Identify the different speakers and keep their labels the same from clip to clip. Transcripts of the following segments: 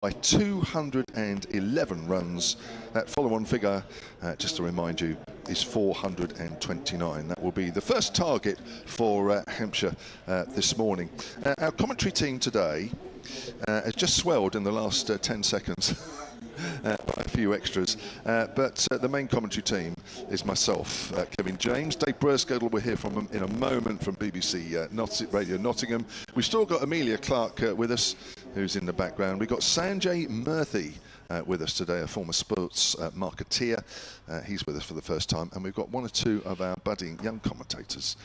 Speaker 1: by 211 runs. That follow-on figure, just to remind you, is 429. That will be the first target for Hampshire this morning. Our commentary team today has just swelled in the last 10 seconds. By a few extras, but the main commentary team is myself, Kevin James. Dave Burskerdle will hear from him in a moment from BBC Radio Nottingham. We've still got Amelia Clark with us, who's in the background. We've got Sanjay Murthy with us today, a former sports marketeer. He's with us for the first time, and we've got one or two of our budding young commentators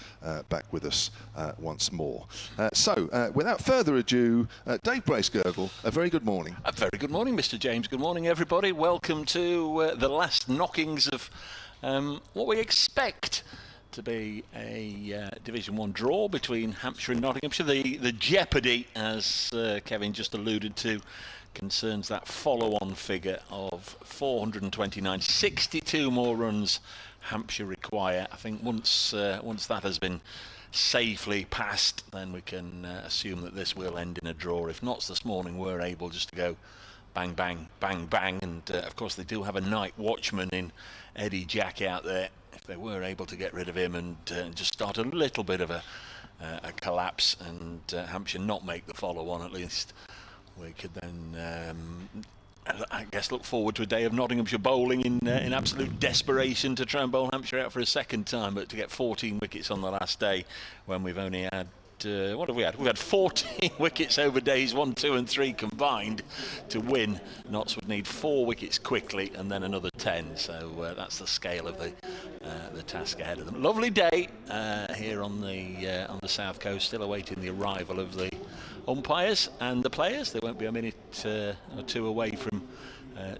Speaker 1: back with us once more. So, without further ado, Dave Bracegirdle, a very good morning.
Speaker 2: A very good morning, Mr. James. Good morning, everybody. Welcome to the last knockings of what we expect to be a Division 1 draw between Hampshire and Nottinghamshire. The jeopardy, as Kevin just alluded to, concerns that follow-on figure of 429, 62 more runs Hampshire require. I think once that has been safely passed, then we can assume that this will end in a draw. If not, this morning we're able just to go bang, bang, bang, bang, and of course they do have a night watchman in Eddie Jack out there. If they were able to get rid of him and just start a little bit of a collapse and Hampshire not make the follow-on, at least we could then, I guess, look forward to a day of Nottinghamshire bowling in absolute desperation to try and bowl Hampshire out for a second time, but to get 14 wickets on the last day when we've only had, what have we had? We've had 14 wickets over days 1, 2 and 3 combined to win. Notts would need 4 wickets quickly and then another 10, so that's the scale of the task ahead of them. Lovely day here on the south coast, still awaiting the arrival of the umpires and the players. They won't be a minute or two away from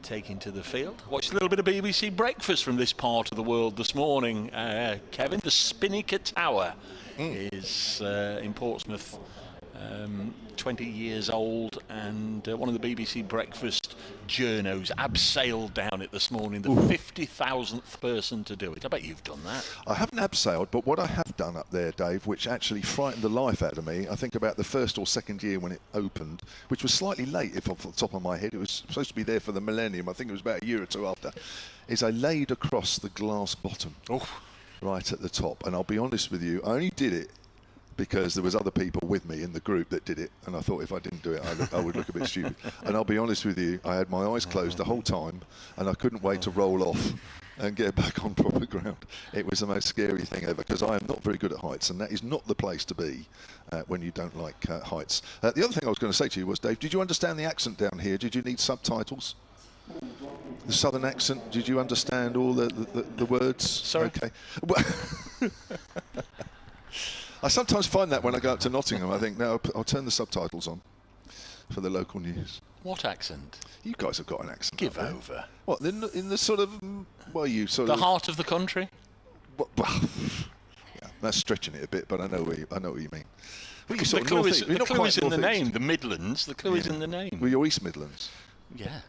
Speaker 2: taking to the field. Watched a little bit of BBC breakfast from this part of the world this morning. Kevin, the Spinnaker Tower is in Portsmouth, 20 years old, and one of the BBC breakfast journos abseiled down it this morning, the 50,000th person to do it. I bet you've done that.
Speaker 1: I haven't abseiled, but what I have done up there, Dave, which actually frightened the life out of me, I think about the first or second year when it opened, which was slightly late, if off the top of my head. It was supposed to be there for the millennium. I think it was about a year or two after. Is I laid across the glass bottom right at the top. And I'll be honest with you, I only did it because there was other people with me in the group that did it, and I thought if I didn't do it, I would look a bit stupid. And I'll be honest with you, I had my eyes closed the whole time, and I couldn't wait to roll off and get back on proper ground. It was the most scary thing ever, because I am not very good at heights, and that is not the place to be when you don't like heights. The other thing I was going to say to you was, Dave, did you understand the accent down here? Did you need subtitles? The southern accent, did you understand all the words?
Speaker 2: Sorry?
Speaker 1: Okay. I sometimes find that when I go up to Nottingham, I think, no, I'll turn the subtitles on for the local news.
Speaker 2: What accent?
Speaker 1: You guys have got an accent.
Speaker 2: Give over.
Speaker 1: What, in the sort of, well, you sort of...
Speaker 2: The heart of the country?
Speaker 1: Well, yeah, that's stretching it a bit, but I know what you mean. Well,
Speaker 2: The clue is in the name, the Midlands. The clue is in the name.
Speaker 1: Well, you're East Midlands.
Speaker 2: Yeah.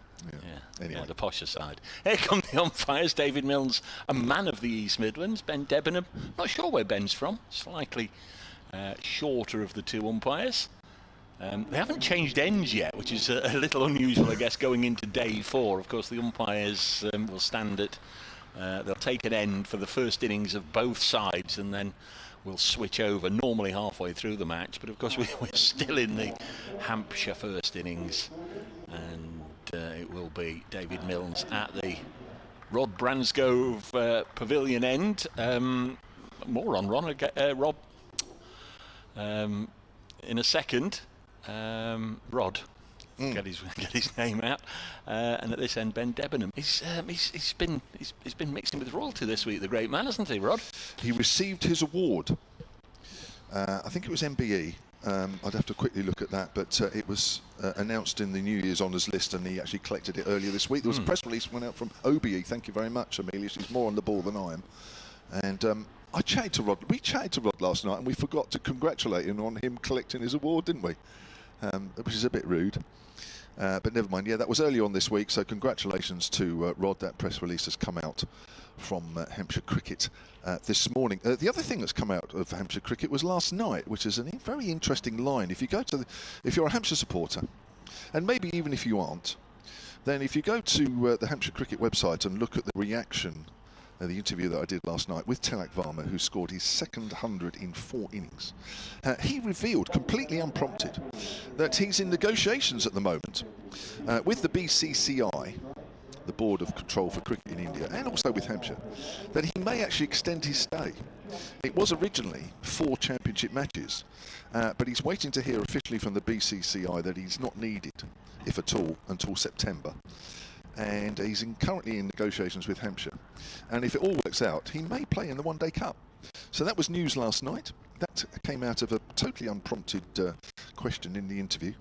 Speaker 1: Anyway.
Speaker 2: Yeah, the posher side. Here come the umpires. David Milnes, a man of the East Midlands. Ben Debenham, not sure where Ben's from. Slightly shorter of the two umpires. They haven't changed ends yet, which is a little unusual, I guess, going into day 4. Of course, the umpires will stand at... they'll take an end for the first innings of both sides, and then we'll switch over normally halfway through the match. But, of course, we're still in the Hampshire first innings, and it will be David Milnes at the Rod Bransgrove Pavilion end. More on Rob in a second. Rod, get his name out. And at this end, Ben Debenham. He's been mixing with royalty this week, the great man, hasn't he, Rod?
Speaker 1: He received his award. I think it was MBE. I'd have to quickly look at that, but it was announced in the New Year's Honours list, and he actually collected it earlier this week. There was a press release went out from OBE. Thank you very much, Amelia. She's more on the ball than I am. And I chatted to Rod. We chatted to Rod last night, and we forgot to congratulate him on him collecting his award, didn't we? Which is a bit rude. But never mind. Yeah, that was early on this week, so congratulations to Rod. That press release has come out from Hampshire Cricket this morning. The other thing that's come out of Hampshire Cricket was last night, which is a very interesting line. If you go to, if you're a Hampshire supporter And maybe even if you aren't, then if you go to the Hampshire Cricket website and look at the reaction, the interview that I did last night with Tilak Varma, who scored his second 100 in 4 innings, he revealed, completely unprompted, that he's in negotiations at the moment with the BCCI, the Board of Control for Cricket in India, and also with Hampshire, that he may actually extend his stay. It was originally 4 championship matches, but he's waiting to hear officially from the BCCI that he's not needed, if at all, until September. And he's currently in negotiations with Hampshire. And if it all works out, he may play in the One Day Cup. So that was news last night. That came out of a totally unprompted question in the interview.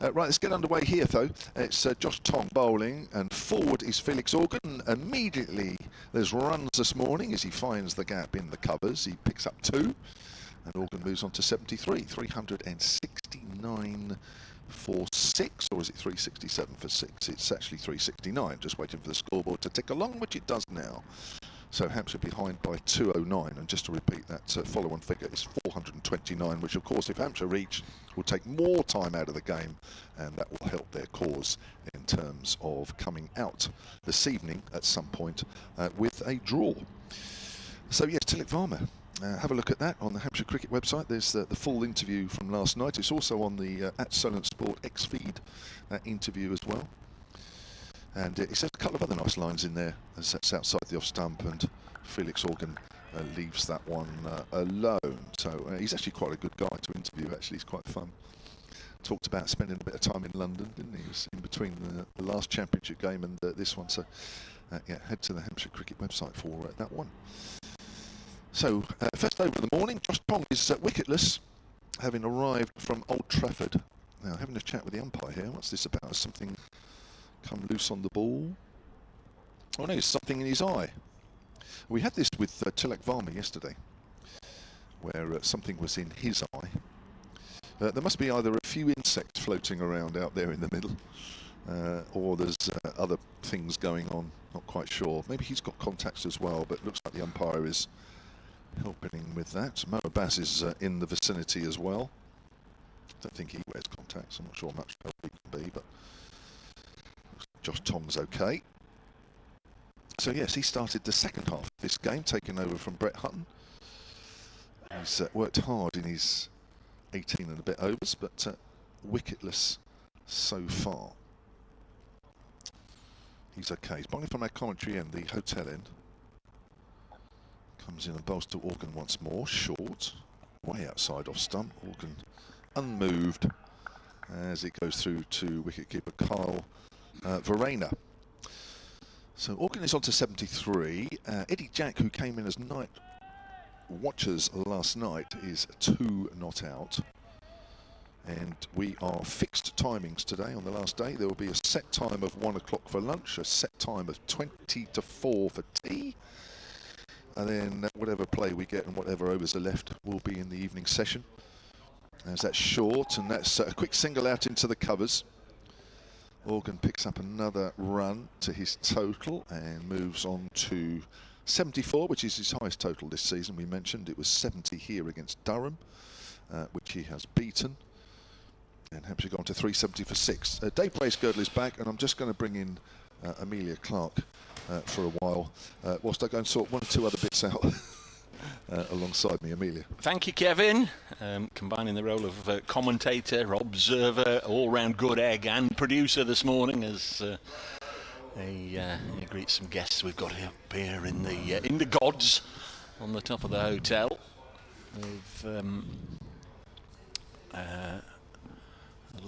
Speaker 1: Right, let's get underway here, though. It's Josh Tong bowling, and forward is Felix Organ. Immediately, there's runs this morning as he finds the gap in the covers. He picks up 2, and Organ moves on to 73, 369 for 6, or is it 367 for 6? It's actually 369, just waiting for the scoreboard to tick along, which it does now. So Hampshire behind by 209, and just to repeat, that follow-on figure is 429, which of course if Hampshire reach will take more time out of the game, and that will help their cause in terms of coming out this evening at some point with a draw. So yes, Tilak Varma. Have a look at that on the Hampshire Cricket website. There's the full interview from last night. It's also on the at Solent Sport X feed interview as well. And it says a couple of other nice lines in there. That's outside the off stump, and Felix Organ leaves that one alone. So he's actually quite a good guy to interview. Actually, he's quite fun. Talked about spending a bit of time in London, didn't he? He was in between the last championship game and this one. So yeah, head to the Hampshire Cricket website for that one. So, first over of the morning, Josh Tong is wicketless, having arrived from Old Trafford. Now, having a chat with the umpire here. What's this about? Has something come loose on the ball? Oh no, it's something in his eye. We had this with Tilak Varma yesterday, where something was in his eye. There must be either a few insects floating around out there in the middle, or there's other things going on, not quite sure. Maybe he's got contacts as well, but looks like the umpire is helping him with that. Mo Abbas is in the vicinity as well. Don't think he wears contacts. I'm not sure much help he can be, but Josh Tong's okay. So yes, he started the second half of this game, taking over from Brett Hutton. He's worked hard in his 18 and a bit overs, but wicketless so far. He's okay. He's bowling from our commentary end, the hotel end. Comes in and bowls to Organ once more, short, way outside off stump. Organ unmoved as it goes through to wicketkeeper Kyle Verena. So Organ is on to 73. Eddie Jack, who came in as night watchers last night, is 2 not out. And we are fixed timings today on the last day. There will be a set time of 1 o'clock for lunch, a set time of 20 to 4 for tea. And then whatever play we get and whatever overs are left will be in the evening session. As that's short, and that's a quick single out into the covers. Organ picks up another run to his total and moves on to 74, which is his highest total this season. We mentioned it was 70 here against Durham, which he has beaten. And Hampshire got on to 370 for 6. Dave Bracegirdle is back, and I'm just going to bring in Amelia Clark for a while, whilst I go and sort 1 or 2 other bits out alongside me. Amelia.
Speaker 2: Thank you, Kevin. Combining the role of commentator, observer, all-round good egg and producer this morning as he greets some guests we've got up here in the gods on the top of the hotel with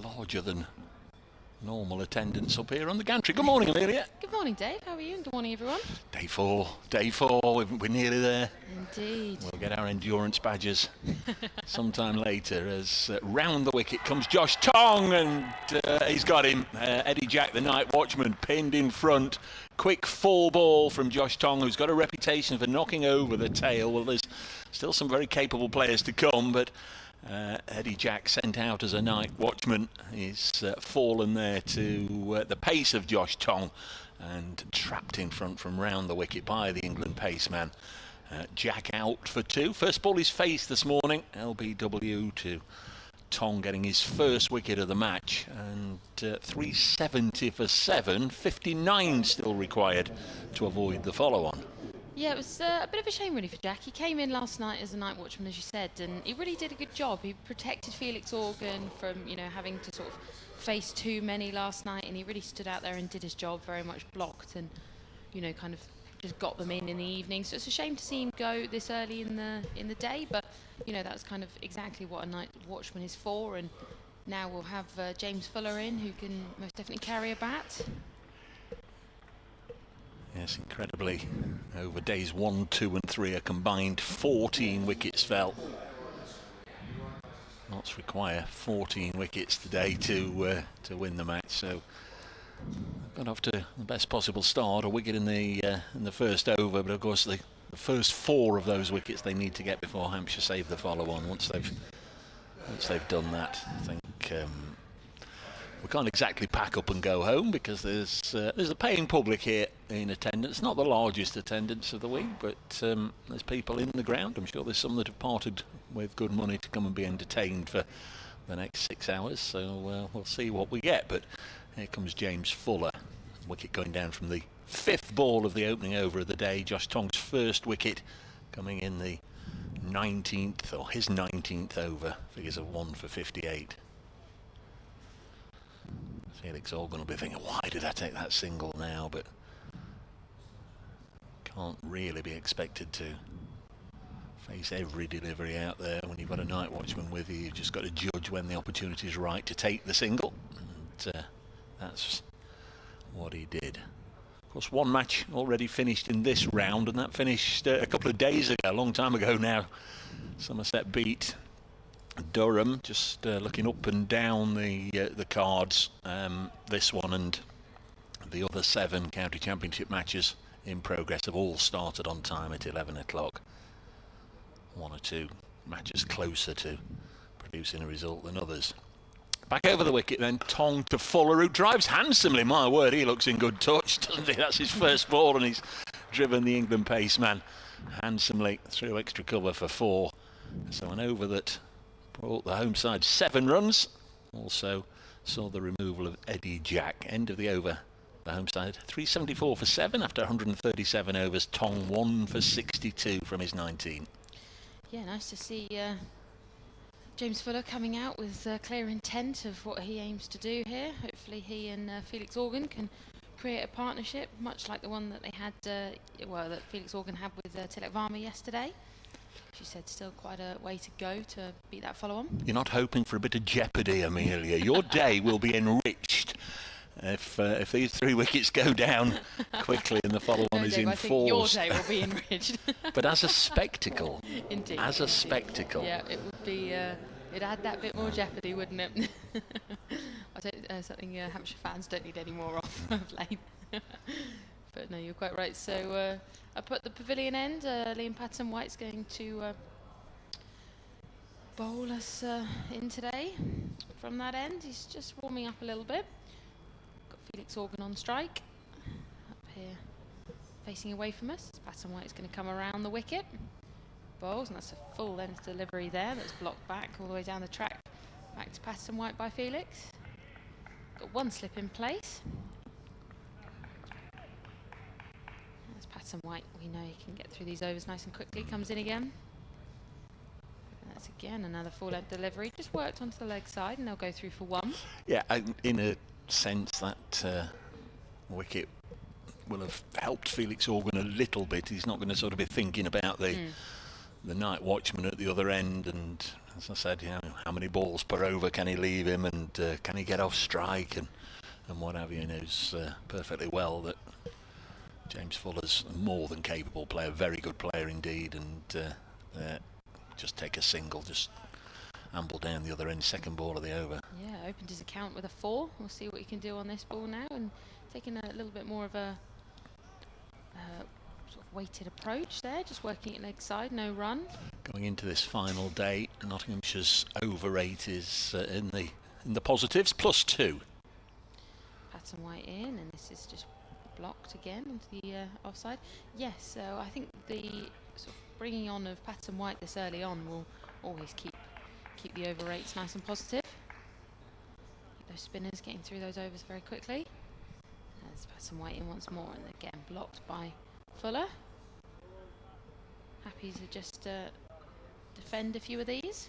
Speaker 2: larger than normal attendance up here on the gantry. Good morning, Amelia.
Speaker 3: Good morning, Dave. How are you? And good morning, everyone.
Speaker 2: Day four. We're nearly there.
Speaker 3: Indeed.
Speaker 2: We'll get our endurance badges sometime later as round the wicket comes Josh Tong, and he's got him. Eddie Jack, the night watchman, pinned in front. Quick full ball from Josh Tong, who's got a reputation for knocking over the tail. Well, there's still some very capable players to come, but Eddie Jack, sent out as a night watchman, is fallen there to the pace of Josh Tong and trapped in front from round the wicket by the England paceman. Jack out for 2. First ball is faced this morning. LBW to Tong getting his first wicket of the match, and 370 for 7, 59 still required to avoid the follow-on.
Speaker 3: Yeah, it was a bit of a shame really for Jack. He came in last night as a night watchman, as you said, and he really did a good job. He protected Felix Organ from, having to sort of face too many last night, and he really stood out there and did his job, very much blocked and, kind of just got them in the evening. So it's a shame to see him go this early in the day, but that's kind of exactly what a night watchman is for. And now we'll have James Fuller in, who can most definitely carry a bat.
Speaker 2: Yes, incredibly, over days 1, 2 and 3, a combined 14 wickets fell. Notts require 14 wickets today to win the match, so got off to the best possible start. A wicket in the first over, but of course the first 4 of those wickets they need to get before Hampshire save the follow-on. Once they've done that, I think we can't exactly pack up and go home, because there's a paying public here in attendance. Not the largest attendance of the week, but there's people in the ground. I'm sure there's some that have parted with good money to come and be entertained for the next 6 hours. So we'll see what we get. But here comes James Fuller. Wicket going down from the 5th ball of the opening over of the day. Josh Tong's first wicket coming in the 19th, or his 19th over. Figures of 1 for 58. Felix Organ will be thinking, why did I take that single now? But can't really be expected to face every delivery out there when you've got a night watchman with you. You've just got to judge when the opportunity is right to take the single, and that's what he did. Of course, one match already finished in this round, and that finished a couple of days ago, a long time ago now. Somerset beat Durham. Just looking up and down the cards, this one and the other 7 county championship matches in progress have all started on time at 11 o'clock. 1 or 2 matches closer to producing a result than others. Back over the wicket then, Tong to Fuller, who drives handsomely. My word, he looks in good touch, doesn't he? That's his first ball, and he's driven the England pace man handsomely through extra cover for 4. So an over that brought the home side 7 runs. Also saw the removal of Eddie Jack. End of the over, the home side 374 for 7 after 137 overs. Tong 1 for 62 from his 19.
Speaker 3: Yeah, nice to see James Fuller coming out with clear intent of what he aims to do here. Hopefully he and Felix Organ can create a partnership, much like the one that they had, that Felix Organ had with Tilak Varma yesterday. She said still quite a way to go to beat that follow-on. You're
Speaker 2: not hoping for a bit of jeopardy, Amelia. Your day will be enriched if these 3 wickets go down quickly and the follow-on is
Speaker 3: Dave,
Speaker 2: enforced.
Speaker 3: I think your day will be enriched.
Speaker 2: But as a spectacle.
Speaker 3: Indeed.
Speaker 2: As a spectacle.
Speaker 3: Yeah, it would be. It'd add that bit more jeopardy, wouldn't it? I don't. Something Hampshire fans don't need any more of late. But no, you're quite right. So up at the pavilion end, Liam Patterson-White's going to bowl us in today. From that end, he's just warming up a little bit. Got Felix Organ on strike. Up here, facing away from us. Patterson-White's going to come around the wicket. Bowls, and that's a full length delivery there. That's blocked back all the way down the track. Back to Patterson-White by Felix. Got 1 slip in place. Patterson-White, we know he can get through these overs nice and quickly. Comes in again. And that's again another full length delivery. Just worked onto the leg side, and they'll go through for 1. Yeah,
Speaker 2: in a sense that wicket will have helped Felix Organ a little bit. He's not going to sort of be thinking about the night watchman at the other end, and as I said, how many balls per over can he leave him, and can he get off strike, and what have you. He knows perfectly well that James Fuller's a more than capable player, very good player indeed, and just take a single, just amble down the other end, 2nd ball of the over.
Speaker 3: Yeah, opened his account with a 4. We'll see what he can do on this ball now, and taking a little bit more of a sort of weighted approach there, just working it leg side, no run.
Speaker 2: Going into this final day, Nottinghamshire's over 8 is in the positives, +2.
Speaker 3: Patterson-White in, and this is just blocked again onto the offside. Yes, so I think the sort of bringing on of Patterson-White this early on will always keep keep the over rates nice and positive. Keep those spinners getting through those overs very quickly. There's Patton White in once more, and again blocked by Fuller. Happy to just defend a few of these.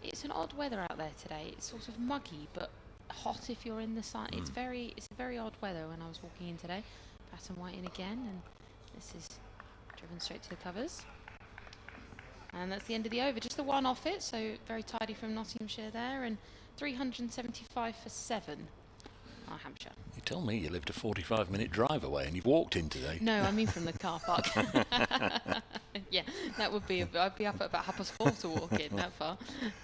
Speaker 3: It's an odd weather out there today. It's sort of muggy but hot if you're in the sun. It's very odd weather when I was walking in today. Patton White in again, and this is driven straight to the covers. And that's the end of the over. Just the one off it, so very tidy from Nottinghamshire there, and 375 for 7. Hampshire.
Speaker 2: You told me you lived a 45-minute drive away and you've walked in today.
Speaker 3: No, I mean from the car park. Yeah, that would be, I'd be up at about 4:30 to walk in that far.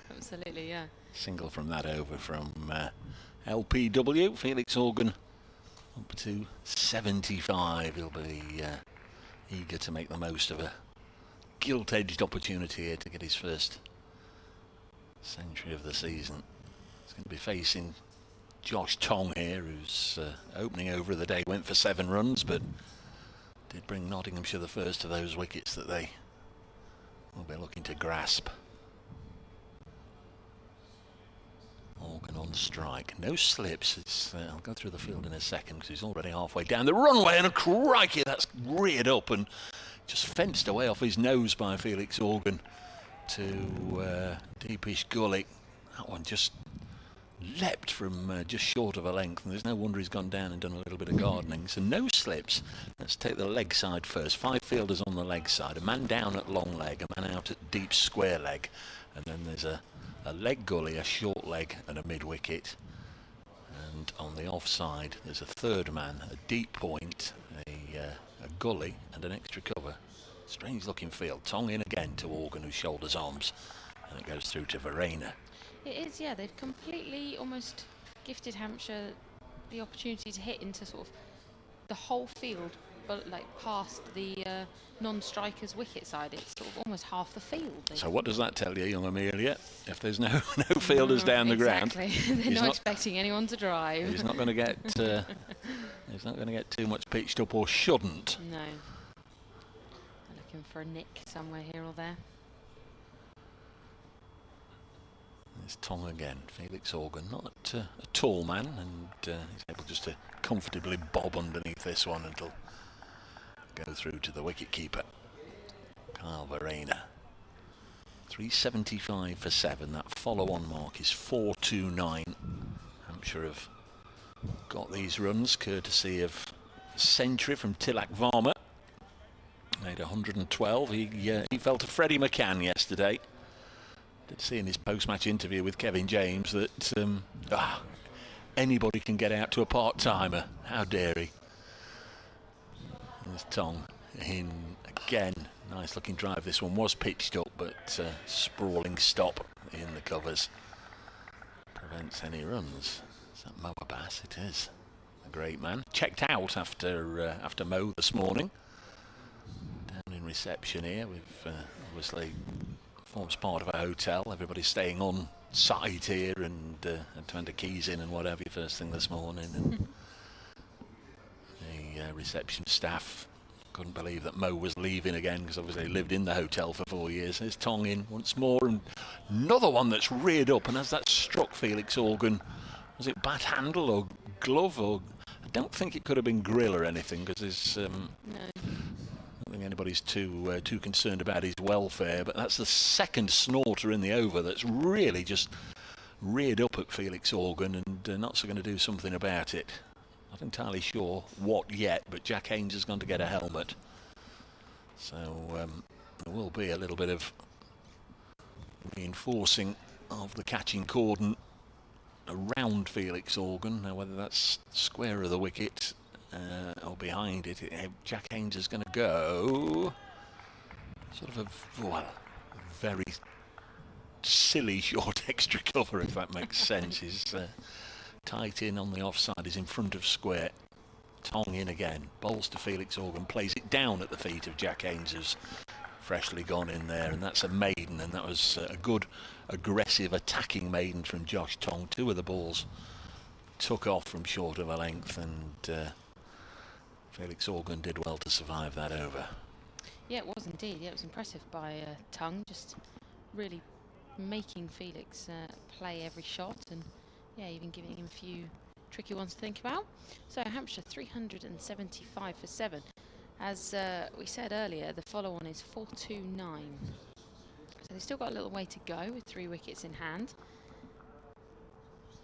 Speaker 3: Absolutely, yeah.
Speaker 2: Single from that over from LPW. Felix Organ up to 75. He'll be eager to make the most of a gilt-edged opportunity here to get his first century of the season. He's going to be facing Josh Tong here, whose opening over of the day went for 7 runs, but did bring Nottinghamshire the first of those wickets that they will be looking to grasp. Organ on strike, no slips. I'll go through the field in a second because he's already halfway down the runway, and crikey, that's reared up and just fenced away off his nose by Felix Organ to deepish gully. That one just leapt from just short of a length, and there's no wonder he's gone down and done a little bit of gardening. So no slips. Let's take the leg side first. 5 fielders on the leg side, a man down at long leg, a man out at deep square leg, and then there's a leg gully, a short leg and a mid wicket, and on the offside there's a third man, a deep point, a gully and an extra cover. Strange looking field. Tong in again to Organ, who shoulders arms, and it goes through to Verena.
Speaker 3: It is, yeah. They've completely almost gifted Hampshire the opportunity to hit into sort of the whole field, but like past the non-strikers wicket side. It's sort of almost half the field.
Speaker 2: So what does that tell you, young Amelia? If there's no fielders down the ground,
Speaker 3: they're not expecting anyone to drive.
Speaker 2: He's not going to get. He's not going to get too much pitched up, or shouldn't.
Speaker 3: No. They're looking for a nick somewhere here or there.
Speaker 2: There's Tong again. Felix Organ, not a tall man, and he's able just to comfortably bob underneath this one, and it'll go through to the wicket keeper, Kyle Verena. 375 for 7. That follow-on mark is 429. Hampshire have got these runs courtesy of a century from Tilak Varma. Made 112. He fell to Freddie McCann yesterday. Did see in his post-match interview with Kevin James that anybody can get out to a part-timer. How dare he? There's Tong in again. Nice looking drive. This one was pitched up, but sprawling stop in the covers prevents any runs. Is that Mo Abbas? It is. A great man. Checked out after Mo this morning. Down in reception here. We've obviously forms part of a hotel. Everybody's staying on site here and turned the keys in and whatever first thing this morning. And the reception staff couldn't believe that Mo was leaving again, because obviously he lived in the hotel for 4 years. There's Tong in once more, and another one that's reared up, and as that struck Felix Organ, was it bat handle or glove, or I don't think it could have been grill or anything, because there's
Speaker 3: No.
Speaker 2: I don't think anybody's too concerned about his welfare, but that's the second snorter in the over that's really just reared up at Felix Organ, and Notts are going to do something about it. Not entirely sure what yet, but Jack Haynes has gone to get a helmet, so there will be a little bit of reinforcing of the catching cordon around Felix Organ. Now whether that's square of the wicket or behind it, Jack Haynes is going to go sort of a very silly short extra cover, if that makes sense. He's tight in on the offside, is in front of square. Tong in again, bowls to Felix Organ, plays it down at the feet of Jack Haynes, who's freshly gone in there, and that's a maiden, and that was a good aggressive attacking maiden from Josh Tong. 2 of the balls took off from short of a length, and Felix Organ did well to survive that over.
Speaker 3: Yeah, it was indeed. Yeah, it was impressive by Tongue, just really making Felix play every shot, and yeah, even giving him a few tricky ones to think about. So Hampshire 375 for 7. As we said earlier, the follow-on is 429. So they've still got a little way to go with 3 wickets in hand,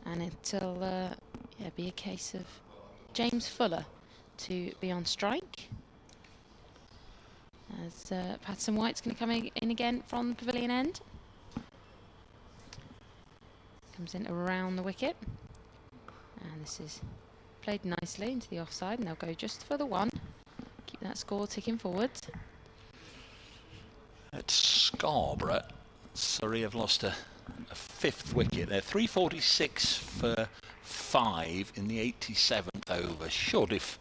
Speaker 3: and it'll be a case of James Fuller to be on strike, as Patterson White's going to come in again from the pavilion end. Comes in around the wicket, and this is played nicely into the offside, and they'll go just for the 1. Keep that score ticking forwards.
Speaker 2: At Scarborough, Surrey have lost a 5th wicket. They're 346 for 5 in the 87th over. Should, if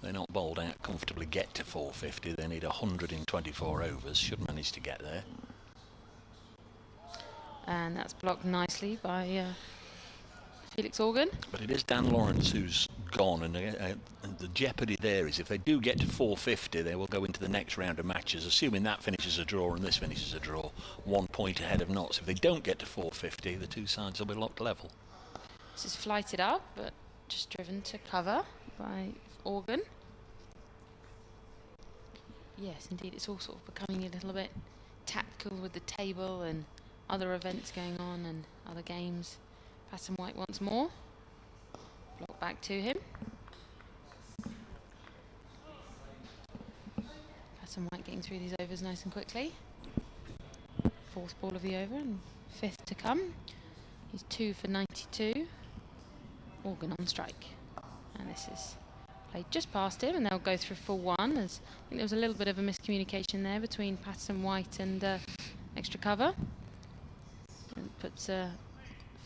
Speaker 2: they're not bowled out comfortably, get to 450. They need 124 overs. Should manage to get there.
Speaker 3: And that's blocked nicely by Felix Organ.
Speaker 2: But it is Dan Lawrence who's gone, and the jeopardy there is if they do get to 450, they will go into the next round of matches, assuming that finishes a draw and this finishes a draw, 1 point ahead of Notts. If they don't get to 450, the two sides will be locked level.
Speaker 3: This is flighted up, but just driven to cover by Organ. Yes, indeed, it's all sort of becoming a little bit tactical with the table and other events going on and other games. Patterson White once more. Block back to him. Patterson White getting through these overs nice and quickly. 4th ball of the over and 5th to come. He's 2 for 92. Organ on strike. And this is played just past him, and they'll go through for 1. As I think there was a little bit of a miscommunication there between Patterson White and extra cover. And puts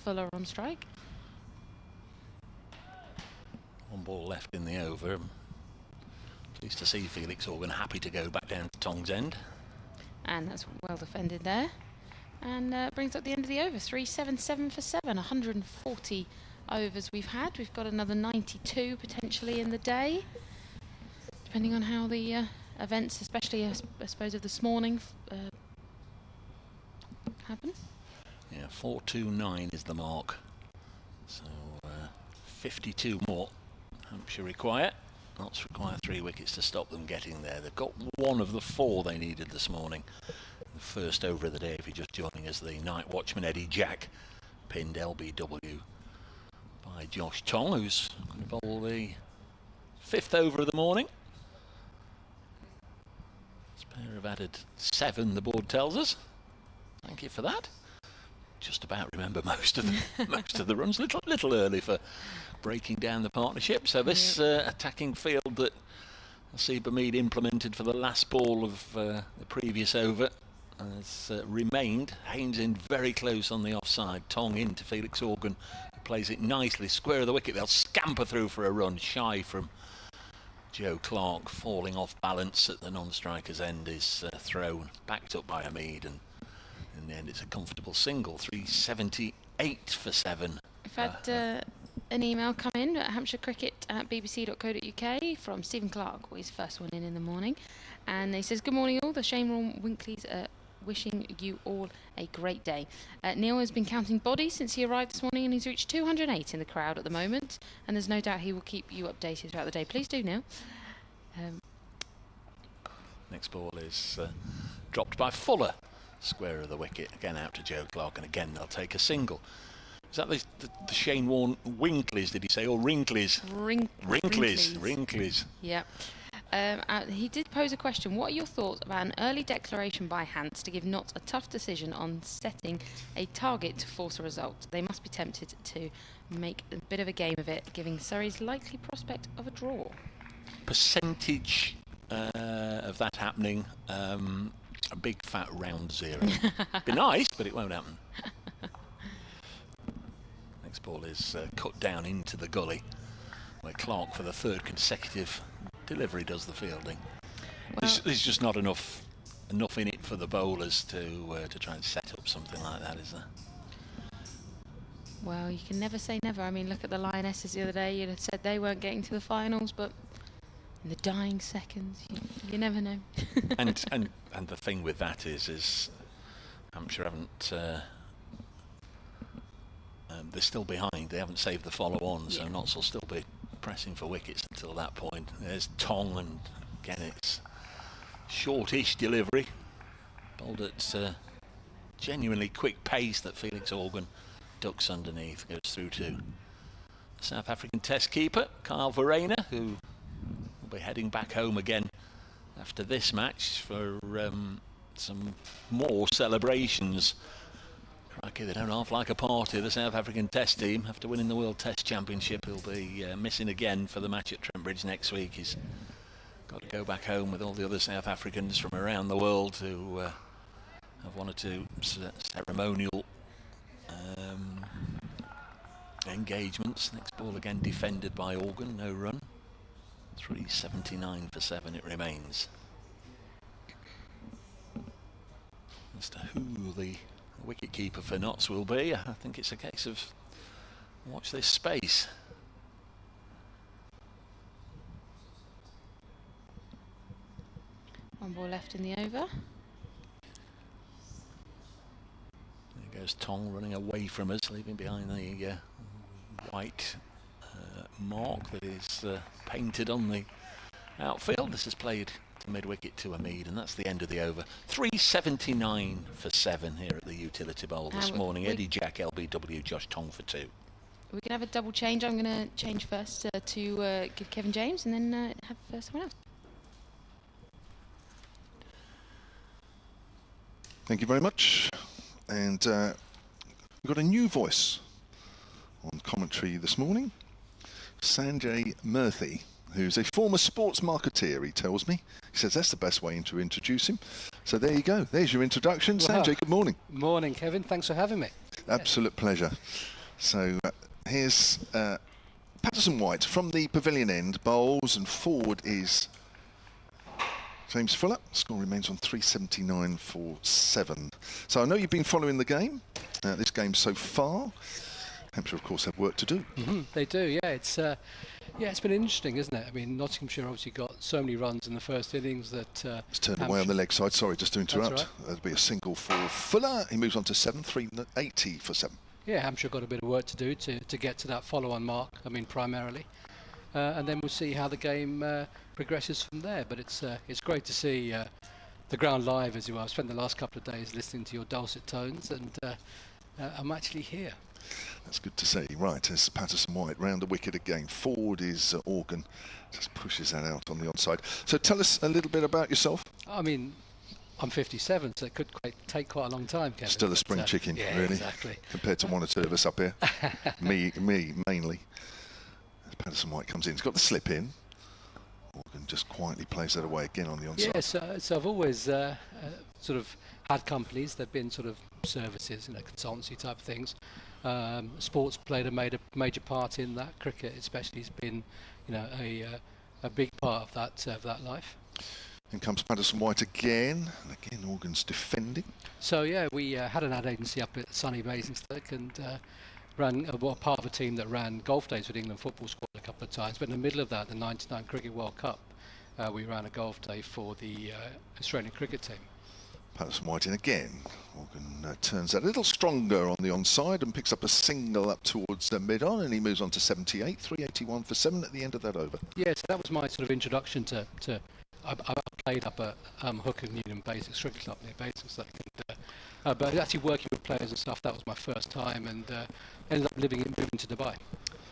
Speaker 3: Fuller on strike.
Speaker 2: 1 ball left in the over. Pleased to see Felix Organ happy to go back down to Tongue's end.
Speaker 3: And that's well defended there. And brings up the end of the over. 377 for 7. 140 overs we've had. We've got another 92 potentially in the day, depending on how the events, especially I suppose of this morning, happen.
Speaker 2: Yeah, 429 is the mark. So 52 more Hampshire require. Notts require 3 wickets to stop them getting there. They've got 1 of the 4 they needed this morning. The first over of the day, if you're just joining us, the night watchman Eddie Jack pinned LBW by Josh Tong, who's going to bowl the 5th over of the morning. This pair have added 7, the board tells us. Thank you for that. Just about remember most of the runs. Little early for breaking down the partnership. So this attacking field that Nasib Hamid implemented for the last ball of the previous over has remained. Haynes in very close on the offside. Tong in to Felix Organ, who plays it nicely, square of the wicket. They'll scamper through for a run. Shy from Joe Clark, falling off balance at the non-striker's end, is thrown, backed up by Hamid, and in the end it's a comfortable single. 378 for 7.
Speaker 3: I've had an email come in at hampshirecricket@bbc.co.uk from Stephen Clark, his first one in the morning, and he says, "Good morning all, the Shane Winkleys wishing you all a great day. Neil has been counting bodies since he arrived this morning, and he's reached 208 in the crowd at the moment, and there's no doubt he will keep you updated throughout the day. Please do, Neil."
Speaker 2: Next ball is dropped by Fuller, square of the wicket, again out to Joe Clark, and again they'll take a single. Is that the Shane Warne Winkleys, did he say, or Wrinkleys? Wrinkleys.
Speaker 3: Yeah. He did pose a question. What are your thoughts about an early declaration by Hans to give Notts a tough decision on setting a target to force a result? They must be tempted to make a bit of a game of it, giving Surrey's likely prospect of a draw.
Speaker 2: Percentage of that happening, a big fat round 0. Be nice, but it won't happen. Next ball is cut down into the gully, where Clark, for the 3rd consecutive delivery, does the fielding.
Speaker 3: Well,
Speaker 2: There's just not enough in it for the bowlers to try and set up something like that, is there?
Speaker 3: Well, you can never say never. I mean, look at the Lionesses the other day. You'd have said they weren't getting to the finals, but In the dying seconds, you never know.
Speaker 2: and the thing with that is Hampshire haven't. They're still behind. They haven't saved the follow-on, so Notts will still be pressing for wickets until that point. There's Tong, and again it's shortish delivery, bowled at genuinely quick pace that Felix Organ ducks underneath, goes through to the South African Test keeper Kyle Verreynne, who will be heading back home again after this match for some more celebrations. Crikey, they don't half like a party, the South African Test team. After winning the World Test Championship, he'll be missing again for the match at Trent Bridge next week. He's got to go back home with all the other South Africans from around the world who have one or two ceremonial engagements. Next ball again defended by Organ, no run. 379 for 7 it remains. As to who the wicket keeper for Notts will be, I think it's a case of watch this space.
Speaker 3: One ball left in the over.
Speaker 2: There goes Tong running away from us, leaving behind the white mark that is painted on the outfield. This is played to mid-wicket to a mead, and that's the end of the over. 379 for 7 here at the Utilita Bowl this morning. Eddie Jack, LBW, Josh Tong for 2.
Speaker 3: We can have a double change. I'm going to change first to give Kevin James, and then have someone else.
Speaker 1: Thank you very much. And we've got a new voice on commentary this morning. Sanjay Murthy, who's a former sports marketeer, he tells me. He says that's the best way to introduce him. So there you go. There's your introduction. Wow. Sanjay, good morning.
Speaker 4: Morning, Kevin. Thanks for having me.
Speaker 1: Absolute pleasure. So here's Patterson White from the pavilion end. Bowls, and forward is James Fuller. Score remains on 379 for 7. So I know you've been following the game, this game so far. Hampshire, of course, have work to do.
Speaker 4: They do, yeah. It's been interesting, isn't it? I mean, Nottinghamshire obviously got so many runs in the first innings that...
Speaker 1: it's turned away on the leg side. Sorry, just to interrupt.
Speaker 4: Right.
Speaker 1: There'll be a single for Fuller. He moves on to 7, 380 for 7.
Speaker 4: Yeah, Hampshire got a bit of work to do to get to that follow-on mark, I mean, primarily. And then we'll see how the game progresses from there. But it's great to see the ground live, as you are. I've spent the last couple of days listening to your dulcet tones, and I'm actually here.
Speaker 1: That's good to see. Right, as Patterson White round the wicket again. Forward is Organ, just pushes that out on the onside. So tell us a little bit about yourself.
Speaker 4: I mean, I'm 57, so it could take quite a long time, Kevin.
Speaker 1: Still a spring chicken,
Speaker 4: yeah,
Speaker 1: really,
Speaker 4: exactly.
Speaker 1: compared to one or two of us up here. me mainly. As Patterson White comes in, he's got the slip in. Organ just quietly plays that away again on the onside.
Speaker 4: Yeah, so I've always sort of had companies. They've been sort of services, consultancy type of things. Sports played a major part in that. Cricket especially has been, a big part of that life.
Speaker 1: In comes Patterson White again, and again Organ's defending.
Speaker 4: So yeah, we had an ad agency up at sunny Basingstoke, and ran part of a team that ran golf days with England football squad a couple of times. But in the middle of that, the '99 Cricket World Cup, we ran a golf day for the Australian cricket team.
Speaker 1: Patterson White in again. Organ turns that a little stronger on the onside and picks up a single up towards mid-on, and he moves on to 78, 381 for 7 at the end of that over.
Speaker 4: Yeah, so that was my sort of introduction to I played up at Hook and Union Basics Cricket Club near Basingstoke, but actually working with players and stuff, that was my first time, and ended up moving to Dubai,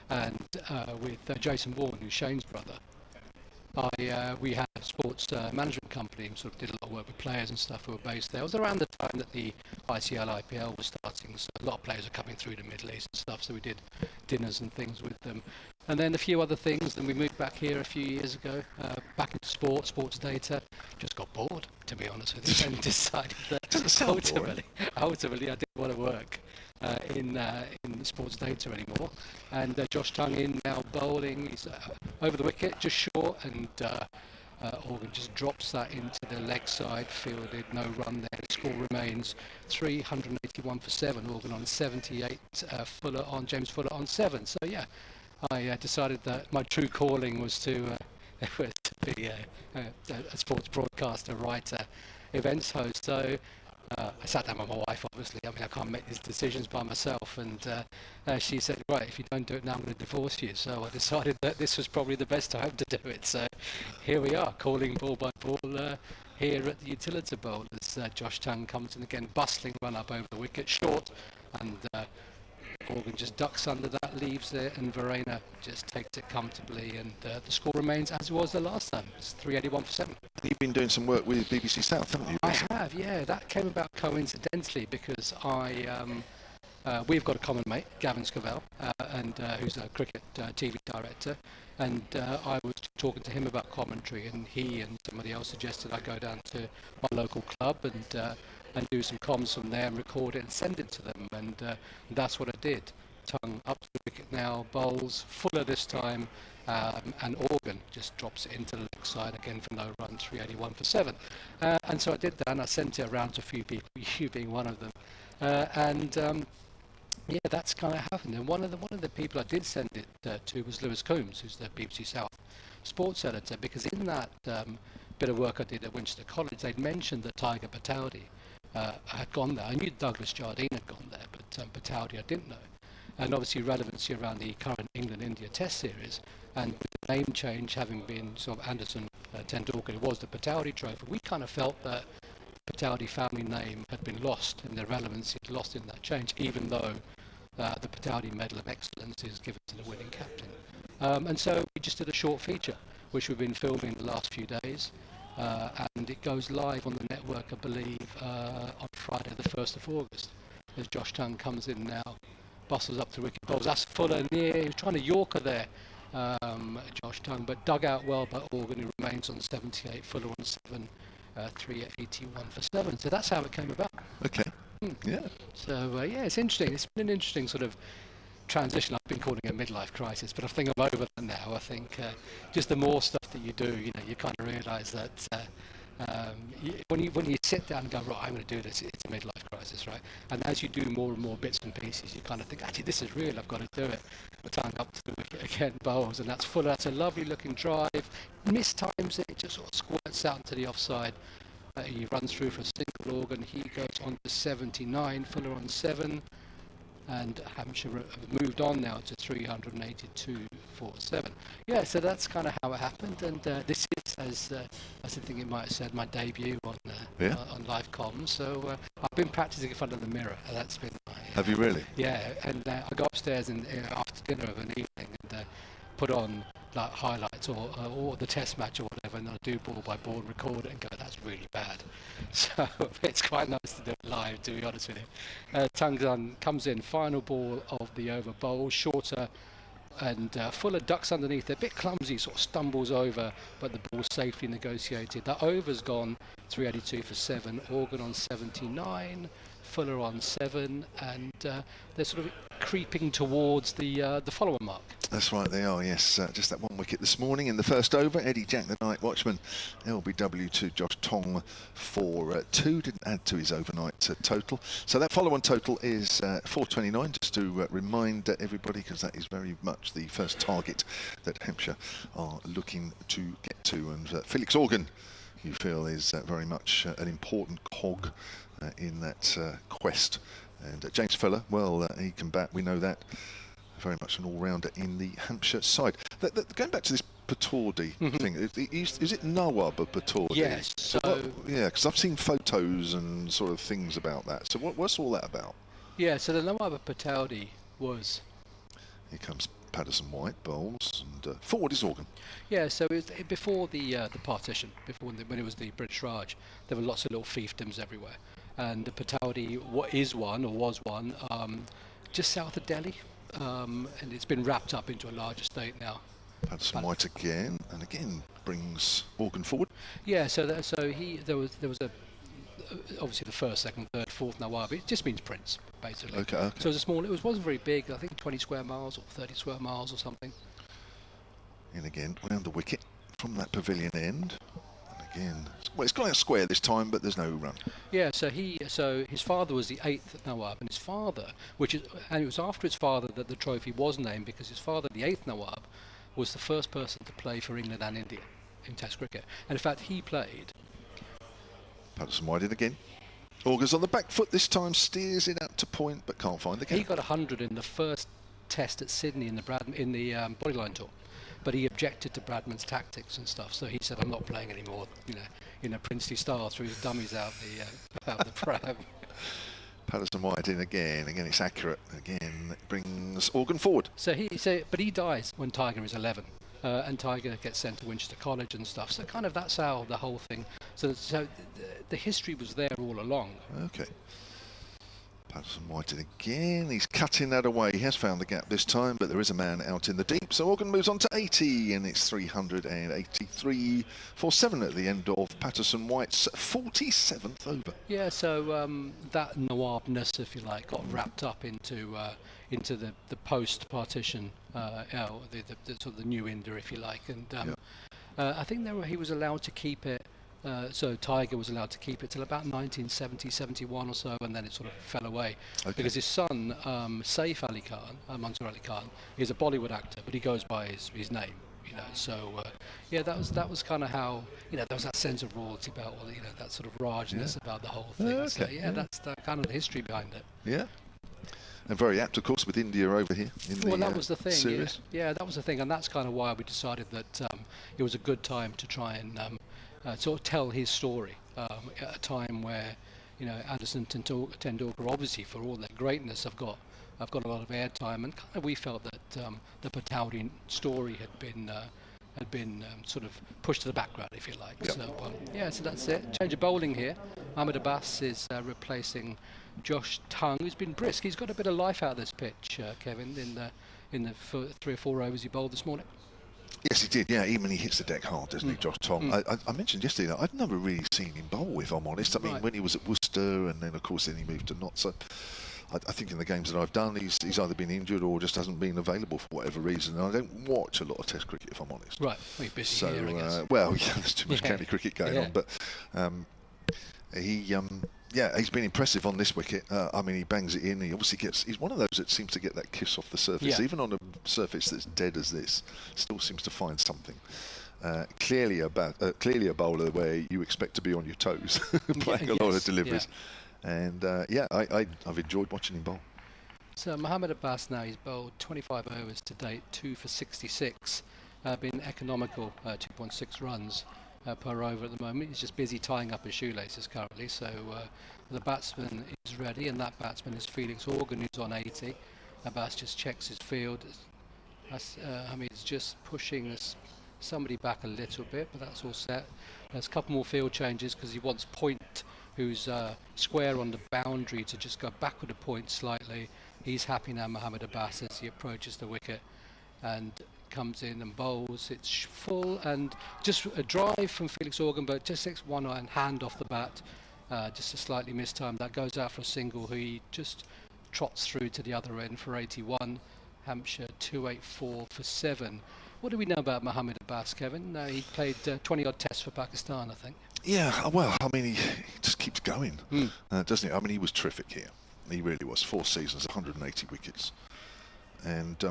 Speaker 4: and with Jason Bourne, who's Shane's brother. We had a sports management company and sort of did a lot of work with players and stuff who were based there. It was around the time that the ICL, IPL was starting, so a lot of players were coming through the Middle East and stuff, so we did dinners and things with them. And then a few other things, then we moved back here a few years ago, back into sports data. Just got bored, to be honest with you, and decided that ultimately I didn't want to work in sports data anymore. And Josh Tongue in now bowling, he's over the wicket, just short, and Organ just drops that into the leg side, fielded, no run there. The score remains 381 for 7, Organ on 78, James Fuller on 7. So yeah, I decided that my true calling was to it was to be a sports broadcaster, writer, events host. So I sat down with my wife, obviously. I mean, I can't make these decisions by myself. And she said, right, if you don't do it now, I'm going to divorce you. So I decided that this was probably the best time to do it. So here we are, calling ball by ball here at the Utilita Bowl as Josh Tongue comes in again, bustling run up over the wicket, short. And Organ just ducks under that, leaves it, and Verena just takes it comfortably. And the score remains as it was the last time. It's 381 for 7.
Speaker 1: You've been doing some work with BBC South, haven't you?
Speaker 4: I have, yeah. That came about coincidentally because we've got a common mate, Gavin Scovell, and who's a cricket TV director, and I was talking to him about commentary, and he and somebody else suggested I go down to my local club and do some comms from there and record it and send it to them, and that's what I did. Tongue up to the wicket now, bowls, Fuller this time, and Organ just drops it into the leg side again for no run, 381 for 7. And so I did that, and I sent it around to a few people, you being one of them, yeah, that's kind of happened. And one of the people I did send it to was Lewis Coombs, who's the BBC South sports editor, because in that bit of work I did at Winchester College, they'd mentioned that Tiger Bataudi had gone there. I knew Douglas Jardine had gone there, but Bataudi I didn't know. And obviously relevancy around the current England-India Test series, and with the name change having been sort of Anderson Tendulkar, it was the Bataudi Trophy. We kind of felt that Bataudi family name had been lost, and their relevancy had lost in that change, even though the Bataudi Medal of Excellence is given to the winning captain. And so we just did a short feature, which we've been filming the last few days, and it goes live on the network, I believe, on Friday the 1st of August, as Josh Tongue comes in now, bustles up to wicket, bowls. That's Fuller near, he was trying to Yorker there, Josh Tongue, but dug out well by Organ, who remains on 78, Fuller on 7, 381 for 7. So that's how it came about.
Speaker 1: Okay. Yeah.
Speaker 4: So yeah, it's interesting. It's been an interesting sort of transition. I've been calling it a midlife crisis, but I think I'm over that now. I think just the more stuff that you do, you kind of realise that when you sit down and go, right, I'm going to do this, it's a midlife crisis, right? And as you do more and more bits and pieces, you kind of think, actually, this is real. I've got to do it. Tying up to the wicket again, bowls, and that's Fuller. That's a lovely looking drive. Mistimes it, just sort of squirts out into the offside. He runs through for a single. Organ. He goes on to 79. Fuller on 7. And Hampshire have moved on now to 382 for 7. Yeah, so that's kind of how it happened. And this is, as I think it might have said, my debut on live comms. So I've been practicing in front of the mirror. That's been my...
Speaker 1: Have you really?
Speaker 4: Yeah, and I go upstairs after dinner of an evening and put on like highlights or the test match or whatever, and I do ball by ball, record it and go, that's really bad. So it's quite nice to do it live, to be honest with you. Tongue comes in, final ball of the over bowl, shorter, and Fuller ducks underneath, a bit clumsy, sort of stumbles over, but the ball's safely negotiated. That over's gone, 382 for 7, Organ on 79, Fuller on 7, and they're sort of creeping towards the follower mark.
Speaker 1: That's right, they are, yes. Just that one wicket this morning in the first over. Eddie Jack, the night watchman, LBW to Josh Tongue for 2. Didn't add to his overnight total. So that follow-on total is 429, just to remind everybody, because that is very much the first target that Hampshire are looking to get to. And Felix Organ, you feel, is very much an important cog in that quest. And James Fuller, well, he can bat, we know that. Very much an all-rounder in the Hampshire side. Going back to this Pataudi thing, is it Nawab of Pataudi?
Speaker 4: Yes. So
Speaker 1: yeah, because I've seen photos and sort of things about that. So what's all that about?
Speaker 4: Yeah, so the Nawab of Pataudi was...
Speaker 1: Here comes Patterson White, bowls, and forward is Organ.
Speaker 4: Yeah, so it was before the partition, when it was the British Raj, there were lots of little fiefdoms everywhere. And the Pataudi was one, just south of Delhi. And it's been wrapped up into a large estate now.
Speaker 1: Patterson White again, and again brings Organ forward.
Speaker 4: Yeah, so there was a obviously the first, second, third, fourth Nawab. It just means prince, basically.
Speaker 1: Okay.
Speaker 4: So it wasn't very big. I think 20 square miles or 30 square miles or something.
Speaker 1: And again round the wicket from that pavilion end. Again, well, it's gone out square this time, but there's no run.
Speaker 4: Yeah, so his father was the 8th Nawab, and his father, and it was after his father that the trophy was named, because his father, the 8th Nawab, was the first person to play for England and India in Test cricket. And in fact, he played.
Speaker 1: Patterson wide in again. Augers on the back foot this time, steers it out to point, but can't find the gap.
Speaker 4: He got 100 in the first Test at Sydney in the Bodyline tour, but he objected to Bradman's tactics and stuff. So he said, "I'm not playing anymore." In a princely style, threw his dummies out the pram.
Speaker 1: Patterson wide in again. Again, it's accurate. Again, it brings Organ forward.
Speaker 4: But he dies when Tiger is 11, and Tiger gets sent to Winchester College and stuff. So kind of that's how the whole thing. So the history was there all along.
Speaker 1: Okay. Patterson wide in again. He's cutting that away. He has found the gap this time, but there is a man out in the deep. So Organ moves on to 80, and it's 383 for 7 at the end of Patterson White's 47th over.
Speaker 4: Yeah, so that Nawabness, if you like, got wrapped up into the post-partition, the sort of the new India, if you like, and I think he was allowed to keep it. So Tiger was allowed to keep it till about 1970, 71 or so, and then it sort of fell away. Okay. Because his son, Saif Ali Khan, Mansoor Ali Khan, is a Bollywood actor, but he goes by his name. So that was kind of how there was that sense of royalty about that sort of Rajness about the whole thing.
Speaker 1: Okay.
Speaker 4: So that's the kind of the history behind it.
Speaker 1: Yeah. And very apt, of course, with India over here in
Speaker 4: that was the thing.
Speaker 1: Series.
Speaker 4: Yeah, that was the thing, and that's kind of why we decided that it was a good time to try and sort of tell his story at a time where Anderson and Tendulkar, obviously for all their greatness, have got a lot of airtime, and kind of we felt that the Patowdi story had been sort of pushed to the background, if you like. Yep. So that's it. Change of bowling here. Mohammad Abbas is replacing Josh Tongue, who's been brisk. He's got a bit of life out of this pitch, Kevin, in the 3 or 4 overs he bowled this morning.
Speaker 1: Yes, he did. Yeah, even he hits the deck hard, doesn't he, Josh Tongue? I mentioned yesterday that I've never really seen him bowl, if I'm honest. I mean, when he was at Worcester, and then of course he moved to Notts. So I think in the games that I've done, he's either been injured or just hasn't been available for whatever reason. And I don't watch a lot of Test cricket, if I'm honest.
Speaker 4: Right, well, you're busy
Speaker 1: so,
Speaker 4: here, I guess.
Speaker 1: There's too much county cricket going on. But he's been impressive on this wicket. I mean, he bangs it in. He obviously he's one of those that seems to get that kiss off the surface. Even on a surface that's dead as this, still seems to find something. Clearly a bowler where you expect to be on your toes, playing a lot of deliveries. And I've enjoyed watching him bowl.
Speaker 4: So Mohammad Abbas now, he's bowled 25 overs to date, 2 for 66, been economical, 2.6 runs per over at the moment. He's just busy tying up his shoelaces currently, so the batsman is ready, and that batsman is Felix Organ, who's on 80. Abbas just checks his field. He's just pushing somebody back a little bit, but that's all set. There's a couple more field changes because he wants Point, who's square on the boundary, to just go backward a point slightly. He's happy now, Mohammad Abbas, as he approaches the wicket and comes in and bowls. It's full, and just a drive from Felix Organ, but just takes one hand off the bat, just a slightly mistimed. That goes out for a single. He just trots through to the other end for 81. Hampshire 284 for 7. What do we know about Mohammad Abbas, Kevin? He played 20-odd tests for Pakistan, I think.
Speaker 1: Yeah, well, I mean, he just keeps going, doesn't he? I mean, he was terrific here. He really was. 4 seasons, 180 wickets. And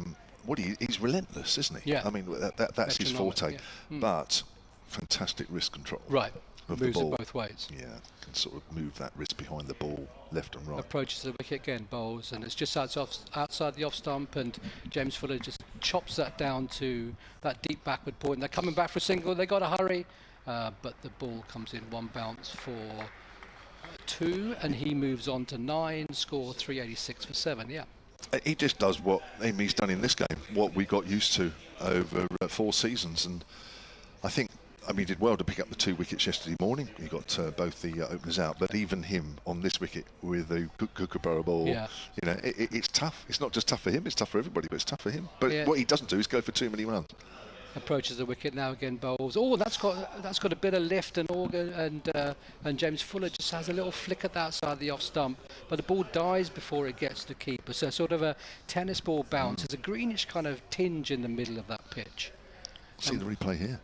Speaker 1: he's relentless, isn't he?
Speaker 4: Yeah.
Speaker 1: I mean, that's his forte. Yeah. But fantastic wrist control.
Speaker 4: Right.
Speaker 1: Of
Speaker 4: moves
Speaker 1: the ball.
Speaker 4: it both ways.
Speaker 1: Yeah, can sort of move that wrist behind the ball, left and right.
Speaker 4: Approaches the wicket again, bowls, and it's just outside the off stump, and James Fuller just chops that down to that deep backward point. They're coming back for a single. They got to hurry, but the ball comes in 1 bounce for 2, and he moves on to 9. Score 386 for 7. Yeah.
Speaker 1: He just does what he's done in this game, what we got used to over 4 seasons, and I think. I mean, he did well to pick up the 2 wickets yesterday morning. He got both the openers out, but even him on this wicket with the Kookaburra ball, it's tough. It's not just tough for him; it's tough for everybody, but it's tough for him. But what he doesn't do is go for too many runs.
Speaker 4: Approaches the wicket now again, bowls. Oh, that's got a bit of lift, and Organ and James Fuller just has a little flick at the outside the off stump, but the ball dies before it gets to the keeper. So sort of a tennis ball bounce. There's a greenish kind of tinge in the middle of that pitch.
Speaker 1: See the replay here.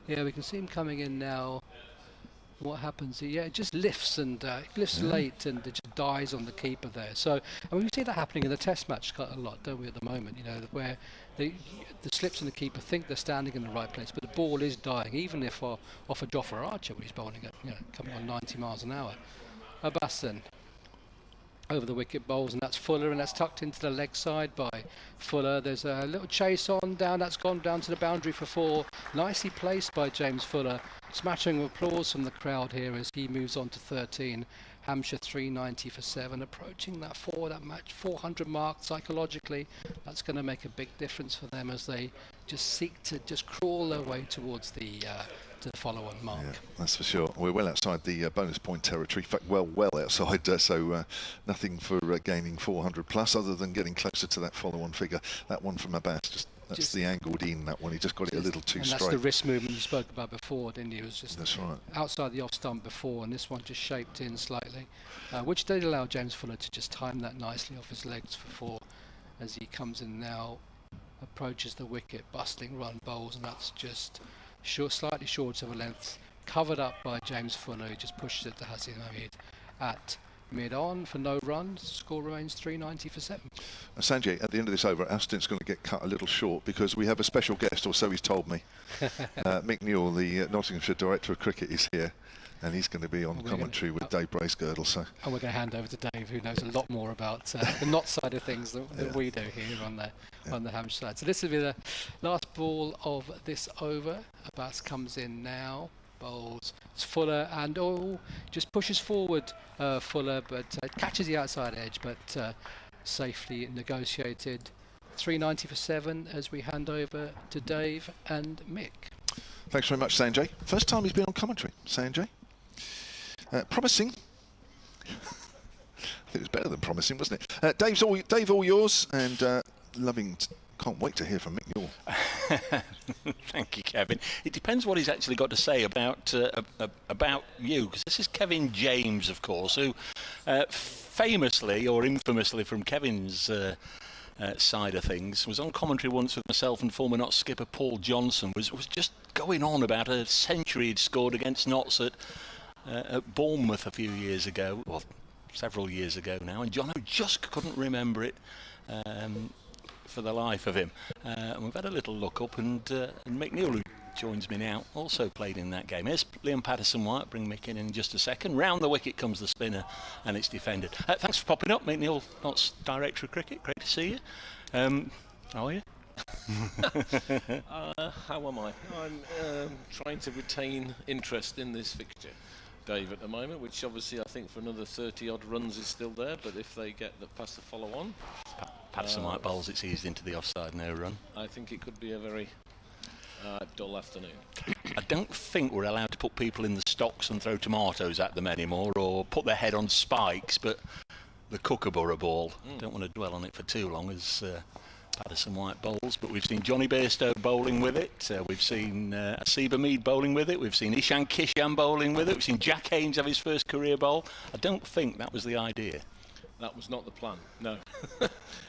Speaker 4: Yeah, we can see him coming in now. what happens? Yeah, it just lifts and lifts late, and it just dies on the keeper there. So, and we see that happening in the Test match quite a lot, don't we? At the moment, where the slips and the keeper think they're standing in the right place, but the ball is dying, even if off a Jofra Archer, when he's bowling at coming on 90 miles an hour. Abbasson over the wicket bowls, and that's Fuller, and that's tucked into the leg side by Fuller. There's a little chase on down, that's gone down to the boundary for 4. Nicely placed by James Fuller. Smattering of applause from the crowd here as he moves on to 13. Hampshire 390 for 7, approaching that 400 mark psychologically. That's going to make a big difference for them as they just seek to just crawl their way towards the follow-on mark.
Speaker 1: Yeah, that's for sure. We're well outside the bonus point territory. In fact, well outside. So nothing for gaining 400 plus, other than getting closer to that follow-on figure. That one from Abbas, that's the angled in. That one, he just got it a little too straight.
Speaker 4: That's the wrist movement you spoke about before, didn't you? It was just
Speaker 1: that's right.
Speaker 4: Outside the off stump before, and this one just shaped in slightly, which did allow James Fuller to just time that nicely off his legs for 4, as he comes in now, approaches the wicket, bustling run bowls, and that's just slightly short of a length, covered up by James Fuller, who just pushes it to Hasim Hamid at mid-on for no runs. Score remains 390 for 7.
Speaker 1: Sanjay, at the end of this over, our stint's going to get cut a little short because we have a special guest, or so he's told me. Mick Newell, the Nottinghamshire Director of Cricket, is here, and he's going to be on commentary with Dave Bracegirdle. So.
Speaker 4: And we're going to hand over to Dave, who knows a lot more about the not side of things than we do here on the Hampshire side. So this will be the last ball of this over. Abbas comes in now, bowls. It's Fuller, and just pushes forward Fuller, but catches the outside edge, but safely negotiated. 390 for 7 as we hand over to Dave and Mick.
Speaker 1: Thanks very much, Sanjay. First time he's been on commentary, Sanjay. Promising. I think it was better than promising, wasn't it? Dave, all yours, and can't wait to hear from Mick Newell.
Speaker 2: Thank you, Kevin. It depends what he's actually got to say about you, because this is Kevin James, of course, who famously or infamously from Kevin's side of things was on commentary once with myself and former Notts skipper Paul Johnson. Was just going on about a century he'd scored against Notts at Bournemouth a few years ago, or several years ago now, and Jono just couldn't remember it for the life of him. And we've had a little look up, and Mick Newell, who joins me now, also played in that game. Here's Liam Patterson-White. Bring Mick in just a second. Round the wicket comes the spinner, and it's defended. Thanks for popping up, Mick Newell, Notts Director of Cricket. Great to see you. How are you?
Speaker 5: How am I? I'm trying to retain interest in this fixture, Dave, at the moment, which obviously I think for another 30 odd runs is still there, but if they get past the follow on,
Speaker 2: Patterson White bowls, it's eased into the offside, no run.
Speaker 5: I think it could be a very dull afternoon.
Speaker 2: I don't think we're allowed to put people in the stocks and throw tomatoes at them anymore, or put their head on spikes, but the Kookaburra ball, don't want to dwell on it for too long, as Patterson White bowls, but we've seen Johnny Bairstow bowling with it, we've seen Asiba Mead bowling with it, we've seen Ishan Kishan bowling with it, we've seen Jack Haynes have his first career bowl. I don't think that was the idea.
Speaker 5: That was not the plan, no.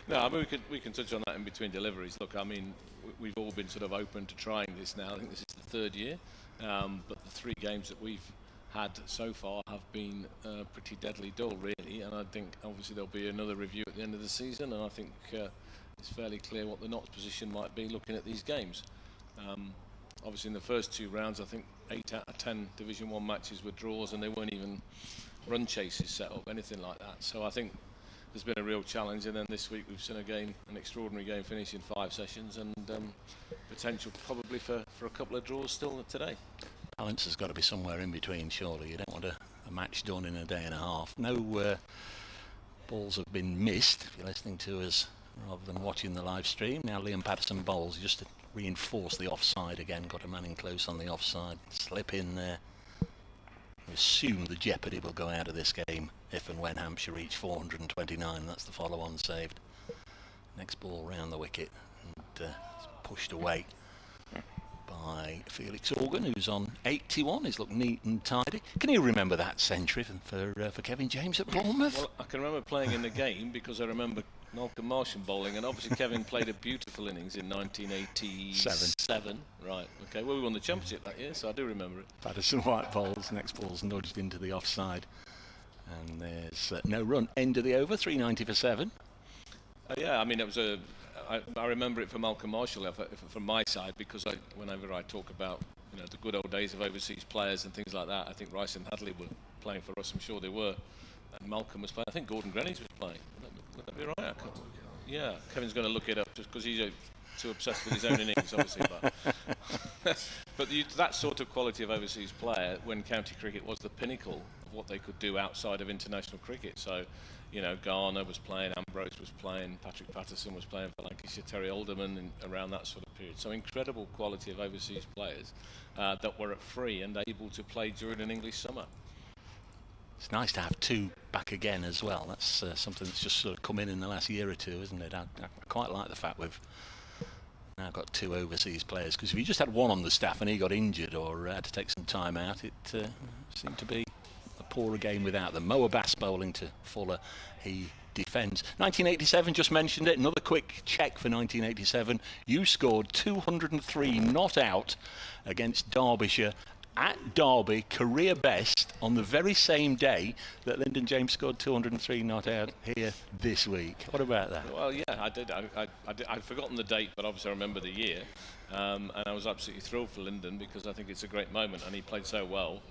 Speaker 5: No, I mean, we can touch on that in between deliveries. Look, I mean, we've all been sort of open to trying this now. I think this is the 3rd year, but the 3 games that we've had so far have been pretty deadly dull, really, and I think obviously there'll be another review at the end of the season, and I think it's fairly clear what the Notts position might be looking at these games. Obviously in the first 2 rounds, I think 8 out of 10 Division 1 matches were draws, and they weren't even run chases set up, anything like that. So I think there's been a real challenge, and then this week we've seen an extraordinary game finish in 5 sessions, and potential probably for a couple of draws still today.
Speaker 2: Balance has got to be somewhere in between, surely. You don't want a match done in a day and a half. No balls have been missed, if you're listening to us rather than watching the live stream. Now Liam Patterson bowls just to reinforce the offside again. Got a man in close on the offside. Slip in there. We assume the jeopardy will go out of this game if and when Hampshire reach 429. That's the follow-on saved. Next ball round the wicket, and pushed away by Felix Organ, who's on 81. He's looked neat and tidy. Can you remember that century for Kevin James at Bournemouth?
Speaker 5: Well, I can remember playing in the game because I remember Malcolm Marshall bowling, and obviously Kevin played a beautiful innings in 1987. Right, okay, well we won the championship that year, so I do remember it.
Speaker 2: Patterson White bowls, next ball's nudged into the offside. And there's no run. End of the over, 390 for 7.
Speaker 5: Yeah, I mean, it was I remember it for Malcolm Marshall from my side, because whenever I talk about the good old days of overseas players and things like that, I think Rice and Hadley were playing for us. I'm sure they were, and Malcolm was playing. I think Gordon Greenidge was playing. Would that be right? Yeah, Kevin's going to look it up just because he's too obsessed with his own innings, obviously. But that sort of quality of overseas player, when county cricket was the pinnacle of what they could do outside of international cricket. So, Garner was playing, Ambrose was playing, Patrick Patterson was playing for Lancashire, Terry Alderman, around that sort of period. So incredible quality of overseas players that were at free and able to play during an English summer.
Speaker 2: It's nice to have two back again as well. That's something that's just sort of come in the last year or two, isn't it? I quite like the fact we've now got two overseas players, because if you just had one on the staff and he got injured or had to take some time out, it seemed to be a poorer game without them. Mo Abbas bowling to Fuller, he defends. 1987, just mentioned it, another quick check for 1987. You scored 203 not out against Derbyshire at Derby, career best, on the very same day that Lyndon James scored 203 not out here this week. What about that?
Speaker 5: Well, yeah, I did. I'd forgotten the date, but obviously I remember the year, and I was absolutely thrilled for Lyndon, because I think it's a great moment, and he played so well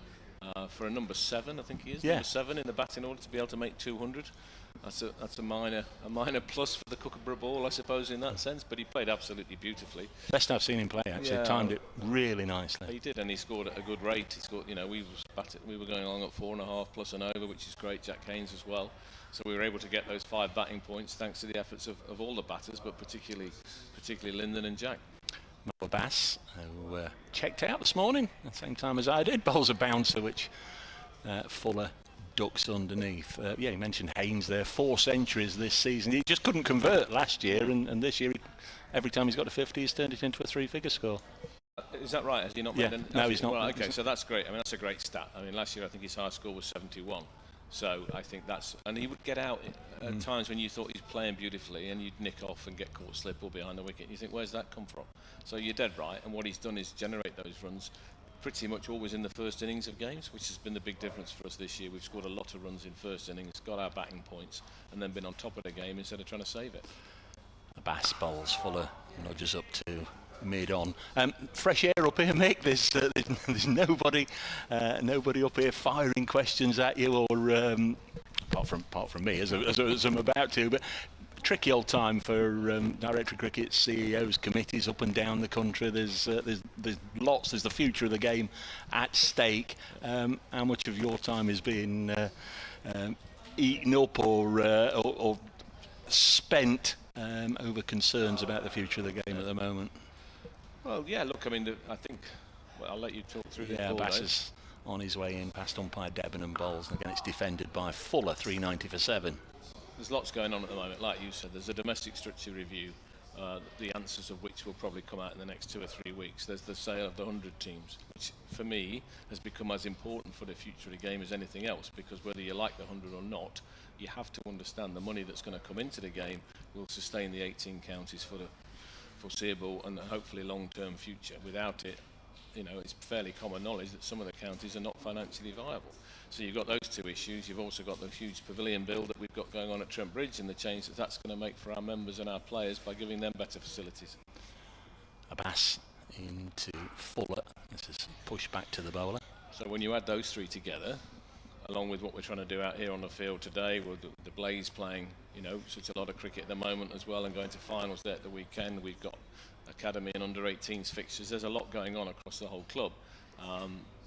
Speaker 5: for a number 7, I think he is.
Speaker 2: Yeah.
Speaker 5: Number 7 in the batting order to be able to make 200. That's a minor plus for the Kookaburra Ball, I suppose, in that sense. But he played absolutely beautifully.
Speaker 2: Best I've seen him play, actually.
Speaker 5: Yeah.
Speaker 2: Timed it really nicely.
Speaker 5: He did, and he scored at a good rate. He scored. We were going along at 4.5 plus an over, which is great. Jack Haynes as well. So we were able to get those 5 batting points thanks to the efforts of all the batters, but particularly Lyndon and Jack.
Speaker 2: Mo Abbas, who checked out this morning at the same time as I did, bowls a bouncer, which Fuller ducks underneath. Yeah, you mentioned Haynes there, 4 centuries this season. He just couldn't convert last year, and this year, every time he's got a 50, he's turned it into a 3-figure score.
Speaker 5: Is that right? Has he not
Speaker 2: Yeah,
Speaker 5: made
Speaker 2: no, he's not.
Speaker 5: Well, okay, so that's great. I mean, that's a great stat. I mean, last year I think his high score was 71. So I think and he would get out at times when you thought he was playing beautifully, and you'd nick off and get caught slip or behind the wicket, and you think, where's that come from? So you're dead right, and what he's done is generate those runs pretty much always in the first innings of games, which has been the big difference for us this year. We've scored a lot of runs in first innings, got our batting points, and then been on top of the game instead of trying to save it.
Speaker 2: Abbas bowls, Fuller nudges up to mid-on. Fresh air up here, Mick. There's nobody up here firing questions at you, or apart from me, as I'm about to. But tricky old time for directory cricket CEOs, committees up and down the country. There's lots. There's the future of the game at stake. How much of your time is being eaten up or spent over concerns about the future of the game at the moment?
Speaker 5: Well, yeah. Look, I mean, I think. Well, I'll let you talk through the ball.
Speaker 2: Abbas is on his way in past umpire Debenham bowls, and again it's defended by Fuller, 390 for 7.
Speaker 5: There's lots going on at the moment, like you said. There's a domestic structure review, the answers of which will probably come out in the next 2 or 3 weeks. There's the sale of the 100 teams, which for me has become as important for the future of the game as anything else, because whether you like the 100 or not, you have to understand the money that's going to come into the game will sustain the 18 counties for the foreseeable and hopefully long-term future. Without it, it's fairly common knowledge that some of the counties are not financially viable. So you've got those 2 issues. You've also got the huge pavilion bill that we've got going on at Trent Bridge, and the change that's going to make for our members and our players by giving them better facilities.
Speaker 2: Abbas into Fuller. This is pushed back to the bowler.
Speaker 5: So when you add those 3 together, along with what we're trying to do out here on the field today, with the Blaze playing, such a lot of cricket at the moment as well, and going to finals there at the weekend. We've got academy and under-18s fixtures. There's a lot going on across the whole club,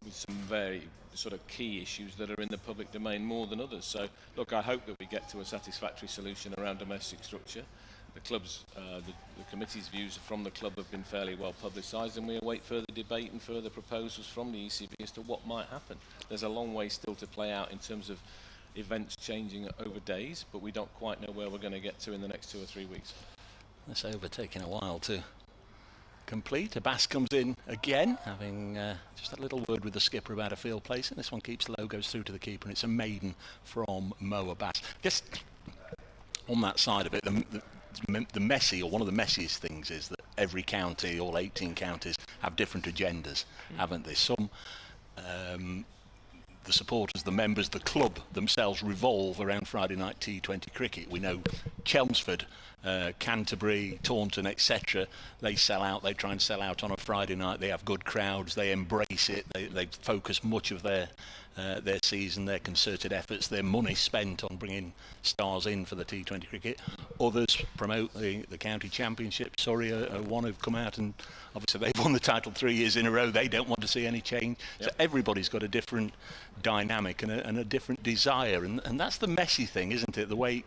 Speaker 5: with some very sort of key issues that are in the public domain more than others. So, look, I hope that we get to a satisfactory solution around domestic structure. The club's, the committee's views from the club have been fairly well publicised, and we await further debate and further proposals from the ECB as to what might happen. There's a long way still to play out in terms of events changing over days, but we don't quite know where we're going to get to in the next 2 or 3 weeks.
Speaker 2: It's over, taking a while to complete. Abbas comes in again, having just a little word with the skipper about a field placing. This one keeps low, goes through to the keeper, and it's a maiden from Mo Abbas. Guess on that side of it, the messy, or one of the messiest things, is that every county, all 18 counties, have different agendas, haven't they? Some, the supporters, the members, the club themselves revolve around Friday night T20 cricket. We know Chelmsford, Canterbury, Taunton, etc. They sell out. They try and sell out on a Friday night. They have good crowds. They embrace it. They focus much of their season, their concerted efforts, their money spent on bringing stars in for the T20 cricket. Others promote the county championship. Surrey are one who've come out, and obviously they've won the title 3 years in a row. They don't want to see any change. Yep. So everybody's got a different dynamic and a different desire, and that's the messy thing, isn't it? The way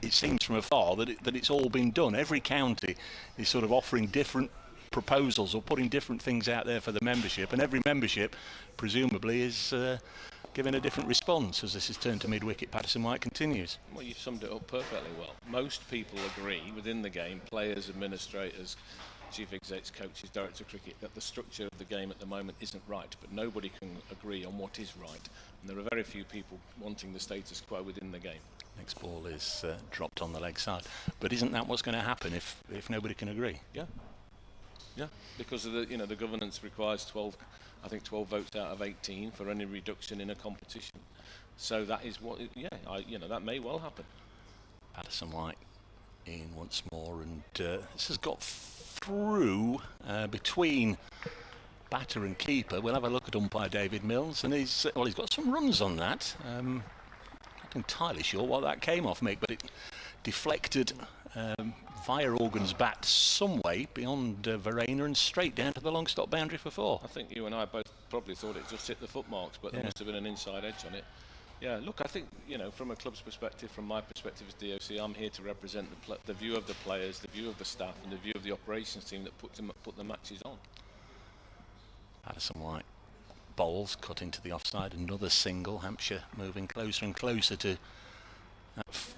Speaker 2: it seems from afar that it's all been done. Every county is sort of offering different proposals or putting different things out there for the membership, and every membership presumably is giving a different response as this is turned to mid-wicket. Patterson White continues.
Speaker 5: Well, you've summed it up perfectly well. Most people agree within the game, players, administrators, chief execs, coaches, directors of cricket, that the structure of the game at the moment isn't right, but nobody can agree on what is right, and there are very few people wanting the status quo within the game.
Speaker 2: Next ball is dropped on the leg side, but isn't that what's going to happen if nobody can agree?
Speaker 5: Yeah, because of the governance requires 12 votes out of 18 for any reduction in a competition. So that is what, that may well happen.
Speaker 2: Patterson White in once more, and this has got through between batter and keeper. We'll have a look at umpire David Mills, and he's got some runs on that. Not entirely sure what that came off, Mick, but it deflected via Organ's bat some way beyond Verena and straight down to the long stop boundary for 4.
Speaker 5: I think you and I both probably thought it just hit the footmarks, but there must have been an inside edge on it. Yeah, look, I think, from a club's perspective, from my perspective as DOC, I'm here to represent the view of the players, the view of the staff, and the view of the operations team that put the matches on.
Speaker 2: Patterson White bowls, cut into the offside, another single. Hampshire moving closer and closer to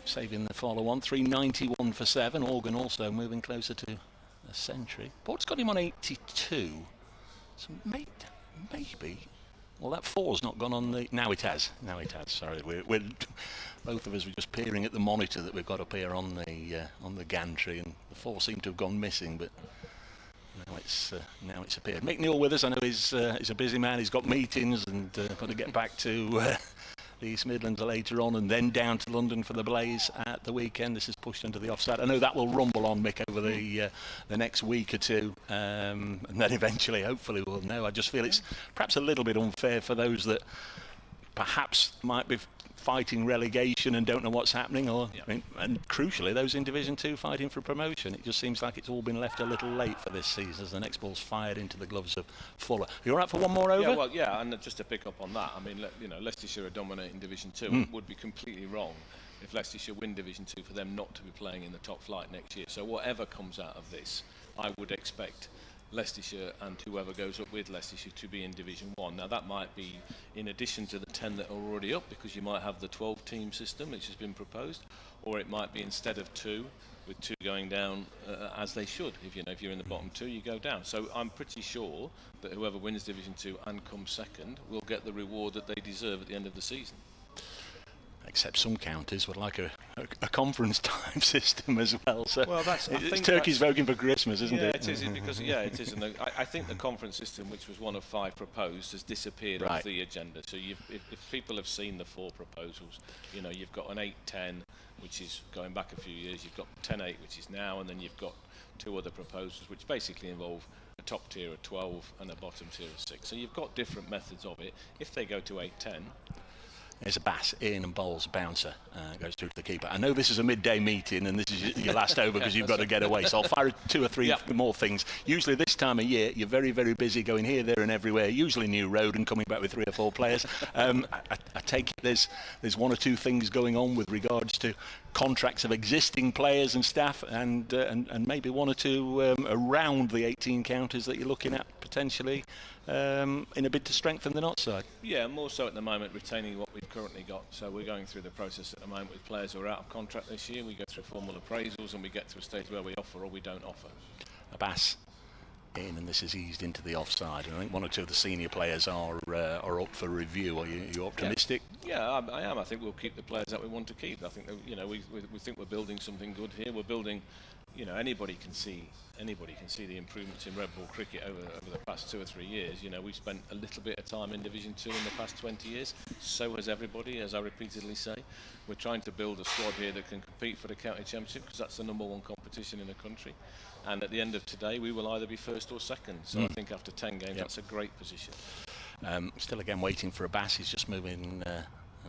Speaker 2: saving the follow-on. 391 for 7. Organ also moving closer to a century. Port's got him on 82. So maybe. Well, that 4's not gone on the. Now it has. Sorry, we're both of us were just peering at the monitor that we've got up here on the gantry, and the 4 seemed to have gone missing, but now it's appeared. Mick Newell with us. I know he's a busy man. He's got meetings and got to get back to the East Midlands later on, and then down to London for the Blaze at the weekend. This is pushed into the offside. I know that will rumble on, Mick, over the next week or two, and then eventually, hopefully, we'll know. I just feel it's perhaps a little bit unfair for those that perhaps might be fighting relegation and don't know what's happening, or and crucially those in Division 2 fighting for promotion. It just seems like it's all been left a little late for this season as the next ball's fired into the gloves of Fuller. Are you all right for one more over?
Speaker 5: And just to pick up on that, I mean, Leicestershire are dominating Division 2. It would be completely wrong if Leicestershire win Division 2 for them not to be playing in the top flight next year. So whatever comes out of this, I would expect Leicestershire and whoever goes up with Leicestershire to be in Division 1. Now that might be in addition to the 10 that are already up, because you might have the 12-team system which has been proposed, or it might be instead of 2, with 2 going down as they should. If you're in the bottom 2, you go down. So I'm pretty sure that whoever wins Division 2 and comes second will get the reward that they deserve at the end of the season.
Speaker 2: Except some counties would like a conference time system as well. So
Speaker 5: it's
Speaker 2: turkey's voting for Christmas, isn't it?
Speaker 5: It is, because it is. And I think the conference system, which was one of 5 proposed, has disappeared off the agenda. So if people have seen the 4 proposals, you've got an 8-10, which is going back a few years. You've got 10-8, which is now, and then you've got 2 other proposals, which basically involve a top tier of 12 and a bottom tier of 6. So you've got different methods of it. If they go to 8-10.
Speaker 2: There's a bass in and bowls a bouncer, goes through to the keeper. I know this is a midday meeting and this is your last over because you've got to get away, so I'll fire 2 or 3 more things. Usually this time of year you're very, very busy going here, there and everywhere, usually new road, and coming back with 3 or 4 players. I take it there's 1 or 2 things going on with regards to contracts of existing players and staff, and maybe 1 or 2 around the 18 counties that you're looking at potentially in a bid to strengthen the Nott side. Yeah,
Speaker 5: more so at the moment retaining what we've currently got. So we're going through the process at the moment with players who are out of contract this year. We go through formal appraisals and we get to a stage where we offer or we don't offer.
Speaker 2: Abbas in, and this is eased into the offside. And I think one or two of the senior players are up for review. Are you optimistic?
Speaker 5: Yeah, I am. I think we'll keep the players that we want to keep. I think that, we think we're building something good here. We're building. Anybody can see the improvements in red ball cricket over the past 2 or 3 years. We've spent a little bit of time in Division 2 in the past 20 years. So has everybody, as I repeatedly say. We're trying to build a squad here that can compete for the county championship, because that's the #1 competition in the country. And at the end of today, we will either be first or second. So I think after 10 games, that's a great position.
Speaker 2: Still again waiting for Abbas. He's just moving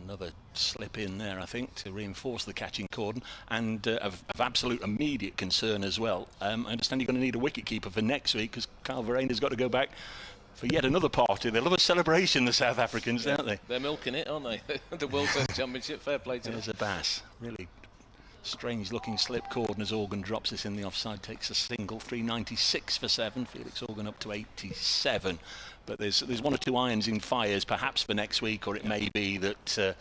Speaker 2: another slip in there, I think, to reinforce the catching cordon. And of absolute immediate concern as well, I understand you're going to need a wicket keeper for next week, because Carl Verena's got to go back for yet another party. They love a celebration, the South Africans, don't they?
Speaker 5: They're milking it, aren't they? The World Test Championship, fair play to them.
Speaker 2: There's Abbas, really strange looking slip. Cordon, as Organ drops this in the offside, takes a single. 396 for 7. Felix Organ up to 87. But there's one or two irons in fires, perhaps for next week, or it may be that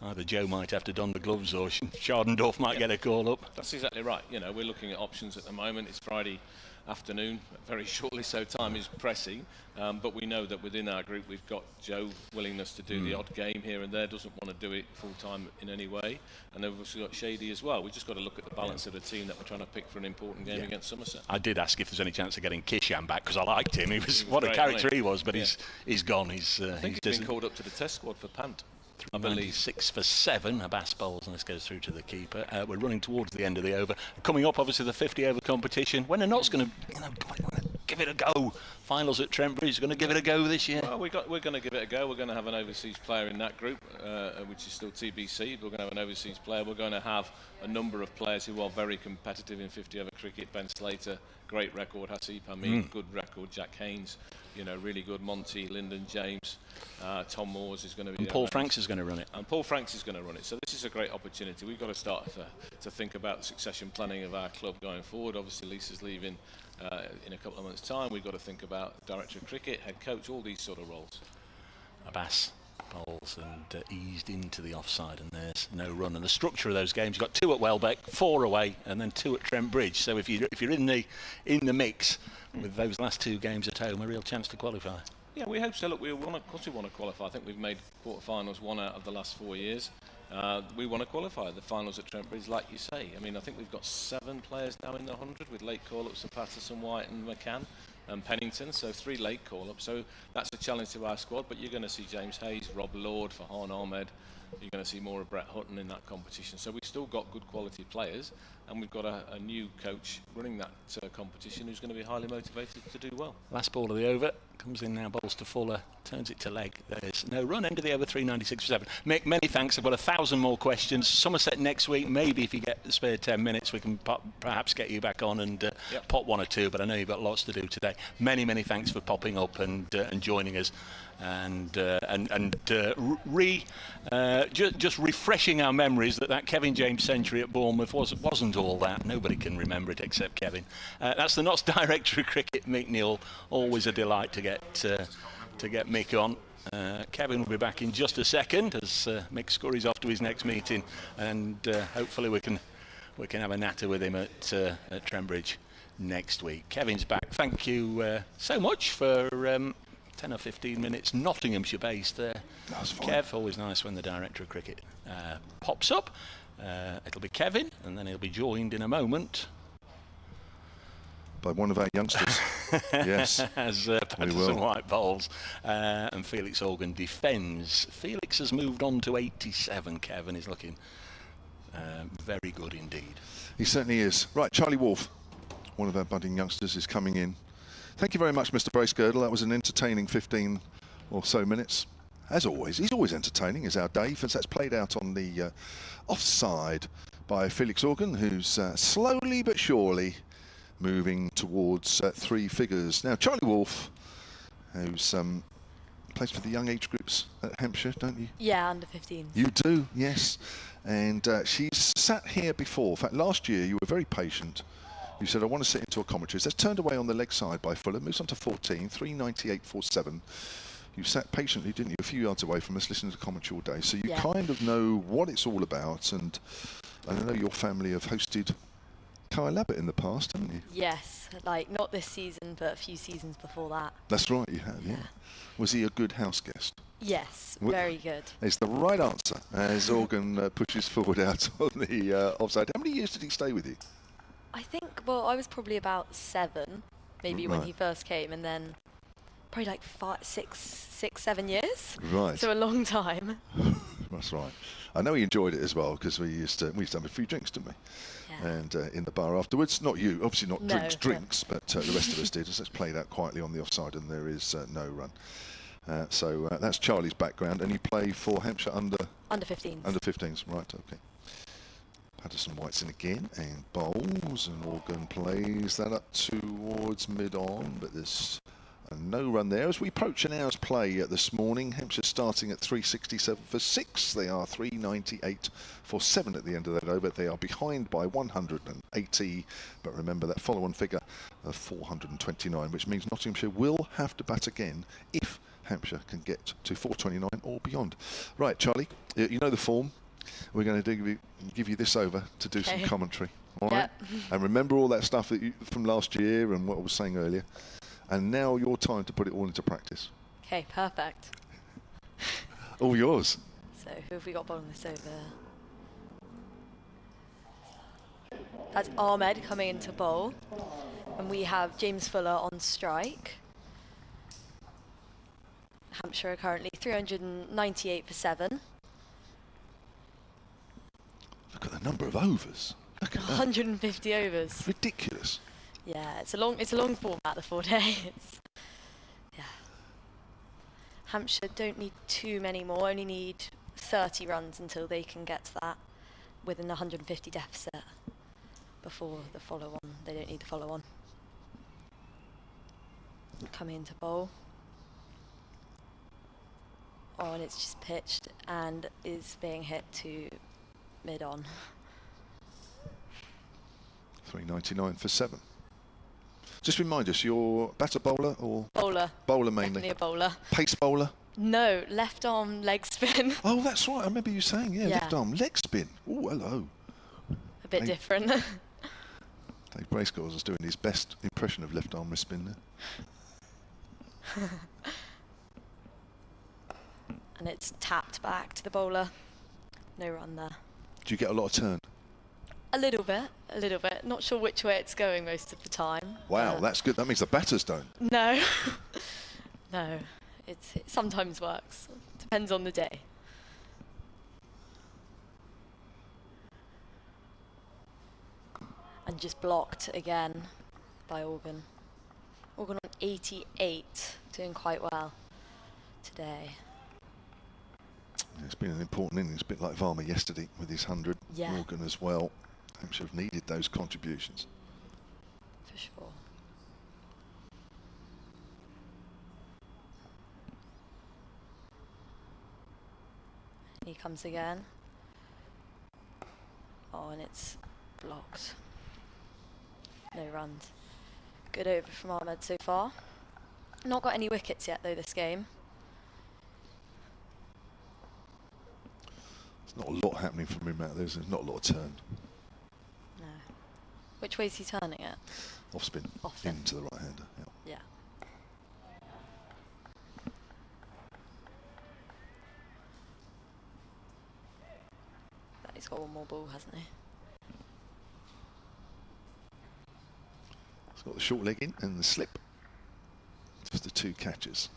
Speaker 2: either Joe might have to don the gloves, or Schardendorf might get a call up.
Speaker 5: That's exactly right. We're looking at options at the moment. It's Friday afternoon, very shortly, so time is pressing. But we know that within our group we've got Joe willingness to do the odd game here and there, doesn't want to do it full time in any way, and then we've also got Shady as well. We've just got to look at the balance of the team that we're trying to pick for an important game against Somerset.
Speaker 2: I did ask if there's any chance of getting Kishan back, because I liked him. He was what
Speaker 5: great,
Speaker 2: a character
Speaker 5: right?
Speaker 2: He was, but he's gone. I
Speaker 5: think he's been called up to the test squad for Pant. I believe
Speaker 2: 6 for 7. Abbas bowls, and this goes through to the keeper. We're running towards the end of the over. Coming up, obviously, the 50-over competition. When they're not going to, give it a go. Finals at Trentbridge, going to give it a go this year.
Speaker 5: Well, we're going to give it a go. We're going to have an overseas player in that group, which is still TBC. We're going to have an overseas player. We're going to have a number of players who are very competitive in 50-over cricket. Ben Slater, great record. Hasib Hamid, good record. Jack Haynes, really good. Monty, Lyndon James, Tom Moores is going to be.
Speaker 2: And Paul Franks is going to run it.
Speaker 5: And Paul Franks is going to run it. So this is a great opportunity. We've got to start to think about the succession planning of our club going forward. Obviously, Lisa's leaving in a couple of months' time. We've got to think about director of cricket, head coach, all these sort of roles.
Speaker 2: Abbas bowls and eased into the offside, and there's no run. And the structure of those games, you've got 2 at Welbeck, 4 away, and then 2 at Trent Bridge. So if you're in the mix with those last 2 games at home, a real chance to qualify.
Speaker 5: Yeah, we hope so. Look, of course we want to qualify. I think we've made quarterfinals 1 out of the last 4 years. We want to qualify the finals at Trent Bridge, like you say. I mean, I think we've got 7 players now in the 100, with late call-ups of Patterson, White and McCann and Pennington, so 3 late call-ups. So that's a challenge to our squad, but you're going to see James Hayes, Rob Lord, Farhan Ahmed. You're going to see more of Brett Hutton in that competition. So we've still got good quality players, and we've got a new coach running that competition who's going to be highly motivated to do well.
Speaker 2: Last ball of the over, comes in now, bowls to Fuller, turns it to leg. There's no run, end of the over, 396 for 7. Mick, many thanks. I've got 1,000 more questions. Somerset next week, maybe if you get the spare 10 minutes, we can perhaps get you back on and pop 1 or 2, but I know you've got lots to do today. Many thanks for popping up and joining us. And just refreshing our memories that Kevin James century at Bournemouth wasn't all that. Nobody can remember it except Kevin. That's the Notts director of cricket, Mick Neal. Always a delight to get Mick on. Kevin will be back in just a second as Mick scurries off to his next meeting, and hopefully we can have a natter with him at Trembridge next week. Kevin's back. Thank you so much for 10 or 15 minutes Nottinghamshire based there.
Speaker 1: That's fine.
Speaker 2: Kev, always nice when the director of cricket pops up. It'll be Kevin, and then he'll be joined in a moment
Speaker 1: by one of our youngsters. Yes,
Speaker 2: as Patterson White bowls and Felix Organ defends. Felix has moved on to 87. Kevin is looking very good indeed.
Speaker 1: He certainly is. Right, Charlie Wolf, one of our budding youngsters, is coming in. Thank you very much, Mr. Bracegirdle. That was an entertaining 15 or so minutes. As always, he's always entertaining, is our Dave, as that's played out on the offside by Felix Organ, who's slowly but surely moving towards 3 figures. Now, Charlie Wolf, who's plays for the young age groups at Hampshire, don't you?
Speaker 6: Yeah, under 15.
Speaker 1: You do, yes. And she's sat here before. In fact, last year you were very patient. You said, I want to sit into a commentary. That's turned away on the leg side by Fuller. Moves on to 14, 398.47. You sat patiently, didn't you, a few yards away from us, listening to commentary all day. So you kind of know what it's all about. And I know your family have hosted Kyle Abbott in the past, haven't you?
Speaker 6: Yes, like not this season, but a few seasons before that.
Speaker 1: That's right, you have, yeah. Was he a good house guest?
Speaker 6: Yes, very good.
Speaker 1: It's the right answer as Organ pushes forward out on the offside. How many years did he stay with you?
Speaker 6: I think, well, I was probably about 7, maybe when he first came, and then probably like 6, 7 years.
Speaker 1: Right.
Speaker 6: So a long time.
Speaker 1: That's right. I know he enjoyed it as well because we used to have a few drinks, didn't we?
Speaker 6: Yeah.
Speaker 1: And in the bar afterwards. Not you, obviously not
Speaker 6: No,
Speaker 1: drinks, but the rest of us did. So it's played out quietly on the offside, and there is no run. So that's Charlie's background, and you play for Hampshire under
Speaker 6: 15s.
Speaker 1: Under 15s, right? Okay. Patterson White's in again and bowls, and Organ plays that up towards mid-on, but there's no run there. As we approach an hour's play this morning, Hampshire starting at 367 for 6. They are 398 for 7 at the end of that over. They are behind by 180, but remember that follow-on figure of 429, which means Nottinghamshire will have to bat again if Hampshire can get to 429 or beyond. Right, Charlie, you know the form. We're going to give you this over to do some commentary. All right? And remember all that stuff that from last year and what I was saying earlier. And now your time to put it all into practice.
Speaker 6: Okay, perfect.
Speaker 1: All yours.
Speaker 6: So who have we got bowling this over? That's Ahmed coming into bowl. And we have James Fuller on strike. Hampshire are currently 398 for 7.
Speaker 1: Look at the number of overs. Look at
Speaker 6: 150 overs.
Speaker 1: that. Ridiculous.
Speaker 6: Yeah, it's a long format, the 4-day. Yeah. Hampshire don't need too many more, only need 30 runs until they can get to that within the 150 deficit before the follow-on. They don't need the follow-on. Coming into bowl. Oh, and it's just pitched and is being hit to mid-on.
Speaker 1: 399 for 7. Just remind us, you're batter bowler or?
Speaker 6: Bowler.
Speaker 1: Bowler mainly.
Speaker 6: Definitely a bowler.
Speaker 1: Pace bowler?
Speaker 6: No, left arm leg spin.
Speaker 1: Oh, that's right. I remember you saying, left arm leg spin. Oh, hello.
Speaker 6: A bit different.
Speaker 1: Dave Bracecourt is doing his best impression of left arm wrist spin there.
Speaker 6: And it's tapped back to the bowler. No run there.
Speaker 1: Do you get a lot of turn?
Speaker 6: A little bit. Not sure which way it's going most of the time.
Speaker 1: Wow, that's good. That means the batters don't.
Speaker 6: No. No. It sometimes works. Depends on the day. And just blocked again by Organ. Organ on 88, doing quite well today.
Speaker 1: It's been an important innings, a bit like Varma yesterday with his 100.
Speaker 6: Yeah.
Speaker 1: Organ as well. Hampshire have needed those contributions.
Speaker 6: For sure. He comes again. Oh, and it's blocked. No runs. Good over from Ahmed so far. Not got any wickets yet though this game.
Speaker 1: There's not a lot happening from him out there. There's not a lot of turn.
Speaker 6: No. Which way is he turning it?
Speaker 1: Off spin.
Speaker 6: Off spin.
Speaker 1: Into the right-hander.
Speaker 6: Yeah. But he's got one more ball, hasn't he?
Speaker 1: He's got the short leg in and the slip. Just the 2 catches.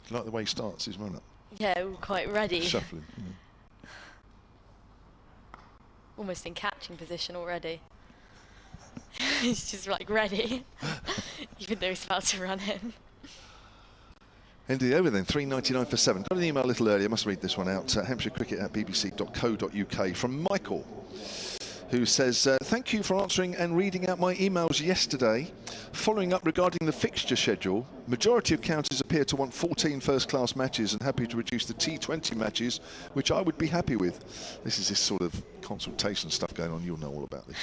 Speaker 1: You like the way he starts his run-up?
Speaker 6: Yeah, all quite ready.
Speaker 1: Shuffling.
Speaker 6: Almost in catching position already. He's just like ready, even though he's about to run in.
Speaker 1: End of the over then, 399 for 7. Got an email a little earlier, must read this one out. HampshireCricket@bbc.co.uk from Michael, who says, thank you for answering and reading out my emails yesterday. Following up regarding the fixture schedule, majority of counties appear to want 14 first-class matches and happy to reduce the T20 matches, which I would be happy with. This is this sort of consultation stuff going on. You'll know all about this.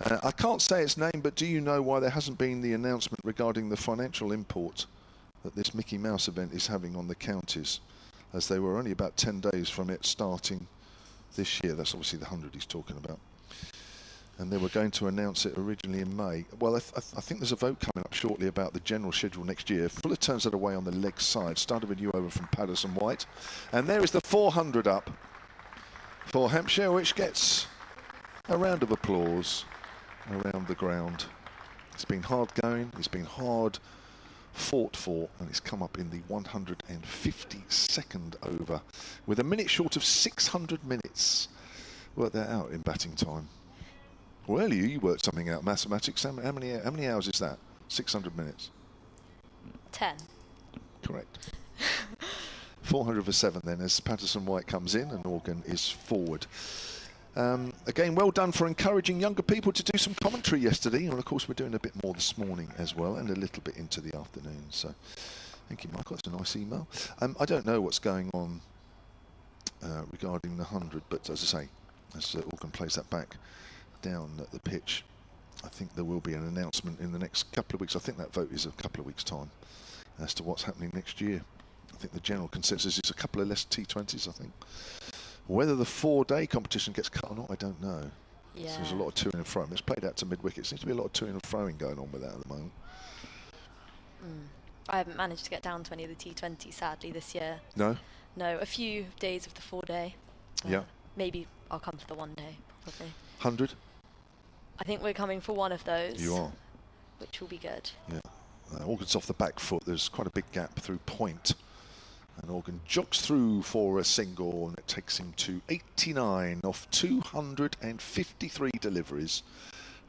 Speaker 1: I can't say its name, but do you know why there hasn't been the announcement regarding the financial import that this Mickey Mouse event is having on the counties? as they were only about 10 days from it starting this year. That's obviously the 100 he's talking about. And they were going to announce it originally in May. Well, I think there's a vote coming up shortly about the general schedule next year. Fuller turns it away on the leg side. Started with a new over from Patterson White. And there is the 400 up for Hampshire, which gets a round of applause around the ground. It's been hard going. It's been hard fought for, and it's come up in the 152nd over with a minute short of 600 minutes. Work that out in batting time. Well, earlier you worked something out, mathematics. How many hours is that? 600 minutes.
Speaker 6: 10.
Speaker 1: Correct. 400 for 7 then, as Patterson White comes in and Organ is forward. Again, well done for encouraging younger people to do some commentary yesterday, and of course we're doing a bit more this morning as well, and a little bit into the afternoon. So, thank you, Michael. That's a nice email. I don't know what's going on regarding the 100, but as I say, as Organ plays that back down at the pitch, I think there will be an announcement in the next couple of weeks. I think that vote is a couple of weeks' time as to what's happening next year. I think the general consensus is a couple of less T20s, I think. Whether the 4-day competition gets cut or not, I don't know.
Speaker 6: Yeah.
Speaker 1: So there's a lot of to-ing and throwing. It's played out to mid-wicket. Seems to be a lot of to-ing and throwing going on with that at the moment.
Speaker 6: I haven't managed to get down to any of the T20, sadly, this year.
Speaker 1: No?
Speaker 6: No, a few days of the 4-day.
Speaker 1: Yeah.
Speaker 6: Maybe I'll come for the 1-day, probably.
Speaker 1: 100?
Speaker 6: I think we're coming for one of those.
Speaker 1: You are.
Speaker 6: Which will be good.
Speaker 1: Yeah. Organ's off the back foot. There's quite a big gap through point. And Organ jogs through for a single, and it takes him to 89 off 253 deliveries.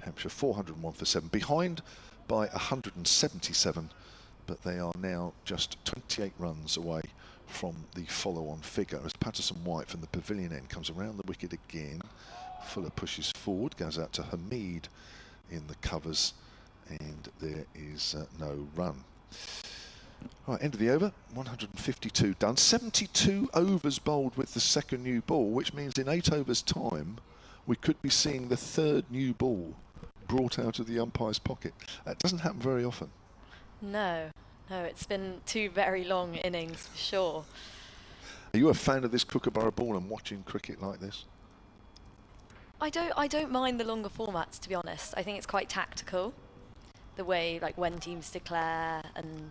Speaker 1: Hampshire 401 for 7, behind by 177, but they are now just 28 runs away from the follow-on figure as Patterson White from the pavilion end comes around the wicket again. Fuller pushes forward, goes out to Hamid in the covers, and there is no run. Right, end of the over, 152 done. 72 overs bowled with the second new ball, which means in 8 overs' time, we could be seeing the third new ball brought out of the umpire's pocket. That doesn't happen very often.
Speaker 6: No, it's been 2 very long innings for sure.
Speaker 1: Are you a fan of this Kookaburra ball and watching cricket like this?
Speaker 6: I don't mind the longer formats, to be honest. I think it's quite tactical, the way like when teams declare and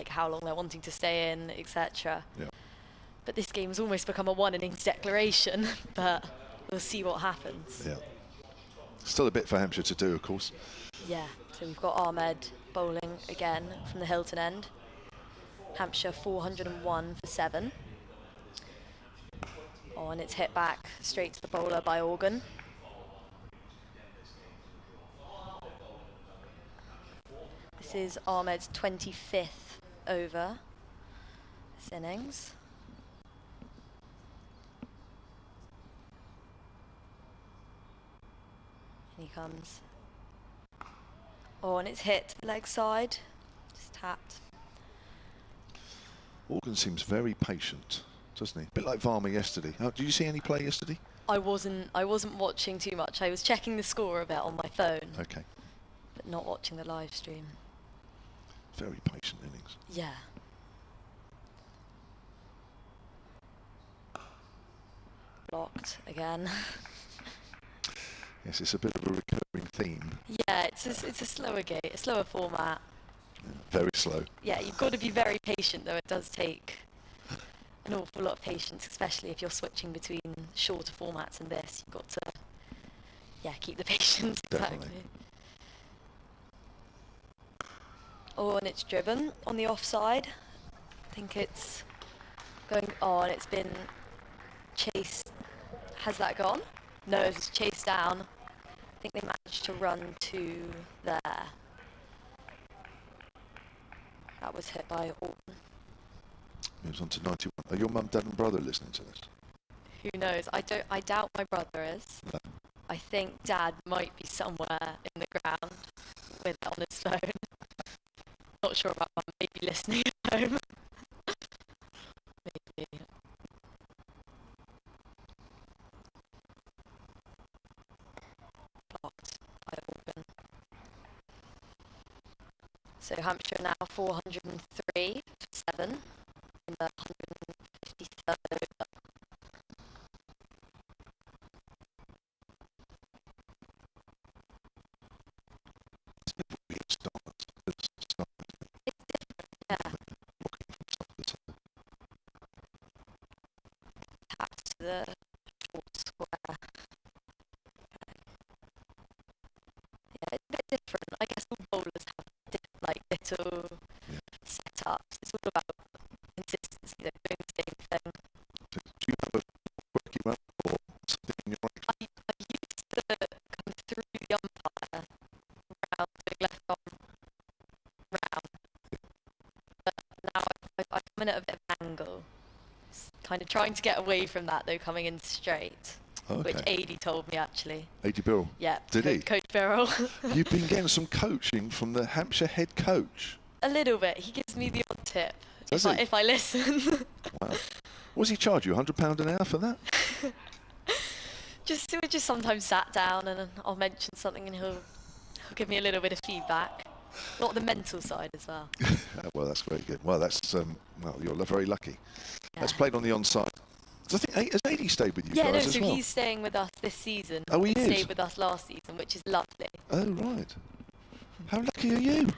Speaker 6: how long they're wanting to stay in, etc.
Speaker 1: Yeah.
Speaker 6: But this game's almost become a 1 innings declaration, but we'll see what happens.
Speaker 1: Yeah. Still a bit for Hampshire to do, of course.
Speaker 6: Yeah, so we've got Ahmed bowling again from the Hilton end. Hampshire 401 for 7. Oh, and it's hit back straight to the bowler by Organ. This is Ahmed's 25th over this innings. And he comes. Oh, and it's hit leg side, just tapped.
Speaker 1: Organ seems very patient, doesn't he? A bit like Varma yesterday. Did you see any play yesterday?
Speaker 6: I wasn't watching too much. I was checking the score a bit on my phone.
Speaker 1: Okay.
Speaker 6: But not watching the live stream.
Speaker 1: Very patient innings.
Speaker 6: Yeah. Blocked again.
Speaker 1: Yes, it's a bit of a recurring theme.
Speaker 6: Yeah, it's a slower game, a slower format.
Speaker 1: Yeah, very slow.
Speaker 6: Yeah, you've got to be very patient, though. It does take an awful lot of patience, especially if you're switching between shorter formats and this. You've got to, keep the patience.
Speaker 1: Definitely.
Speaker 6: Exactly. Oh, and it's driven on the offside. I think it's going on. It's been chased. Has that gone? No, it's chased down. I think they managed to run to there. That was hit by Orton.
Speaker 1: Moves on to 91. Are your mum, dad and brother listening to this?
Speaker 6: Who knows? I doubt my brother is.
Speaker 1: No.
Speaker 6: I think Dad might be somewhere in the ground with it on his phone. Not sure about Mum, maybe listening at home. Maybe. Blocked by Organ. So Hampshire now 403 for 7 in the left arm round. But now I come in at a bit of an angle. Kind of trying to get away from that though, coming in straight.
Speaker 1: Okay.
Speaker 6: Which AD told me actually.
Speaker 1: AD Birrell.
Speaker 6: Yeah.
Speaker 1: Did he?
Speaker 6: Coach Birrell.
Speaker 1: You've been getting some coaching from the Hampshire head coach.
Speaker 6: A little bit. He gives me the odd tip
Speaker 1: Does he?
Speaker 6: if I listen.
Speaker 1: Wow. What does he charge you? £100 an hour for that?
Speaker 6: We just sometimes sat down and I'll mention something and he'll give me a little bit of feedback. A lot of the mental side as well.
Speaker 1: Well, that's very good. Well, that's well, you're very lucky.
Speaker 6: Yeah.
Speaker 1: That's played on the onside. I think has AD stayed with you
Speaker 6: Yeah, no,
Speaker 1: guys as
Speaker 6: so
Speaker 1: well?
Speaker 6: he's staying with us this season.
Speaker 1: Oh, he is?
Speaker 6: Stayed with us last season, which is lovely.
Speaker 1: Oh, right. How lucky are you?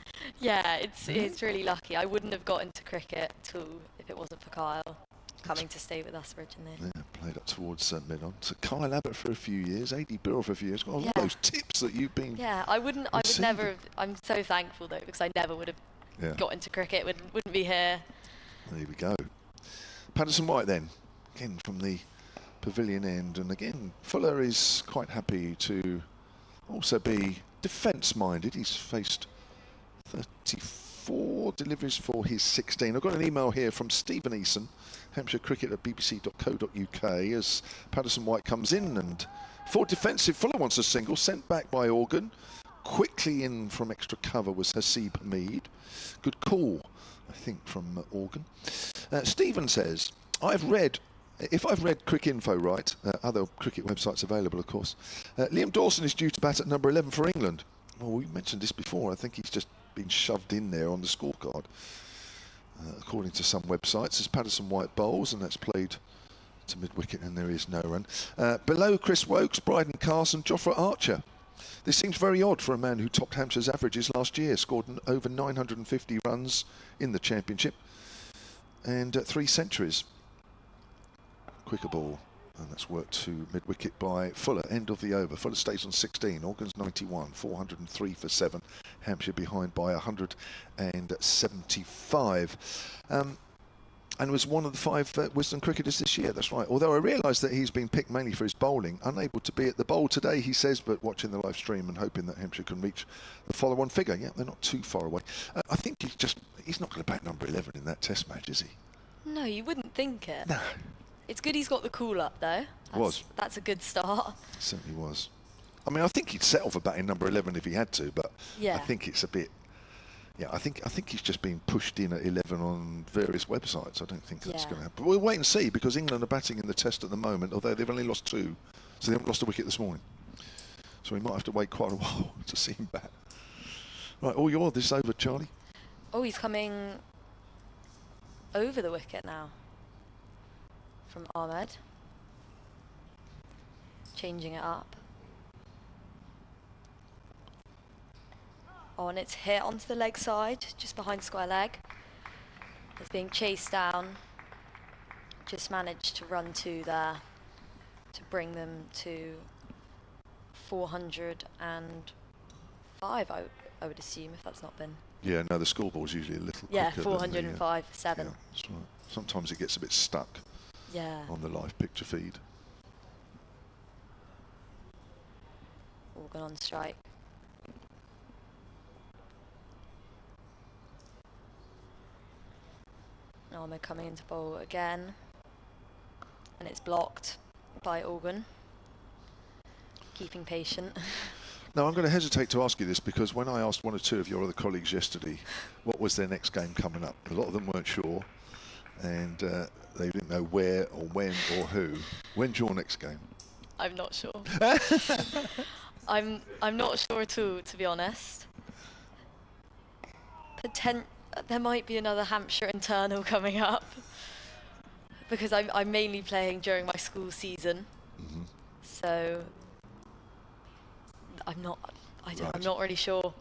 Speaker 6: Yeah, it's really lucky. I wouldn't have got into cricket at all if it wasn't for Kyle coming to stay with us originally.
Speaker 1: Yeah, played up towards mid-on. So Kyle Abbott for a few years, AD Birrell for a few years. Got all
Speaker 6: Yeah.
Speaker 1: those tips that you've been.
Speaker 6: Yeah, I would
Speaker 1: receiving.
Speaker 6: never have, I'm so thankful though, because I never would have got into cricket, wouldn't be here.
Speaker 1: There we go. Patterson White then, again from the pavilion end, and again Fuller is quite happy to also be defence-minded. He's faced 34 deliveries for his 16. I've got an email here from Stephen Eason, Hampshire Cricket at bbc.co.uk, as Patterson White comes in, and for defensive, Fuller wants a single, sent back by Organ. Quickly in from extra cover was Hasib Hamid. Good call, I think, from Organ. Stephen says, if I've read Cricket Info right, other cricket websites available, of course, Liam Dawson is due to bat at number 11 for England. Well, we mentioned this before. I think he's just been shoved in there on the scorecard. According to some websites, as Patterson White bowls, and that's played to mid-wicket, and there is no run. Below Chris Wokes, Bryden Carson, Jofra Archer. This seems very odd for a man who topped Hampshire's averages last year, scored over 950 runs in the championship, and 3 centuries. Quicker ball, and that's worked to mid-wicket by Fuller. End of the over. Fuller stays on 16. Organ's 91, 403 for 7. Hampshire behind by 175. And was one of the 5 Wisden cricketers this year. That's right. Although I realise that he's been picked mainly for his bowling, unable to be at the bowl today, he says, but watching the live stream and hoping that Hampshire can reach the follow-on figure. Yeah, they're not too far away. I think he's not going to bat number 11 in that Test match, is he?
Speaker 6: No, you wouldn't think it.
Speaker 1: No.
Speaker 6: It's good he's got the call up though. That's a good start.
Speaker 1: It certainly was. I mean, I think he'd settle for batting number 11 if he had to, but
Speaker 6: yeah.
Speaker 1: I think it's a bit. Yeah, I think he's just being pushed in at 11 on various websites. I don't think that's going to happen. But we'll wait and see, because England are batting in the Test at the moment, although they've only lost 2, so they haven't lost a wicket this morning. So we might have to wait quite a while to see him bat. Right, all yours. This is over, Charlie.
Speaker 6: Oh, he's coming over the wicket now. From Ahmed. Changing it up. Oh, and it's hit onto the leg side, just behind square leg. It's being chased down. Just managed to run 2 there to bring them to 405, I would assume, if that's not been.
Speaker 1: Yeah, no, the scoreboard's usually a little quicker.
Speaker 6: Yeah, 405 for 7.
Speaker 1: Yeah, that's right. Sometimes it gets a bit stuck.
Speaker 6: Yeah.
Speaker 1: On the live picture feed.
Speaker 6: Organ on strike. Armour coming into bowl again, and it's blocked by Organ. Keeping patient.
Speaker 1: Now, I'm going to hesitate to ask you this, because when I asked 1 or 2 of your other colleagues yesterday what was their next game coming up, a lot of them weren't sure, and they didn't know where or when or who. When's your next game?
Speaker 6: I'm not sure. I'm not sure at all, to be honest. There might be another Hampshire internal coming up, because I'm mainly playing during my school season.
Speaker 1: Mm-hmm.
Speaker 6: So I'm not really sure.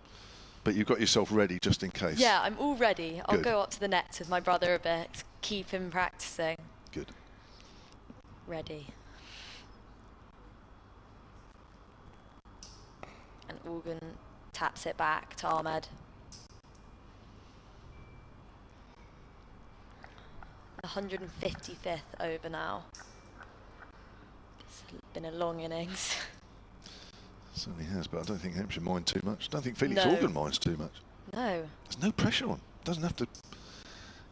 Speaker 1: But you've got yourself ready just in case.
Speaker 6: Yeah, I'm all ready. I'll
Speaker 1: Good.
Speaker 6: go up to the nets with my brother a bit, keep him practicing.
Speaker 1: Good.
Speaker 6: Ready. And Organ taps it back to Ahmed. The 155th over now. It's been a long innings.
Speaker 1: Certainly has, but I don't think Hampshire mind too much. I don't think Felix
Speaker 6: No.
Speaker 1: Organ minds too much.
Speaker 6: No.
Speaker 1: There's no pressure on. Doesn't have to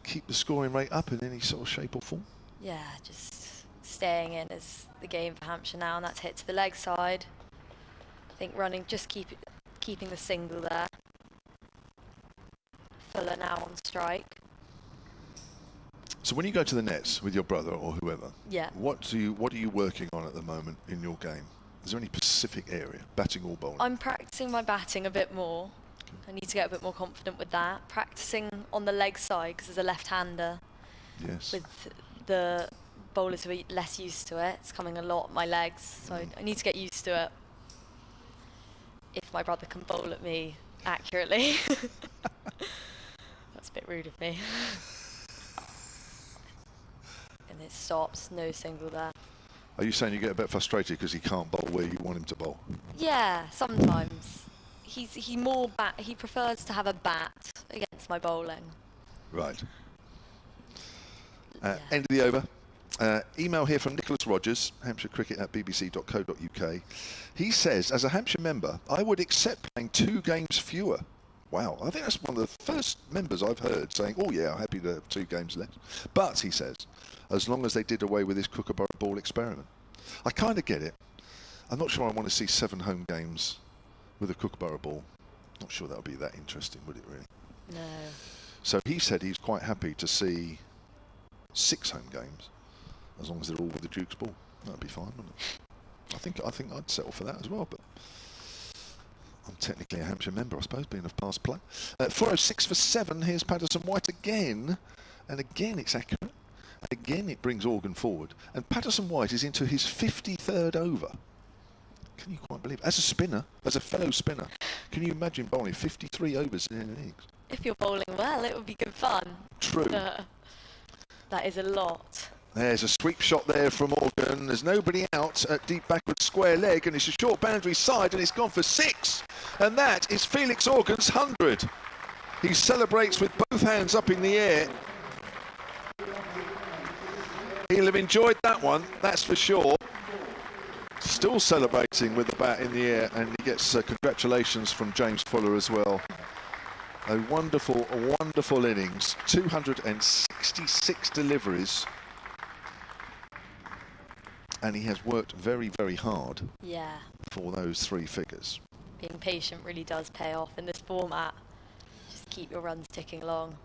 Speaker 1: keep the scoring rate up in any sort of shape or form.
Speaker 6: Yeah, just staying in is the game for Hampshire now, and that's hit to the leg side. I think running, just keeping the single there. Fuller now on strike.
Speaker 1: So when you go to the nets with your brother or whoever,
Speaker 6: Yeah.
Speaker 1: what are you working on at the moment in your game? Is there any specific area, batting or bowling?
Speaker 6: I'm practicing my batting a bit more. I need to get a bit more confident with that. Practicing on the leg side because as a left-hander,
Speaker 1: Yes.
Speaker 6: with the bowlers who are less used to it, it's coming a lot on my legs, so I need to get used to it. If my brother can bowl at me accurately. That's a bit rude of me. And it stops, no single there.
Speaker 1: Are you saying you get a bit frustrated because he can't bowl where you want him to bowl?
Speaker 6: Yeah, sometimes. He prefers to have a bat against my bowling.
Speaker 1: Right.
Speaker 6: Yeah.
Speaker 1: End of the over. Email here from Nicholas Rogers, hampshirecricket@bbc.co.uk. He says, as a Hampshire member, I would accept playing 2 games fewer. Wow, I think that's one of the first members I've heard saying, oh yeah, I'm happy to have 2 games less. But, he says, as long as they did away with this Kookaburra Ball experiment. I kind of get it. I'm not sure I want to see 7 home games with a Kookaburra Ball. Not sure that would be that interesting, would it really?
Speaker 6: No.
Speaker 1: So he said he's quite happy to see 6 home games, as long as they're all with the Duke's ball. That'd be fine, wouldn't it? I think I'd settle for that as well, but I'm technically a Hampshire member, I suppose, being of past play. 406 for 7. Here's Patterson White again, and again it's accurate. And again it brings Organ forward, and Patterson White is into his 53rd over. Can you quite believe it? As a spinner, as a fellow spinner, can you imagine bowling 53 overs in an innings?
Speaker 6: If you're bowling well, it would be good fun.
Speaker 1: True.
Speaker 6: But that is a lot.
Speaker 1: There's a sweep shot there from Organ. There's nobody out at deep backward square leg, and it's a short boundary side, and it's gone for 6. And that is Felix Organ's 100. He celebrates with both hands up in the air. He'll have enjoyed that one, that's for sure. Still celebrating with the bat in the air, and he gets congratulations from James Fuller as well. A wonderful, wonderful innings. 266 deliveries. And he has worked very, very hard
Speaker 6: Yeah.
Speaker 1: for those 3 figures.
Speaker 6: Being patient really does pay off in this format. Just keep your runs ticking along.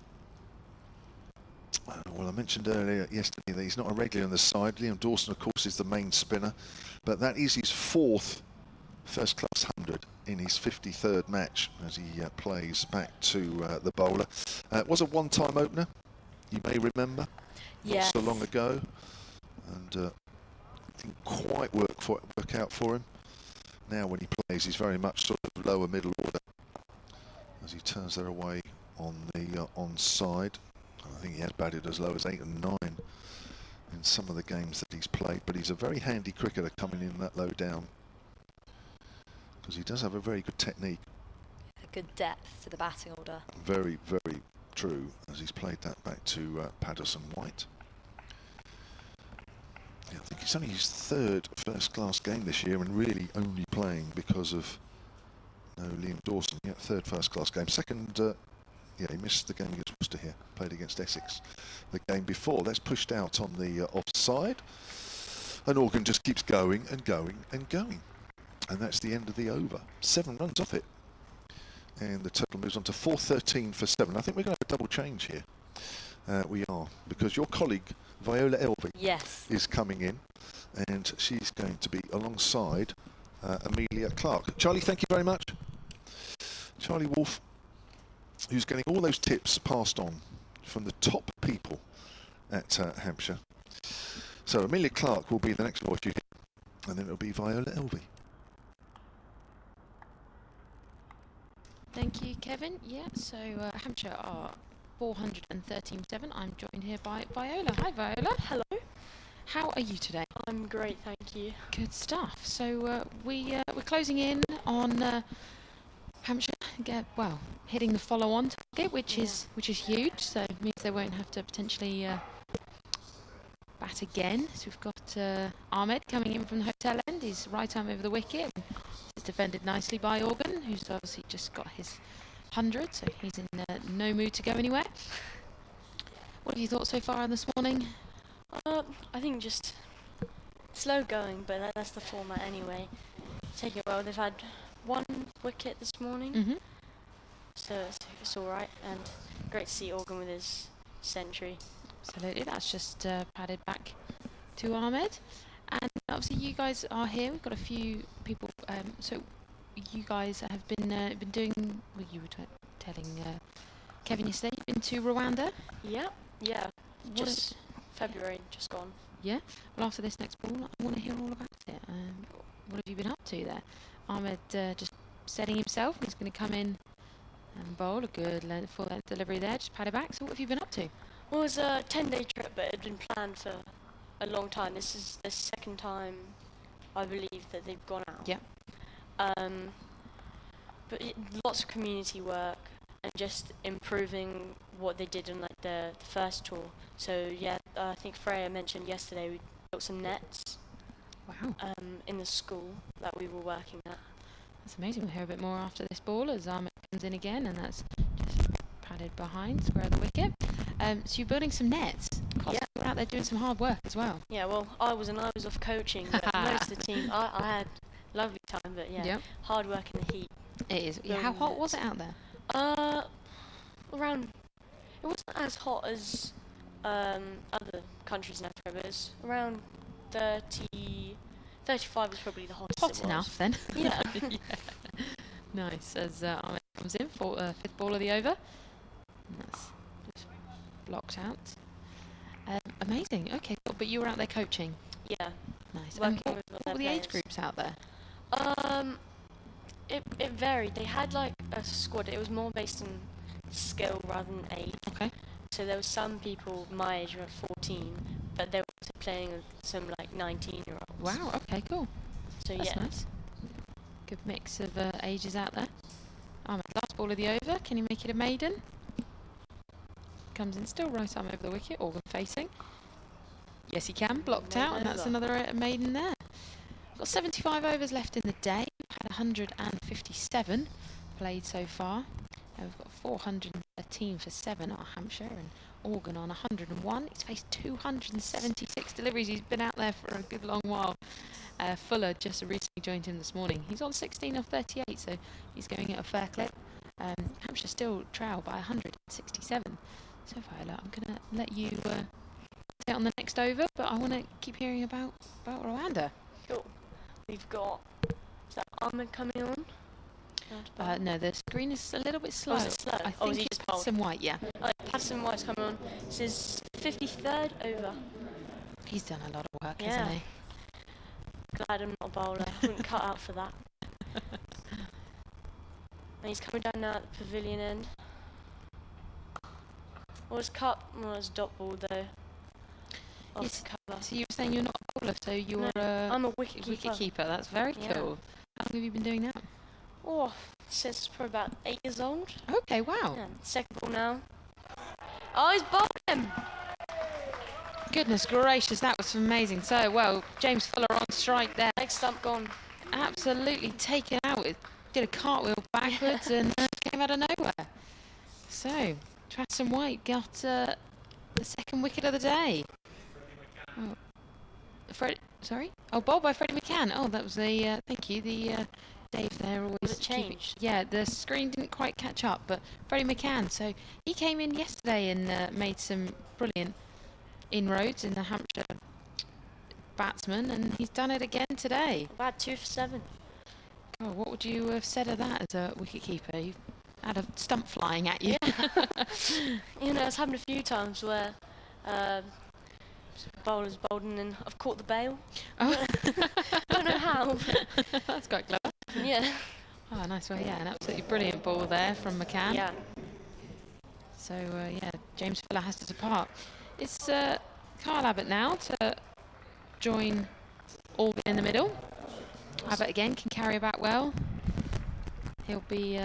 Speaker 1: Well, I mentioned earlier yesterday that he's not a regular on the side. Liam Dawson, of course, is the main spinner, but that is his 4th first-class 100 in his 53rd match as he plays back to the bowler. It was a one-time opener, you may remember,
Speaker 6: Yes.
Speaker 1: not so long ago, and didn't quite work out for him. Now, when he plays, he's very much sort of lower middle order as he turns their away on the onside. I think he has batted as low as 8 and 9 in some of the games that he's played, but he's a very handy cricketer coming in that low down because he does have a very good technique.
Speaker 6: A good depth to the batting order.
Speaker 1: Very, very true as he's played that back to Patterson White. Yeah, I think it's only his 3rd first-class game this year and really only playing because of Liam Dawson. Yeah, 3rd first-class game. 2nd, yeah, he missed the game against Worcester here, played against Essex the game before. That's pushed out on the offside. And Organ just keeps going and going and going. And that's the end of the over. 7 runs off it. And the total moves on to 413 for 7. I think we're going to have a double change here. We are, because your colleague Viola Elvey
Speaker 6: Yes.
Speaker 1: is coming in, and she's going to be alongside Amelia Clark. Charlie, thank you very much. Charlie Wolf, who's getting all those tips passed on from the top people at Hampshire. So Amelia Clark will be the next voice you hear, and then it'll be Viola Elvey.
Speaker 3: Thank you, Kevin. Yeah, so Hampshire are 413.7. I'm joined here by Viola. Hi, Viola.
Speaker 7: Hello.
Speaker 3: How are you today?
Speaker 7: I'm great, thank you.
Speaker 3: Good stuff. So we're closing in on Hampshire. Well, hitting the follow-on target, which is huge. So it means they won't have to potentially bat again. So we've got Ahmed coming in from the hotel end. He's right arm over the wicket. Sits defended nicely by Organ, who's obviously just got his 100, so he's in no mood to go anywhere. What have you thought so far on this morning?
Speaker 6: I think just slow going, but that's the format anyway. Take it well. They've had 1 wicket this morning, so it's all right. And great to see Organ with his century.
Speaker 3: Absolutely, that's just padded back to Ahmed. And obviously you guys are here. We've got a few people. So you guys have been doing. Well, you were telling Kevin yesterday. You've been to Rwanda.
Speaker 6: Yeah. Just February, just gone.
Speaker 3: Yeah. Well, after this next ball, I want to hear all about it. What have you been up to there? Ahmed just setting himself. He's going to come in and bowl a good full-length delivery there. Just pat it back. So what have you been up to?
Speaker 6: Well, it was a 10-day trip, but it had been planned for a long time. This is the second time, I believe, that they've gone out.
Speaker 3: Yeah.
Speaker 6: But lots of community work and just improving what they did in like the first tour. So yeah, I think Freya mentioned yesterday we built some nets.
Speaker 3: Wow.
Speaker 6: In the school that we were working at.
Speaker 3: That's amazing. We'll hear a bit more after this ball as Ahmed comes in again, and that's just padded behind, square of the wicket. So you're building some nets.
Speaker 6: Yeah.
Speaker 3: You're out there doing some hard work as well.
Speaker 6: Yeah, well, I was off coaching, but most of the team, I had a lovely time, but yeah,
Speaker 3: Yep.
Speaker 6: hard work in the heat.
Speaker 3: It is. Yeah, how hot was it out there?
Speaker 6: Around, it wasn't as hot as other countries in Africa, but it was around 35 was probably the hottest.
Speaker 3: Hot enough then.
Speaker 6: Yeah.
Speaker 3: Yeah. Nice. As Ahmed comes in for 5th ball of the over. And that's just blocked out. Amazing. Okay, cool. But you were out there coaching.
Speaker 6: Yeah.
Speaker 3: Nice.
Speaker 6: Working
Speaker 3: And
Speaker 6: with
Speaker 3: what were the age
Speaker 6: players.
Speaker 3: groups out there?
Speaker 6: It varied. They had like a squad. It was more based on skill rather than age.
Speaker 3: Okay.
Speaker 6: So there were some people my age, around 14, but they were also playing with some like 19-year-olds.
Speaker 3: Wow. Okay. Cool.
Speaker 6: So
Speaker 3: That's
Speaker 6: yeah.
Speaker 3: nice. Good mix of ages out there. Ahmed, last ball of the over. Can he make it a maiden? Comes in still right arm over the wicket. Organ facing. Yes, he can. Blocked
Speaker 6: Maiden
Speaker 3: out, and that's
Speaker 6: over.
Speaker 3: another maiden there. We've got 75 overs left in the day. We've had 157 played so far. And we've got 413 for 7 at Hampshire, and Organ on 101. He's faced 276 deliveries. He's been out there for a good long while. Fuller just recently joined him this morning. He's on 16 of 38, so he's going at a fair clip. Hampshire still trail by 167. So Viola, I'm going to let you say on the next over, but I want to keep hearing about Rwanda.
Speaker 6: Cool. We've got, is that Ahmed coming on?
Speaker 3: No, the screen is a little bit slow.
Speaker 6: Oh, is it slow?
Speaker 3: I
Speaker 6: Oh, is
Speaker 3: think
Speaker 6: he
Speaker 3: it's
Speaker 6: just bowled?
Speaker 3: some white, yeah.
Speaker 6: Patterson White's coming on. This is 53rd over.
Speaker 3: He's done a lot of work,
Speaker 6: Yeah.
Speaker 3: hasn't he?
Speaker 6: Glad I'm not a bowler. Wouldn't cut out for that. And he's coming down now at the pavilion end. Well, it's cut. Well, it's dot ball though. Off
Speaker 3: Yes.
Speaker 6: the cover.
Speaker 3: So you were saying you're not a bowler, so you're
Speaker 6: No, I'm a wicket keeper.
Speaker 3: keeper. That's very
Speaker 6: Yeah.
Speaker 3: cool. How long have you been doing that?
Speaker 6: Oh, since probably about 8 years old.
Speaker 3: Okay, wow.
Speaker 6: Yeah, second ball now. Oh, he's bowled him.
Speaker 3: Goodness gracious, that was amazing. So, well, James Fuller on strike there.
Speaker 6: Leg stump gone.
Speaker 3: Absolutely taken out. It did a cartwheel backwards and came out of nowhere. So, Patterson White got the second wicket of the day. Oh, sorry? Oh, bowled by Freddie McCann. Oh, that was the, thank you, the Dave there always
Speaker 6: Was it
Speaker 3: keeping-
Speaker 6: changed?
Speaker 3: Yeah, the screen didn't quite catch up, but Freddie McCann. So he came in yesterday and made some brilliant inroads in the Hampshire batsman, and he's done it again today.
Speaker 6: About 2 for 7.
Speaker 3: Oh, what would you have said of that as a wicket keeper? You had a stump flying at you.
Speaker 6: You know, it's happened a few times where bowler's bowled and then I've caught the bail.
Speaker 3: Oh.
Speaker 6: Don't know how.
Speaker 3: That's quite clever.
Speaker 6: Yeah.
Speaker 3: Oh, nice. Well, yeah, an absolutely brilliant ball there from McCann.
Speaker 6: Yeah.
Speaker 3: So, yeah, James Fuller has to depart. It's Carl Abbott now to join Organ in the middle. Abbott again can carry a bat well. He'll be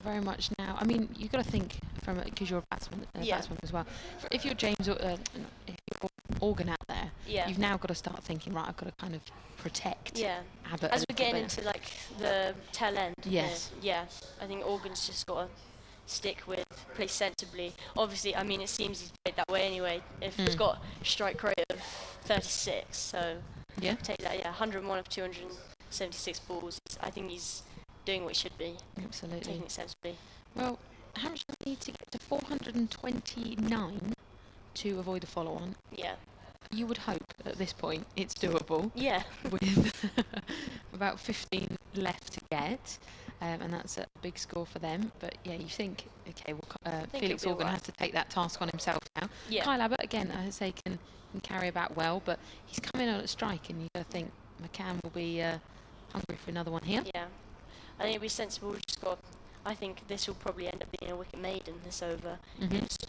Speaker 3: very much now. I mean, you've got to think from because you're a batsman,
Speaker 6: Yeah.
Speaker 3: batsman as well. If you're James, if you're Organ out there,
Speaker 6: Yeah.
Speaker 3: you've now got to start thinking, right, I've got to kind of protect
Speaker 6: Yeah.
Speaker 3: Abbott.
Speaker 6: As
Speaker 3: a
Speaker 6: we're
Speaker 3: little
Speaker 6: getting
Speaker 3: bit.
Speaker 6: into like the tail end.
Speaker 3: Yes.
Speaker 6: Yeah. I think Organ's just got to stick with, play sensibly. Obviously, I mean, it seems he's played that way anyway. If he's got a strike rate of 36, so
Speaker 3: Yeah.
Speaker 6: take that. Yeah, 101 of 276 balls. I think he's doing what he should be,
Speaker 3: Absolutely.
Speaker 6: taking it sensibly.
Speaker 3: Well, Hampshire need to get to 429 to avoid the follow-on.
Speaker 6: Yeah.
Speaker 3: You would hope at this point it's doable
Speaker 6: Yeah.
Speaker 3: with about 15 left to get, and that's a big score for them. But yeah, you think, okay, well,
Speaker 6: think
Speaker 3: Felix
Speaker 6: he'll be
Speaker 3: Organ
Speaker 6: alright.
Speaker 3: has to take that task on himself now.
Speaker 6: Yeah.
Speaker 3: Kyle Abbott, again, as I say, can carry about well, but he's coming on at strike, and you've got to think McCann will be hungry for another one here.
Speaker 6: Yeah. I think it'll be sensible. We've just got. I think this will probably end up being a wicket maiden this over.
Speaker 3: Mhm.
Speaker 6: He'll just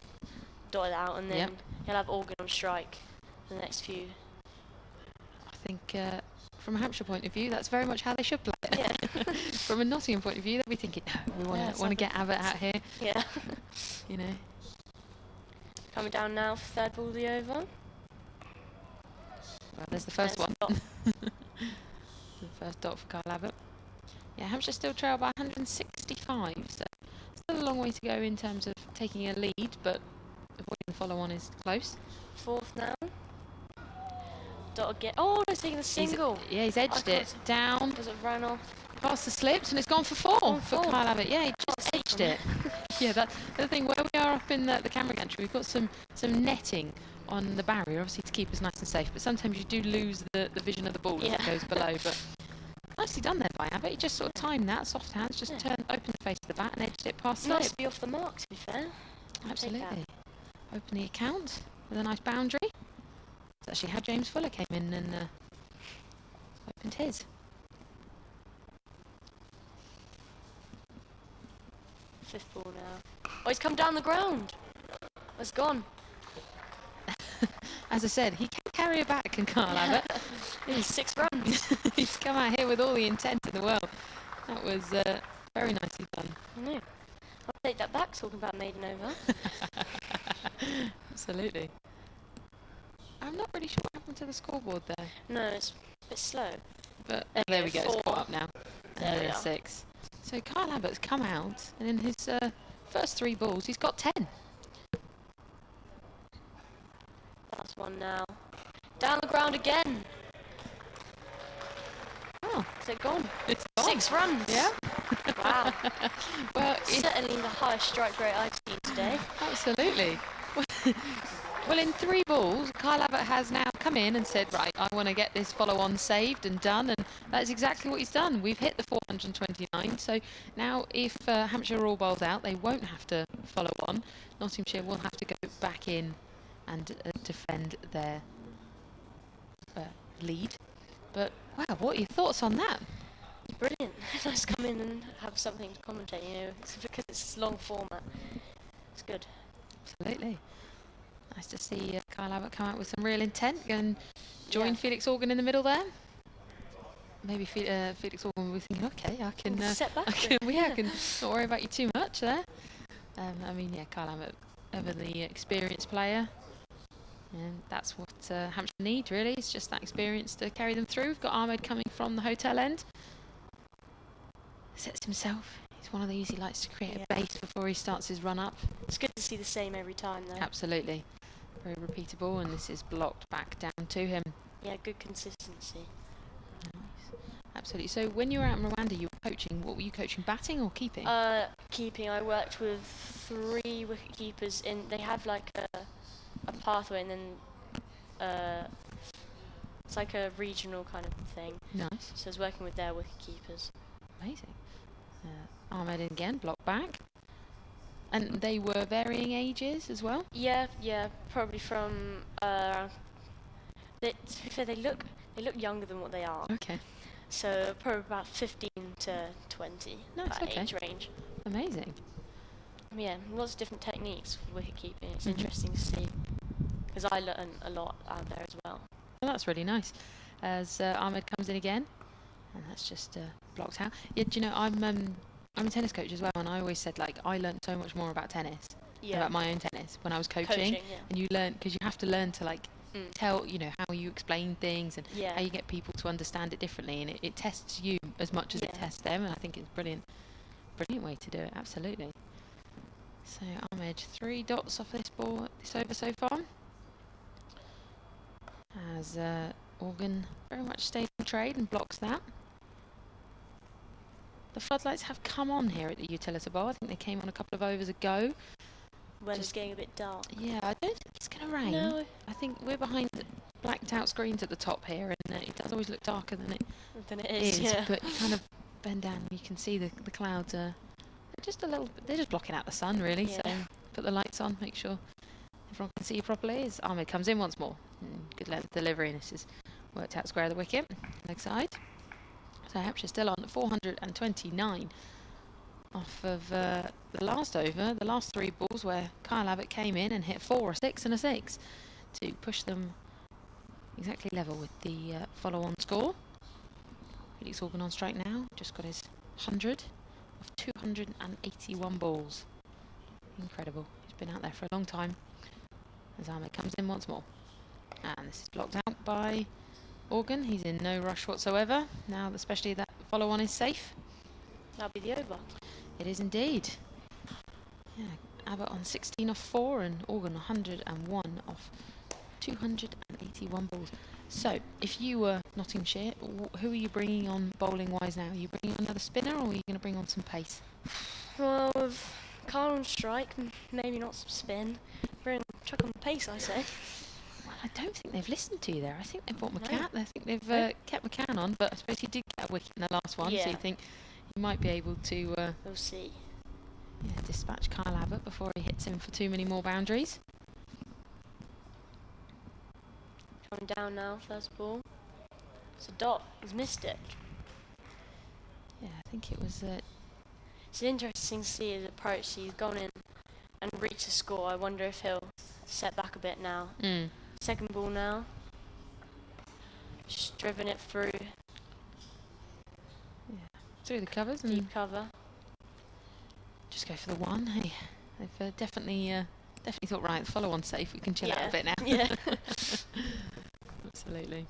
Speaker 6: dot it out, and then
Speaker 3: Yep.
Speaker 6: he'll have Organ on strike for the next few.
Speaker 3: I think from a Hampshire point of view, that's very much how they should play it.
Speaker 6: Yeah.
Speaker 3: From a Nottingham point of view, they'll be thinking, no, we
Speaker 6: Yeah,
Speaker 3: want to
Speaker 6: something.
Speaker 3: get Abbott out here,
Speaker 6: Yeah.
Speaker 3: you know.
Speaker 6: Coming down now for third ball of the over.
Speaker 3: Well, there's the first
Speaker 6: There's
Speaker 3: one.
Speaker 6: the dot.
Speaker 3: The first dot for Kyle Abbott. Yeah, Hampshire still trail by 165, so still a long way to go in terms of taking a lead, but avoiding the follow-on is close.
Speaker 6: Fourth now. Dot again. Oh, he's taking the single.
Speaker 3: He's edged
Speaker 6: I
Speaker 3: it
Speaker 6: can't-
Speaker 3: down
Speaker 6: Does it run off?
Speaker 3: past the slips, and it's gone for four
Speaker 6: Gone
Speaker 3: for
Speaker 6: four.
Speaker 3: Kyle Abbott. Yeah, he just
Speaker 6: see
Speaker 3: edged
Speaker 6: from
Speaker 3: it. Yeah, that's the thing. Where we are up in the camera gantry, we've got some netting on the barrier, obviously to keep us nice and safe. But sometimes you do lose the vision of the ball as it
Speaker 6: Yeah.
Speaker 3: goes below. But nicely done there by Abbott. He just sort of timed that, soft hands, just
Speaker 6: Yeah.
Speaker 3: opened the face of the bat and edged it past
Speaker 6: Nice
Speaker 3: slip.
Speaker 6: to be off the mark, to be fair. I'll take that.
Speaker 3: Absolutely. Open the account with a nice boundary. It's actually how James Fuller came in and opened his.
Speaker 6: Fifth ball now. Oh, he's come down the ground. It's gone.
Speaker 3: As I said, he can carry a bat, can Kyle Abbott.
Speaker 6: He's 6 runs.
Speaker 3: He's come out here with all the intent in the world. That was very nicely done.
Speaker 6: I know. I'll take that back, talking about maiden over.
Speaker 3: Absolutely. I'm not really sure what happened to the scoreboard there,
Speaker 6: No, it's a bit slow.
Speaker 3: but
Speaker 6: There
Speaker 3: there
Speaker 6: we
Speaker 3: we
Speaker 6: go,
Speaker 3: go. It's
Speaker 6: 4.
Speaker 3: caught up now.
Speaker 6: There we are.
Speaker 3: 6. So Kyle Abbott's come out, and in his first 3 balls, he's got 10.
Speaker 6: Last one now. Down the ground again.
Speaker 3: Oh,
Speaker 6: Is it gone?
Speaker 3: it's gone.
Speaker 6: 6 runs.
Speaker 3: Yeah.
Speaker 6: Wow.
Speaker 3: Well, it's
Speaker 6: Certainly the highest strike rate I've seen today.
Speaker 3: absolutely. Well, in 3 balls, Kyle Abbott has now come in and said, right, I want to get this follow-on saved and done, and that's exactly what he's done. We've hit the 429, so now if Hampshire are all bowled out, they won't have to follow on. Nottinghamshire will have to go back in and defend their lead. But, wow, what are your thoughts on that?
Speaker 6: Brilliant. Nice to come in and have something to commentate, you know, it's because it's long format. It's good.
Speaker 3: Absolutely. Nice to see Kyle Abbott come out with some real intent and join
Speaker 6: Yeah.
Speaker 3: Felix Organ in the middle there. Maybe Felix Organ will be thinking, okay, I can,
Speaker 6: Set back
Speaker 3: I
Speaker 6: a
Speaker 3: can,
Speaker 6: bit,
Speaker 3: I
Speaker 6: yeah.
Speaker 3: can not worry about you too much there. I mean, yeah, Kyle Abbott, ever the experienced player, and that's what Hampshire need really. It's just that experience to carry them through. We've got Ahmed coming from the hotel end. Sets himself. He's one of these. He likes to create
Speaker 6: Yeah.
Speaker 3: a base before he starts his run up.
Speaker 6: It's good to see the same every time, though.
Speaker 3: Absolutely. Very repeatable, and this is blocked back down to him.
Speaker 6: Yeah, good consistency.
Speaker 3: Nice. Absolutely. So when you were out in Rwanda, you were coaching. What were you coaching, batting or keeping?
Speaker 6: Keeping, I worked with 3 wicket keepers in. They have like a pathway, and then it's like a regional kind of thing.
Speaker 3: Nice.
Speaker 6: So I was working with their wicket keepers.
Speaker 3: Amazing. Ahmed again, blocked back. And they were varying ages as well?
Speaker 6: Yeah, probably from around. To be fair, they look younger than what they are.
Speaker 3: Okay.
Speaker 6: So probably about 15 to 20.
Speaker 3: Nice,
Speaker 6: that
Speaker 3: okay.
Speaker 6: age range.
Speaker 3: Amazing.
Speaker 6: Yeah, lots of different techniques for wicket keeping. It's
Speaker 3: Mhm.
Speaker 6: interesting to see because I learn a lot out there as well.
Speaker 3: Well, that's really nice. As Ahmed comes in again, and that's just blocked out. Yeah, do you know, I'm a tennis coach as well, and I always said, like, I learned so much more about tennis,
Speaker 6: Yeah,
Speaker 3: about my own tennis, when I was coaching.
Speaker 6: yeah.
Speaker 3: And you learn, because you have to learn to, like, tell, how you explain things and
Speaker 6: Yeah.
Speaker 3: how you get people to understand it differently, and it tests you as much as it tests them, and I think it's brilliant way to do it, absolutely. So Ahmed, 3 dots off this over so far. As Organ very much stayed in trade and blocks that. The floodlights have come on here at the Utilita Bowl. I think they came on a couple of overs ago.
Speaker 6: When it's getting a bit dark.
Speaker 3: Yeah, I don't think it's going to rain.
Speaker 6: No.
Speaker 3: I think we're behind blacked out screens at the top here, and it does always look darker than it is.
Speaker 6: Yeah.
Speaker 3: But you kind of bend down and you can see the clouds are just a little bit, they're just blocking out the sun, really.
Speaker 6: Yeah.
Speaker 3: So put the lights on, make sure everyone can see you properly. As Ahmed comes in once more. Good length delivery, and this is worked out square of the wicket, leg side. So Hampshire still on 429 off of the last over, the last 3 balls where Kyle Abbott came in and hit 4, a 6 and a 6 to push them exactly level with the follow-on score. Felix Organ on strike now, just got his 100 of 281 balls. Incredible, he's been out there for a long time. As Ahmed comes in once more. And this is blocked out by Organ. He's in no rush whatsoever. Now, especially that follow-on is safe.
Speaker 6: That'll be the over.
Speaker 3: It is indeed. Yeah, Abbott on 16 off 4 and Organ 101 off 281 balls. So, if you were Nottinghamshire, who are you bringing on bowling-wise now? Are you bringing on another spinner, or are you going to bring on some pace?
Speaker 6: Well, with Carl on strike, maybe not some spin. Chuck on the pace, I say.
Speaker 3: Well, I don't think they've listened to you there. I think they've bought McCann. I think they've kept McCann on, but I suppose he did get a wicket in the last one, so you think you might be able to
Speaker 6: we'll see.
Speaker 3: Dispatch Kyle Abbott before he hits him for too many more boundaries.
Speaker 6: Coming down now, first ball. It's a dot. He's missed it.
Speaker 3: Yeah, I think it was...
Speaker 6: It's interesting to see his approach. He's gone in and reached the score. I wonder if he'll set back a bit now. Second ball now. Just driven it through.
Speaker 3: Yeah, through the covers.
Speaker 6: Deep cover.
Speaker 3: Just go for the one. Hey, they've definitely thought, right, the follow-on safe. We can chill out a bit now.
Speaker 6: Yeah.
Speaker 3: Absolutely.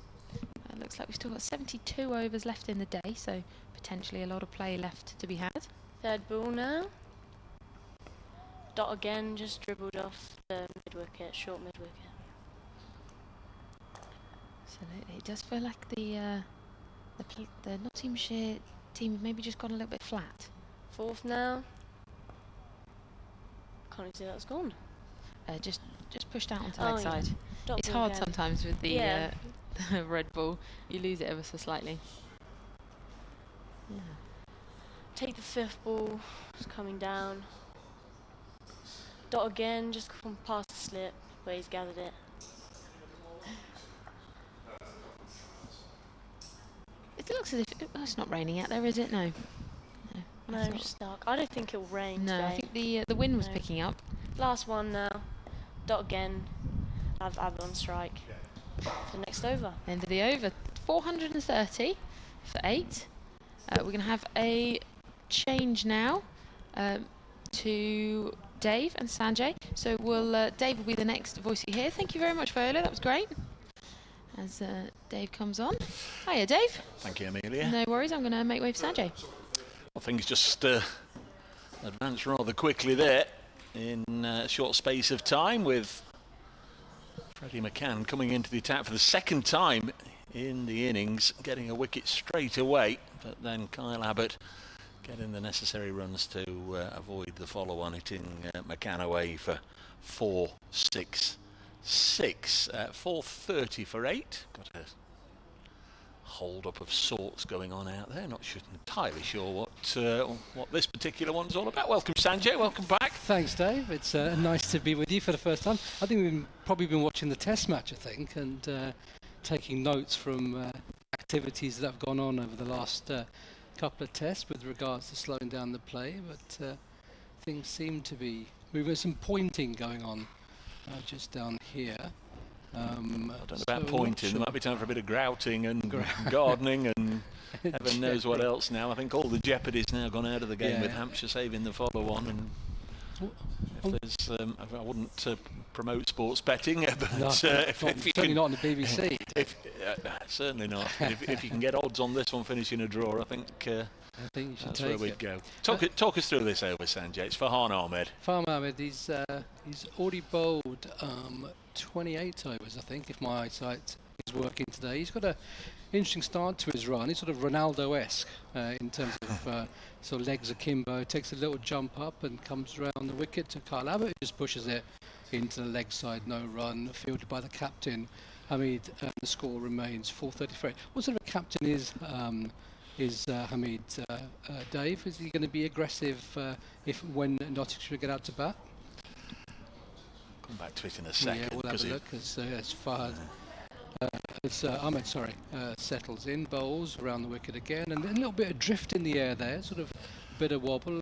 Speaker 3: It looks like we've still got 72 overs left in the day, so potentially a lot of play left to be had.
Speaker 6: Third ball now. Dot again, just dribbled off the mid-wicket, short mid-wicket.
Speaker 3: Absolutely. It does feel like the Nottinghamshire team have maybe just gone a little bit flat.
Speaker 6: Fourth now. Can't even see that's gone.
Speaker 3: Just pushed out onto leg side.
Speaker 6: Dot
Speaker 3: It's
Speaker 6: ball
Speaker 3: hard
Speaker 6: again.
Speaker 3: sometimes with the red ball. You lose it ever so slightly. Yeah.
Speaker 6: Take the fifth ball. It's coming down. Dot again, just come past the slip where he's gathered it.
Speaker 3: It looks as if it's not raining out there, is it? No.
Speaker 6: No, it's stuck. I don't think it'll rain
Speaker 3: No,
Speaker 6: today.
Speaker 3: I think the wind was picking up.
Speaker 6: Last one now. Dot again. Have Abbott on strike. For the next over.
Speaker 3: End of the over. 430 for 8. We're going to have a change now to Dave and Sanjay. So Dave will be the next voice you hear. Thank you very much, Viola. That was great. As Dave comes on. Hiya, Dave.
Speaker 2: Thank you, Amelia.
Speaker 3: No worries. I'm going to make way for Sanjay.
Speaker 2: Well, things just advanced rather quickly there in a short space of time, with Freddie McCann coming into the attack for the second time in the innings, getting a wicket straight away, but then Kyle Abbott getting the necessary runs to avoid the follow-on, hitting McCann away for 4-6-6. 430 for 8. Got a hold-up of sorts going on out there. Not entirely sure what this particular one's all about. Welcome, Sanjay. Welcome back.
Speaker 4: Thanks, Dave. It's nice to be with you for the first time. I think we've probably been watching the Test match, and taking notes from activities that have gone on over the last couple of Tests with regards to slowing down the play. But things seem to be moving. There's some pointing going on just down here.
Speaker 2: I don't know about pointing. There might be time for a bit of grouting and gardening and heaven knows what else now. I think all the jeopardy's now gone out of the game with Hampshire saving the follow-on. And if there's, I wouldn't promote sports betting, but
Speaker 4: No,
Speaker 2: if you
Speaker 4: certainly
Speaker 2: can,
Speaker 4: not on the BBC.
Speaker 2: Certainly not. If you can get odds on this one finishing a draw, I think
Speaker 4: I think you should
Speaker 2: that's
Speaker 4: take
Speaker 2: where we'd
Speaker 4: it.
Speaker 2: go. Talk us through this over, Sanjay. It's Farhan Ahmed.
Speaker 4: Farm Ahmed, he's already bowled 28 overs, I think, if my eyesight is working today. He's got an interesting start to his run. He's sort of Ronaldo-esque in terms of sort of legs akimbo. Takes a little jump up and comes around the wicket to Kyle Abbott, who just pushes it into the leg side, no run, fielded by the captain, Hamid. The score remains 433. What sort of a captain is Hamid, Dave? Is he going to be aggressive when Nottinghamshire get out to bat?
Speaker 2: Come back to it in a second.
Speaker 4: Yeah, we'll have a look as far as Ahmed, settles in, bowls around the wicket again, and then a little bit of drift in the air there, sort of a bit of wobble.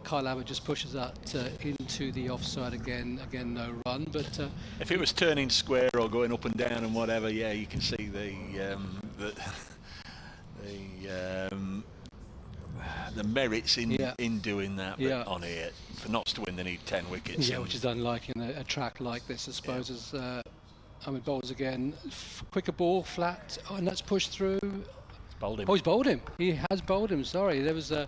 Speaker 4: Kyle Abbott just pushes that into the offside again, no run. But
Speaker 2: if it was turning square or going up and down and whatever, yeah, you can see the merits in doing that. But on here, for Notts to win, they need 10 wickets.
Speaker 4: Yeah, which is unlike in a track like this, I suppose. As Ahmed bowls again, quicker ball, flat, and that's pushed through.
Speaker 2: Bowled him.
Speaker 4: Oh, he's bowled him. He has bowled him. Sorry, there was a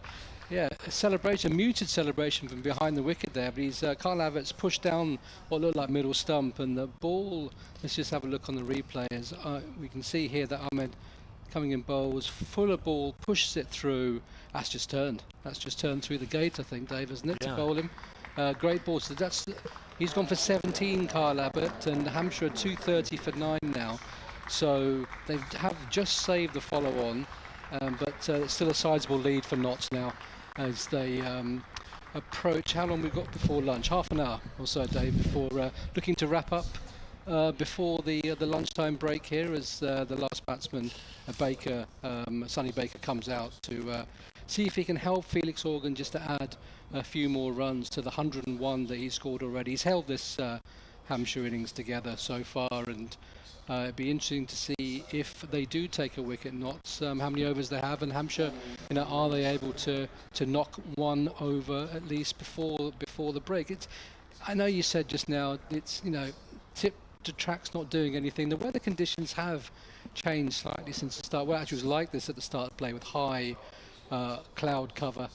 Speaker 4: celebration, muted celebration from behind the wicket there. But Kyle Abbott's pushed down what looked like middle stump, and the ball. Let's just have a look on the replay. As we can see here that Ahmed coming in bowls, full of ball, pushes it through. That's just turned through the gate, I think, Dave, isn't it, to bowl him? Great ball. So he's gone for 17, Kyle Abbott, and Hampshire 230 for 9 now. So they have just saved the follow-on, but it's still a sizable lead for Notts now as they approach. How long we've got before lunch? Half an hour or so, Dave, before looking to wrap up before the lunchtime break here, as the last batsman, Sonny Baker, comes out to see if he can help Felix Organ just to add a few more runs to the 101 that he's scored already. He's held this Hampshire innings together so far, and it'd be interesting to see if they do take a wicket, Notts, how many overs they have, and Hampshire, are they able to knock one over at least before the break? I know you said just now it's tip to track's not doing anything. The weather conditions have changed slightly since the start. Well, actually, it was like this at the start of play with high cloud cover,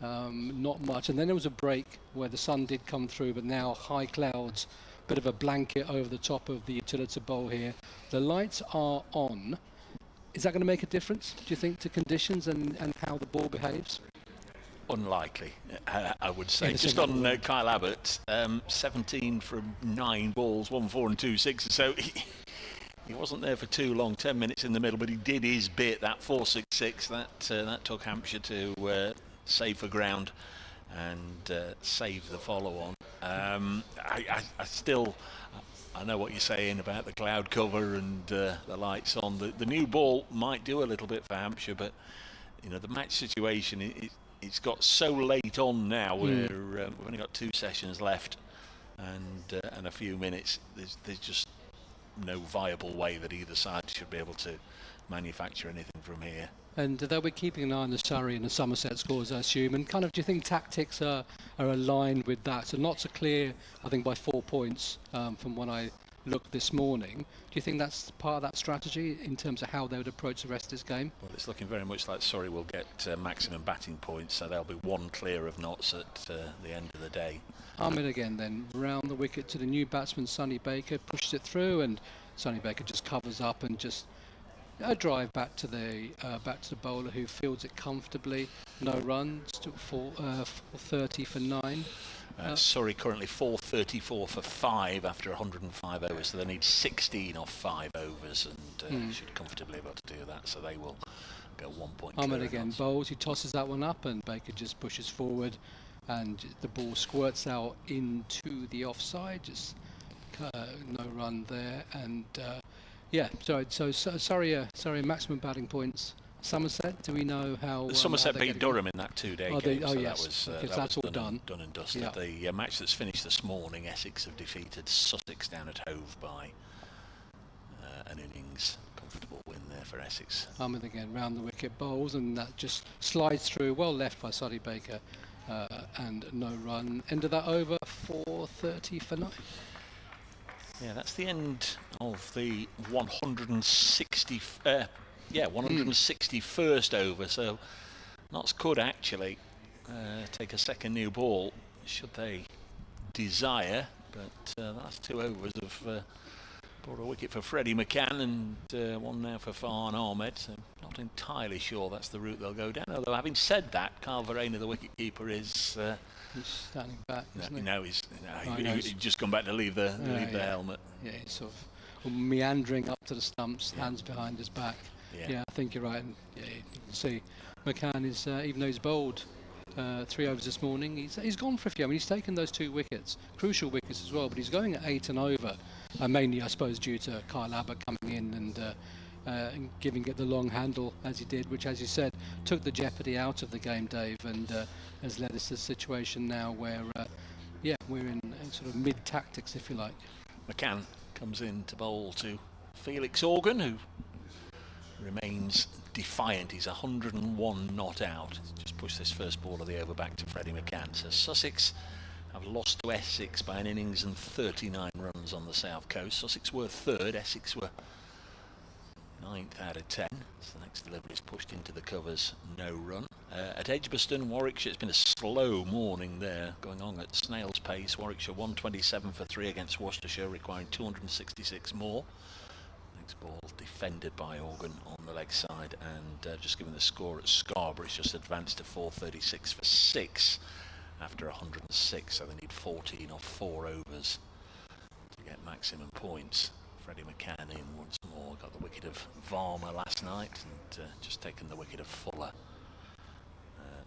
Speaker 4: not much, and then there was a break where the sun did come through, but now high clouds, bit of a blanket over the top of the Utilita Bowl here. The lights are on. Is that going to make a difference, do you think, to conditions and how the ball behaves?
Speaker 2: Unlikely, I would say. Just on Kyle Abbott, 17 from 9 balls, 1 4 and 2 6. So he wasn't there for too long, 10 minutes in the middle, but he did his bit. That 4-6-6 that took Hampshire to save for ground and save the follow-on. I know what you're saying about the cloud cover and the lights on. The new ball might do a little bit for Hampshire, but the match situation, it's got so late on now where we've only got 2 sessions left and a few minutes. There's just no viable way that either side should be able to manufacture anything from here. And
Speaker 4: they'll be keeping an eye on the Surrey and the Somerset scores, I assume. And do you think tactics are aligned with that? So Notts are clear, I think, by 4 points from when I looked this morning. Do you think that's part of that strategy in terms of how they would approach the rest of this game?
Speaker 2: Well, it's looking very much like Surrey will get maximum batting points, so they'll be 1 clear of Notts at the end of the day.
Speaker 4: Ahmed again then, round the wicket to the new batsman, Sonny Baker, pushes it through, and Sonny Baker just covers up and just a drive back to the bowler, who fields it comfortably. No runs, still 430 for 9.
Speaker 2: Surrey currently 434 for 5 after 105 overs, so they need 16 off 5 overs and should comfortably be able to do that, so they will go 1 point.
Speaker 4: Ahmed again bowls, he tosses that one up, and Baker just pushes forward, and the ball squirts out into the offside. Just no run there, and so Surrey maximum batting points. Somerset, do we know how?
Speaker 2: Somerset beat Durham in that 2-day game.
Speaker 4: Yes, that's all done.
Speaker 2: Done and dusted. The match that's finished this morning, Essex have defeated Sussex down at Hove by an innings. Comfortable win there for Essex.
Speaker 4: Ahmed again round the wicket bowls, and that just slides through, well left by Sonny Baker, and no run. End of that over, 4:30 for 9.
Speaker 2: Yeah, that's the end of the 161st over. So Notts could actually take a second new ball should they desire, but the last 2 overs have brought a wicket for Freddie McCann and one now for Farhan Ahmed, so not entirely sure that's the route they'll go down. Although having said that, Carl Verena, the wicketkeeper, is
Speaker 4: he's standing back, isn't he?
Speaker 2: No, he's just come back to leave the helmet.
Speaker 4: Yeah, he's sort of meandering up to the stumps, hands behind his back. Yeah, I think you're right. And yeah, you can see McCann is, even though he's bowled 3 overs this morning, he's gone for a few. I mean, he's taken those 2 wickets, crucial wickets as well, but he's going at 8 and over, mainly, I suppose, due to Kyle Abbott coming in and giving it the long handle as he did, which, as you said, took the jeopardy out of the game, Dave, and has led us to a situation now where, we're in sort of mid-tactics, if you like.
Speaker 2: McCann comes in to bowl to Felix Organ, who remains defiant. He's 101 not out. Just pushed this first ball of the over back to Freddie McCann. So Sussex have lost to Essex by an innings and 39 runs on the south coast. Sussex were 3rd, Essex were 9th out of 10. So the next delivery is pushed into the covers, no run. At Edgbaston, Warwickshire, it's been a slow morning there, going on at snail's pace. Warwickshire 127 for 3 against Worcestershire, requiring 266 more. Ball defended by Organ on the leg side, and just given the score at Scarborough, it's just advanced to 436 for 6 after 106, so they need 14 off 4 overs to get maximum points. Freddie McCann in once more, got the wicket of Varma last night and just taken the wicket of Fuller.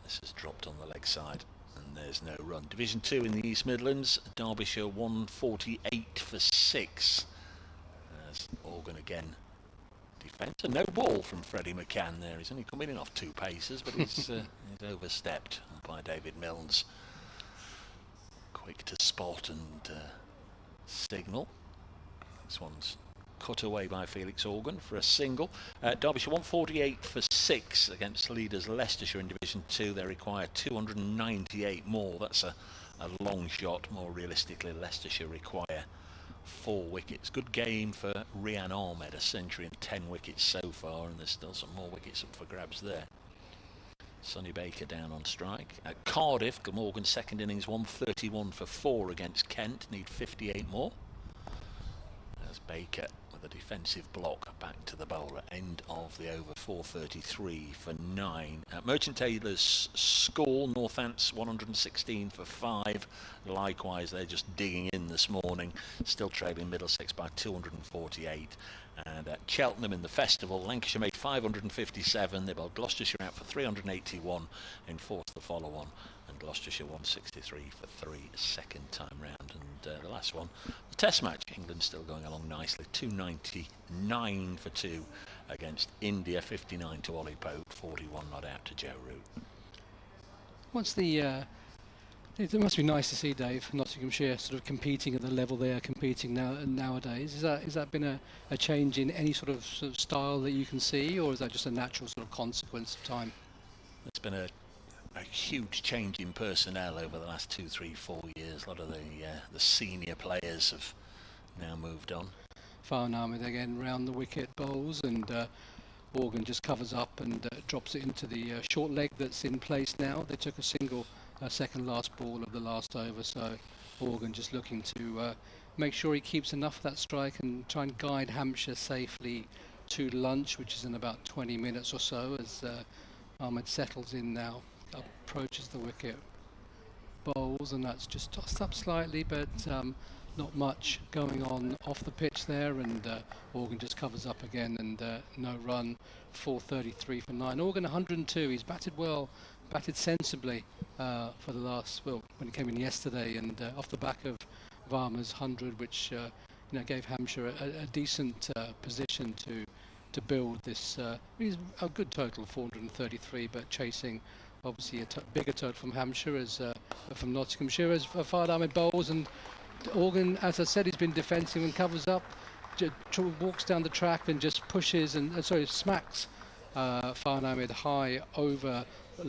Speaker 2: This has dropped on the leg side and there's no run. Division 2 in the East Midlands, Derbyshire 148 for 6. Organ again defence, and no ball from Freddie McCann there. He's only coming in off 2 paces, but he's overstepped by David Milnes. Quick to spot and signal. This one's cut away by Felix Organ for a single. Derbyshire 148 for 6 against leaders Leicestershire in Division 2. They require 298 more. That's a long shot. More realistically, Leicestershire require 4 wickets. Good game for Rian Ahmed, a century and 10 wickets so far, and there's still some more wickets up for grabs there. Sonny Baker down on strike. At Cardiff, Glamorgan's second innings 131 for 4 against Kent, need 58 more. There's Baker with a defensive block back to the bowler. End of the over, 433 for 9. Merchant Taylor's score, Northants 116 for 5. Likewise, they're just digging in this morning, still trailing Middlesex by 248. And at Cheltenham in the festival, Lancashire made 557. They bowled Gloucestershire out for 381, enforced the follow-on, and Gloucestershire 163 for 3 second time round. And the last one, the Test match, England still going along nicely, 299 for 2 against India, 59 to Ollie Pope, 41 not out to Joe Root.
Speaker 4: What's the it must be nice to see, Dave, Nottinghamshire sort of competing at the level they are competing nowadays. Is that been a change in any sort of style that you can see, or is that just a natural sort of consequence of time?
Speaker 2: It's been a huge change in personnel over the last 2, 3, 4 years. A lot of the senior players have now moved on.
Speaker 4: Farhan Ahmed again round the wicket bowls, and Organ just covers up and drops it into the short leg that's in place now. They took a single second last ball of the last over, so Organ just looking to make sure he keeps enough of that strike and try and guide Hampshire safely to lunch, which is in about 20 minutes or so, as Ahmed settles in now, approaches the wicket, bowls, and that's just tossed up slightly, but not much going on off the pitch there, and Organ just covers up again, and no run, 433 for 9. Organ 102, he's batted well, batted sensibly for the last, when he came in yesterday, and off the back of Varma's 100, which gave Hampshire a decent position to build this. It's a good total, 433, but chasing obviously a bigger total from Hampshire, as from Nottinghamshire, as Farhan Ahmed bowls, and Organ, as I said, he's been defensive and covers up, walks down the track and just pushes and smacks Farnham with high over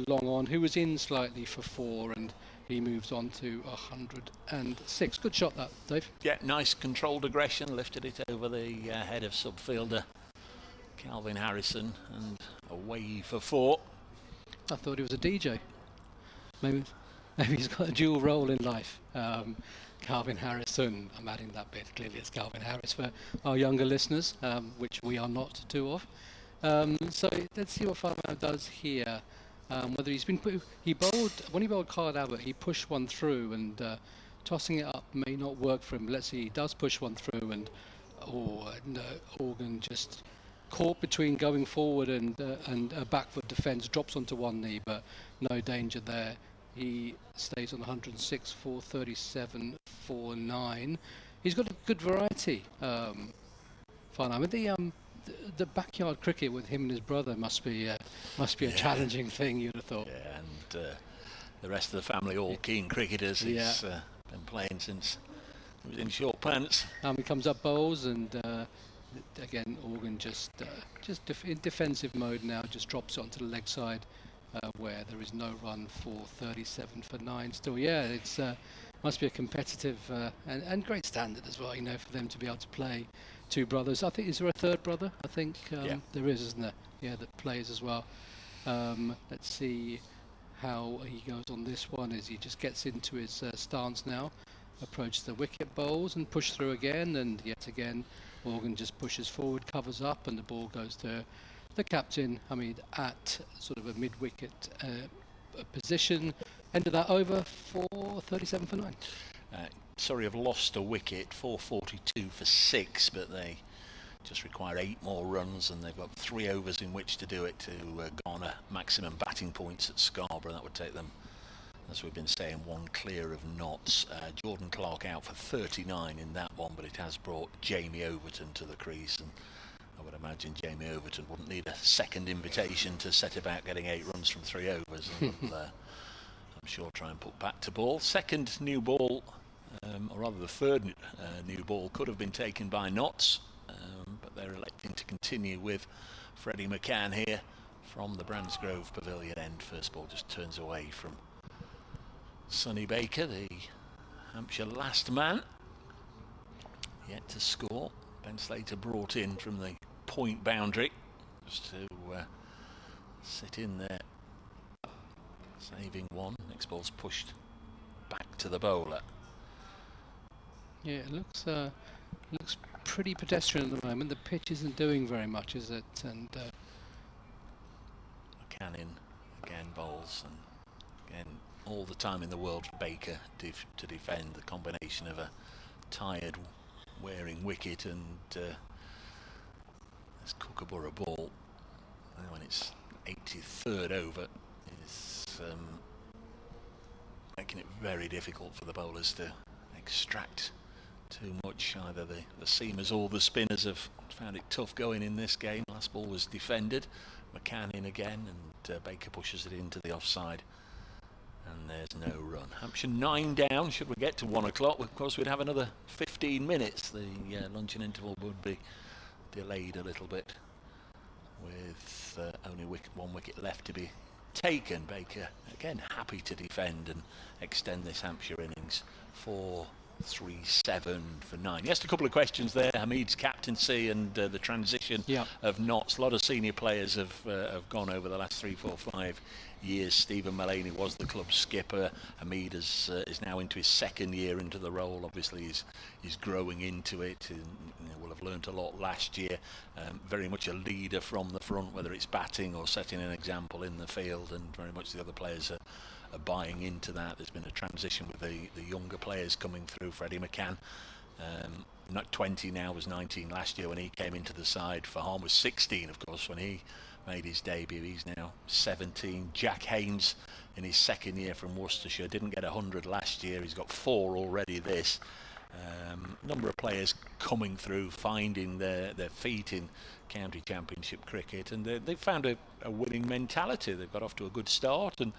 Speaker 4: long on, who was in slightly for 4, and he moves on to 106. Good shot that, Dave.
Speaker 2: Yeah, nice controlled aggression, lifted it over the head of subfielder Calvin Harrison, and away for 4.
Speaker 4: I thought he was a DJ. Maybe he's got a dual role in life. Calvin Harrison, I'm adding that bit, clearly it's Calvin Harris for our younger listeners, which we are not two of. So let's see what Farnham does here. Whether he bowled, when he bowled Kyle Albert, he pushed one through, and tossing it up may not work for him. Let's see, he does push one through, and Organ just caught between going forward and a back foot defence, drops onto one knee, but no danger there. He stays on 106, 437, 49. He's got a good variety. Farnham. The backyard cricket with him and his brother must be a challenging thing, you'd have thought.
Speaker 2: Yeah, and the rest of the family all keen cricketers. He's been playing since he was in short pants.
Speaker 4: He comes up bowls, and again Organ just in defensive mode now, just drops it onto the leg side, where there is no run for 37 for 9 still. Yeah, it's must be a competitive and great standard as well, for them to be able to play two brothers. I think, is there a third brother? I think there is, isn't there? Yeah, that plays as well. Let's see how he goes on this one as he just gets into his stance now, approaches the wicket bowls and push through again, and yet again Organ just pushes forward, covers up, and the ball goes to the captain Hamid at sort of a mid-wicket position. End of that over for 37 for 9.
Speaker 2: Surrey have lost a wicket, 442 for 6, but they just require 8 more runs, and they've got 3 overs in which to do it to garner maximum batting points at Scarborough. That would take them, as we've been saying, 1 clear of Notts. Jordan Clark out for 39 in that one, but it has brought Jamie Overton to the crease, and I would imagine Jamie Overton wouldn't need a second invitation to set about getting 8 runs from 3 overs, and I'm sure try and put back to ball. Second new ball, or rather the third new ball, could have been taken by Notts, but they're electing to continue with Freddie McCann here from the Brandsgrove Pavilion end. First ball just turns away from Sonny Baker, the Hampshire last man, yet to score. Ben Slater brought in from the point boundary just to sit in there, saving one. Next ball's pushed back to the bowler.
Speaker 4: Yeah, it looks pretty pedestrian at the moment. The pitch isn't doing very much, is it? And
Speaker 2: McCann again bowls, and again all the time in the world for Baker to defend the combination of a tired, wearing wicket and this Kookaburra ball. And when it's 83rd over, is making it very difficult for the bowlers to extract too much. Either the seamers or the spinners have found it tough going in this game. Last ball was defended. McCann in again, and Baker pushes it into the offside, and there's no run. Hampshire 9 down. Should we get to 1 o'clock, of course we'd have another 15 minutes. The luncheon interval would be delayed a little bit with only 1 wicket left to be taken. Baker again happy to defend and extend this Hampshire innings. 4-3-7 for 9. Yes, a couple of questions there. Hamid's captaincy and the transition of Notts. A lot of senior players have gone over the last 3, 4, 5 years. Stephen Mullaney was the club skipper. Hamid is now into his 2nd year into the role. Obviously he's growing into it, and will have learnt a lot last year. Very much a leader from the front, whether it's batting or setting an example in the field, and very much the other players are buying into that. There's been a transition with the younger players coming through. Freddie McCann, not 20 now, was 19 last year when he came into the side. Farhan was 16, of course, when he made his debut. He's now 17. Jack Haynes in his 2nd year from Worcestershire didn't get 100 last year. He's got 4 already this. Number of players coming through, finding their feet in county championship cricket, and they've found a winning mentality. They've got off to a good start, and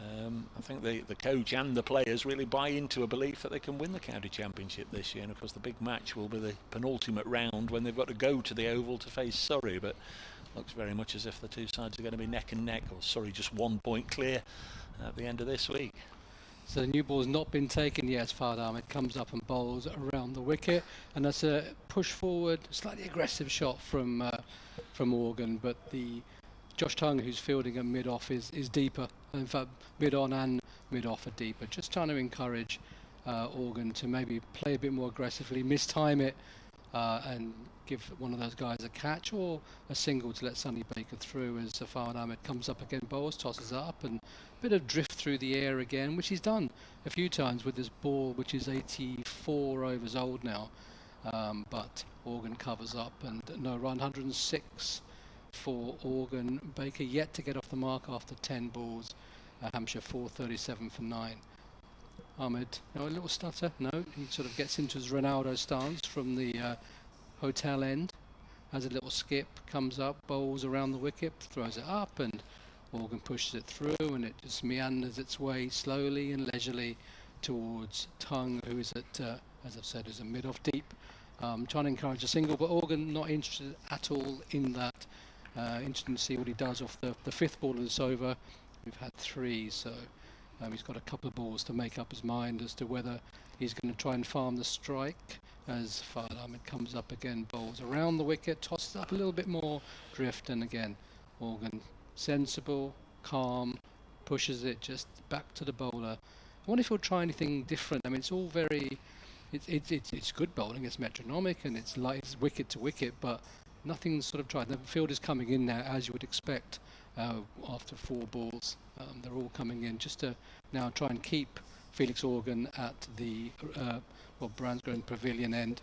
Speaker 2: I think the coach and the players really buy into a belief that they can win the county championship this year. And of course the big match will be the penultimate round when they've got to go to the Oval to face Surrey, but looks very much as if the two sides are going to be neck and neck, or sorry, just 1 point clear at the end of this week.
Speaker 4: So the new ball's not been taken yet as Fahad Ahmed comes up and bowls around the wicket, and that's a push forward, slightly aggressive shot from Organ, but the Josh Tongue, who's fielding at mid-off, is deeper. In fact, mid-on and mid-off are deeper. Just trying to encourage Organ to maybe play a bit more aggressively, mistime it, and give one of those guys a catch or a single to let Sonny Baker through as Fahad Ahmed comes up again, bowls, tosses it up, and a bit of drift through the air again, which he's done a few times with this ball, which is 84 overs old now. But Organ covers up and no run, 106 for Organ. Baker yet to get off the mark after 10 balls. Hampshire 437 for 9. Ahmed, no, a little stutter. No, he sort of gets into his Ronaldo stance from the hotel end. Has a little skip, comes up, bowls around the wicket, throws it up, and Organ pushes it through, and it just meanders its way slowly and leisurely towards Tongue, who is at, as I've said, is a mid-off deep. Trying to encourage a single, but Organ not interested at all in that. Interesting to see what he does off the fifth ball of this over. We've had 3, so he's got a couple of balls to make up his mind as to whether he's going to try and farm the strike as Fahad Ahmed comes up again, bowls around the wicket, tosses up a little bit more drift, and again Organ sensible, calm, pushes it just back to the bowler. I wonder if he'll try anything different. I mean, it's all very, it's good bowling, it's metronomic, and it's like it's wicket to wicket, but nothing's sort of tried. The field is coming in now as you would expect after 4 balls. They're all coming in just to now try and keep Felix Organ at the Bransgrove Pavilion end.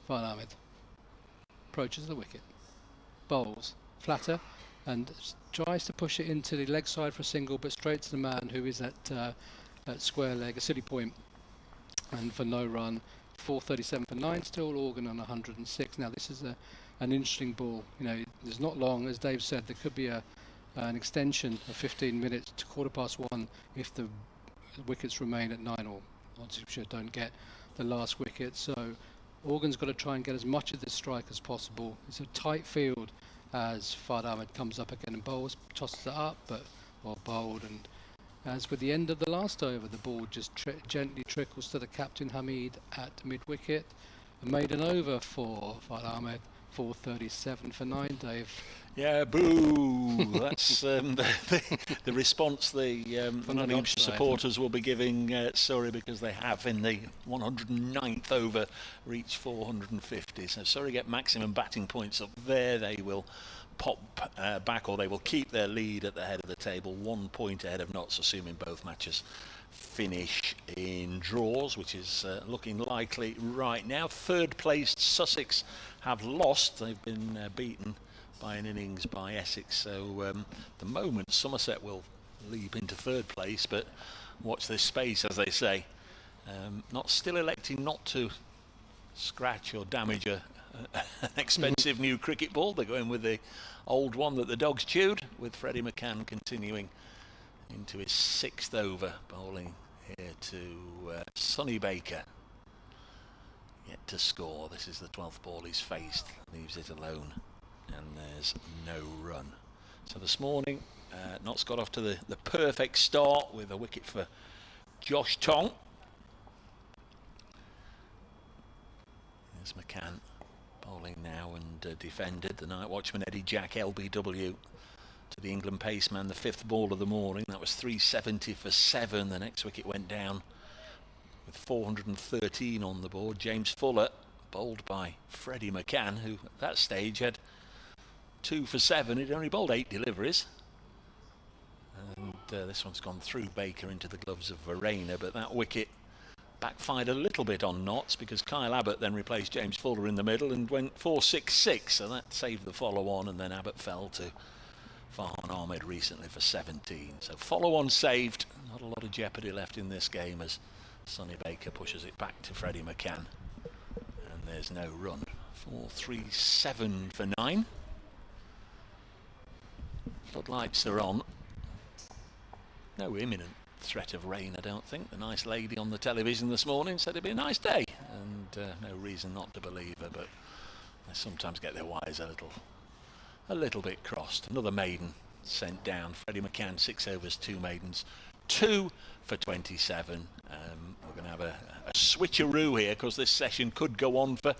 Speaker 4: Fahad Ahmed approaches the wicket, bowls flatter, and tries to push it into the leg side for a single, but straight to the man who is at square leg, a silly point, and for no run. 437 for 9 still, Organ on 106. Now this is an interesting ball. You know, there's not long, as Dave said, there could be an extension of 15 minutes to 1:15 if the wickets remain at 9, or Nottinghamshire don't get the last wicket. So Organ's got to try and get as much of this strike as possible. It's a tight field as Fahad Ahmed comes up again and bowls, tosses it up, but well bowled, and as with the end of the last over, the ball just gently trickles to the captain Hamid at mid-wicket. A maiden over for Fahad Ahmed, 437 for 9, Dave.
Speaker 2: Yeah, boo! That's the response the Nottinghamshire supporters will be giving Surrey, because they have in the 109th over reached 450. So Surrey get maximum batting points up there. They will pop back, or they will keep their lead at the head of the table, 1 point ahead of Notts, assuming both matches finish in draws, which is looking likely right now. Third placed Sussex have lost. They've been beaten by an innings by Essex, so the moment Somerset will leap into third place, but watch this space, as they say. Not still electing not to scratch or damage an expensive new cricket ball. They're going with the old one that the dogs chewed, with Freddie McCann continuing into his 6th over, bowling here to Sonny Baker. Yet to score. This is the 12th ball he's faced, leaves it alone, and there's no run. So this morning Notts got off to the perfect start with a wicket for Josh Tongue. There's McCann bowling now, and defended. The night watchman Eddie Jack, LBW, to the England paceman, the 5th ball of the morning. That was 370 for 7. The next wicket went down with 413 on the board. James Fuller, bowled by Freddie McCann, who at that stage had 2 for 7. He'd only bowled 8 deliveries. And this one's gone through Baker into the gloves of Verena, but that wicket backfired a little bit on Notts, because Kyle Abbott then replaced James Fuller in the middle and went 4-6-6, so that saved the follow-on, and then Abbott fell to Farhan Ahmed recently for 17. So follow-on saved, not a lot of jeopardy left in this game as Sonny Baker pushes it back to Freddie McCann, and there's no run. 437 for 9. Floodlights are on. No imminent threat of rain, I don't think. The nice lady on the television this morning said it'd be a nice day, and no reason not to believe her, but they sometimes get their wires a little a little bit crossed. Another maiden sent down. Freddie McCann, 6 overs, 2 maidens, 2 for 27. We're going to have a switcheroo here because this session could go on for,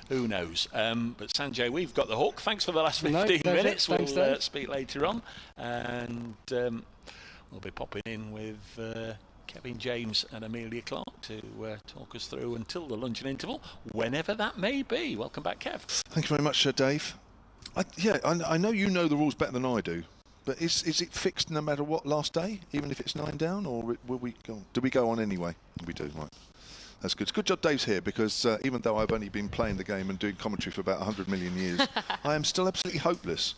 Speaker 2: who knows. But Sanjay, we've got the hook. Thanks for the last 15 minutes.
Speaker 4: Thanks,
Speaker 2: we'll
Speaker 4: Dave.
Speaker 2: speak later on. And we'll be popping in with Kevin James and Amelia Clark to talk us through until the luncheon interval, whenever that may be. Welcome back, Kev.
Speaker 1: Thank you very much, Dave. I know you know the rules better than I do, but is it fixed no matter what last day, even if it's 9 down, or will we go on? Do we go on anyway? We do, right. That's good. It's good job Dave's here, because even though I've only been playing the game and doing commentary for about 100 million years, I am still absolutely hopeless.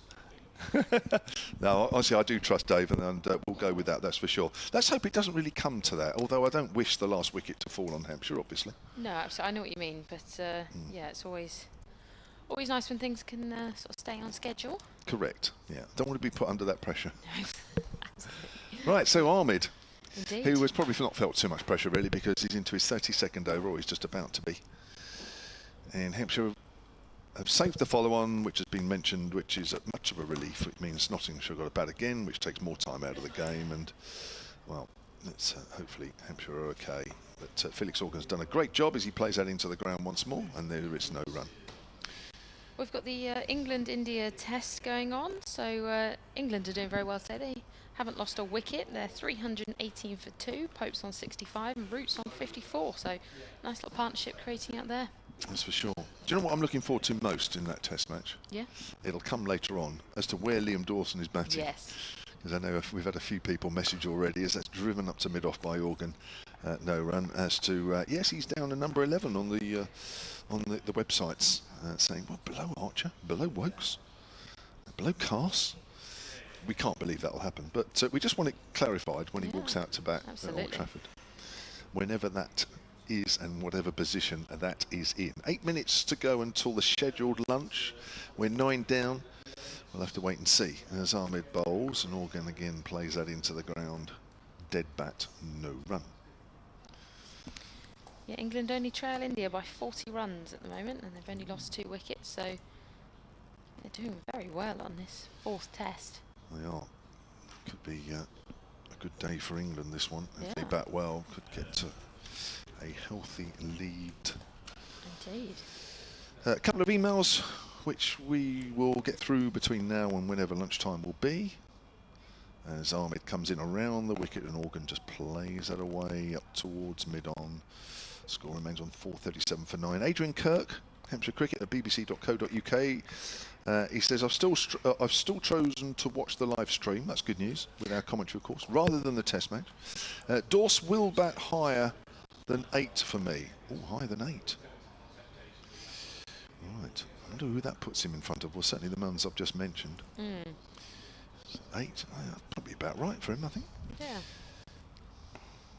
Speaker 1: No, honestly, I do trust Dave, and we'll go with that, that's for sure. Let's hope it doesn't really come to that, although I don't wish the last wicket to fall on Hampshire, obviously.
Speaker 3: No, absolutely. I know what you mean, but yeah, it's always nice when things can sort of stay on schedule.
Speaker 1: Correct, yeah. Don't want to be put under that pressure. Right, so Ahmed,
Speaker 3: Indeed.
Speaker 1: who has probably not felt too much pressure, really, because he's into his 32nd over, or he's just about to be. And Hampshire have saved the follow-on, which has been mentioned, which is much of a relief. It means Nottinghamshire got a bat again, which takes more time out of the game. And, well, let's hopefully Hampshire are OK. But Felix Organ's done a great job as he plays that into the ground once more, and there is no run.
Speaker 3: We've got the England-India test going on. So England are doing very well today. They haven't lost a wicket. They're 318 for 2. Pope's on 65 and Root's on 54. So nice little partnership creating out there.
Speaker 1: That's for sure. Do you know what I'm looking forward to most in that test match?
Speaker 3: Yeah.
Speaker 1: It'll come later on as to where Liam Dawson is batting.
Speaker 3: Yes.
Speaker 1: Because I know we've had a few people message already as that's driven up to mid-off by Organ. No run. As to, yes, he's down to number 11 on the websites, saying, well, below Archer, below Wokes, below Cass. We can't believe that'll happen. But we just want it clarified when he walks out to bat at Old Trafford. Whenever that is and whatever position that is in. 8 minutes to go until the scheduled lunch. We're 9 down. We'll have to wait and see. As Ahmed bowls, and Organ again plays that into the ground. Dead bat, no run.
Speaker 3: Yeah, England only trail India by 40 runs at the moment, and they've only lost 2 wickets, so they're doing very well on this 4th test.
Speaker 1: They are. Could be a good day for England, this one. If they bat well, could get to a healthy lead.
Speaker 3: Indeed.
Speaker 1: A couple of emails which we will get through between now and whenever lunchtime will be. As Ahmed comes in around the wicket and Organ just plays that away up towards mid-on. Score remains on 4:37 for 9. Adrian Kirk, Hampshire Cricket at bbc.co.uk. He says, I've still chosen to watch the live stream. That's good news, with our commentary, of course, rather than the test match. Dorse will bat higher than 8 for me. Oh, higher than 8. Right. I wonder who that puts him in front of. Well, certainly the ones I've just mentioned. 8. Probably about right for him, I think.
Speaker 3: Yeah.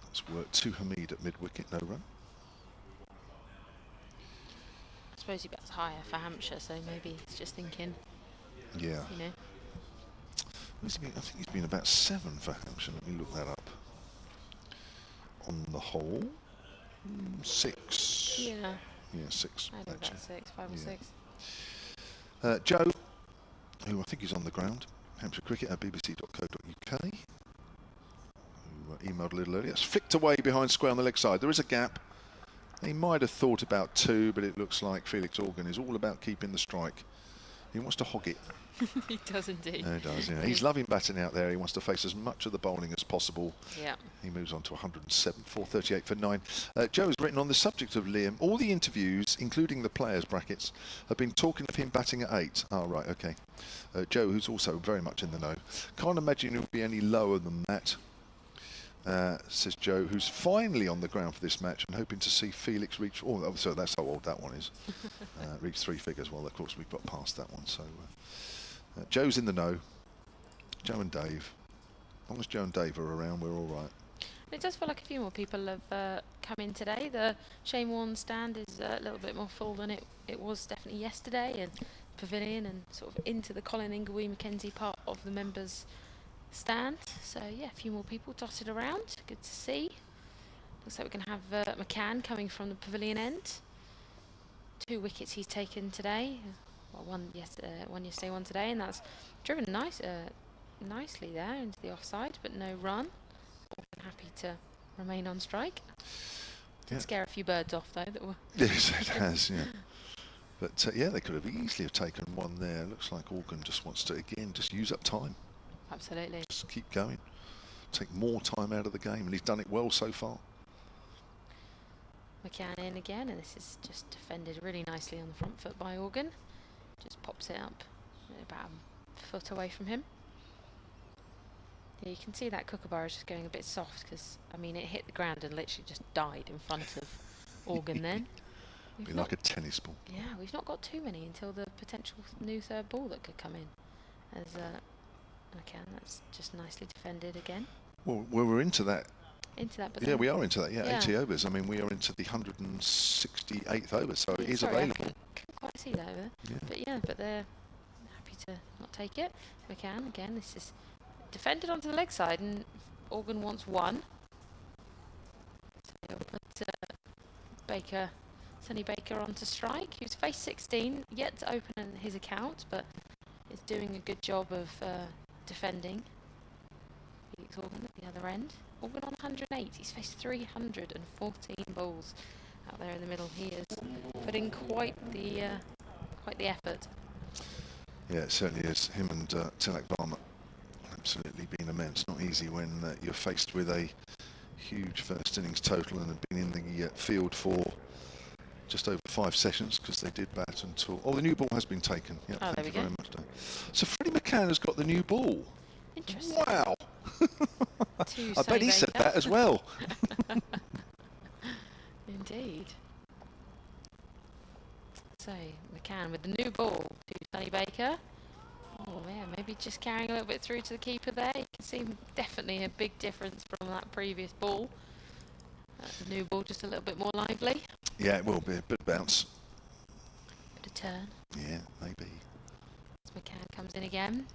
Speaker 1: Let's work to Hamid at mid-wicket, no run.
Speaker 3: I suppose he bats higher for Hampshire, so maybe he's just thinking,
Speaker 1: Yeah.
Speaker 3: you know.
Speaker 1: I think he's been about 7 for Hampshire. Let me look that up. On the whole, 6.
Speaker 3: Yeah.
Speaker 1: Yeah, 6.
Speaker 3: I think
Speaker 1: actually.
Speaker 3: that's 6, 5 or 6.
Speaker 1: Joe, who I think is on the ground, Hampshire Cricket at bbc.co.uk, who emailed a little earlier. It's flicked away behind square on the leg side. There is a gap. He might have thought about 2, but it looks like Felix Organ is all about keeping the strike. He wants to hog it.
Speaker 3: He does indeed.
Speaker 1: He does, yeah. He's loving batting out there. He wants to face as much of the bowling as possible.
Speaker 3: Yeah.
Speaker 1: He moves on to 107, 4:38 for 9. Joe has written on the subject of Liam, all the interviews, including the players' brackets, have been talking of him batting at 8. Oh, right, OK. Joe, who's also very much in the know. Can't imagine it would be any lower than that, says Joe, who's finally on the ground for this match and hoping to see Felix reach... Oh, so that's how old that one is. Reach 3 figures. Well, of course, we've got past that one. So Joe's in the know. Joe and Dave. As long as Joe and Dave are around, we're all right.
Speaker 3: It does feel like a few more people have come in today. The Shane Warne stand is a little bit more full than it was definitely yesterday, and pavilion and sort of into the Colin Inglewy Mackenzie part of the members' stand. So yeah, a few more people dotted around. Good to see. Looks like we're going to have McCann coming from the pavilion end. 2 wickets he's taken today. well, one yesterday, one today, and that's driven nicely there into the offside, but no run. Happy to remain on strike. Did scare a few birds off though. That were
Speaker 1: Yes, it has. Yeah. But yeah, they could have easily have taken one there. Looks like Organ just wants to again just use up time.
Speaker 3: Absolutely.
Speaker 1: Just keep going. Take more time out of the game, and he's done it well so far.
Speaker 3: McCann in again, and this is just defended really nicely on the front foot by Organ. Just pops it up about a foot away from him. Yeah, you can see that kookaburra is just going a bit soft because, I mean, it hit the ground and literally just died in front of Organ then.
Speaker 1: Be like a tennis ball.
Speaker 3: Yeah, we've not got too many until the potential new third ball that could come in. As McCann, that's just nicely defended again.
Speaker 1: Well, we're into that.
Speaker 3: Into that, but
Speaker 1: Yeah, we are into that. Yeah,
Speaker 3: Yeah.
Speaker 1: 80 overs. I mean, we are into the 168th over, so it is
Speaker 3: sorry,
Speaker 1: available.
Speaker 3: I couldn't quite see that over.
Speaker 1: Yeah.
Speaker 3: But they're happy to not take it. McCann again. This is defended onto the leg side, and Organ wants one. So he'll put Sonny Baker onto strike. He was face 16, yet to open his account, but is doing a good job of defending. Felix Organ at the other end. Organ on 108. He's faced 314 balls out there in the middle. He is putting quite the effort.
Speaker 1: Yeah, it certainly is. Him and Tilak Varma absolutely been immense. Not easy when you're faced with a huge first innings total and have been in the field for just over 5 sessions, because they did bat until... Oh, the new ball has been taken. Yeah,
Speaker 3: Oh,
Speaker 1: thank
Speaker 3: there
Speaker 1: you
Speaker 3: we go.
Speaker 1: very much, Dave. So Freddie McCann has got the new ball.
Speaker 3: Interesting.
Speaker 1: Wow.
Speaker 3: To
Speaker 1: I bet he said that as well.
Speaker 3: Indeed. So McCann with the new ball to Sonny Baker. Oh yeah, maybe just carrying a little bit through to the keeper there. You can see definitely a big difference from that previous ball. The new ball just a little bit more lively.
Speaker 1: Yeah, it will be a bit of bounce.
Speaker 3: Bit of turn.
Speaker 1: Yeah, maybe.
Speaker 3: As McCann comes in again.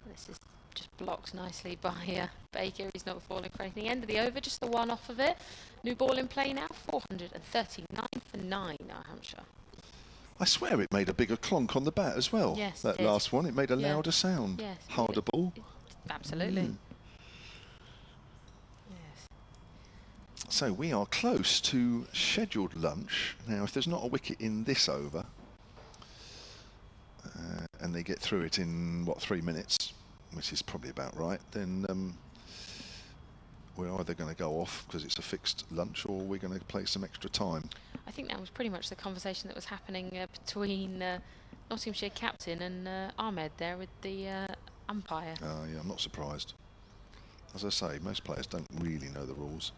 Speaker 3: This is just blocked nicely by Baker. He's not falling for anything. End of the over, just the one off of it. New ball in play now. 439 for 9 now, Hampshire.
Speaker 1: I swear it made a bigger clonk on the bat as well.
Speaker 3: Yes,
Speaker 1: that
Speaker 3: it did.
Speaker 1: last one, it made a
Speaker 3: Yeah.
Speaker 1: louder sound.
Speaker 3: Yes.
Speaker 1: Harder ball.
Speaker 3: Absolutely.
Speaker 1: Mm.
Speaker 3: Yes.
Speaker 1: So we are close to scheduled lunch. Now, if there's not a wicket in this over, and they get through it in, what, 3 minutes, which is probably about right, then we're either going to go off because it's a fixed lunch, or we're going to play some extra time.
Speaker 3: I think that was pretty much the conversation that was happening between Nottinghamshire captain and Ahmed there with the umpire.
Speaker 1: Yeah, I'm not surprised. As I say, most players don't really know the rules.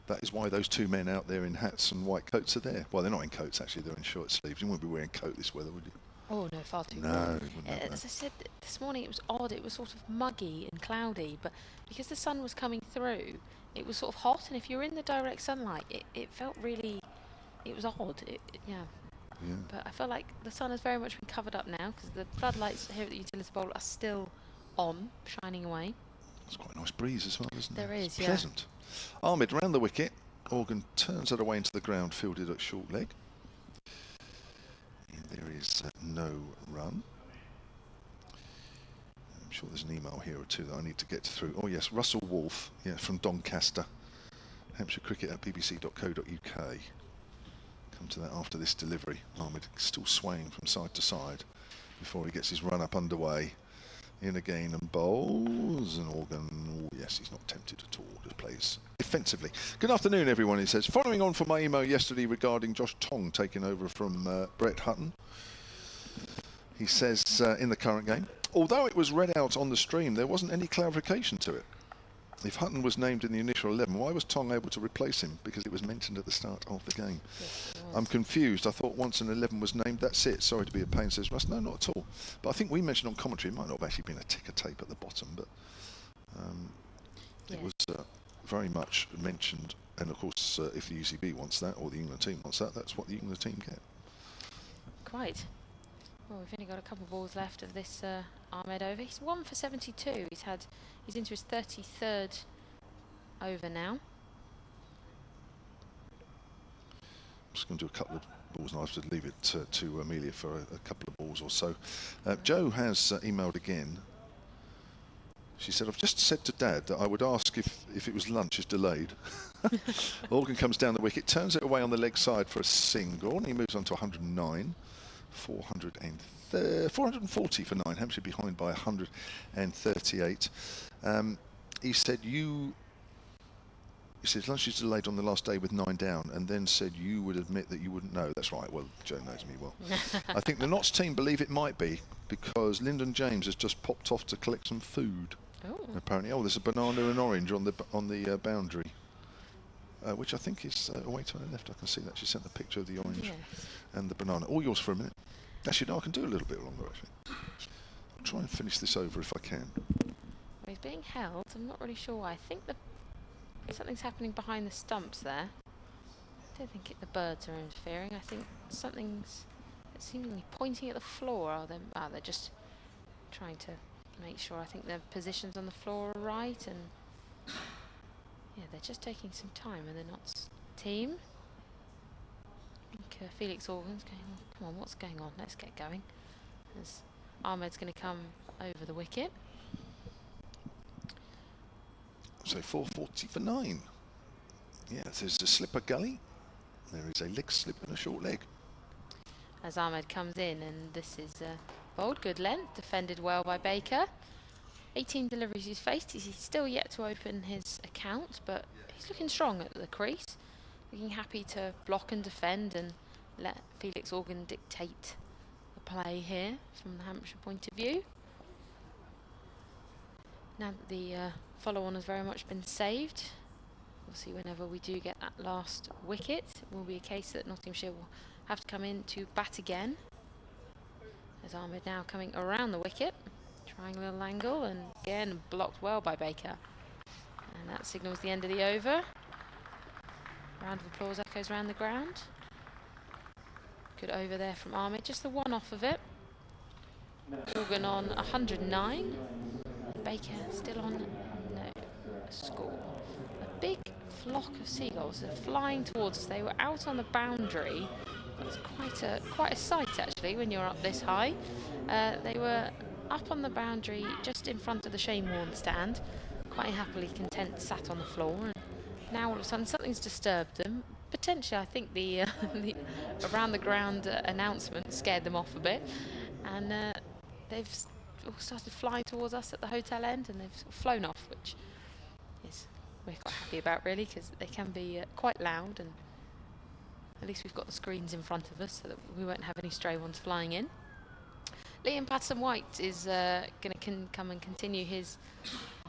Speaker 1: That is why those 2 men out there in hats and white coats are there. Well, they're not in coats, actually, they're in short sleeves. You wouldn't be wearing a coat this weather, would you?
Speaker 3: Oh no, far too
Speaker 1: No,
Speaker 3: warm.
Speaker 1: you wouldn't have
Speaker 3: As
Speaker 1: that.
Speaker 3: I said this morning, it was odd. It was sort of muggy and cloudy, but because the sun was coming through, it was sort of hot. And if you're in the direct sunlight, it felt really, it was odd. Yeah. But I feel like the sun has very much been covered up now, because the floodlights here at the Utilita Bowl are still on, shining away.
Speaker 1: It's quite a nice breeze as well, isn't
Speaker 3: There
Speaker 1: it?
Speaker 3: is,
Speaker 1: It's
Speaker 3: yeah.
Speaker 1: pleasant. Ahmed round the wicket. Organ turns it away into the ground, fielded at short leg. And there is no run. I'm sure there's an email here or two that I need to get through. Oh yes, Russell Wolfe, yeah, from Doncaster. Hampshire Cricket at bbc.co.uk. Come to that after this delivery. Ahmed still swaying from side to side before he gets his run up underway. In again and bowls, and Organ, oh yes, he's not tempted at all, just plays defensively. Good afternoon everyone, he says. Following on from my email yesterday regarding Josh Tong taking over from Brett Hutton, he says in the current game, although it was read out on the stream, there wasn't any clarification to it. If Hutton was named in the initial 11, why was Tong able to replace him? Because it was mentioned at the start of the game.
Speaker 3: Yes,
Speaker 1: I'm confused. I thought once an 11 was named, that's it. Sorry to be a pain, says Russ. No, not at all. But I think we mentioned on commentary, it might not have actually been a ticker tape at the bottom, but it was very much mentioned. And of course, if the UCB wants that, or the England team wants that, that's what the England team get.
Speaker 3: Quite. Well, we've only got a couple of balls left of this Ahmed over. He's 1 for 72. He's into his 33rd over now.
Speaker 1: I'm just going to do a couple of balls, and I have to leave it to Amelia for a couple of balls or so. Jo has emailed again. She said, I've just said to Dad that I would ask if it was lunch is delayed. Organ comes down the wicket, turns it away on the leg side for a single, and he moves on to 109. 440 for 9. Hampshire behind by 138. He said, he says lunch is delayed on the last day with 9 down, and then said you would admit that you wouldn't know. That's right. Well, Jo knows me well. I think the Notts team believe it might be because Lyndon James has just popped off to collect some food.
Speaker 3: Oh.
Speaker 1: Apparently, there's a banana and orange on the boundary, which I think is away to her left. I can see that she sent the picture of the orange and the banana. All yours for a minute. Actually, no, I can do a little bit longer. Actually, I'll try and finish this over if I can.
Speaker 3: Well, he's being held. I'm not really sure why. I think something's happening behind the stumps there. I don't think the birds are interfering. I think something's seemingly pointing at the floor. They're just trying to make sure. I think their positions on the floor are right, and yeah, they're just taking some time. And the Notts team. I think Felix Organ's going, oh, come on, what's going on? Let's get going. As Ahmed's going to come over the wicket.
Speaker 1: So 440 for 9. Yeah, there's a slipper gully. There is a leg slip and a short leg.
Speaker 3: As Ahmed comes in, and this is bowled, good length, defended well by Baker. 18 deliveries he's faced. He's still yet to open his account, but he's looking strong at the crease. Looking happy to block and defend and let Felix Organ dictate the play here from the Hampshire point of view. Now that the follow-on has very much been saved, we'll see whenever we do get that last wicket. It will be a case that Nottinghamshire will have to come in to bat again. As Ahmed now coming around the wicket, trying a little angle, and again blocked well by Baker. And that signals the end of the over. Round of applause echoes around the ground. Good over there from Ahmed, just the one off of it. Organ on 109. Baker still on no score. A big flock of seagulls are flying towards us. They were out on the boundary. It's quite a sight actually when you're up this high. They were up on the boundary just in front of the Shanewarne stand, quite happily content sat on the floor. And now all of a sudden something's disturbed them. Potentially I think the around the ground announcement scared them off a bit, and they've all started flying towards us at the hotel end, and they've sort of flown off, which is we're quite happy about really, because they can be quite loud, and at least we've got the screens in front of us so that we won't have any stray ones flying in. Liam Patterson-White is going to come and continue his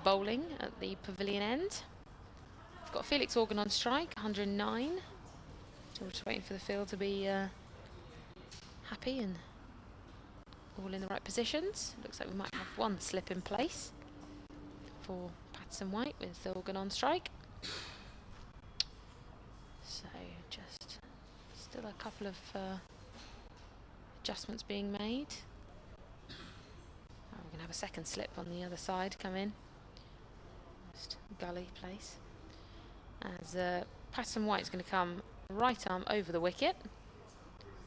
Speaker 3: bowling at the pavilion end. We've got Felix Organ on strike, 109. So we're just waiting for the field to be happy and all in the right positions. Looks like we might have one slip in place for Patterson-White with Organ on strike. So just still a couple of adjustments being made. We're going to have a second slip on the other side come in. Just gully place. As Patterson-White is going to come right arm over the wicket.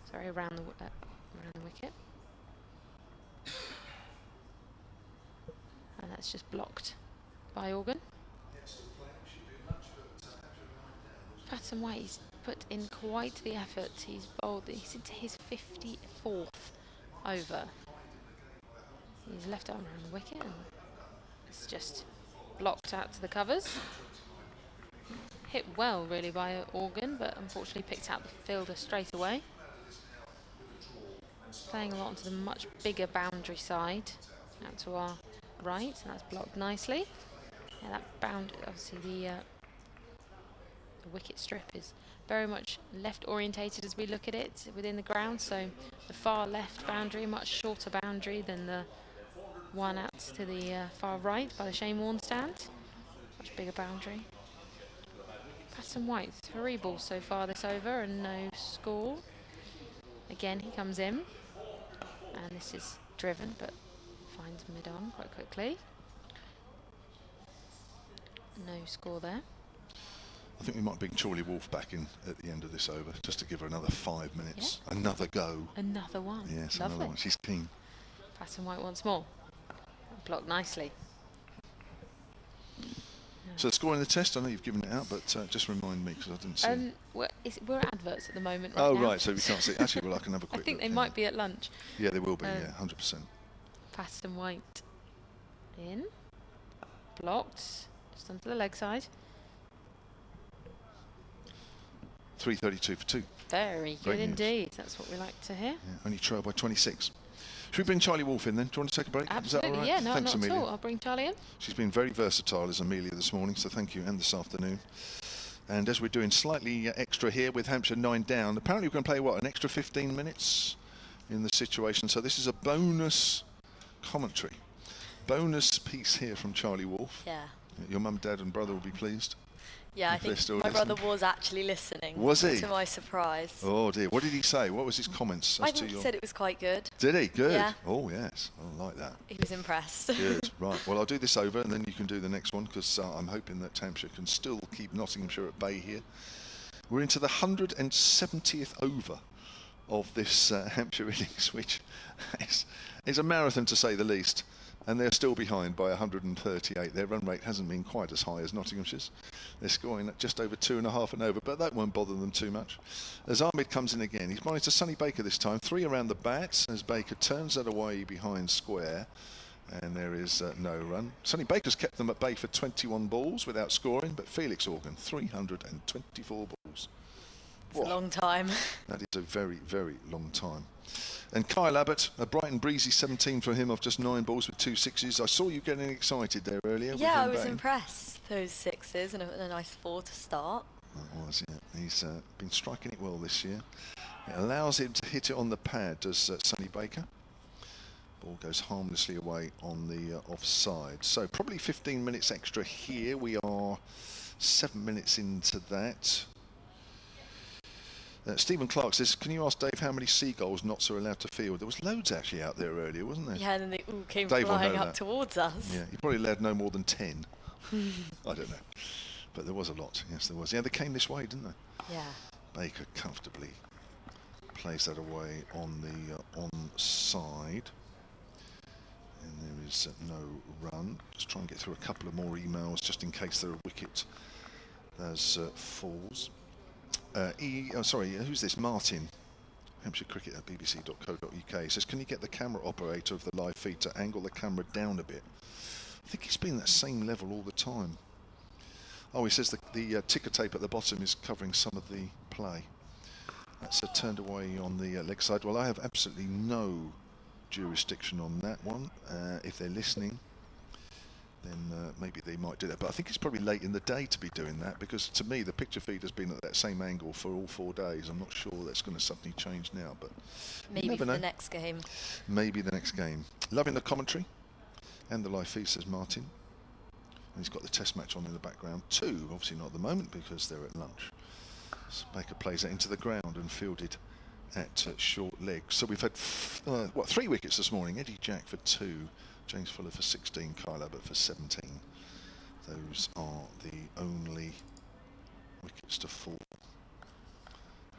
Speaker 3: Sorry, around the wicket. And that's just blocked by Organ. Patterson-White, he's put in quite the effort. He's bowled, he's into his 54th over. He's left arm around the wicket, and it's just blocked out to the covers. Hit well really by Organ, but unfortunately picked out the fielder straight away. Playing a lot onto the much bigger boundary side, out to our right, and that's blocked nicely. Yeah, that obviously the wicket strip is very much left orientated as we look at it within the ground, so the far left boundary, much shorter boundary than the one out to the far right by the Shanewarne stand. Much bigger boundary. Patterson-White, 3 balls so far this over and no score. Again he comes in, and this is driven but finds mid-on quite quickly. No score there.
Speaker 1: I think we might bring Charlie Wolf back in at the end of this over, just to give her another 5 minutes.
Speaker 3: Yeah.
Speaker 1: Another go.
Speaker 3: Another one.
Speaker 1: Yes,
Speaker 3: Lovely.
Speaker 1: another one. She's keen.
Speaker 3: Patton White once more. Blocked nicely.
Speaker 1: So the score in the test, I know you've given it out, but just remind me, because I didn't see.
Speaker 3: We're at adverts at the moment right
Speaker 1: Oh,
Speaker 3: now.
Speaker 1: right, so we can't see. Actually, well, I can have a quick
Speaker 3: I think
Speaker 1: look,
Speaker 3: they
Speaker 1: yeah.
Speaker 3: might be at lunch.
Speaker 1: Yeah, they will be, yeah, 100%.
Speaker 3: Patton White in. Blocked. Just onto the leg side.
Speaker 1: 3:32 for 2.
Speaker 3: Very good
Speaker 1: Great news.
Speaker 3: indeed. That's what we like to hear.
Speaker 1: Yeah, only trail by 26. Should we bring Charlie Wolf in then? Do you want to take a break?
Speaker 3: Absolutely,
Speaker 1: Is that all right?
Speaker 3: yeah, no,
Speaker 1: Thanks,
Speaker 3: not
Speaker 1: Amelia.
Speaker 3: at all. I'll bring Charlie in.
Speaker 1: She's been very versatile as Amelia this morning, so thank you, and this afternoon. And as we're doing slightly extra here with Hampshire 9 down, apparently we're going to play, what, an extra 15 minutes in the situation. So this is a bonus commentary. Bonus piece here from Charlie Wolf.
Speaker 6: Yeah.
Speaker 1: Your mum, dad and brother will be pleased.
Speaker 6: Yeah, I
Speaker 1: If they're
Speaker 6: think
Speaker 1: still
Speaker 6: my brother
Speaker 1: listening.
Speaker 6: was actually listening.
Speaker 1: Was he?
Speaker 6: To my surprise.
Speaker 1: Oh dear, what did he say? What was his comments
Speaker 6: I
Speaker 1: as to
Speaker 6: think he
Speaker 1: your...
Speaker 6: said it was quite good.
Speaker 1: Did he? Good.
Speaker 6: Yeah.
Speaker 1: Oh yes, I like that.
Speaker 6: He was impressed.
Speaker 1: Good. Right. Well, I'll do this over, and then you can do the next one, because I'm hoping that Hampshire can still keep Nottinghamshire at bay here. We're into the 170th over of this Hampshire innings, which is a marathon to say the least. And they're still behind by 138. Their run rate hasn't been quite as high as Nottinghamshire's. They're scoring at just over 2.5 and over, but that won't bother them too much. As Ahmed comes in again, he's bowling to Sonny Baker this time. 3 around the bat as Baker turns that away behind square. And there is no run. Sonny Baker's kept them at bay for 21 balls without scoring, but Felix Organ, 324 balls.
Speaker 6: It's a long time.
Speaker 1: That is a very, very long time. And Kyle Abbott, a bright and breezy 17 for him off just 9 balls with 2 sixes. I saw you getting excited there earlier. with
Speaker 6: Yeah, I
Speaker 1: him
Speaker 6: was
Speaker 1: batting.
Speaker 6: impressed. Those 6s and a nice 4 to start.
Speaker 1: That was, yeah. He's been striking it well this year. It allows him to hit it on the pad, does Sonny Baker. Ball goes harmlessly away on the offside. So probably 15 minutes extra here. We are 7 minutes into that. Stephen Clark says, can you ask Dave how many seagulls Notts are allowed to field? There was loads actually out there earlier, wasn't there?
Speaker 6: Yeah, and then they all came
Speaker 1: Dave will
Speaker 6: flying
Speaker 1: know
Speaker 6: up
Speaker 1: that.
Speaker 6: towards us.
Speaker 1: Yeah, he probably allowed no more than 10. I don't know. But there was a lot. Yes, there was. Yeah, they came this way, didn't they?
Speaker 6: Yeah.
Speaker 1: Baker comfortably plays that away on the onside. And there is no run. Just try and get through a couple of more emails just in case there are wicket as falls. Sorry, who's this? Martin, Hampshire Cricket at bbc.co.uk says, can you get the camera operator of the live feed to angle the camera down a bit? I think he's been that same level all the time. Oh, he says the ticker tape at the bottom is covering some of the play. That's turned away on the leg side. Well, I have absolutely no jurisdiction on that one. If they're listening, then maybe they might do that. But I think it's probably late in the day to be doing that, because to me the picture feed has been at that same angle for all 4 days. I'm not sure that's going to suddenly change now, but
Speaker 6: Maybe
Speaker 1: never
Speaker 6: for
Speaker 1: know.
Speaker 6: the next game.
Speaker 1: Maybe the next game. Loving the commentary and the live feed, says Martin. And he's got the test match on in the background too. Obviously not at the moment because they're at lunch. So Baker plays that into the ground and fielded at short leg. So we've had 3 wickets this morning. Eddie Jack for 2, James Fuller for 16, Kyle Abbott for 17. Those are the only wickets to fall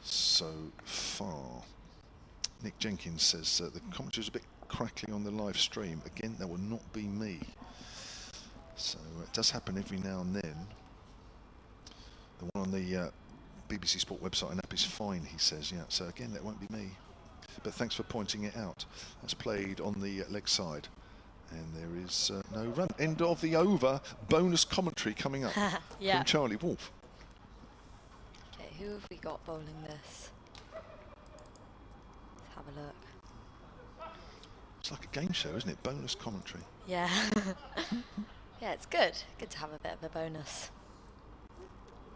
Speaker 1: so far. Nick Jenkins says the commentary is a bit crackly on the live stream. Again, that will not be me. So it does happen every now and then. The one on the BBC Sport website and app is fine, he says. Yeah, so again, that won't be me. But thanks for pointing it out. That's played on the leg side. And there is no run. End of the over. Bonus commentary coming up
Speaker 6: Yeah.
Speaker 1: from Charlie Wolf.
Speaker 6: Okay, who have we got bowling this? Let's have a look.
Speaker 1: It's like a game show, isn't it? Bonus commentary.
Speaker 6: Yeah. Yeah, it's good. Good to have a bit of a bonus.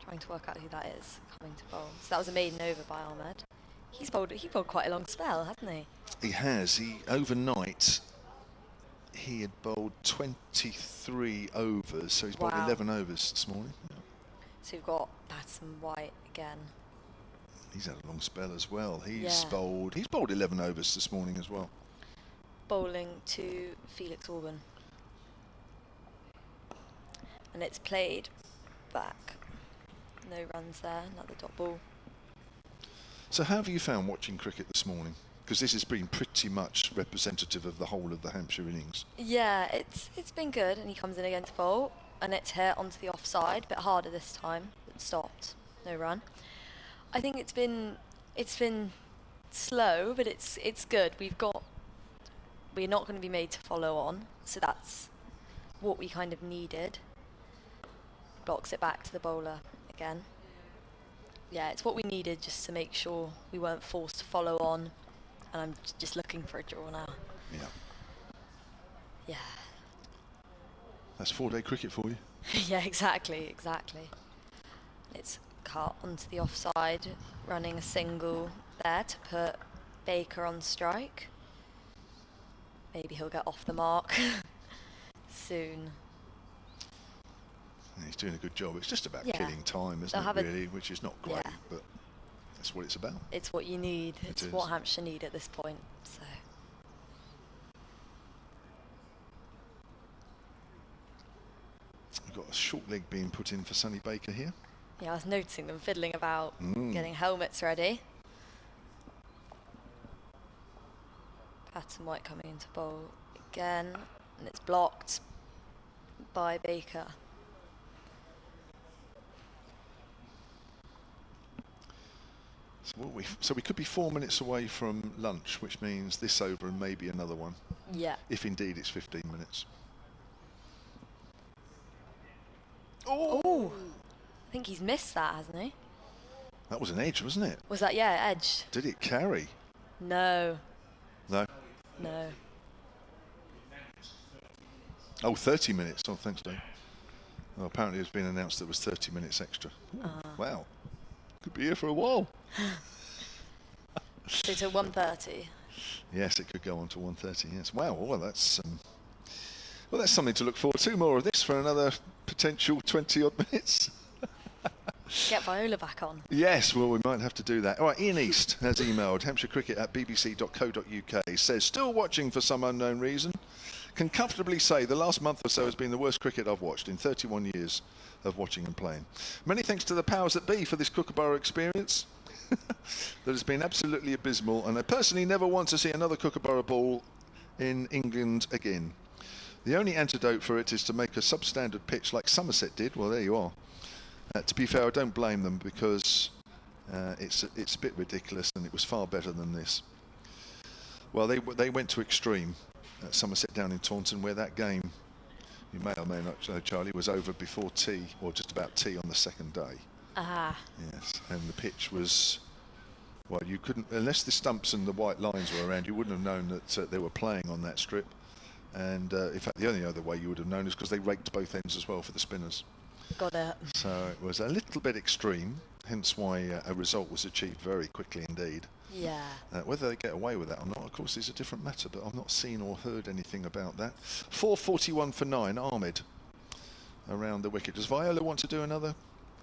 Speaker 6: Trying to work out who that is coming to bowl. So that was a maiden over by Ahmed. He bowled quite a long spell, hasn't he?
Speaker 1: He has. Overnight, he had bowled 23 overs, so he's bowled
Speaker 6: Wow.
Speaker 1: 11 overs this morning. Yeah.
Speaker 6: So we've got Patton White again.
Speaker 1: He's had a long spell as well. He's
Speaker 6: Yeah.
Speaker 1: bowled 11 overs this morning as well.
Speaker 6: Bowling to Felix Orban. And it's played back. No runs there, another dot ball.
Speaker 1: So how have you found watching cricket this morning? Because this has been pretty much representative of the whole of the Hampshire innings.
Speaker 6: Yeah, it's been good, and he comes in against Bolt, and it's hit onto the offside, bit harder this time, but stopped, no run. I think it's been slow, but it's good. We're not going to be made to follow on, so that's what we kind of needed. Blocks it back to the bowler again. Yeah, it's what we needed just to make sure we weren't forced to follow on, and I'm just looking for a draw now.
Speaker 1: Yeah.
Speaker 6: Yeah.
Speaker 1: That's 4-day cricket for you.
Speaker 6: Yeah, exactly. It's cut onto the offside, running a single there to put Baker on strike. Maybe he'll get off the mark soon.
Speaker 1: Yeah, he's doing a good job. It's just about
Speaker 6: Yeah.
Speaker 1: killing time, isn't it, really? Which is not great,
Speaker 6: Yeah.
Speaker 1: but that's what it's about.
Speaker 6: It's what you need.
Speaker 1: It
Speaker 6: It's
Speaker 1: is.
Speaker 6: what Hampshire need at this point. So
Speaker 1: We've got a short leg being put in for Sonny Baker here.
Speaker 6: yeah, I was noticing them fiddling about,
Speaker 1: Mm.
Speaker 6: getting helmets ready. Patton White coming into bowl again, and it's blocked by Baker.
Speaker 1: So we could be 4 minutes away from lunch, which means this over and maybe another one,
Speaker 6: Yeah.
Speaker 1: if indeed it's 15 minutes.
Speaker 6: Oh, I think he's missed that, hasn't he?
Speaker 1: That was an edge, wasn't it?
Speaker 6: Was that, yeah, edge?
Speaker 1: Did it carry?
Speaker 6: No.
Speaker 1: No.
Speaker 6: No.
Speaker 1: Oh, 30 minutes. Oh, thanks, Dave. Well, apparently it's been announced that it was 30 minutes extra. Ooh, wow. Could be here for a while.
Speaker 6: So to 1:30.
Speaker 1: Yes, it could go on to 1:30. Yes. Wow. Well, that's something to look forward to. More of this for another potential 20-odd minutes.
Speaker 6: Get Viola back on.
Speaker 1: Yes, well, we might have to do that. All right, Ian East has emailed hampshirecricket@bbc.co.uk. Says, still watching for some unknown reason. Can comfortably say the last month or so has been the worst cricket I've watched in 31 years of watching and playing. Many thanks to the powers that be for this Kookaburra experience. That has been absolutely abysmal, and I personally never want to see another Kookaburra ball in England again. The only antidote for it is to make a substandard pitch like Somerset did. Well, there you are. To be fair, I don't blame them, because it's a bit ridiculous, and it was far better than this. Well, they went to extreme at Somerset down in Taunton, where that game, you may or may not know, Charlie, was over before tea, or just about tea on the second day.
Speaker 6: Ah.
Speaker 1: Yes, and the pitch was, well, you couldn't, unless the stumps and the white lines were around, you wouldn't have known that they were playing on that strip. And in fact, the only other way you would have known is because they raked both ends as well for the spinners.
Speaker 6: Got it.
Speaker 1: So it was a little bit extreme, hence why a result was achieved very quickly indeed.
Speaker 6: Yeah.
Speaker 1: Whether they get away with that or not, of course, is a different matter, but I've not seen or heard anything about that. 4:41 for 9, Ahmed around the wicket. Does Viola want to do another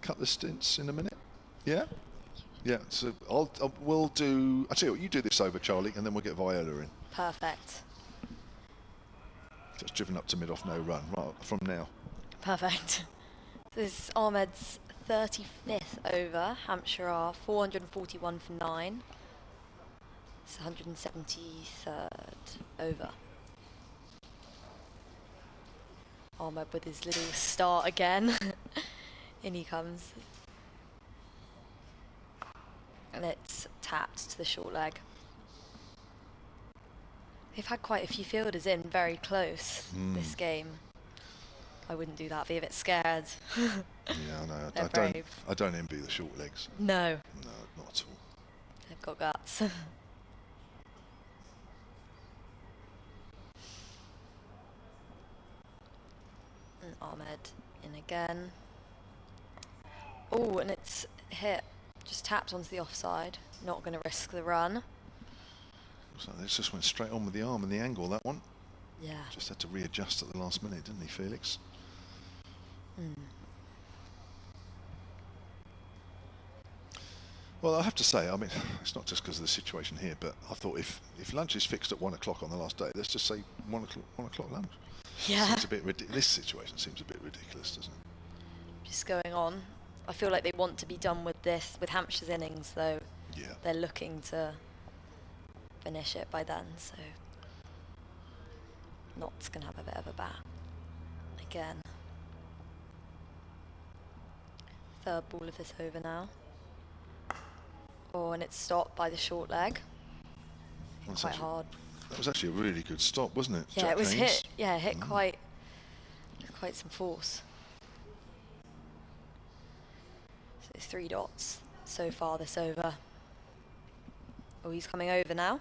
Speaker 1: couple of stints in a minute? Yeah? Yeah, so we'll do, I'll tell you what, you do this over, Charlie, and then we'll get Viola in.
Speaker 6: Perfect.
Speaker 1: So it's driven up to mid-off, no run, right from now.
Speaker 6: Perfect. This is Ahmed's 35th over. Hampshire are 441 for 9. It's 173rd over. Ahmed with his little start again. In he comes. And it's tapped to the short leg. They've had quite a few fielders in very close this game. I wouldn't do that, be a bit scared.
Speaker 1: Yeah, I know. I don't envy the short legs.
Speaker 6: No.
Speaker 1: No, not at all.
Speaker 6: They've got guts. And Ahmed in again. Oh, and it's hit. Just tapped onto the offside. Not going to risk the run.
Speaker 1: So this just went straight on with the arm and the angle, that one.
Speaker 6: Yeah.
Speaker 1: Just had to readjust at the last minute, didn't he, Felix? Well, I have to say, I mean, it's not just because of the situation here, but I thought if lunch is fixed at 1 o'clock on the last day, let's just say 1 o'clock lunch.
Speaker 6: Yeah.
Speaker 1: Seems a bit this situation seems a bit ridiculous, doesn't it?
Speaker 6: Just going on I feel like they want to be done with this, with Hampshire's innings, though.
Speaker 1: Yeah.
Speaker 6: They're looking to finish it by then, so Not's going to have a bit of a bat again. Third ball of this over now. Oh, and it's stopped by the short leg.
Speaker 1: That's
Speaker 6: Quite
Speaker 1: actually-
Speaker 6: hard.
Speaker 1: That was actually a really good stop, wasn't it?
Speaker 6: Yeah,
Speaker 1: Jack
Speaker 6: it was
Speaker 1: Haynes?
Speaker 6: hit. Yeah, hit quite some force. So 3 dots so far this over. Oh, he's coming over now.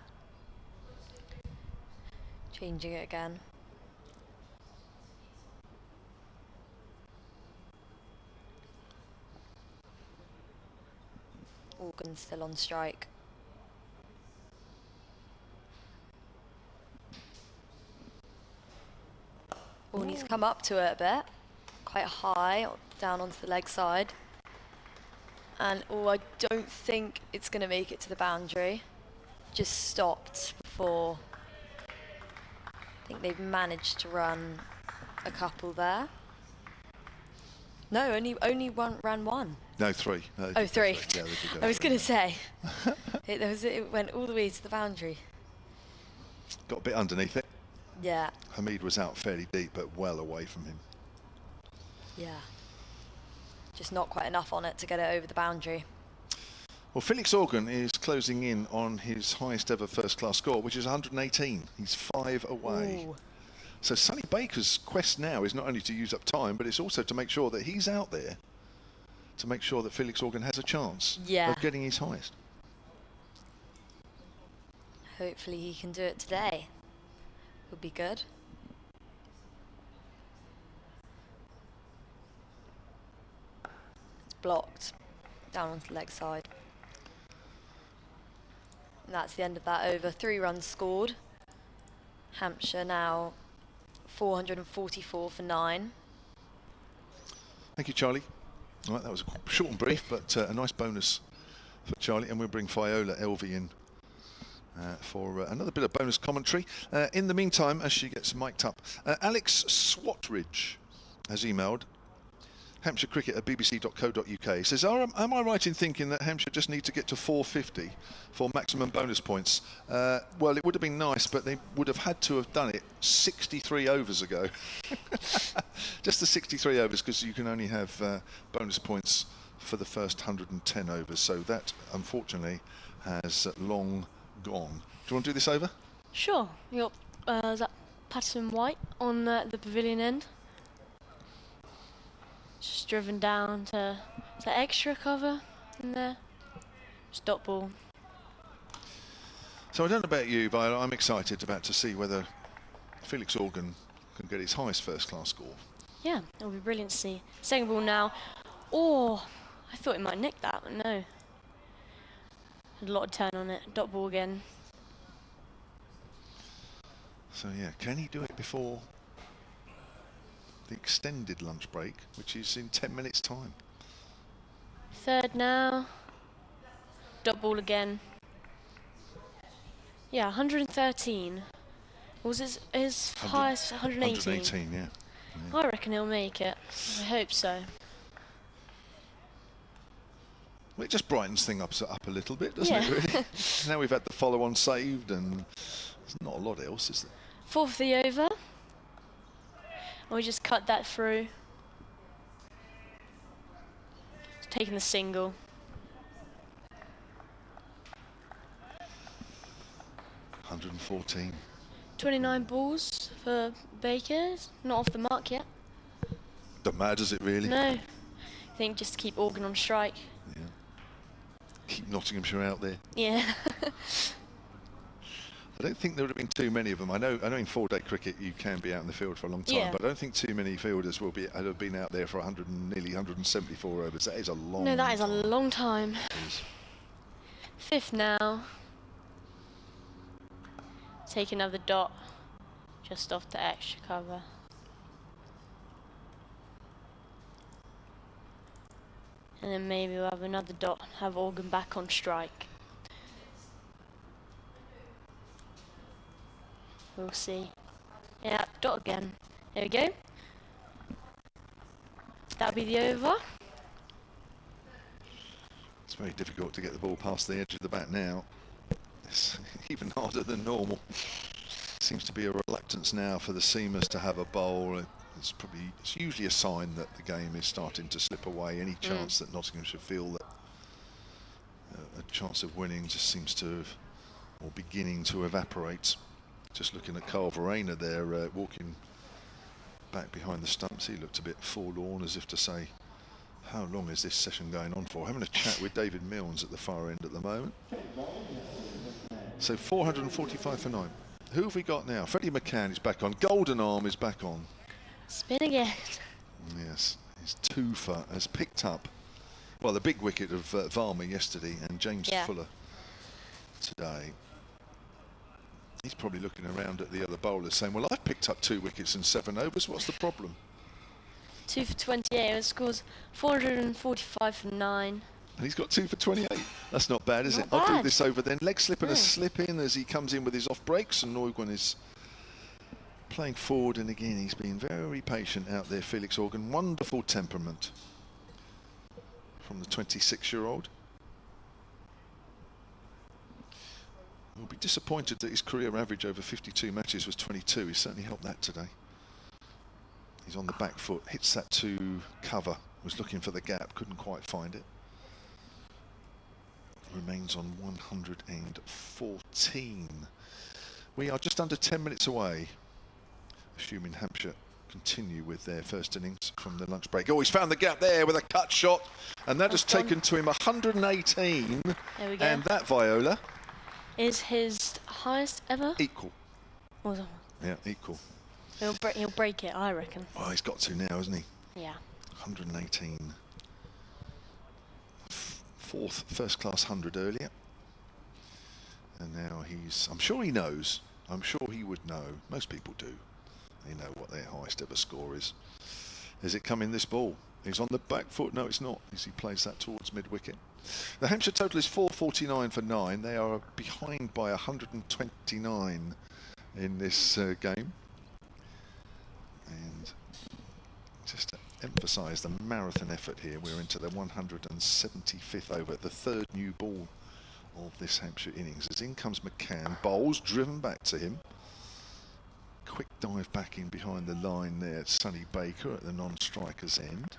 Speaker 6: Changing it again. Organ's still on strike. Oh, and he's come up to it a bit. Quite high, down onto the leg side. And, oh, I don't think it's going to make it to the boundary. Just stopped before. I think they've managed to run a couple there. No, only ran one.
Speaker 1: No, 3. No,
Speaker 6: Oh, 3.
Speaker 1: Yeah, they did go
Speaker 6: I was
Speaker 1: three.
Speaker 6: going to say. It went all the way to the boundary.
Speaker 1: Got a bit underneath it.
Speaker 6: Yeah,
Speaker 1: Hamid was out fairly deep, but well away from him.
Speaker 6: yeah. Just not quite enough on it to get it over the boundary.
Speaker 1: Well, Felix Organ is closing in on his highest ever first-class score, which is 118. He's 5 away.
Speaker 6: Ooh.
Speaker 1: So Sonny Baker's quest now is not only to use up time, but it's also to make sure that he's out there to make sure that Felix Organ has a chance of getting his highest.
Speaker 6: Hopefully he can do it today. Would be good. It's blocked. Down onto the leg side. And that's the end of that over. 3 runs scored. Hampshire now 444 for 9.
Speaker 1: Thank you, Charlie. All right, that was short and brief, but a nice bonus for Charlie. And we'll bring Viola Elvey in for another bit of bonus commentary. In the meantime, as she gets mic'd up, Alex Swatridge has emailed hampshirecricket@bbc.co.uk. Says, am I right in thinking that Hampshire just need to get to 450 for maximum bonus points? Well, it would have been nice, but they would have had to have done it 63 overs ago. Just the 63 overs, because you can only have bonus points for the first 110 overs. So that, unfortunately, has long gone. Do you want to do this over?
Speaker 7: Sure. You got is that Patterson White on the pavilion end. Just driven down to extra cover in there. Just dot ball.
Speaker 1: So I don't know about you, but I'm excited about to see whether Felix Organ can get his highest first-class score.
Speaker 7: Yeah, it'll be brilliant to see. Second ball now. Oh, I thought he might nick that, but no. Had a lot of turn on it. Dot ball again.
Speaker 1: So yeah, can he do it before the extended lunch break, which is in 10 minutes' time?
Speaker 7: Third now. Dot ball again. Yeah, 113. What was his highest? 118.
Speaker 1: 118, yeah.
Speaker 7: I reckon he'll make it. I hope so.
Speaker 1: Well, it just brightens things up a little bit, doesn't it, really? Now we've had the follow-on saved, and there's not a lot else, is there?
Speaker 7: Fourth of the over. And we just cut that through. Just taking the single.
Speaker 1: 114.
Speaker 7: 29 balls for Baker. Not off the mark yet.
Speaker 1: Doesn't matter, does it really?
Speaker 7: No. I think just to keep Organ on strike.
Speaker 1: Yeah. Keep Nottinghamshire out there.
Speaker 7: Yeah.
Speaker 1: I don't think there would have been too many of them. I know in 4-day cricket you can be out in the field for a long time,
Speaker 7: Yeah.
Speaker 1: but I don't think too many fielders will have been out there for nearly 174 overs. That is a long
Speaker 7: No, that is a
Speaker 1: time.
Speaker 7: long time.
Speaker 1: It is.
Speaker 7: Fifth now. Take another dot. Just off the extra cover. And then maybe we'll have another dot, have Organ back on strike. We'll see. Yeah, dot again. There we go. That'll be the over.
Speaker 1: very difficult to get the ball past the edge of the bat now. It's even harder than normal. Seems to be a reluctance now for the seamers to have a bowl. It's usually a sign that the game is starting to slip away. Any chance that Nottinghamshire feel that a chance of winning just seems to have, or beginning to evaporate. Just looking at Carl Verena there, walking back behind the stumps, he looked a bit forlorn, as if to say, how long is this session going on for? Having a chat with David Milnes at the far end at the moment. So 445 for 9. Who have we got now? Freddie McCann is back on. Golden Arm is back on.
Speaker 7: Spin again.
Speaker 1: Yes, his twofer has picked up, well, the big wicket of Varma yesterday and James Fuller today. He's probably looking around at the other bowlers saying, well, I've picked up 2 wickets and 7 overs. What's the problem?
Speaker 7: 2 for 28. It scores 445 for 9.
Speaker 1: And he's got 2 for 28. That's not bad, is
Speaker 7: Not
Speaker 1: it? I'll do
Speaker 7: bad.
Speaker 1: this over then. Leg slip and a slip in as he comes in with his off breaks, and Neumann is playing forward, and again he's been very patient out there, Felix Organ. Wonderful temperament from the 26-year-old. We'll be disappointed that his career average over 52 matches was 22. He certainly helped that today. He's on the back foot, hits that to cover, was looking for the gap, couldn't quite find it. Remains on 114. We are just under 10 minutes away, assuming Hampshire continue with their first innings from the lunch break. Oh, he's found the gap there with a cut shot, and that has taken to him 118.
Speaker 7: There we go.
Speaker 1: And that, Viola,
Speaker 7: Is his highest ever?
Speaker 1: equal.
Speaker 7: Or is it-
Speaker 1: Yeah, equal.
Speaker 7: He'll break it, I reckon.
Speaker 1: Well, he's got to now, hasn't he?
Speaker 7: Yeah.
Speaker 1: 118. Fourth first-class 100 earlier. And now he's, I'm sure he knows. I'm sure he would know. Most people do. They know what their highest ever score is. Is it coming, this ball? He's on the back foot. No, it's not, as he plays that towards mid-wicket. The Hampshire total is 449 for 9. They are behind by 129 in this game. And just to emphasise the marathon effort here, we're into the 175th over, the 3rd new ball of this Hampshire innings. As in comes McCann, bowls, driven back to him. Quick dive back in behind the line there. Sonny Baker at the non-striker's end.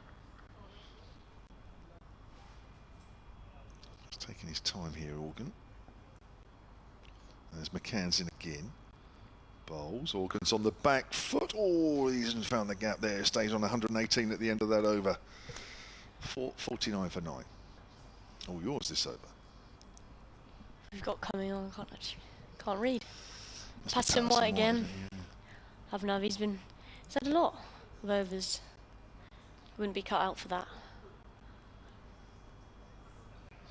Speaker 1: Just taking his time here, Organ. There's McCann's in again. Bowls, Organ's on the back foot. Oh, he hasn't found the gap there. Stays on 118 at the end of that over. 49 for 9. Oh, yours this over.
Speaker 7: We've got coming on. Can't read.
Speaker 1: Must be
Speaker 7: Patterson White
Speaker 1: Patterson
Speaker 7: again.
Speaker 1: isn't it? Yeah.
Speaker 7: Haven't I? He's had a lot of overs. Wouldn't be cut out for that.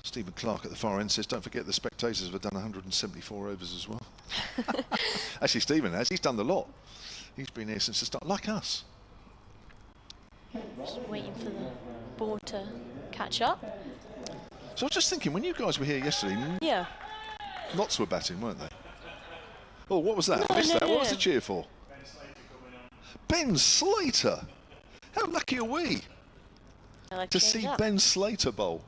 Speaker 1: Stephen Clark at the far end says, don't forget the spectators have done 174 overs as well. Actually, Stephen has. He's done the lot. He's been here since the start, like us.
Speaker 7: Just waiting for the ball to catch up.
Speaker 1: So I was just thinking, when you guys were here yesterday,
Speaker 7: Yeah.
Speaker 1: lots were batting, weren't they? Oh, what was that?
Speaker 7: No,
Speaker 1: I missed
Speaker 7: no,
Speaker 1: that. What was
Speaker 7: no.
Speaker 1: the cheer for? Ben Slater. How lucky are we
Speaker 7: I like
Speaker 1: to
Speaker 7: change
Speaker 1: see
Speaker 7: up.
Speaker 1: Ben Slater bowl?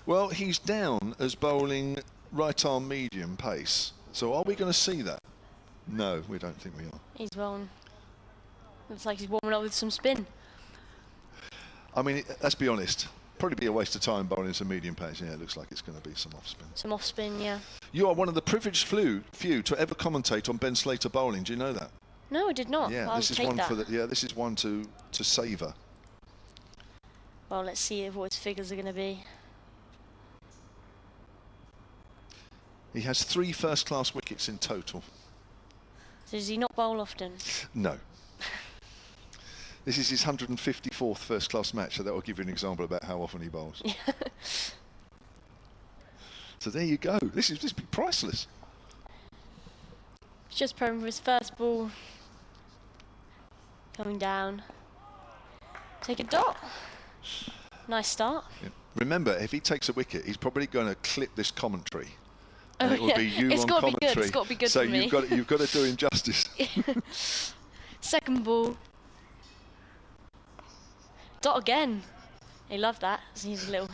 Speaker 1: Well, he's down as bowling right arm medium pace. So are we going to see that? No, we don't think we are.
Speaker 7: He's well. Looks like he's warming up with some spin.
Speaker 1: I mean, let's be honest. Probably be a waste of time bowling some medium pace. Yeah, it looks like it's going to be some off spin.
Speaker 7: Some off spin, yeah.
Speaker 1: You are one of the privileged few to ever commentate on Ben Slater bowling. Do you know that?
Speaker 7: No, I did not.
Speaker 1: Yeah,
Speaker 7: I'll
Speaker 1: this is
Speaker 7: take
Speaker 1: one
Speaker 7: that.
Speaker 1: for the. Yeah, this is one to savour.
Speaker 7: Well, let's see what his figures are going to be.
Speaker 1: He has 3 first-class wickets in total.
Speaker 7: So does he not bowl often?
Speaker 1: No. This is his 154th first-class match, so that will give you an example about how often he bowls. So there you go. This is priceless.
Speaker 7: Just prone for his first ball. Coming down. Take a dot. Nice start.
Speaker 1: Yeah. Remember, if he takes a wicket, he's probably going to clip this commentary. And
Speaker 7: Oh,
Speaker 1: it will be you
Speaker 7: It's
Speaker 1: on
Speaker 7: gotta be good,
Speaker 1: commentary.
Speaker 7: it's gotta be good
Speaker 1: so
Speaker 7: for me.
Speaker 1: you've got to do him justice.
Speaker 7: Second ball. Dot again. He loved that. He's a little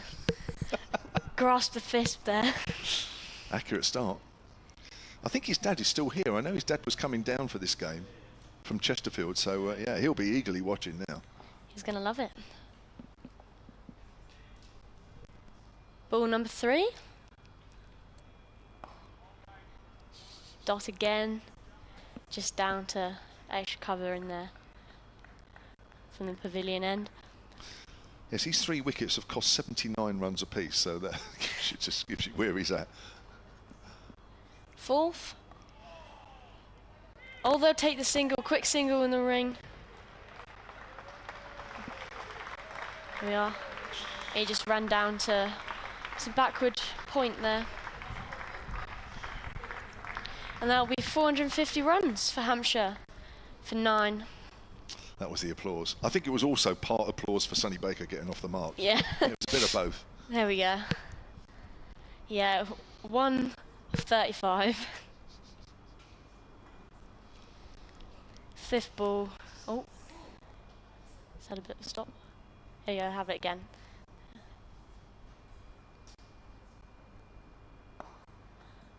Speaker 7: Grasp the fist there.
Speaker 1: Accurate start. I think his dad is still here. I know his dad was coming down for this game from Chesterfield, so yeah, he'll be eagerly watching now.
Speaker 7: He's going to love it. Ball number 3. Dot again. Just down to extra cover in there from the pavilion end.
Speaker 1: Yes, these 3 wickets have cost 79 runs apiece, so that just gives you where he's at.
Speaker 7: 4th. Oh, they'll take the single, quick single in the ring. Here we are. He just ran down to some backward point there. And that'll be 450 runs for Hampshire for 9.
Speaker 1: That was the applause. I think it was also part applause for Sonny Baker getting off the mark.
Speaker 7: Yeah.
Speaker 1: It was a bit of both.
Speaker 7: There we go. Yeah, 1 of 35. 5th ball. Oh. Is that a bit of a stop? There you go, have it again.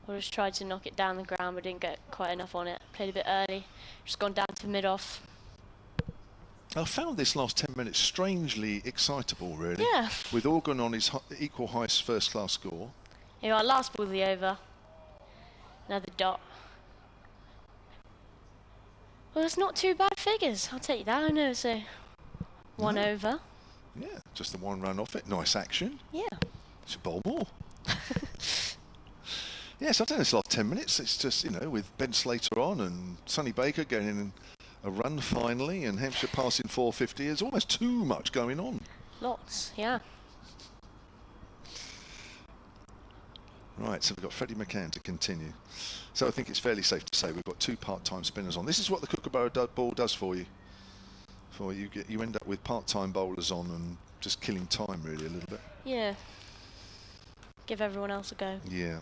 Speaker 7: I just tried to knock it down the ground but didn't get quite enough on it. Played a bit early. Just gone down to mid-off.
Speaker 1: I found this last 10 minutes strangely excitable, really.
Speaker 7: Yeah.
Speaker 1: With Organ on his equal highest first-class score.
Speaker 7: Here we are, last ball of the over. Another dot. Well, it's not too bad figures, I'll take you that. I know it's a 1 over.
Speaker 1: Yeah, just the 1 run off it. Nice action.
Speaker 7: Yeah.
Speaker 1: Should bowl more. Yes, I've done this last 10 minutes. It's just, you know, with Ben Slater on and Sonny Baker getting a run finally and Hampshire passing 450. There's almost too much going on.
Speaker 7: Lots, yeah.
Speaker 1: Right, so we've got Freddie McCann to continue. So I think it's fairly safe to say we've got 2 part-time spinners on. This is what the Kookaburra Ball does for you. You end up with part-time bowlers on and just killing time really a little bit.
Speaker 7: Yeah. Give everyone else a go.
Speaker 1: Yeah.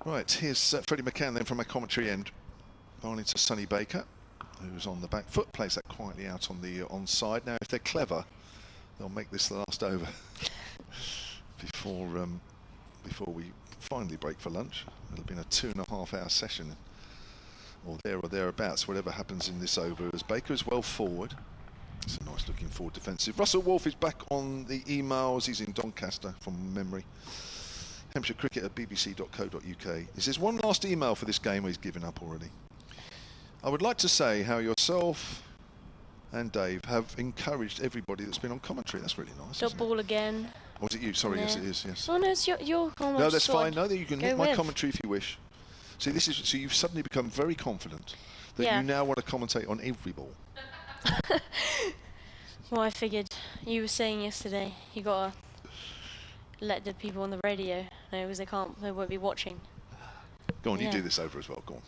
Speaker 1: Right, here's Freddie McCann then from our commentary end, bowling to Sonny Baker, who's on the back foot, plays that quietly out on the onside. Now, if they're clever, they'll make this the last over before we finally break for lunch. It'll be a 2.5-hour session, or thereabouts, whatever happens in this over, as Baker is well forward. It's a nice looking forward defensive. Russell Wolfe is back on the emails. He's in Doncaster from memory. Hampshire Cricket at bbc.co.uk. He says, one last email for this game. He's given up already. I would like to say how yourself and Dave have encouraged everybody that's been on commentary. That's really nice.
Speaker 7: Dot ball again.
Speaker 1: Or was it you? Sorry,
Speaker 7: Yeah.
Speaker 1: Yes, it is. Yes.
Speaker 7: Oh no, it's your comment.
Speaker 1: No, that's fine. No, you can hit my
Speaker 7: with.
Speaker 1: commentary if you wish. See, this is so you've suddenly become very confident that
Speaker 7: Yeah.
Speaker 1: you now want to commentate on every ball.
Speaker 7: Well, I figured you were saying yesterday you gotta let the people on the radio know because they won't be watching.
Speaker 1: Go on, you
Speaker 7: Yeah.
Speaker 1: do this over as well. Go on.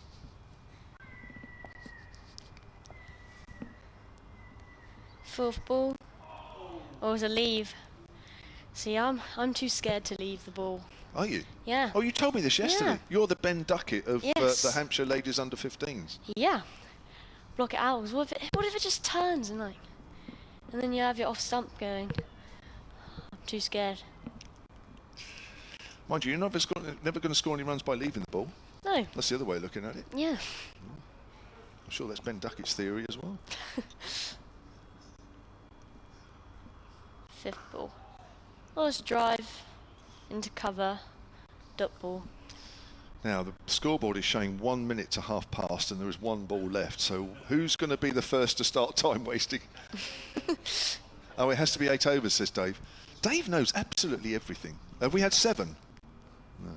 Speaker 7: Fourth ball. Oh, it was a leave. See, I'm too scared to leave the ball.
Speaker 1: Are you?
Speaker 7: Yeah.
Speaker 1: Oh, you told me this yesterday.
Speaker 7: Yeah.
Speaker 1: You're the Ben Duckett of
Speaker 7: Yes.
Speaker 1: the Hampshire ladies under 15s.
Speaker 7: Yeah. Block it out. 'Cause what if it just turns and then you have your off stump going? I'm too scared.
Speaker 1: Mind you, you're never going to score any runs by leaving the ball.
Speaker 7: No.
Speaker 1: That's the other way of looking at it.
Speaker 7: Yeah.
Speaker 1: I'm sure that's Ben Duckett's theory as well.
Speaker 7: Fifth ball. Well, let's drive into cover. Dot ball.
Speaker 1: Now, the scoreboard is showing 1 minute to half past and there is 1 ball left. So who's going to be the first to start time wasting? Oh, it has to be 8 overs, says Dave. Dave knows absolutely everything. Have we had 7? No.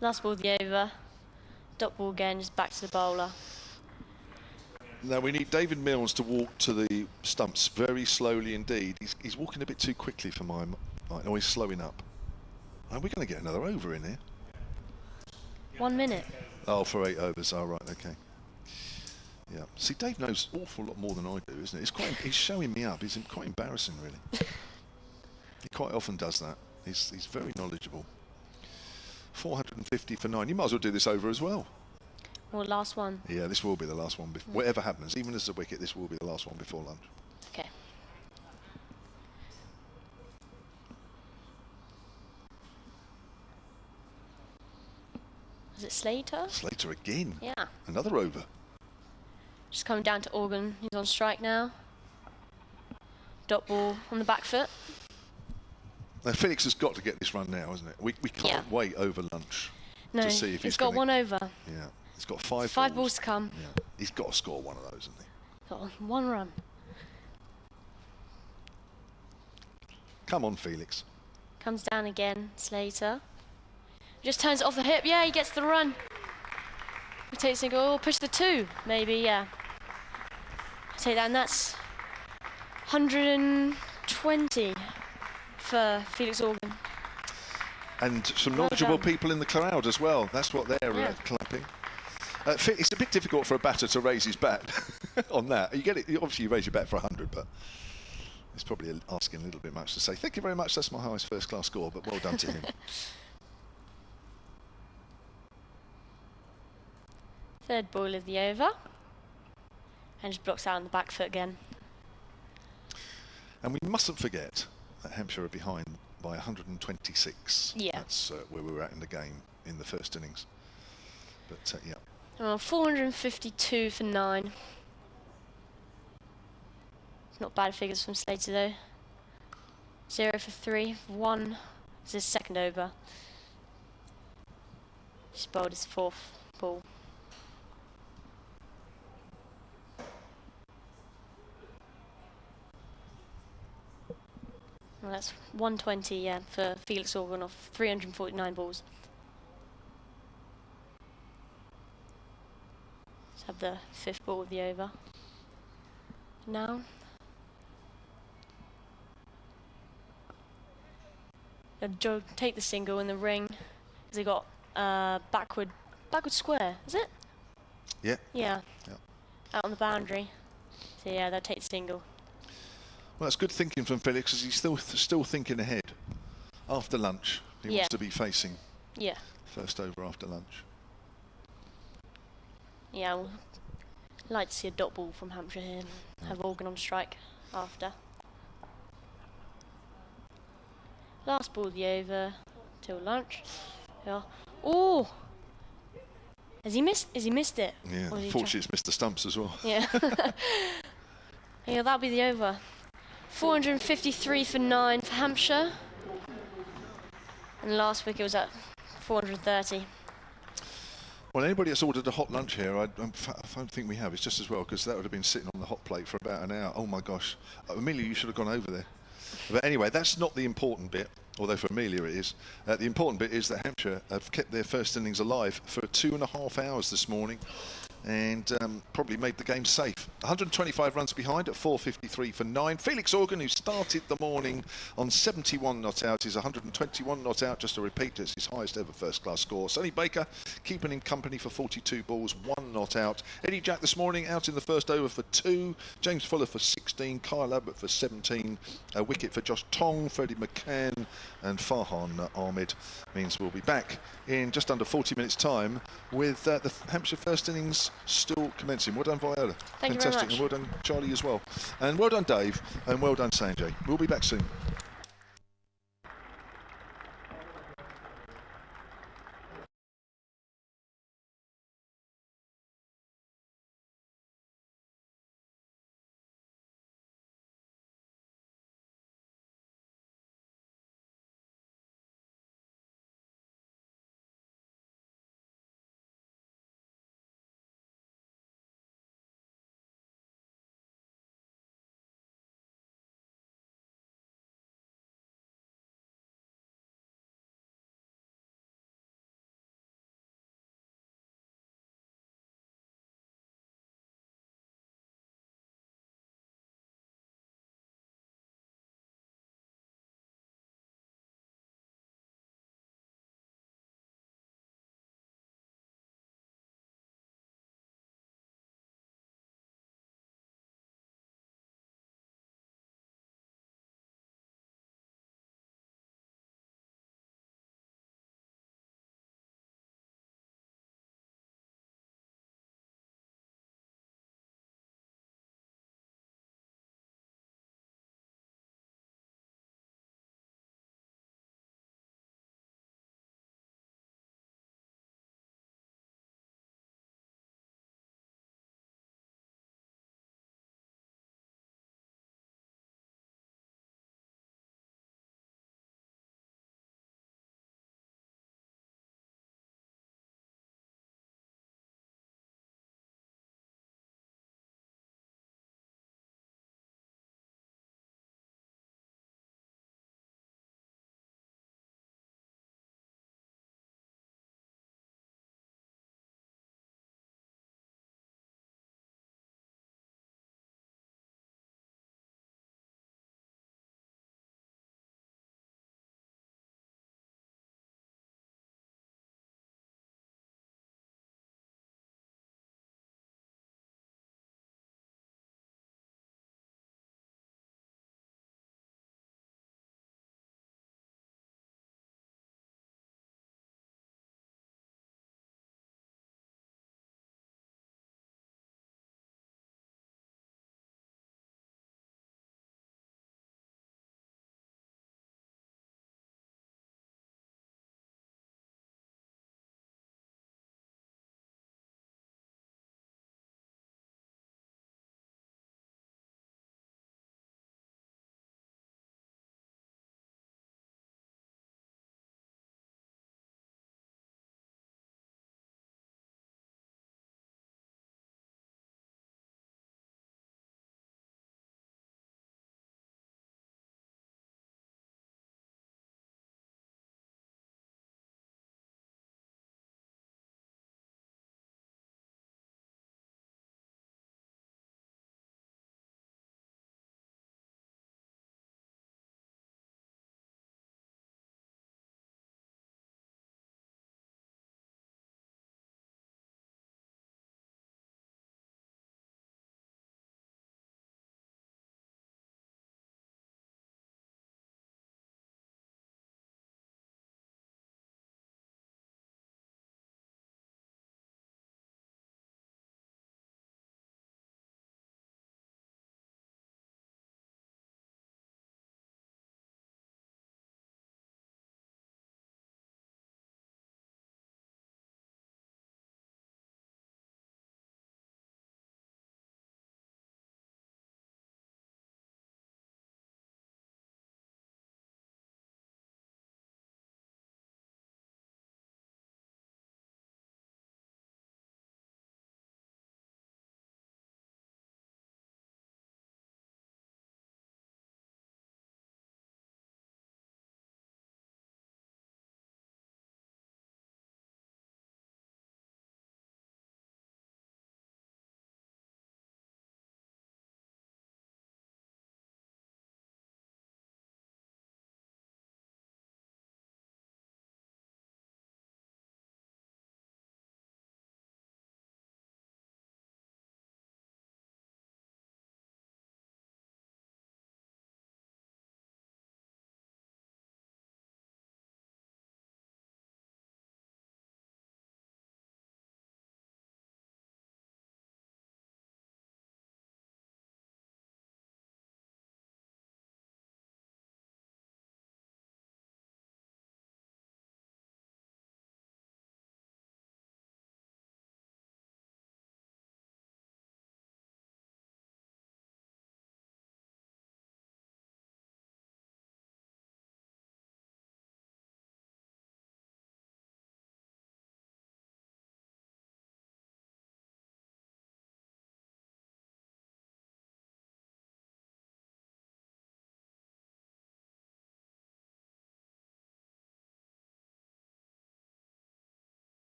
Speaker 7: Last ball of the over. Dot ball again, just back to the bowler.
Speaker 1: Now we need David Mills to walk to the stumps very slowly indeed. He's walking a bit too quickly for my... Oh, he's slowing up. Are we going to get another over in here?
Speaker 7: 1 minute.
Speaker 1: Oh, for 8 overs. Oh, right, okay. Yeah. See, Dave knows an awful lot more than I do, isn't it? He's showing me up. It's quite embarrassing, really. He quite often does that. He's very knowledgeable. 450 for 9. You might as well do this over as well.
Speaker 7: Or last one?
Speaker 1: Yeah, this will be the last one. Whatever happens, even as a wicket, this will be the last one before lunch.
Speaker 7: Okay. Is it Slater?
Speaker 1: Slater again.
Speaker 7: Yeah.
Speaker 1: Another over.
Speaker 7: Just coming down to Organ. He's on strike now. Dot ball on the back foot.
Speaker 1: Now, Felix has got to get this run now, hasn't it? We can't wait over lunch to see if
Speaker 7: he's got one over.
Speaker 1: Yeah, he's got five
Speaker 7: balls to come.
Speaker 1: Yeah, he's got to score one of those, hasn't he?
Speaker 7: Got one run.
Speaker 1: Come on, Felix.
Speaker 7: Comes down again, Slater. Just turns it off the hip. Yeah, he gets the run. He takes a goal. Push the 2, maybe. Yeah. Take that, and that's 120 for Felix Organ.
Speaker 1: And some knowledgeable
Speaker 7: done.
Speaker 1: people in the crowd as well. That's what they're clapping. It's a bit difficult for a batter to raise his bat on that. You get it. Obviously, you raise your bat for 100, but it's probably asking a little bit much to say. Thank you very much. That's my highest first-class score, but well done to him.
Speaker 7: Third ball of the over. And just blocks out on the back foot again.
Speaker 1: And we mustn't forget that Hampshire are behind by 126.
Speaker 7: Yeah.
Speaker 1: That's where we were at in the game in the first innings. But yeah.
Speaker 7: 452 for 9. Not bad figures from Slater though. 0 for 3, 1. It's his second over. He's bowled his 4th ball. Well, that's 120, yeah, for Felix Organ off 349 balls. Let's have the 5th ball of the over. Now. Joe take the single in the ring. Because he got backward square, is it?
Speaker 1: Yeah.
Speaker 7: Yeah. Out on the boundary. So yeah, they'll take the single.
Speaker 1: Well, that's good thinking from Felix, because he's still thinking ahead. After lunch, he wants to be facing.
Speaker 7: Yeah.
Speaker 1: First over after lunch.
Speaker 7: Yeah, I'd like to see a dot ball from Hampshire here and have Organ on strike after. Last ball of the over till lunch. Yeah. Oh! Has he missed it?
Speaker 1: Yeah, unfortunately it's missed the stumps as well.
Speaker 7: Yeah. Yeah, that'll be the over. 453 for 9 for Hampshire. And the last wicket was at 430.
Speaker 1: Well, anybody that's ordered a hot lunch here, I don't think we have. It's just as well, because that would have been sitting on the hot plate for about an hour. Oh my gosh. Amelia, you should have gone over there. But anyway, that's not the important bit, although for Amelia it is. The important bit is that Hampshire have kept their first innings alive for 2.5 hours this morning, and probably made the game safe. 125 runs behind at 453 for 9. Felix Organ, who started the morning on 71 not out, is 121 not out. Just to repeat, it's his highest ever first-class score. Sonny Baker keeping him company for 42 balls, 1 not out. Eddie Jack this morning out in the first over for 2. James Fuller for 16. Kyle Abbott for 17. A wicket for Josh Tong, Freddie McCann and Farhan Ahmed. Means we'll be back in just under 40 minutes time with the Hampshire first innings still commencing. Well done, Viola.
Speaker 7: Thank you very
Speaker 1: Fantastic.
Speaker 7: much.
Speaker 1: And well done, Charlie, as well. And well done, Dave. And well done, Sanjay. We'll be back soon.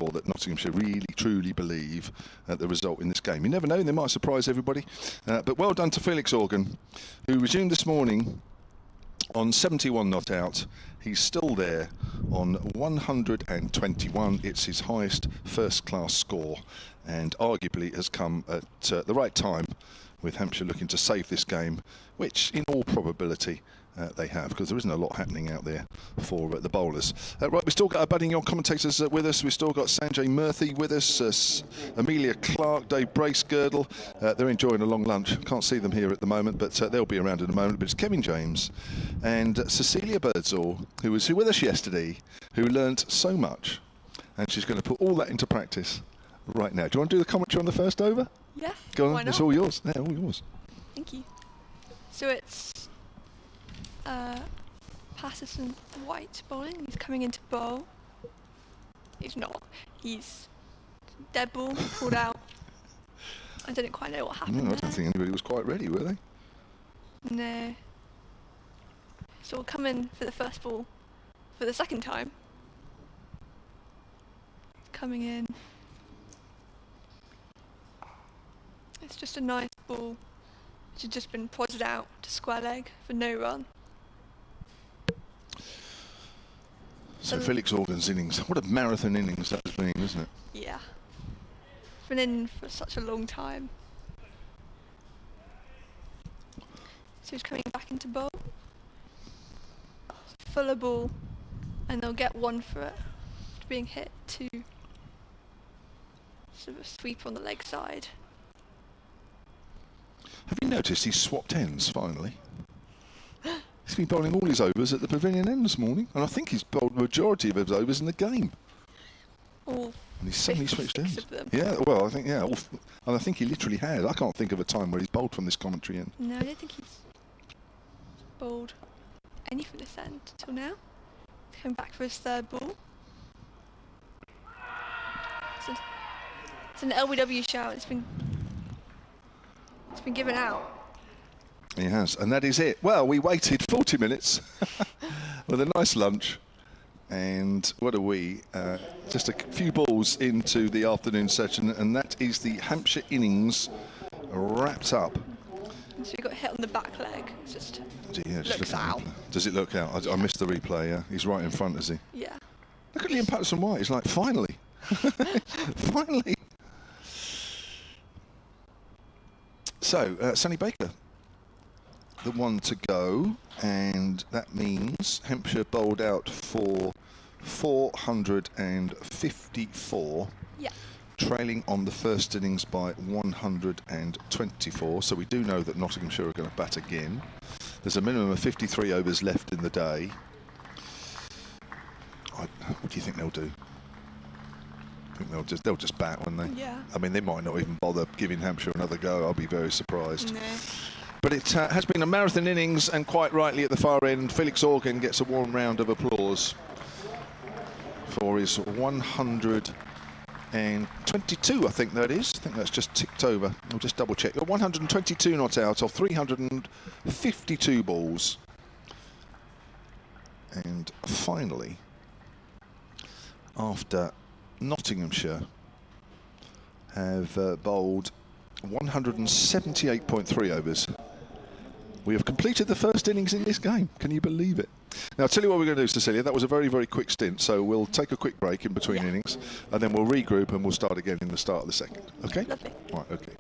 Speaker 1: sure that Nottinghamshire really, truly believe the result in this game. You never know, they might surprise everybody. But well done to Felix Organ, who resumed this morning on 71 not out. He's still there on 121. It's his highest first-class score, and arguably has come at the right time, with Hampshire looking to save this game, which in all probability they have, because there isn't a lot happening out there for the bowlers. Right, we've still got our budding young commentators with us. We've still got Sanjay Murthy with us, Amelia Clark, Dave Bracegirdle. They're enjoying a long lunch. Can't see them here at the moment, but they'll be around in a moment. But it's Kevin James and Cecilia Birdsall, who was with us yesterday, who learnt so much, and she's going to put all that into practice right now. Do you want to do the commentary on the first over?
Speaker 8: Yeah.
Speaker 1: Go on,
Speaker 8: Why not?
Speaker 1: it's all yours. Yeah, all yours.
Speaker 8: Thank you. So it's Patterson White bowling. He's coming into bowl. He's not. He's dead ball, pulled out. I didn't quite know what happened
Speaker 1: No, I
Speaker 8: there.
Speaker 1: don't think anybody was quite ready, were they?
Speaker 8: No. So we'll come in for the first ball for the second time. Coming in. It's just a nice ball which has just been prodded out to square leg for no run.
Speaker 1: So Felix Organ's innings, what a marathon innings that has been, isn't it?
Speaker 8: Yeah. It's been in for such a long time. So he's coming back into bowl. Fuller ball, and they'll get one for it. After being hit to sort of a sweep on the leg side.
Speaker 1: Have you noticed he's swapped ends finally? He's been bowling all his overs at the pavilion end this morning, and I think he's bowled the majority of his overs in the game.
Speaker 8: All
Speaker 1: And he's suddenly switched
Speaker 8: 56
Speaker 1: ends.
Speaker 8: of them.
Speaker 1: Yeah, well, I think, yeah, and I think he literally had. I can't think of a time where he's bowled from this commentary end.
Speaker 8: No, I don't think he's bowled any from this end till now. Coming back for his third ball. It's an LBW shout. It's been given out.
Speaker 1: He has, and that is it. Well, we waited 40 minutes with a nice lunch, and what are we? Just a few balls into the afternoon session, and that is the Hampshire innings wrapped up.
Speaker 8: So he got hit on the back leg. It's just
Speaker 1: Yeah, just
Speaker 8: looks
Speaker 1: look at
Speaker 8: out.
Speaker 1: the replay. Does it look out? I missed the replay. Yeah, he's right in front, is he?
Speaker 8: Yeah.
Speaker 1: Look at Liam Patterson White. He's like, finally, finally. So, Sonny Baker, the one to go, and that means Hampshire bowled out for 454,
Speaker 8: Yeah.
Speaker 1: trailing on the first innings by 124. So we do know that Nottinghamshire are going to bat again. There's a minimum of 53 overs left in the day. What do you think they'll do? I think they'll just bat, won't they?
Speaker 8: Yeah.
Speaker 1: I mean, they might not even bother giving Hampshire another go. I'll be very surprised.
Speaker 8: No.
Speaker 1: But it has been a marathon innings, and quite rightly at the far end, Felix Organ gets a warm round of applause for his 122, I think that is. I think that's just ticked over. I'll just double check. 122 not out of 352 balls. And finally, after Nottinghamshire have bowled 178.3 overs, we have completed the first innings in this game. Can you believe it? Now, I'll tell you what we're going to do, Cecilia. That was a very, very quick stint, so we'll take a quick break in between innings, and then we'll regroup and we'll start again in the start of the second. Okay?
Speaker 8: Lovely.
Speaker 1: Right, okay.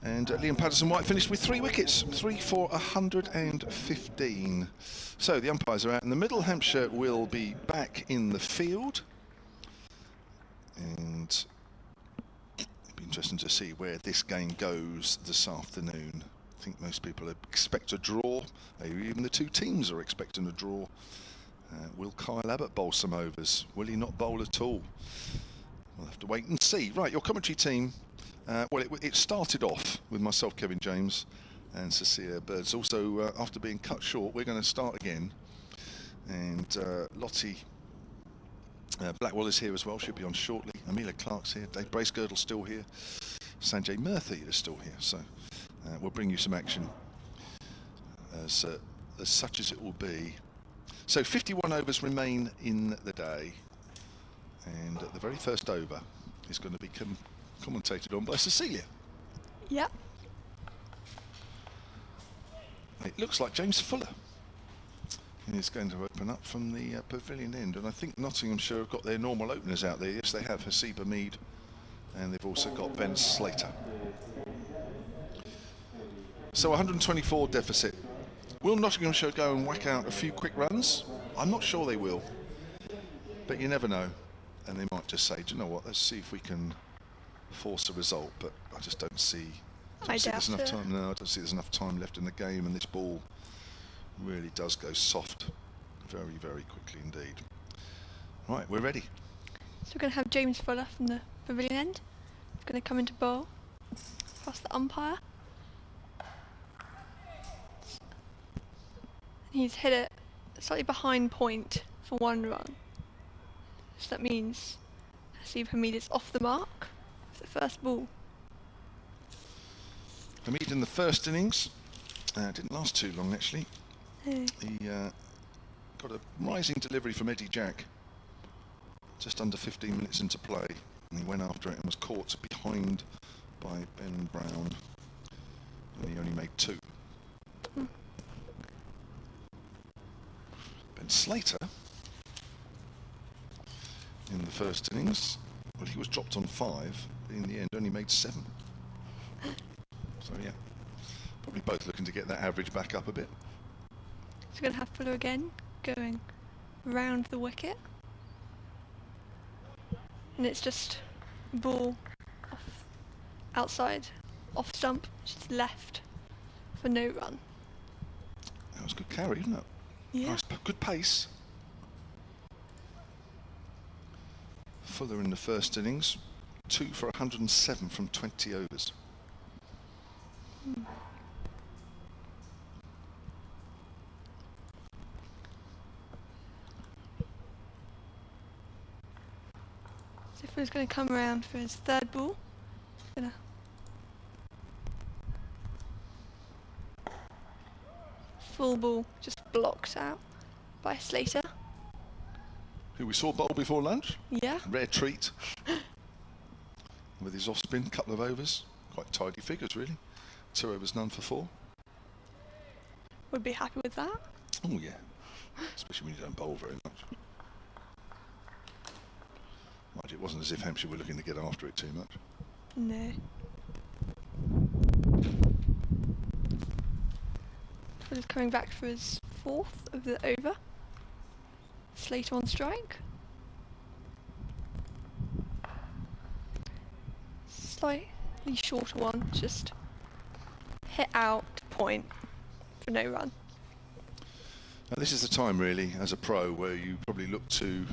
Speaker 1: And Liam Patterson-White finished with 3 wickets, 3 for 115. So the umpires are out in the middle. Hampshire will be back in the field. And it'll be interesting to see where this game goes this afternoon. I think most people expect a draw. Maybe even the two teams are expecting a draw. Will Kyle Abbott bowl some overs? Will he not bowl at all? We'll have to wait and see. Right, your commentary team. Well, it started off with myself, Kevin James, and Cecilia Birds. Also, after being cut short, we're going to start again. And Lottie Blackwell is here as well. She'll be on shortly. Amelia Clark's here. Dave Bracegirdle's still here. Sanjay Murthy is still here. So we'll bring you some action as such as it will be. So 51 overs remain in the day. And the very first over is going to be commentated on by Cecilia.
Speaker 8: Yep.
Speaker 1: It looks like James Fuller is going to open up from the pavilion end, and I think Nottinghamshire have got their normal openers out there. Yes, they have Hasiba Mead, and they've also got Ben Slater. So 124 deficit. Will Nottinghamshire go and whack out a few quick runs? I'm not sure they will, but you never know. And they might just say, do you know what, let's see if we can force a result, but I just don't see there's enough time. No, I don't see there's enough time left in the game, and this ball really does go soft very, very quickly indeed. Right, we're ready.
Speaker 8: So we're going to have James Fuller from the pavilion end. He's going to come into bowl past the umpire. He's hit it slightly behind point for 1 run. So that means Hasiba Hamid is off the mark for the first ball.
Speaker 1: Hamid in the first innings didn't last too long actually.
Speaker 8: Hey.
Speaker 1: He got a rising delivery from Eddie Jack just under 15 minutes into play, and he went after it and was caught behind by Ben Brown, and he only made 2. Ben Slater in the first innings, well, he was dropped on 5, but in the end only made 7. So yeah, probably both looking to get that average back up a bit.
Speaker 8: So we're going to have Fuller again going round the wicket, and it's just ball outside off stump, just left for no run.
Speaker 1: That was a good carry, isn't it?
Speaker 8: Yeah.
Speaker 1: Nice, good pace. Fuller in the first innings, 2 for 107 from 20 overs.
Speaker 8: So Fuller's going to come around for his third ball. He's going to full ball just blocked out by Slater.
Speaker 1: Who we saw bowl before lunch.
Speaker 8: Yeah.
Speaker 1: Rare treat. With his off spin, couple of overs. Quite tidy figures really. 2 overs, none for 4.
Speaker 8: Would be happy with that.
Speaker 1: Oh yeah. Especially when you don't bowl very much. Mind you, it wasn't as if Hampshire were looking to get after it too much.
Speaker 8: No. Fuller's coming back for his 4th of the over. Slater on strike. Slightly shorter one, just hit out to point for no run.
Speaker 1: Now this is the time really, as a pro, where you probably look to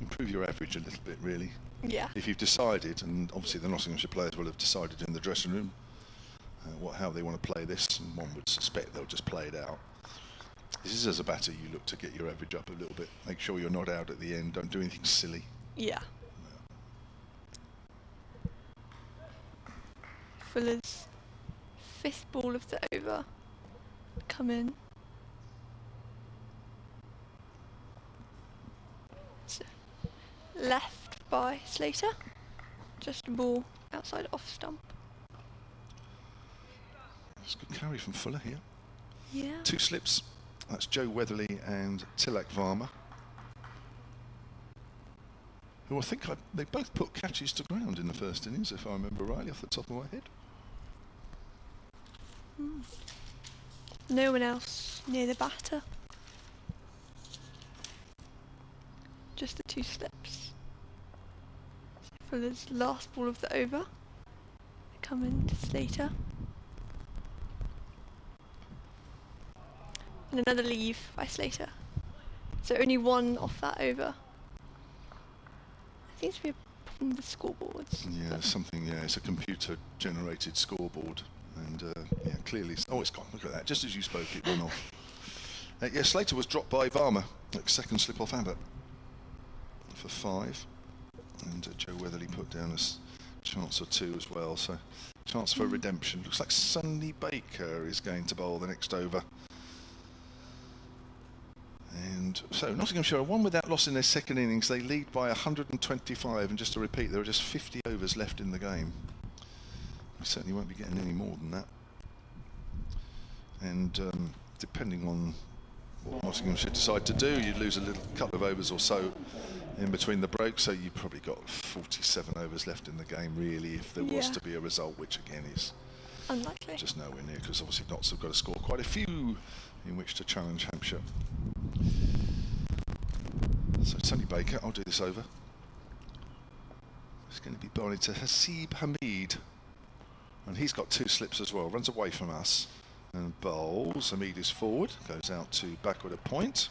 Speaker 1: improve your average a little bit really.
Speaker 8: Yeah.
Speaker 1: If you've decided, and obviously the Nottinghamshire players will have decided in the dressing room how they want to play this, and one would suspect they'll just play it out. This is as a batter you look to get your average up a little bit. Make sure you're not out at the end. Don't do anything silly.
Speaker 8: Yeah. Fuller's 5th ball of the over. Come in. So, left by Slater. Just a ball outside off stump.
Speaker 1: It's a good carry from Fuller here.
Speaker 8: Yeah.
Speaker 1: 2 slips. That's Joe Weatherly and Tilak Varma, who I think they both put catches to ground in the first innings, if I remember rightly, off the top of my head.
Speaker 8: No one else near the batter. Just the 2 slips. So for this last ball of the over, they come in to Slater. And another leave by Slater. So only 1 off that over. Seems to be a problem with scoreboards.
Speaker 1: Yeah, something. Yeah, it's a computer-generated scoreboard, and yeah, clearly. Oh, it's gone. Look at that. Just as you spoke, it went off. Yeah, Slater was dropped by Varma, like second slip off Abbott for 5, and Joe Weatherly put down a chance or 2 as well. So, chance for redemption. Looks like Sonny Baker is going to bowl the next over. And so Nottinghamshire are 1 without loss in their second innings. They lead by 125, and just to repeat, there are just 50 overs left in the game. We certainly won't be getting any more than that. And depending on what Nottinghamshire decide to do, you'd lose a little couple of overs or so in between the breaks, so you've probably got 47 overs left in the game, really, if there was to be a result, which again is
Speaker 8: unlikely. Just
Speaker 1: nowhere near, because obviously Notts have got to score quite a few in which to challenge Hampshire. So Sonny Baker, I'll do this over. It's going to be bowling to Hasib Hamid, and he's got 2 slips as well. Runs away from us and bowls. Hamid is forward, goes out to backward at point.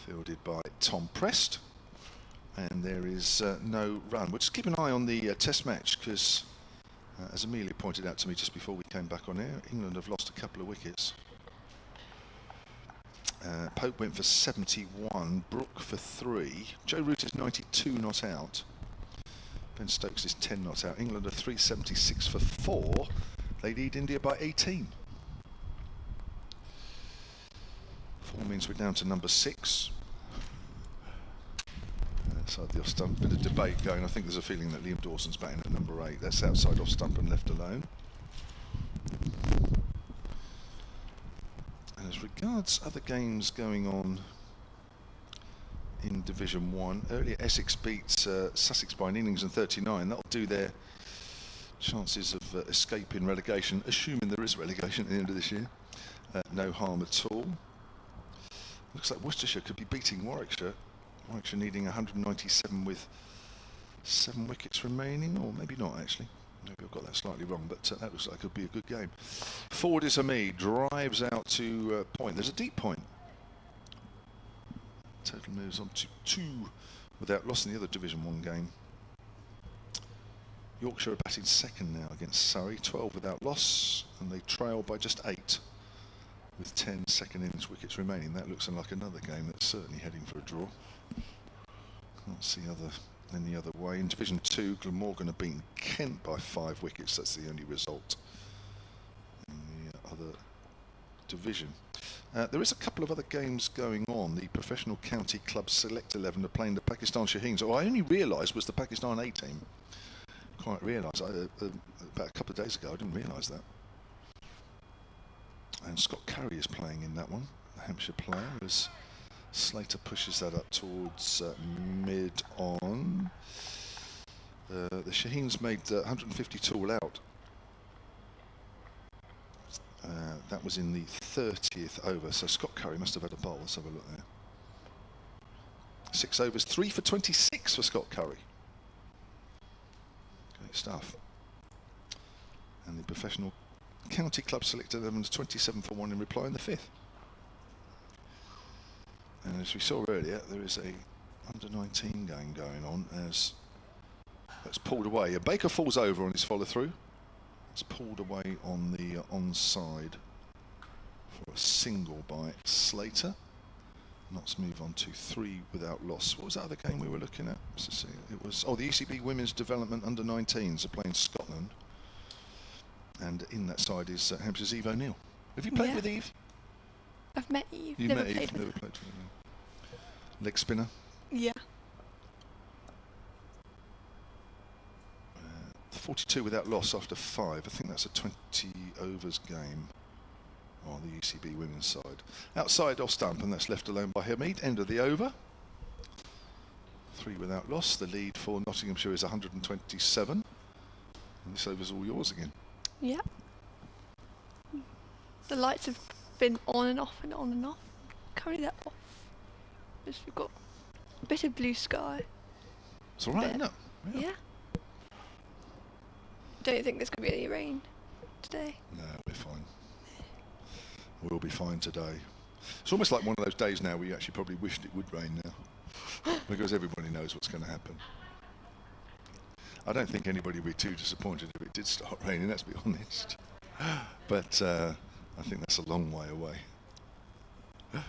Speaker 1: Fielded by Tom Prest, and there is no run. We'll just keep an eye on the test match, because as Amelia pointed out to me just before we came back on air, England have lost a couple of wickets. Pope went for 71, Brook for 3, Joe Root is 92 not out, Ben Stokes is 10 not out. England are 376 for 4, they lead India by 18. 4 means we're down to number 6. Outside the off stump, bit of debate going. I think there's a feeling that Liam Dawson's batting at number 8. That's outside off stump and left alone. And as regards other games going on in Division 1, earlier Essex beats Sussex by an innings and 39. That'll do their chances of escaping relegation, assuming there is relegation at the end of this year. No harm at all. Looks like Worcestershire could be beating Warwickshire. Warwickshire needing 197 with 7 wickets remaining, or maybe not actually. Maybe I've got that slightly wrong, but that looks like it could be a good game. Forward is Hamid, drives out to point. There's a deep point. Total moves on to 2 without loss in the other Division 1 game. Yorkshire are batting second now against Surrey, 12 without loss, and they trail by just 8 with 10 second innings wickets remaining. That looks like another game that's certainly heading for a draw. Can't see any other way. In Division 2, Glamorgan have beaten Kent by 5 wickets. That's the only result in the other division. There is a couple of other games going on. The Professional County Club Select 11 are playing the Pakistan Shaheens. Oh, I only realised was the Pakistan A team. Quite realised. About a couple of days ago, I didn't realise that. And Scott Curry is playing in that one, the Hampshire player, as Slater pushes that up towards mid-on. The Shaheens made 152 all out. That was in the 30th over, so Scott Curry must have had a bowl. Let's have a look there. 6 overs, 3 for 26 for Scott Curry. Great stuff. And the Professional County Club Select 11's 27 for 1 in reply in the 5th. And as we saw earlier, there is a under-19 game going on as that's pulled away. Baker falls over on his follow-through. It's pulled away on the onside for a single by Slater. Let's move on to 3 without loss. What was that other game we were looking at? Let's see. It was the ECB Women's Development Under-19s are playing Scotland. And in that side is Hampshire's Eve O'Neill. Have you played with Eve?
Speaker 8: I've met Eve.
Speaker 1: You
Speaker 8: never
Speaker 1: met
Speaker 8: played
Speaker 1: Eve,
Speaker 8: with
Speaker 1: never
Speaker 8: her.
Speaker 1: played with her. Leg spinner.
Speaker 8: Yeah.
Speaker 1: 42 without loss after 5. I think that's a 20 overs game on the UCB women's side. Outside off stump, and that's left alone by Hamid. End of the over. 3 without loss. The lead for Nottinghamshire is 127. And this over's all yours again.
Speaker 8: Yeah. The lights have been on and off and on and off. Currently they're off. Just we've got a bit of blue sky.
Speaker 1: It's all right, isn't it?
Speaker 8: Yeah. Don't think there's going to be any rain today.
Speaker 1: No, we're fine. We'll be fine today. It's almost like one of those days now where you actually probably wished it would rain now, because everybody knows what's going to happen. I don't think anybody would be too disappointed if it did start raining, let's be honest. But I think that's a long way away.
Speaker 8: So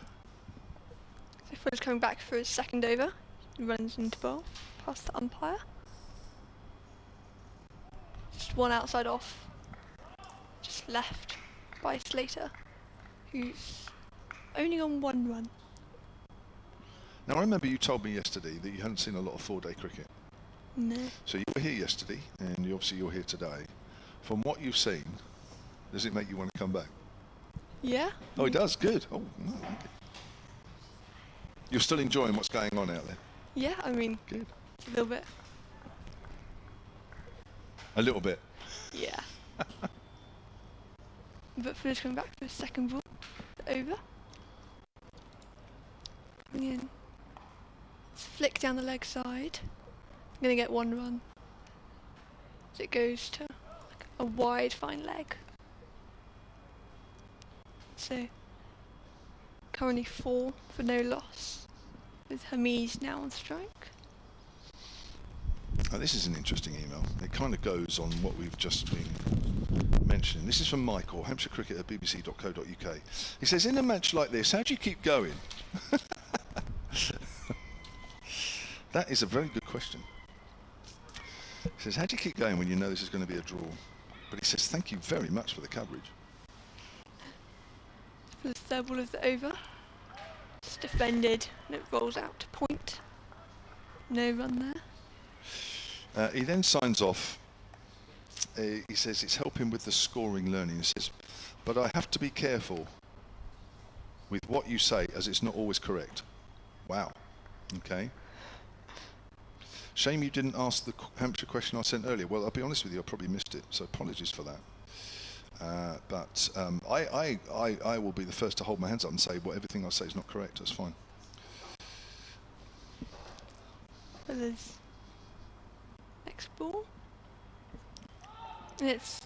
Speaker 8: Fuller's coming back for his second over. He runs into bowl, past the umpire. Just one outside off. Just left by Slater, who's only on 1 run.
Speaker 1: Now, I remember you told me yesterday that you hadn't seen a lot of 4-day cricket.
Speaker 8: No.
Speaker 1: So you were here yesterday, and obviously you're here today. From what you've seen, does it make you want to come back?
Speaker 8: Yeah.
Speaker 1: Oh, it does. Good. Oh, no, okay. You're still enjoying what's going on out there?
Speaker 8: Yeah, I mean,
Speaker 1: Good.
Speaker 8: it's a little bit.
Speaker 1: A little bit.
Speaker 8: Yeah. But Fuller's coming back for his second ball. Over. Coming in. It's flick down the leg side. I'm going to get 1 run. So it goes to like a wide fine leg. So currently 4 for no loss, with Hamid now on strike.
Speaker 1: Oh, this is an interesting email. It kind of goes on what we've just been mentioning. This is from Michael, Hampshire Cricket at bbc.co.uk. He says, in a match like this, how do you keep going? That is a very good question. He says, how do you keep going when you know this is going to be a draw? But he says, thank you very much for the coverage.
Speaker 8: For the third ball of the over. It's defended and it rolls out to point. No run there.
Speaker 1: He then signs off. He says it's helping with the scoring learning. He says, but I have to be careful with what you say as it's not always correct. Wow. Okay. Shame you didn't ask the Hampshire question I sent earlier. Well, I'll be honest with you, I probably missed it, so apologies for that. But I will be the first to hold my hands up and say, well, everything I say is not correct. That's fine.
Speaker 8: But there's next ball. And it's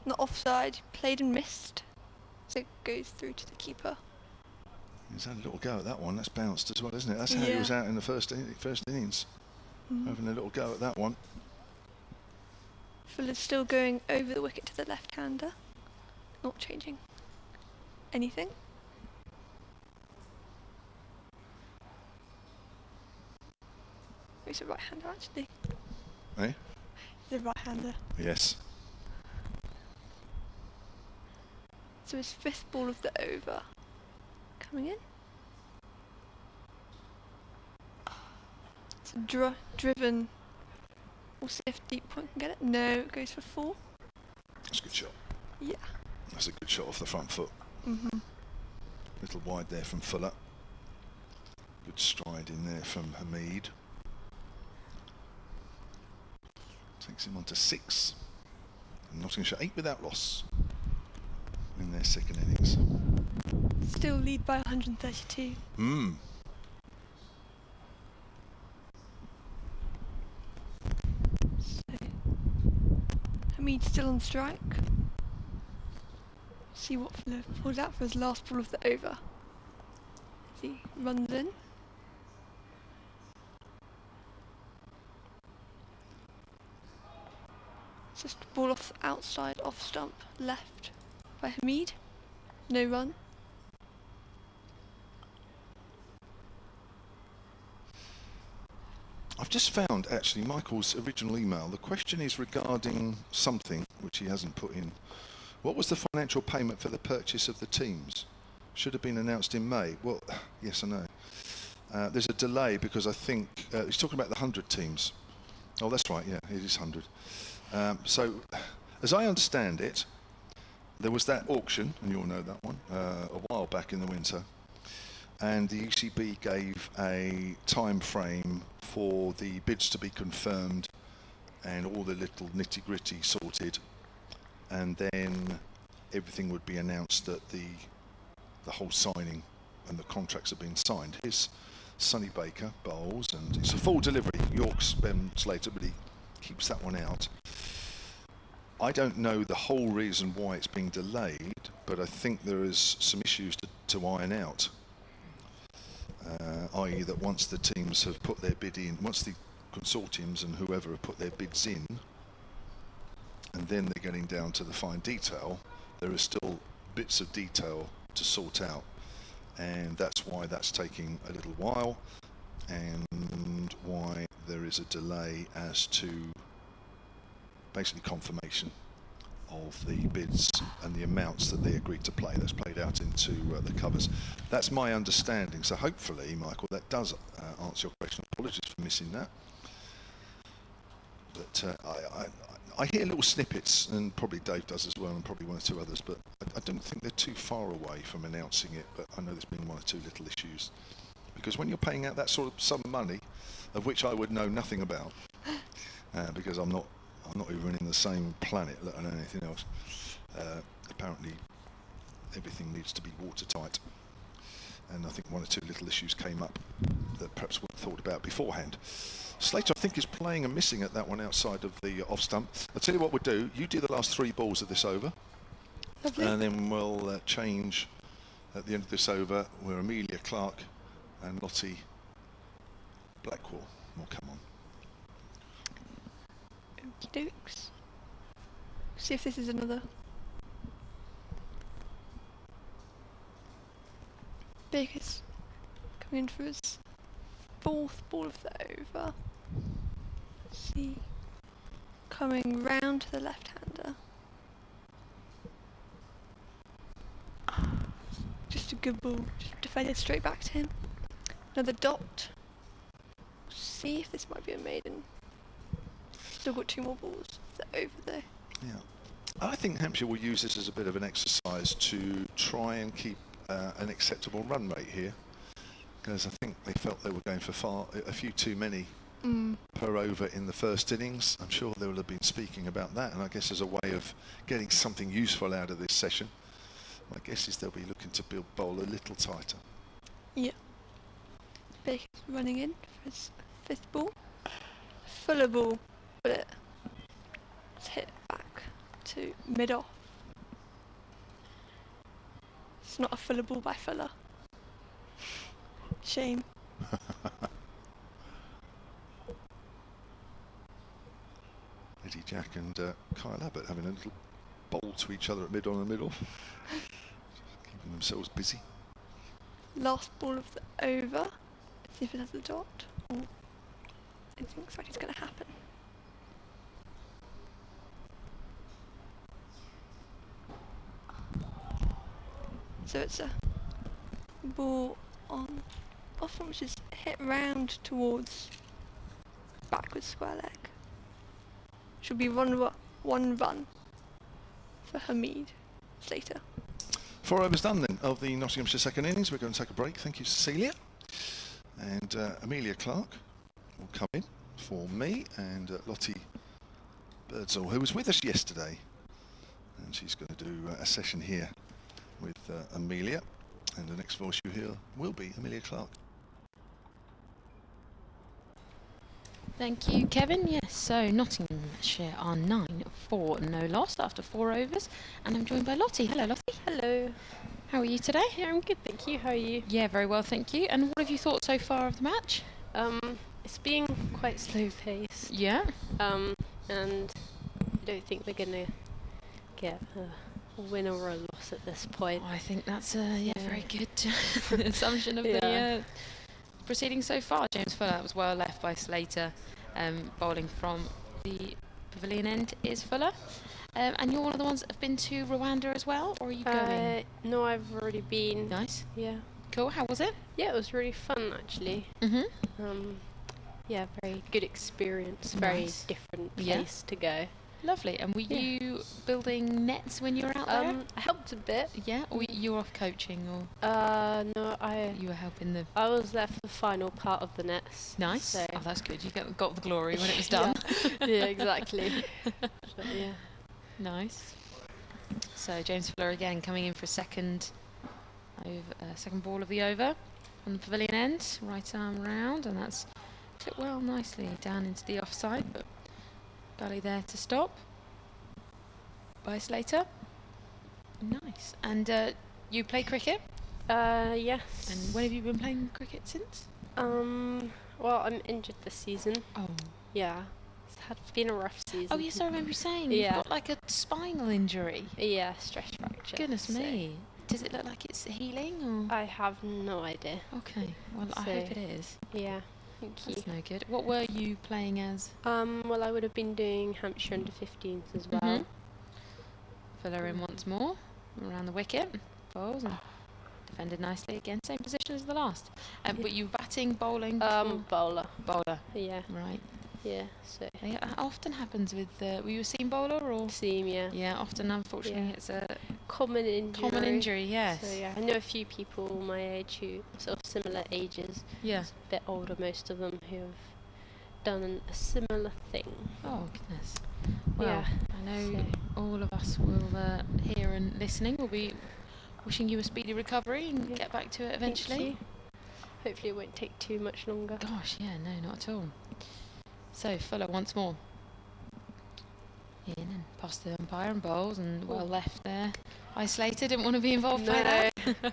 Speaker 8: not offside, played and missed. So it goes through to the keeper.
Speaker 1: He's had a little go at that one. That's bounced as well, isn't it? That's how he was out in the first innings. Having a little go at that one.
Speaker 8: Fuller's still going over the wicket to the left-hander. Not changing anything. He's a right-hander, actually.
Speaker 1: Eh?
Speaker 8: He's a right-hander.
Speaker 1: Yes.
Speaker 8: So his 5th ball of the over. Coming in. It's driven. We'll see if deep point can get it. No, it goes for 4.
Speaker 1: That's a good shot.
Speaker 8: Yeah.
Speaker 1: That's a good shot off the front foot.
Speaker 8: Mhm.
Speaker 1: Little wide there from Fuller. Good stride in there from Hamid. Takes him on to 6. And Nottinghamshire 8 without loss in their second innings.
Speaker 8: Still lead by 132. So, Hamid's still on strike. See what Fuller pulls out for his last ball of the over. As he runs in. Just ball off outside, off stump, left by Hamid. No run.
Speaker 1: I've just found actually Michael's original email. The question is regarding something which he hasn't put in. What was the financial payment for the purchase of the teams? Should have been announced in May. Well, yes, I know. There's a delay because I think he's talking about the 100 teams. Oh, that's right. Yeah, it is 100. So, as I understand it, there was that auction, and you all know that one, a while back in the winter, and the ECB gave a time frame for the bids to be confirmed and all the little nitty-gritty sorted, and then everything would be announced that the whole signing and the contracts have been signed. Here's Sonny Baker bowls, and it's a full delivery. York's Ben Slater, but he keeps that one out. I don't know the whole reason why it's being delayed, but I think there is some issues to iron out. I.e. that once the teams have put their bid in, once the consortiums and whoever have put their bids in, and then they're getting down to the fine detail, there are still bits of detail to sort out, and that's why that's taking a little while, and why there is a delay as to basically confirmation of the bids and the amounts that they agreed to play. That's played out into the covers. That's my understanding. So hopefully, Michael, that does answer your question. Apologies for missing that. But I hear little snippets, and probably Dave does as well, and probably one or two others, but I don't think they're too far away from announcing it. But I know there's been one or two little issues. Because when you're paying out that sort of sum of money, of which I would know nothing about, because I'm not even in the same planet, let alone anything else. Apparently, everything needs to be watertight, and I think one or two little issues came up that perhaps weren't thought about beforehand. Slater, I think, is playing and missing at that one outside of the off stump. I'll tell you what we'll do. You do the last 3 balls of this over,
Speaker 8: Lovely.
Speaker 1: and then we'll change at the end of this over, where Amelia Clark and Lottie Blackwell will come on.
Speaker 8: Okie dokes. See if this is another. Baker's coming in for his 4th ball of the over. See, coming round to the left-hander. Just a good ball, just defended straight back to him. Another dot. See if this might be a maiden. Still got 2 more balls over there.
Speaker 1: Yeah, I think Hampshire will use this as a bit of an exercise to try and keep an acceptable run rate here, because I think they felt they were going for a few too many per over in the first innings. I'm sure they will have been speaking about that, and I guess as a way of getting something useful out of this session, my guess is they'll be looking to bowl a little tighter.
Speaker 8: Yeah. Baker's running in for his 5th ball. Fuller ball, but it's hit back to mid-off. It's not a Fuller ball by Fuller. Shame.
Speaker 1: Eddie Jack and Kyle Abbott having a little bowl to each other at mid-on and mid-off. Keeping themselves busy.
Speaker 8: Last ball of the over. See if it has a dot. Or anything exciting is going to happen. So it's a ball on off one, which is hit round towards backwards square leg. Should be one run for Hamid Slater.
Speaker 1: 4 overs done then of the Nottinghamshire second innings. We're going to take a break. Thank you, Cecilia. And Amelia Clark will come in for me, and Lottie Birdsall, who was with us yesterday. And she's going to do a session here with Amelia. And the next voice you hear will be Amelia Clark.
Speaker 3: Thank you, Kevin. Yes, so Nottinghamshire are 9 for no loss after 4 overs, and I'm joined by Lottie. Hello, Lottie.
Speaker 9: Hello.
Speaker 3: How are you today?
Speaker 9: Yeah, I'm good, thank you. How are you?
Speaker 3: Yeah, very well, thank you. And what have you thought so far of the match?
Speaker 9: It's been quite slow paced.
Speaker 3: Yeah.
Speaker 9: And I don't think we're gonna get a win or a loss at this point.
Speaker 3: I think that's a very good assumption of the proceedings so far. James Fuller, that was well left by Slater. Bowling from the pavilion end is Fuller. And you're one of the ones that have been to Rwanda as well, or are you going?
Speaker 9: No, I've already been.
Speaker 3: Nice.
Speaker 9: Yeah.
Speaker 3: Cool. How was it?
Speaker 9: Yeah, it was really fun actually. Yeah, very good experience. Very different place to go.
Speaker 3: Lovely. And were you building nets when you were out there?
Speaker 9: I helped a bit.
Speaker 3: Yeah. Or you were off coaching, or?
Speaker 9: No,
Speaker 3: You were helping the.
Speaker 9: I was there for the final part of the nets.
Speaker 3: Nice.
Speaker 9: So
Speaker 3: Oh, that's good. You got the glory when it was done.
Speaker 9: yeah, exactly. But, yeah.
Speaker 3: Nice. So James Fuller again coming in for a second ball of the over on the pavilion end. Right arm round, and that's clipped well nicely down into the offside, but gully there to stop by Slater. Nice. And you play cricket?
Speaker 9: Yes.
Speaker 3: And when have you been playing cricket since?
Speaker 9: Well, I'm injured this season.
Speaker 3: Oh.
Speaker 9: Yeah. It's been a rough season.
Speaker 3: Oh yes, I remember you saying
Speaker 9: Yeah.
Speaker 3: you've got like a spinal injury.
Speaker 9: Yeah, stress fracture.
Speaker 3: Goodness
Speaker 9: so
Speaker 3: me. Does it look like it's healing or?
Speaker 9: I have no idea.
Speaker 3: Okay. Well, I
Speaker 9: So-
Speaker 3: hope it is.
Speaker 9: Yeah. Thank you.
Speaker 3: That's no good. What were you playing as?
Speaker 9: Well, I would have been doing Hampshire under 15s as well.
Speaker 3: Mhm. Fuller in once more around the wicket. Bowls and defended nicely again. Same position as the last. But you batting, bowling?
Speaker 9: Bowler.
Speaker 3: Bowler.
Speaker 9: Yeah.
Speaker 3: Right.
Speaker 9: Yeah. So
Speaker 3: Yeah, it often happens with. Were you a seam bowler or?
Speaker 9: seam. Yeah.
Speaker 3: Yeah. Often, unfortunately,
Speaker 9: Yeah.
Speaker 3: it's a
Speaker 9: Common injury.
Speaker 3: common injury. Yes.
Speaker 9: So yeah, I know a few people my age who sort of similar ages,
Speaker 3: Yeah.
Speaker 9: a bit older, most of them who have done a similar thing.
Speaker 3: Oh goodness. Well,
Speaker 9: Yeah.
Speaker 3: I know
Speaker 9: So-
Speaker 3: all of us will here and listening will be wishing you a speedy recovery and
Speaker 9: Yeah.
Speaker 3: get back to it
Speaker 9: Thank
Speaker 3: eventually.
Speaker 9: you. Hopefully it won't take too much longer.
Speaker 3: Gosh, yeah, no, not at all. So Fuller once more. In and past the umpire and bowls and well left there. Isolated, didn't want to be involved by
Speaker 9: No.
Speaker 3: that.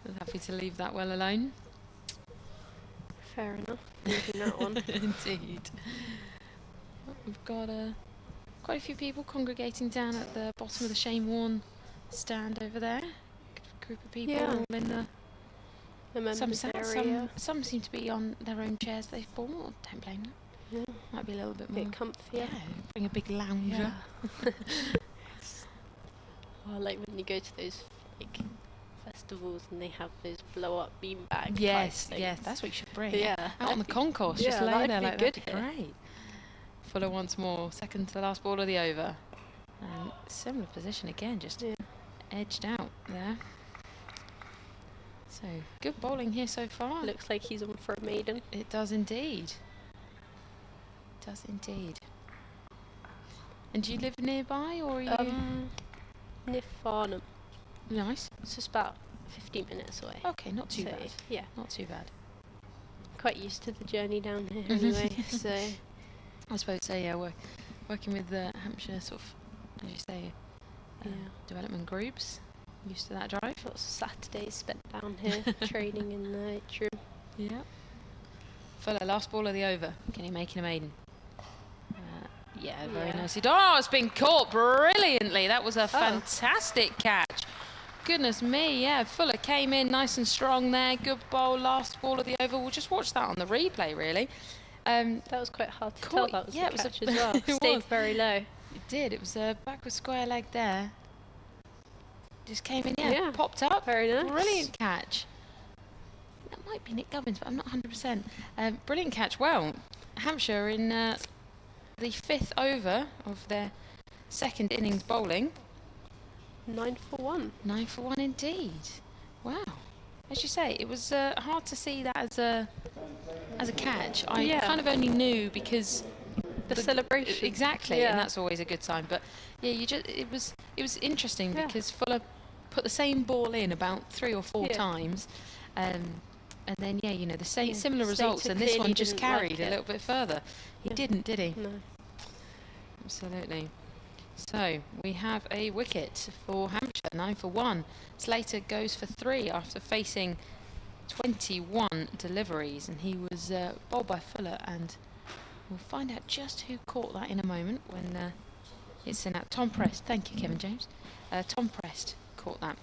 Speaker 3: Was happy to leave that well alone.
Speaker 9: Fair enough. Leaving that one.
Speaker 3: Indeed. We've got quite a few people congregating down at the bottom of the Shane Warne stand over there. Good group of people
Speaker 9: Yeah.
Speaker 3: all in the
Speaker 9: The members
Speaker 3: sat,
Speaker 9: area.
Speaker 3: some seem to be on their own chairs they've bought. Don't blame them.
Speaker 9: Yeah.
Speaker 3: Might be a little bit
Speaker 9: A
Speaker 3: more.
Speaker 9: bit comfier.
Speaker 3: Yeah, bring a big lounger.
Speaker 9: Or like when you go to those like festivals and they have those blow up beanbag.
Speaker 3: Yes,
Speaker 9: type
Speaker 3: yes,
Speaker 9: things.
Speaker 3: that's what you should bring.
Speaker 9: Yeah.
Speaker 3: Out on the
Speaker 9: that'd be-
Speaker 3: concourse, just
Speaker 9: yeah,
Speaker 3: lay
Speaker 9: that'd
Speaker 3: there
Speaker 9: be
Speaker 3: like
Speaker 9: good
Speaker 3: that'd be
Speaker 9: here.
Speaker 3: great. Fuller once more, second to the last ball of the over. And similar position again, just
Speaker 9: Yeah.
Speaker 3: edged out there. So good bowling here so far.
Speaker 9: Looks like he's on for a maiden.
Speaker 3: It does indeed. Does indeed. And do you live nearby or are you
Speaker 9: Near Farnham.
Speaker 3: nice?
Speaker 9: It's just about 15 minutes away.
Speaker 3: Okay, not too
Speaker 9: So,
Speaker 3: bad.
Speaker 9: Yeah,
Speaker 3: Not too bad.
Speaker 9: quite used to the journey down here
Speaker 3: Mhm.
Speaker 9: anyway. So
Speaker 3: I suppose so. Yeah, working with the Hampshire sort of, as you say,
Speaker 9: yeah,
Speaker 3: development groups. Used to that drive.
Speaker 9: lots of Saturdays spent down here training in the atrium.
Speaker 3: Yeah. Fuller, last ball of the over. Can he make it a maiden? Yeah, very
Speaker 9: Yeah.
Speaker 3: nicely done. Oh, it's been caught brilliantly. That was a fantastic catch. Goodness me, yeah. Fuller came in nice and strong there. Good bowl, last ball of the over. We'll just watch that on the replay, really.
Speaker 9: That was quite hard to
Speaker 3: Caught-
Speaker 9: tell. That was
Speaker 3: yeah,
Speaker 9: the
Speaker 3: it was a-
Speaker 9: catch as well.
Speaker 3: it
Speaker 9: Stayed
Speaker 3: was.
Speaker 9: very low.
Speaker 3: It did. It was a backward square leg there. Just came in,
Speaker 9: Yeah.
Speaker 3: popped up.
Speaker 9: Very nice.
Speaker 3: Brilliant catch. That might be Nick Gubbins, but I'm not 100%. Brilliant catch. Well, Hampshire in the 5th over of their second innings bowling.
Speaker 9: 9 for 1.
Speaker 3: 9 for 1 indeed. Wow. As you say, it was hard to see that as a catch. I
Speaker 9: Yeah.
Speaker 3: kind of only knew because
Speaker 9: The celebration.
Speaker 3: exactly,
Speaker 9: Yeah.
Speaker 3: and that's always a good sign. But yeah, it was interesting
Speaker 9: Yeah.
Speaker 3: because Fuller put the same ball in about 3 or 4
Speaker 9: Yeah.
Speaker 3: times, and then the same
Speaker 9: Yeah.
Speaker 3: similar results,
Speaker 9: Slater
Speaker 3: and this one
Speaker 9: clearly
Speaker 3: just
Speaker 9: didn't
Speaker 3: carried
Speaker 9: like
Speaker 3: a
Speaker 9: it.
Speaker 3: little bit further. He
Speaker 9: Yeah.
Speaker 3: didn't, did he?
Speaker 9: No.
Speaker 3: Absolutely. So we have a wicket for Hampshire, 9 for 1. Slater goes for 3 after facing 21 deliveries, and he was bowled by Fuller, and we'll find out just who caught that in a moment when it's sent out. Tom Prest, thank you, Kevin James. Tom Prest caught that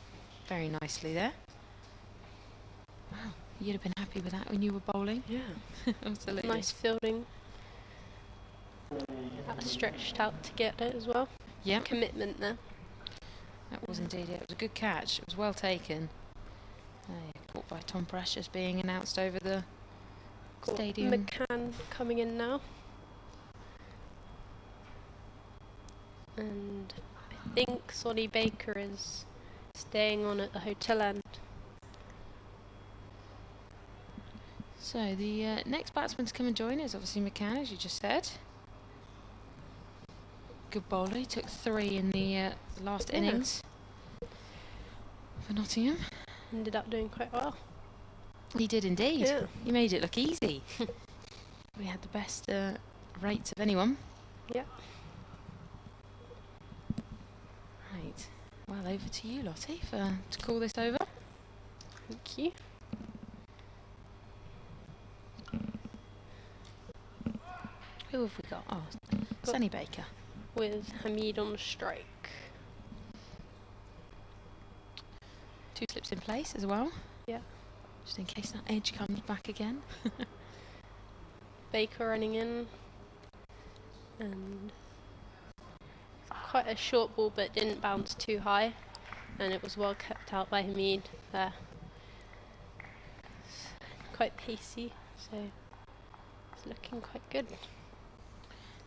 Speaker 3: very nicely there. Wow, you'd have been happy with that when you were bowling.
Speaker 9: Yeah.
Speaker 3: Absolutely.
Speaker 9: Nice fielding. Stretched out to get it as well.
Speaker 3: Yeah,
Speaker 9: Commitment there.
Speaker 3: that was indeed it. It was a good catch. It was well taken. Caught by Tom Prest, just being announced over the
Speaker 9: Got
Speaker 3: stadium.
Speaker 9: McCann coming in now. And I think Sonny Baker is staying on at the hotel end.
Speaker 3: So the next batsman to come and join is obviously McCann, as you just said. good bowler. He took 3 in the last innings for Nottingham.
Speaker 9: Ended up doing quite well.
Speaker 3: He did indeed.
Speaker 9: Yeah.
Speaker 3: He made it look easy. We had the best rates of anyone.
Speaker 9: Yeah.
Speaker 3: Right. Well, over to you, Lottie, to call this over.
Speaker 9: Thank you.
Speaker 3: Who have we got? Oh, Sunny Baker.
Speaker 9: With Hamid on the strike.
Speaker 3: 2 slips in place as well.
Speaker 9: Yeah.
Speaker 3: Just in case that edge comes back again.
Speaker 9: Baker running in. And quite a short ball, but didn't bounce too high. And it was well kept out by Hamid there. Quite pacey, so it's looking quite good.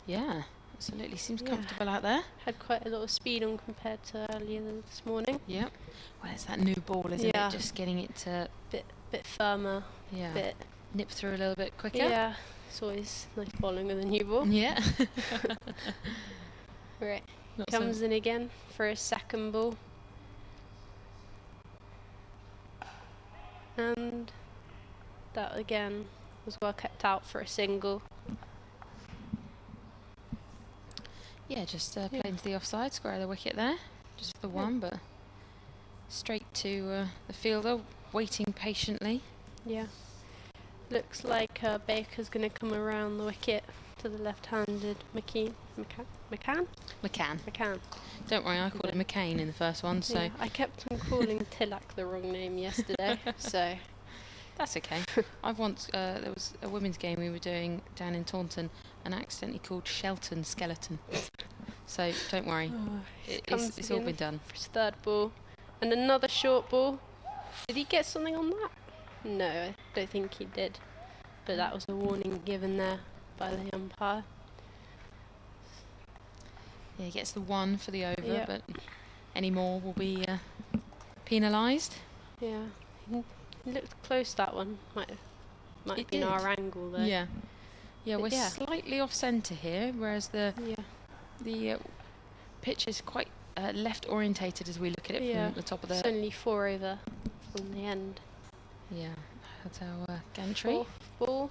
Speaker 3: Yeah, absolutely. Seems comfortable out there.
Speaker 9: Had quite a lot of speed on compared to earlier this morning.
Speaker 3: Yep. Well, it's that new ball, isn't it? Just getting it to
Speaker 9: bit firmer.
Speaker 3: Yeah.
Speaker 9: Bit
Speaker 3: nip through a little bit quicker.
Speaker 9: Yeah. It's always nice bowling with a new ball.
Speaker 3: Yeah.
Speaker 9: Right.
Speaker 3: Not
Speaker 9: Comes in again for a second ball. And that again was well kept out for a single.
Speaker 3: Yeah, just playing to the offside, square of the wicket there. Just the one, but straight to the fielder, waiting patiently.
Speaker 9: Yeah. Looks like Baker's going to come around the wicket to the left-handed McCann.
Speaker 3: Don't worry, I called it McCain in the first one, so
Speaker 9: Yeah, I kept on calling Tilak the wrong name yesterday, so
Speaker 3: that's okay. I've once there was a women's game we were doing down in Taunton, and I accidentally called Shelton Skeleton. So don't worry, it's all been done.
Speaker 9: For his third ball, and another short ball. Did he get something on that? No, I don't think he did. But that was a warning given there by the umpire.
Speaker 3: Yeah, he gets the 1 for the over, but any more will be penalised.
Speaker 9: Yeah, he looked close, that one. Might have been our angle though.
Speaker 3: Yeah. Yeah, we're slightly off centre here, whereas the pitch is quite left orientated as we look at it from the top of the...
Speaker 9: It's only 4 over from the end.
Speaker 3: Yeah, that's our gantry.
Speaker 9: 4th ball,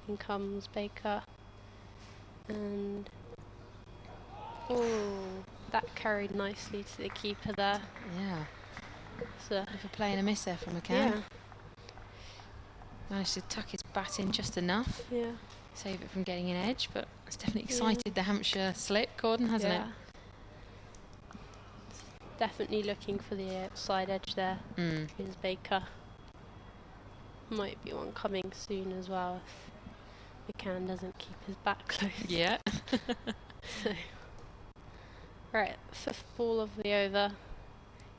Speaker 9: in comes Baker, and that carried nicely to the keeper there.
Speaker 3: Yeah.
Speaker 9: So
Speaker 3: if a play and a miss there from McCann.
Speaker 9: Yeah.
Speaker 3: Managed to tuck his bat in just enough.
Speaker 9: Yeah.
Speaker 3: Save it from getting an edge, but it's definitely excited the Hampshire slip, Gordon, hasn't it?
Speaker 9: Definitely looking for the outside edge there. Here's Baker. Might be one coming soon as well if McCann doesn't keep his back close.
Speaker 3: Yeah.
Speaker 9: So, right, 5th ball of the over.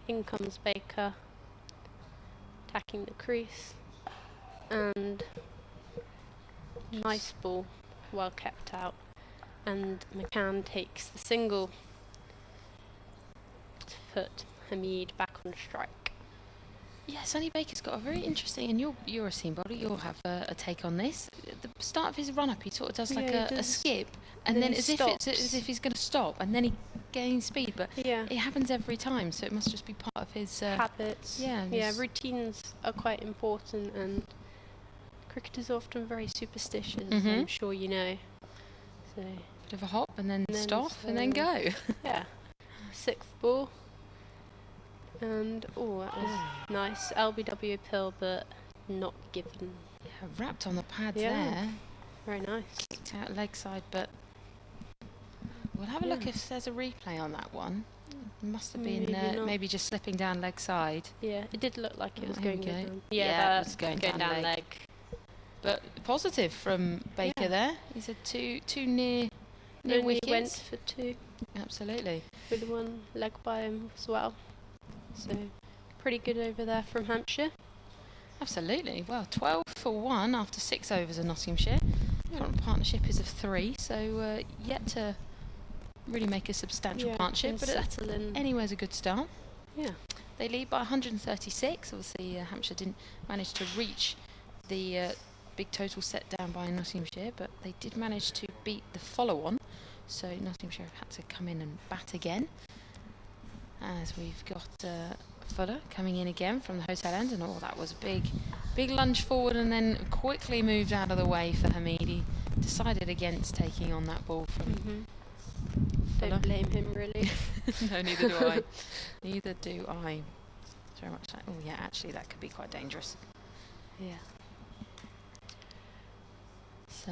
Speaker 9: In comes Baker, attacking the crease, and nice ball, well kept out, and McCann takes the single to put Hamid back on strike.
Speaker 3: Yeah, Sonny Baker's got a very interesting, and you're a seam bowler, you'll have a take on this. At the start of his run-up, he sort of does like a skip, and then as if he's going to stop, and then he gains speed, but it happens every time, so it must just be part of his...
Speaker 9: habits. Yeah, routines are quite important, and cricketers are often very superstitious, I'm sure you know. So
Speaker 3: bit of a hop, and then stop, and then go.
Speaker 9: Yeah. 6th ball. And that was nice. LBW appeal, but not given.
Speaker 3: Yeah, wrapped on the pads there.
Speaker 9: Very nice.
Speaker 3: Kicked out leg side, but we'll have a look if there's a replay on that one. It must have been maybe just slipping down leg side.
Speaker 9: Yeah, it did look like it was going down.
Speaker 3: Yeah, it was going down
Speaker 9: leg.
Speaker 3: But positive from Baker there. He's had two near wickets.
Speaker 9: Went for 2.
Speaker 3: Absolutely.
Speaker 9: With 1 leg by him as well. So pretty good over there from Hampshire.
Speaker 3: Absolutely. Well, 12 for 1 after 6 overs in Nottinghamshire. Current partnership is of 3, so yet to really make a substantial partnership, but anywhere's a good start.
Speaker 9: Yeah.
Speaker 3: They lead by 136. Obviously, Hampshire didn't manage to reach the big total set down by Nottinghamshire, but they did manage to beat the follow-on So Nottinghamshire had to come in and bat again. As we've got Fuller coming in again from the hotel end, and that was a big lunge forward, and then quickly moved out of the way for Hamid. He decided against taking on that ball from Fuller.
Speaker 9: Don't blame him, really.
Speaker 3: No, neither do I. Neither do I. It's very much like, oh yeah, actually that could be quite dangerous.
Speaker 9: Yeah.
Speaker 3: So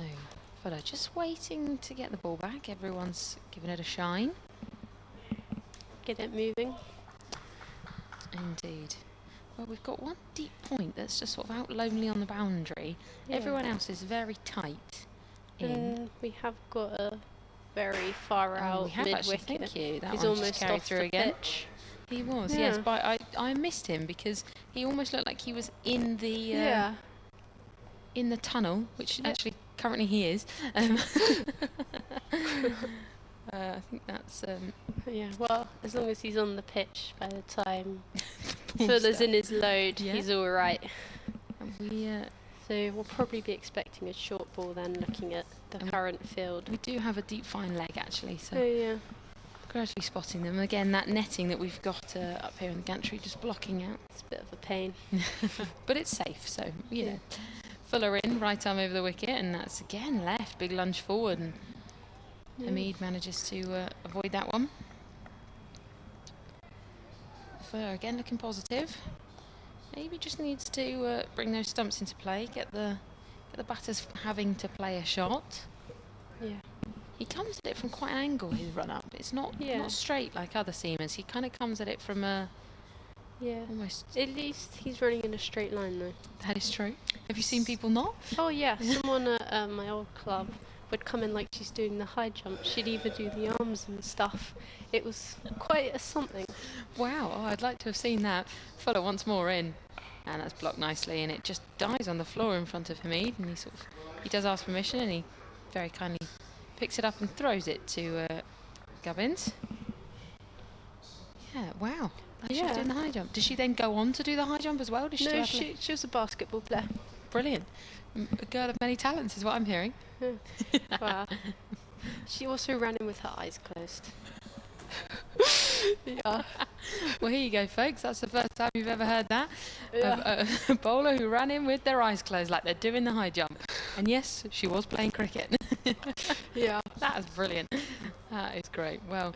Speaker 3: Fuller just waiting to get the ball back. Everyone's giving it a shine.
Speaker 9: Get it moving.
Speaker 3: Indeed. Well, we've got one deep point that's just sort of out lonely on the boundary.
Speaker 9: Yeah.
Speaker 3: Everyone else is very tight in.
Speaker 9: And we have got a very far out
Speaker 3: we have actually,
Speaker 9: mid-wicket.
Speaker 3: thank you. That
Speaker 9: He's
Speaker 3: one just
Speaker 9: almost
Speaker 3: carried
Speaker 9: off
Speaker 3: through
Speaker 9: the
Speaker 3: again.
Speaker 9: pitch.
Speaker 3: He was,
Speaker 9: Yeah.
Speaker 3: yes, but I missed him because he almost looked like he was in the
Speaker 9: Yeah.
Speaker 3: in the tunnel, which actually currently he is. I think that's
Speaker 9: Yeah, well, as long as he's on the pitch by the time
Speaker 3: Ball's
Speaker 9: Fuller's
Speaker 3: there.
Speaker 9: in his load,
Speaker 3: Yeah.
Speaker 9: he's all right.
Speaker 3: and we
Speaker 9: So we'll probably be expecting a short ball then, looking at the current field.
Speaker 3: we do have a deep fine leg actually, so
Speaker 9: Oh yeah.
Speaker 3: gradually spotting them again. That netting that we've got up here in the gantry just blocking out,
Speaker 9: It's a bit of a pain.
Speaker 3: but it's safe. So you know, Fuller in, right arm over the wicket, and that's again left. Big lunge forward, and Hamid manages to avoid that one. Fuller again looking positive. Maybe just needs to bring those stumps into play. Get the batters having to play a shot.
Speaker 9: Yeah.
Speaker 3: He comes at it from quite an angle, his run up. It's not straight like other seamers. He kind of comes at it from a almost.
Speaker 9: At least he's running in a straight line though.
Speaker 3: That is true. Have you seen people not?
Speaker 9: Oh yeah, someone at my old club would come in like she's doing the high jump. She'd even do the arms and stuff. It was quite a something.
Speaker 3: Wow, I'd like to have seen that. Fuller once more in, and that's blocked nicely, and it just dies on the floor in front of Hamid, and he does ask permission, and he very kindly picks it up and throws it to Gubbins. Yeah, wow. She was doing the high jump. Did she then go on to do the high jump as well? Did she
Speaker 9: No, she was a basketball player.
Speaker 3: Brilliant. A girl of many talents is what I'm hearing.
Speaker 9: Wow. She also ran in with her eyes closed. Yeah.
Speaker 3: Well, here you go, folks. That's the first time you've ever heard that.
Speaker 9: Yeah.
Speaker 3: A bowler who ran in with their eyes closed like they're doing the high jump. And yes, she was playing cricket.
Speaker 9: Yeah.
Speaker 3: That is brilliant. That is great. Well,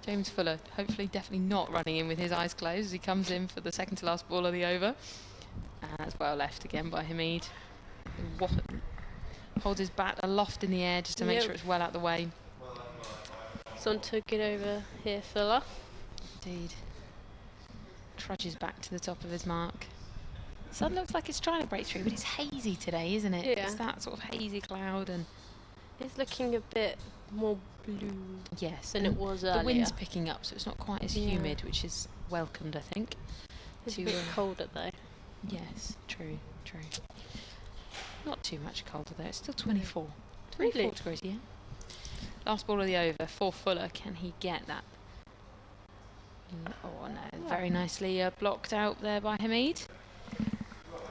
Speaker 3: James Fuller, hopefully definitely not running in with his eyes closed as he comes in for the second to last ball of the over. And that's well left again by Hamid. Holds his bat aloft in the air just to make sure it's well out the way.
Speaker 9: Son took it over here, Fuller.
Speaker 3: Indeed. Trudges back to the top of his mark. Sun looks like it's trying to break through, but it's hazy today, isn't it?
Speaker 9: Yeah.
Speaker 3: It's that sort of hazy cloud, and
Speaker 9: It's looking a bit more blue
Speaker 3: yes,
Speaker 9: than
Speaker 3: and
Speaker 9: it was
Speaker 3: the
Speaker 9: earlier.
Speaker 3: wind's picking up, so it's not quite as
Speaker 9: Yeah.
Speaker 3: humid, which is welcomed, I think.
Speaker 9: It's a bit colder though.
Speaker 3: Yes, true. Not too much colder though. It's still 24.
Speaker 9: Really?
Speaker 3: 24 degrees, yeah. Last ball of the over for Fuller. Can he get that? Oh no, very nicely blocked out there by Hamid.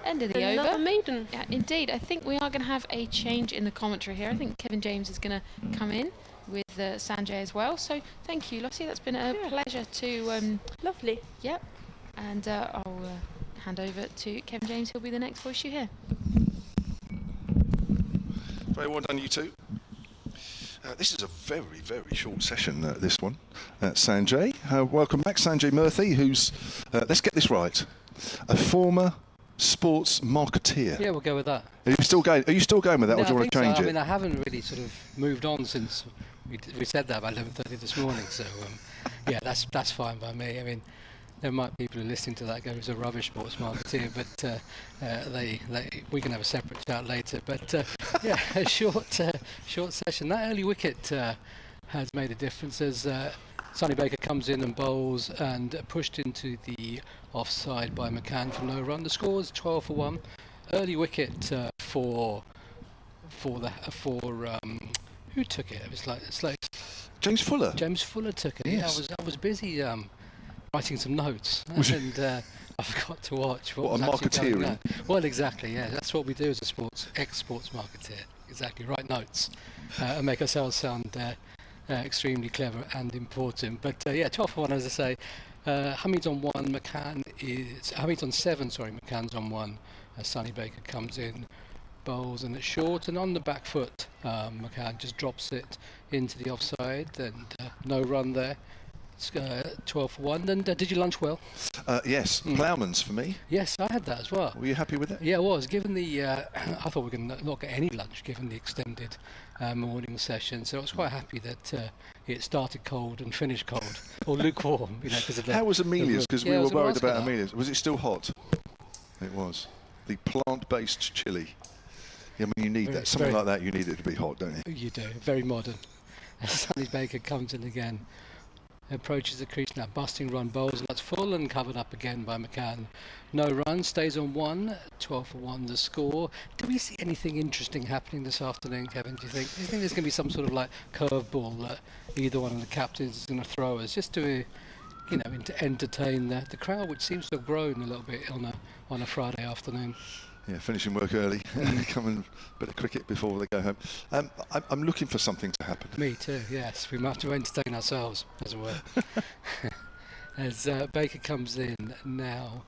Speaker 3: End of the
Speaker 9: Another
Speaker 3: over.
Speaker 9: maiden.
Speaker 3: Yeah, indeed. I think we are going to have a change in the commentary here. I think Kevin James is going to come in with Sanjay as well. So thank you, Lottie. That's been a pleasure to.
Speaker 9: Lovely.
Speaker 3: Yep. And I'll hand over to Kevin James. He'll be the next voice you hear.
Speaker 1: Very well done, you two. This is a very, very short session, this one. Sanjay, welcome back. Sanjay Murthy, who's, let's get this right, a former sports marketeer.
Speaker 4: Yeah, we'll go with that.
Speaker 1: Are you still going with that,
Speaker 4: No,
Speaker 1: or do you
Speaker 4: I
Speaker 1: want to
Speaker 4: think
Speaker 1: change
Speaker 4: so.
Speaker 1: it?
Speaker 4: I mean, I haven't really sort of moved on since we said that about 11:30 this morning. So yeah, that's fine by me. I mean, there might be people who are listening to that go, "It's a rubbish sports marketeer," but we can have a separate chat later. But yeah, a short session. That early wicket has made a difference as Sonny Baker comes in and bowls and pushed into the offside by McCann for no run. The score is 12 for 1. Early wicket for who took it? It's like
Speaker 1: James Fuller.
Speaker 4: James Fuller took it.
Speaker 1: Yes.
Speaker 4: Yeah, I was busy writing some notes and I forgot to watch what
Speaker 1: What,
Speaker 4: was
Speaker 1: a
Speaker 4: actually going
Speaker 1: marketeering?
Speaker 4: on. Well, exactly. Yeah, that's what we do as a ex-sports marketeer. Exactly, write notes and make ourselves sound extremely clever and important. But yeah, 12 for 1, as I say. Hamid's on 1, Hamid's on 7, sorry, McCann's on 1. Sonny Baker comes in, bowls and it's short, and on the back foot, McCann just drops it into the offside, and no run there. It's 12 for 1. And did you lunch well?
Speaker 1: Yes, Ploughman's for me.
Speaker 4: Yes, I had that as well.
Speaker 1: Were you happy with it?
Speaker 4: Yeah, I was. Given the, I thought we were going to not get any lunch given the extended morning session, so I was quite happy that it started cold and finished cold, or lukewarm, you know, because of the.
Speaker 1: How was Amelia's? Because we
Speaker 4: I
Speaker 1: were
Speaker 4: was gonna
Speaker 1: worried
Speaker 4: ask
Speaker 1: about
Speaker 4: you that.
Speaker 1: Amelia's. Was it still hot? It was. The plant-based chili. Yeah, I mean, you need that. Something like that, you need it to be hot, don't you?
Speaker 4: You do. Very modern. Sonny Baker comes in again. Approaches the crease now, busting run, bowls, and that's full and covered up again by McCann. No run, stays on 1, 12 for 1 the score. Do we see anything interesting happening this afternoon, Kevin, do you think? Do you think there's going to be some sort of like curveball that either one of the captains is going to throw us, just to, you know, to entertain the crowd, which seems to have grown a little bit on a Friday afternoon?
Speaker 1: Yeah, finishing work early, come and a bit of cricket before they go home. I'm looking for something to happen.
Speaker 4: Me too, yes. We must have to entertain ourselves, as it were. As Baker comes in now,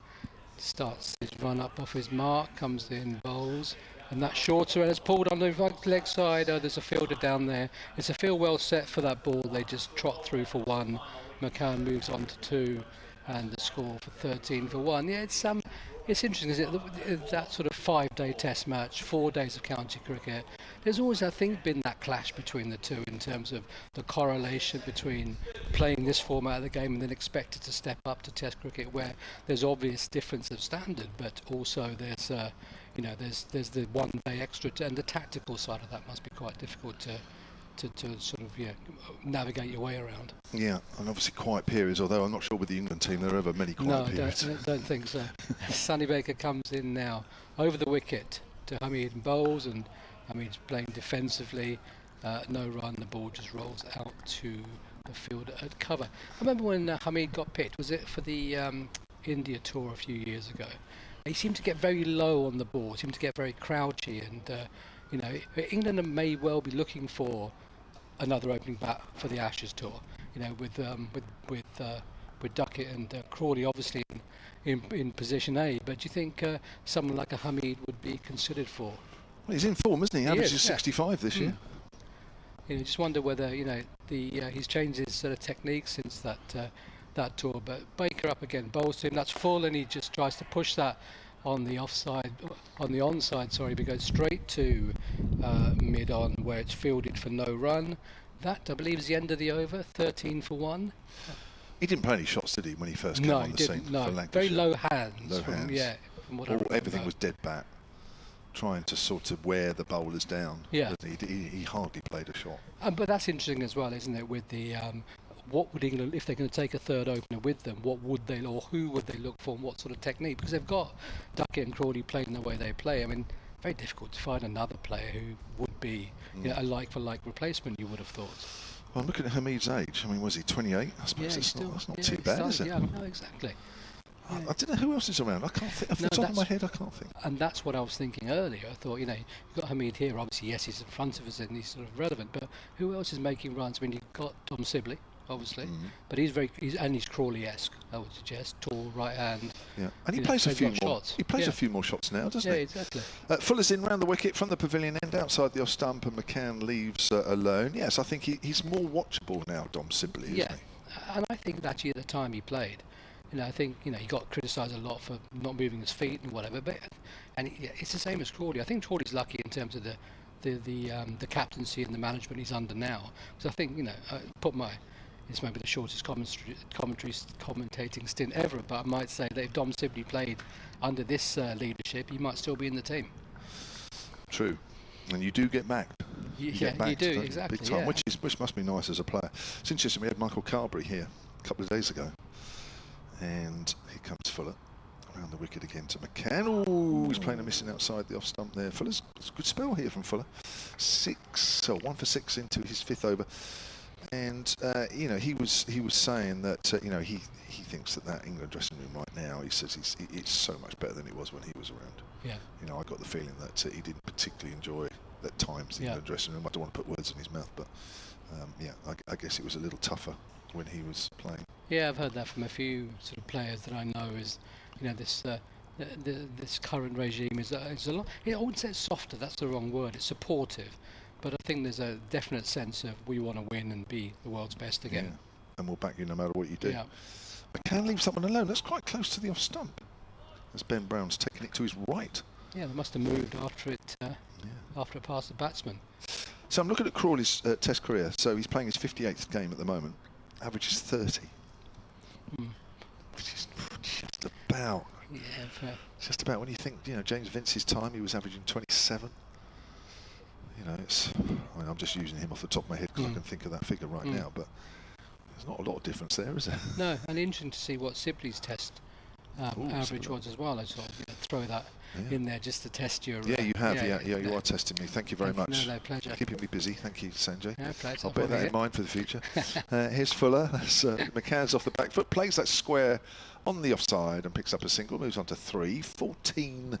Speaker 4: starts his run up off his mark, comes in, bowls, and that shorter and it's pulled on the right leg side. There's a fielder down there. It's a field well set for that ball. They just trot through for 1. McCann moves on to 2, and the score for 13 for 1. Yeah, it's interesting, isn't it? That sort of 5-day test match, 4 days of county cricket. There's always, I think, been that clash between the two in terms of the correlation between playing this format of the game and then expected to step up to test cricket, where there's obvious difference of standard, but also there's, there's the 1 day extra, and the tactical side of that must be quite difficult to sort of navigate your way around.
Speaker 1: Yeah, and obviously quiet periods, although I'm not sure with the England team there are ever many quiet periods.
Speaker 4: No, don't think so. Sonny Baker comes in now over the wicket to Hamid and bowls, and Hamid's playing defensively. No run, the ball just rolls out to the fielder at cover. I remember when Hamid got picked, was it for the India tour a few years ago? He seemed to get very low on the ball, seemed to get very crouchy, and England may well be looking for another opening bat for the Ashes tour. You know, with Duckett and Crawley obviously in position A. But do you think someone like a Hamid would be considered for?
Speaker 1: Well, he's in form, isn't he? Averages 65 this year.
Speaker 4: You just wonder whether he's changed his sort of technique since that tour. But Baker up again, bowls to him. That's full, and he just tries to push that on the onside, sorry, but goes straight to mid-on, where it's fielded for no run. That, I believe, is the end of the over, 13 for 1.
Speaker 1: He didn't play any shots, did he, when he first came on the scene?
Speaker 4: No,
Speaker 1: for Lancashire?
Speaker 4: very low hands.
Speaker 1: Low hands.
Speaker 4: From what I remember.
Speaker 1: Everything was dead bat, trying to sort of wear the bowlers down.
Speaker 4: Yeah.
Speaker 1: He hardly played a shot.
Speaker 4: But that's interesting as well, isn't it, with the... what would England, if they're going to take a third opener with them, what would they, or who would they look for, and what sort of technique? Because they've got Duckett and Crawley playing the way they play. I mean, very difficult to find another player who would be a like-for-like replacement, you would have thought.
Speaker 1: Well, I'm looking at Hamid's age. I mean, was he 28? I suppose that's not too bad, is it?
Speaker 4: Yeah, no, exactly.
Speaker 1: I don't know who else is around. I can't think. Off the top of my head, I can't think.
Speaker 4: And that's what I was thinking earlier. I thought, you've got Hamid here. Obviously, yes, he's in front of us and he's sort of relevant. But who else is making runs? I mean, you've got Tom Sibley, obviously, but he's Crawley-esque, I would suggest, tall, right hand.
Speaker 1: Yeah, and he plays a few more
Speaker 4: shots.
Speaker 1: He plays a few more shots now, doesn't he?
Speaker 4: Yeah, exactly.
Speaker 1: Fuller's in round the wicket from the pavilion end outside the off stump, and McCann leaves alone. Yes, I think he's more watchable now, Dom Sibley, isn't he?
Speaker 4: And I think that actually at the time he played, I think he got criticised a lot for not moving his feet and whatever. But it's the same as Crawley. I think Crawley's lucky in terms of the captaincy and the management he's under now. Because I think it's maybe the shortest commentating stint ever, but I might say that if Dom Sibley played under this leadership, he might still be in the team.
Speaker 1: True, and you do get backed.
Speaker 4: You do, exactly.
Speaker 1: Big time, which must be nice as a player. It's interesting, we had Michael Carberry here a couple of days ago, and here comes Fuller around the wicket again to McCann. Oh, he's playing a missing outside the off stump there. Fuller's a good spell here from Fuller. 1 for 6 into his 5th over. And he was saying that he thinks that England dressing room right now, he says it's so much better than it was when he was around.
Speaker 4: Yeah.
Speaker 1: I got the feeling that he didn't particularly enjoy at times in the dressing room. I don't want to put words in his mouth, but yeah, I guess it was a little tougher when he was playing.
Speaker 4: Yeah, I've heard that from a few sort of players that I know. Is this this current regime is a lot. I wouldn't say it's softer. That's the wrong word. It's supportive, but I think there's a definite sense of we want to win and be the world's best again.
Speaker 1: Yeah. And we'll back you no matter what you do.
Speaker 4: Yeah.
Speaker 1: McCann leaves that one alone. That's quite close to the off stump. As Ben Brown's taken it to his right.
Speaker 4: Yeah, they must have moved after it after it passed the batsman.
Speaker 1: So I'm looking at Crawley's Test career. So he's playing his 58th game at the moment. Average is 30. Which is just about.
Speaker 4: Yeah, fair.
Speaker 1: Just about when you think, James Vince's time, he was averaging 27. I'm just using him off the top of my head because I can think of that figure right now, but there's not a lot of difference there, is there?
Speaker 4: No, and interesting to see what Sibley's Test average was as well. I sort of throw that in there just to test your.
Speaker 1: Yeah, you have. Yeah, you are testing me. Thank you very much.
Speaker 4: No, pleasure.
Speaker 1: Keeping me busy. Thank you, Sanjay.
Speaker 4: Yeah, pleasure.
Speaker 1: I'll bear that in mind for the future. Here's Fuller. McCann's off the back foot, plays that square on the offside and picks up a single, moves on to 3. 14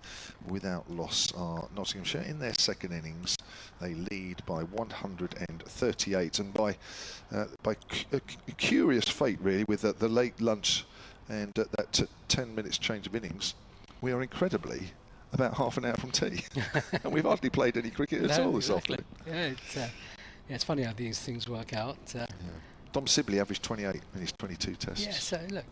Speaker 1: without loss are Nottinghamshire in their second innings. They lead by 138, and by a curious fate, really, with the late lunch and that 10 minutes change of innings, we are incredibly about half an hour from tea. And we've hardly played any cricket at all this afternoon.
Speaker 4: Yeah, it's funny how these things work out.
Speaker 1: Dom Sibley averaged 28 in his 22 tests.
Speaker 4: Yeah, so look,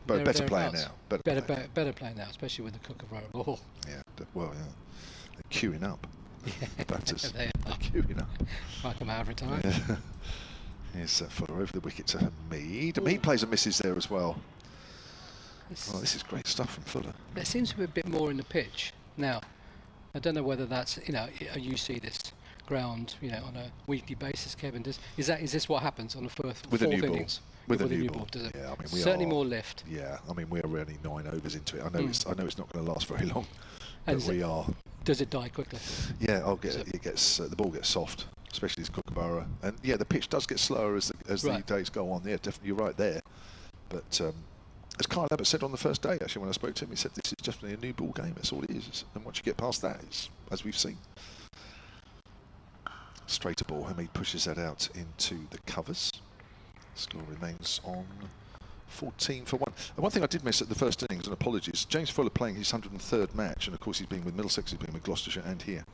Speaker 1: but better player now.
Speaker 4: Better player now, especially with the Kookaburra ball.
Speaker 1: Yeah, well, yeah. They're queuing up.
Speaker 4: Yeah.
Speaker 1: Batters.
Speaker 4: They're
Speaker 1: queuing up.
Speaker 4: Like them every time.
Speaker 1: Yeah. Here's Fuller over the wicket to Mead. Mead plays and misses there as well. This is great stuff from Fuller.
Speaker 4: There seems to be a bit more in the pitch now. I don't know whether that's you see this ground on a weekly basis, Kevin. Is this what happens on the fourth innings?
Speaker 1: With a new ball, does it? Yeah, I mean,
Speaker 4: certainly more lift.
Speaker 1: Yeah, I mean, we're only 9 overs into it. I know it's not going to last very long,
Speaker 4: and
Speaker 1: but we are.
Speaker 4: Does it die quickly?
Speaker 1: Yeah, the ball gets soft, especially this Kookaburra, and yeah, the pitch does get slower as the days go on. Yeah, definitely, you're right there. But as Kyle Abbott said on the first day, actually, when I spoke to him, he said this is definitely a new ball game. That's all it is. And once you get past that, it's as we've seen. Straighter ball. Hamid pushes that out into the covers. Score remains on 14 for 1. And one thing I did miss at the first innings, and apologies, James Fuller playing his 103rd match, and of course he's been with Middlesex, he's been with Gloucestershire and here.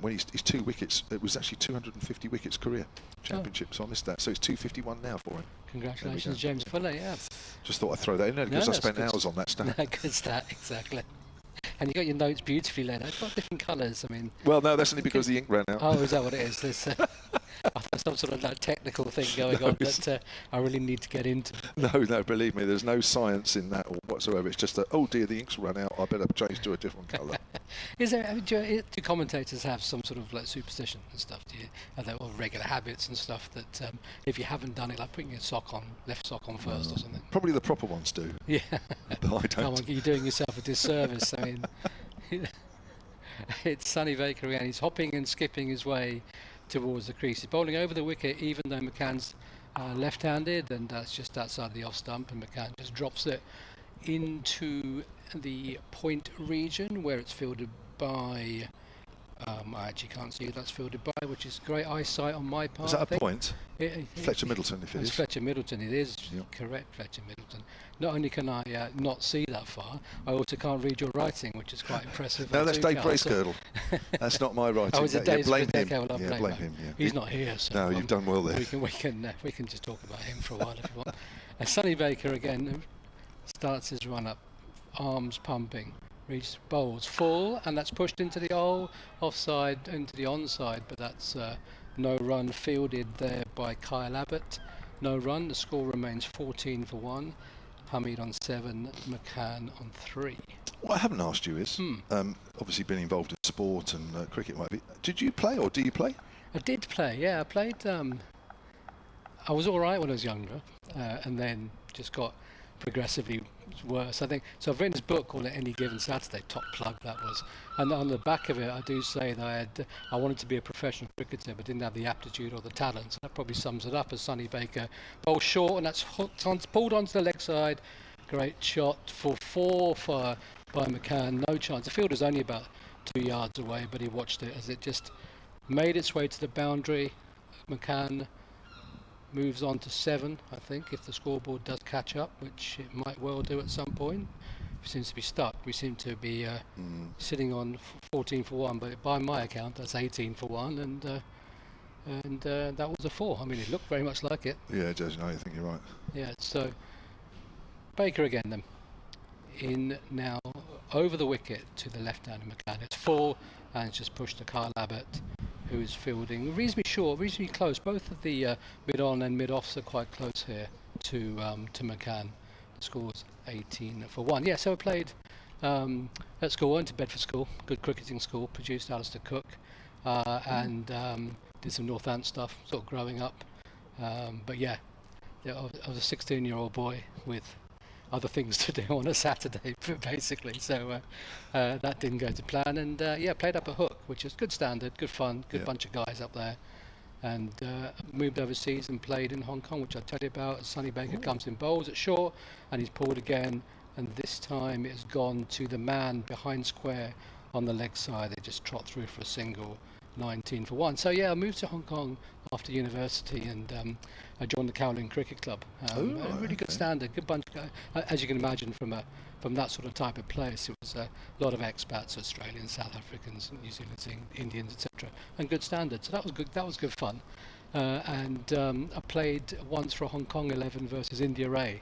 Speaker 1: When he's 2 wickets, it was actually 250 wickets career championship, so I missed that. So it's 251 now for him.
Speaker 4: Congratulations, James Fuller. Yeah.
Speaker 1: Just thought I'd throw that in there because I spent hours on that stuff.
Speaker 4: Good stat, exactly. And you got your notes beautifully laid out. It's got different colours. I mean.
Speaker 1: Well, no, that's only because the ink ran out.
Speaker 4: Oh, is that what it is? There's some sort of technical thing going on that I really need to get into.
Speaker 1: No, believe me, there's no science in that or whatsoever. It's just that, oh dear, the ink's run out. I better change to a different colour.
Speaker 4: Do commentators have some sort of superstition and stuff? Are there regular habits and stuff that if you haven't done it, like putting your left sock on first or something?
Speaker 1: Probably the proper ones do.
Speaker 4: Yeah.
Speaker 1: But I don't.
Speaker 4: You're doing yourself a disservice. I mean, it's Sonny Baker again. He's hopping and skipping his way towards the crease. He's bowling over the wicket, even though McCann's left-handed, and that's just outside the off stump, and McCann just drops it into the point region where it's fielded by. I actually can't see who that's fielded by, which is great eyesight on my part.
Speaker 1: Is that a point? Fletcher Middleton, if it is.
Speaker 4: It's Fletcher Middleton, it is. Yep. Correct, Fletcher Middleton. Not only can I not see that far, I also can't read your writing, which is quite impressive.
Speaker 1: No, that's Dave Bracegirdle. That's not my writing.
Speaker 4: Oh, is it Dave?
Speaker 1: Blame him.
Speaker 4: Okay,
Speaker 1: blame him. Yeah.
Speaker 4: He's not here, so
Speaker 1: no, you've done well there.
Speaker 4: We can just talk about him for a while if you want. Sonny Baker again starts his run up, arms pumping. Reaches bowls full, and that's pushed into the offside, into the onside, but that's no run fielded there by Kyle Abbott. No run. The score remains 14 for 1. Hamid on 7, McCann on 3.
Speaker 1: What I haven't asked you is, obviously been involved in sport and cricket. Did you play or do you play?
Speaker 4: I did play. Yeah, I played. I was all right when I was younger, and then just got progressively worse, I think. So I've written this book called Any Given Saturday, top plug that was, and on the back of it I do say that I wanted to be a professional cricketer but didn't have the aptitude or the talent. So that probably sums it up as Sonny Baker bowls short, and that's pulled onto the leg side. Great shot for 4 by McCann, no chance. The field was only about 2 yards away, but he watched it as it just made its way to the boundary. McCann moves on to 7, I think, if the scoreboard does catch up, which it might well do at some point. It seems to be stuck. We seem to be sitting on 14 for 1, but by my account, that's 18 for 1, and that was a 4. I mean, it looked very much like it.
Speaker 1: Yeah, it does. No, I think you're right.
Speaker 4: Yeah, so Baker again then. In now over the wicket to the left-hander McCann. It's full, and it's just pushed to Kyle Abbott, who's fielding reasonably short, reasonably close. Both of the mid-on and mid-offs are quite close here to McCann. The score's 18 for 1. Yeah, so I played at school, went to Bedford School, good cricketing school, produced Alistair Cook, and did some Northant stuff, sort of growing up. But yeah, I was a 16-year-old boy with other things to do on a Saturday, basically. So that didn't go to plan, and yeah, played up a hook, which is good standard, good fun, good bunch of guys up there. And moved overseas and played in Hong Kong, which I'll tell you about. Sonny Baker comes in bowls at short, and he's pulled again, and this time it's gone to the man behind square on the leg side. They just trot through for a single, 19 for 1. So yeah, I moved to Hong Kong after university, and I joined the Kowloon Cricket Club. Really good standard, good bunch of guys. As you can imagine from that sort of type of place, it was a lot of expats, Australians, South Africans, New Zealanders, Indians, etc., and good standard. So that was good. That was good fun. And I played once for Hong Kong 11 versus India A.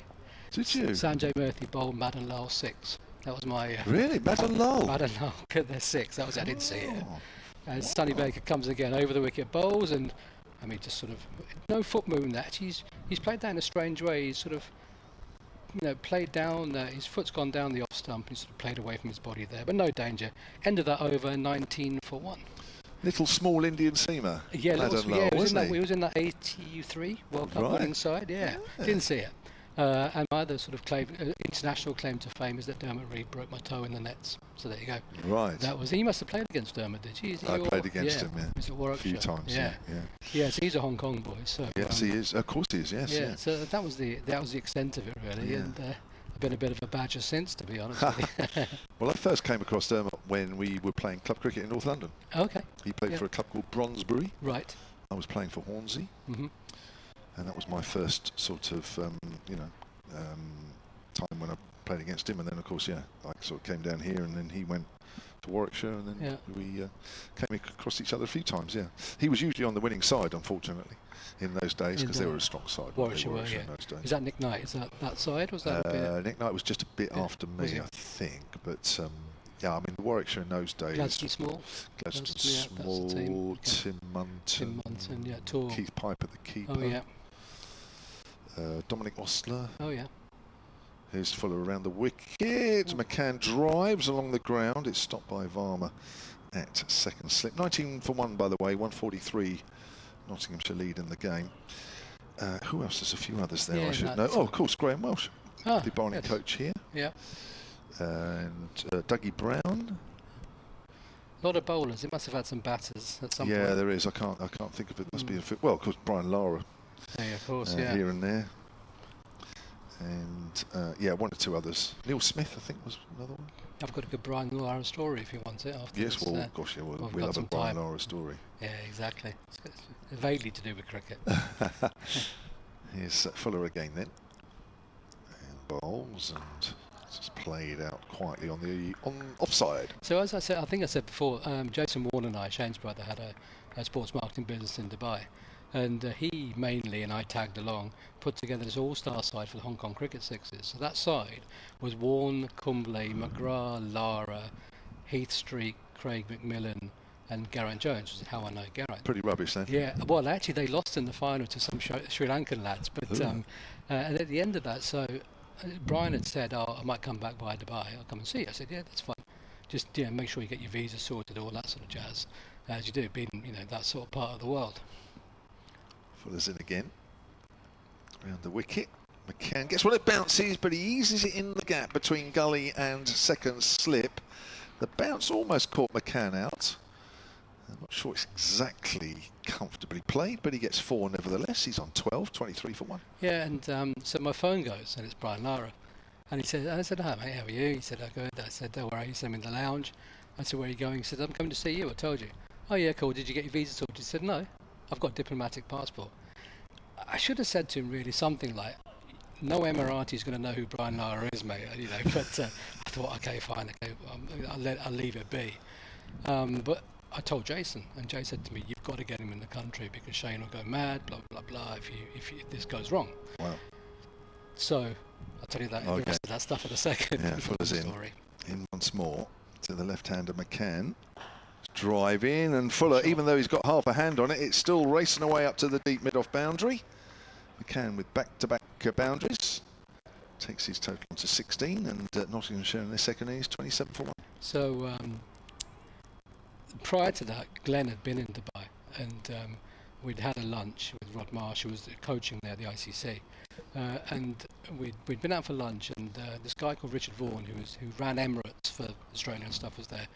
Speaker 1: Did you?
Speaker 4: Sanjay Murthy bowled Madan Lal 6. That was my
Speaker 1: really Madan Lal.
Speaker 4: Madan Lal, their 6. That was I didn't see it. And Sonny Baker comes again over the wicket, bowls, and I mean just sort of no foot movement. Actually, he's played that in a strange way. He's sort of played down. His foot's gone down the off stump, and he's sort of played away from his body there, but no danger. Ended that over 19 for 1.
Speaker 1: Little small Indian seamer.
Speaker 4: Yeah,
Speaker 1: Lal,
Speaker 4: he was in that 83 World Cup winning side. Yeah, didn't see it. And my other sort of international claim to fame is that Dermot Reed broke my toe in the nets. So there you go.
Speaker 1: Right.
Speaker 4: That was. He must have played against Dermot, did he?
Speaker 1: I played against him. Yeah.
Speaker 4: He was at Warwickshire.
Speaker 1: A few times. Yeah.
Speaker 4: Yes, he's a Hong Kong boy. So.
Speaker 1: Yes, he is. Of course, he is. Yes.
Speaker 4: Yeah. So that was the extent of it really, and I've been a bit of a badger since, to be honest.
Speaker 1: Well, I first came across Dermot when we were playing club cricket in North London.
Speaker 4: Okay.
Speaker 1: He played for a club called Brondesbury.
Speaker 4: Right.
Speaker 1: I was playing for Hornsey, and that was my first sort of time when I played against him. And then of course, I sort of came down here, and then he went to Warwickshire, and then we came across each other a few times. Yeah, he was usually on the winning side, unfortunately, in those days, because they were a strong side.
Speaker 4: Warwickshire in those days. Is that Nick Knight? Is that side? Was that a bit?
Speaker 1: Nick Knight was just a bit after me, I think. But yeah, I mean, the Warwickshire in those days.
Speaker 4: Gladstone Small.
Speaker 1: Tim Munton.
Speaker 4: Yeah, Tor.
Speaker 1: Keith Piper, the keeper.
Speaker 4: Oh yeah.
Speaker 1: Dominic Ostler.
Speaker 4: Oh yeah.
Speaker 1: Here's Fuller around the wicket. McCann drives along the ground. It's stopped by Varma at second slip. 19 for 1, by the way. 143 Nottinghamshire lead in the game. Who else? There's a few others there I should know. Oh, of course, Graham Welsh, the bowling coach here. Yeah. And Dougie Brown.
Speaker 4: A lot of bowlers. It must have had some batters at some point.
Speaker 1: Yeah, there is. I can't think of it. Must be a fit. Well, of course, Brian Lara.
Speaker 4: Yeah, of course.
Speaker 1: Here and there. And one or two others. Neil Smith, I think, was another one.
Speaker 4: I've got a good Brian Lara story if you want it. After
Speaker 1: yes, well, gosh, yeah, we'll have a Brian Lara story.
Speaker 4: Yeah, exactly. It's vaguely to do with cricket.
Speaker 1: Here's Fuller again then. And bowls, and just played out quietly on offside.
Speaker 4: So as I said, I think I said before, Jason Warne and I, Shane's brother, had a sports marketing business in Dubai. And he mainly, and I tagged along, put together this all-star side for the Hong Kong Cricket Sixes. So that side was Warne, Cumbley, McGrath, Lara, Heath Streak, Craig McMillan, and Geraint Jones, which is how I know Geraint.
Speaker 1: Pretty rubbish then.
Speaker 4: Yeah, well, actually they lost in the final to some Sri Lankan lads. But and at the end of that, so Brian had said, I might come back by Dubai, I'll come and see you. I said, yeah, that's fine. Just make sure you get your visa sorted, all that sort of jazz, as you do, being that sort of part of the world.
Speaker 1: Fuller's in again. Around the wicket. McCann gets it bounces, but he eases it in the gap between gully and second slip. The bounce almost caught McCann out. I'm not sure it's exactly comfortably played, but he gets 4 nevertheless. He's on 12, 23 for 1.
Speaker 4: Yeah, and so my phone goes, and it's Brian Lara. And I said, hi mate, how are you? He said, good. I said, don't worry, I'm in the lounge. I said, where are you going? He said, I'm coming to see you, I told you. Oh yeah, cool, did you get your visa sorted? He said, no, I've got a diplomatic passport. I should have said to him really something like, no Emirati is going to know who Brian Lara is, mate, you know, but I thought, okay, fine, okay, I'll leave it be. But I told Jason, and Jay said to me, you've got to get him in the country because Shane will go mad, blah, blah, blah, if this goes wrong. Wow. So, I'll tell you that, the rest of that stuff in a second.
Speaker 1: Yeah, Fuller's in once more to the left-hander McCann. Drive in, and Fuller, even though he's got half a hand on it, it's still racing away up to the deep mid-off boundary. McCann with back-to-back boundaries. Takes his total to 16, and Nottinghamshire in their second innings, 27 for 1.
Speaker 4: So, prior to that, Glenn had been in Dubai, and we'd had a lunch with Rod Marsh, who was coaching there at the ICC. And we'd been out for lunch, and this guy called Richard Vaughan, who ran Emirates for Australia and stuff, was there.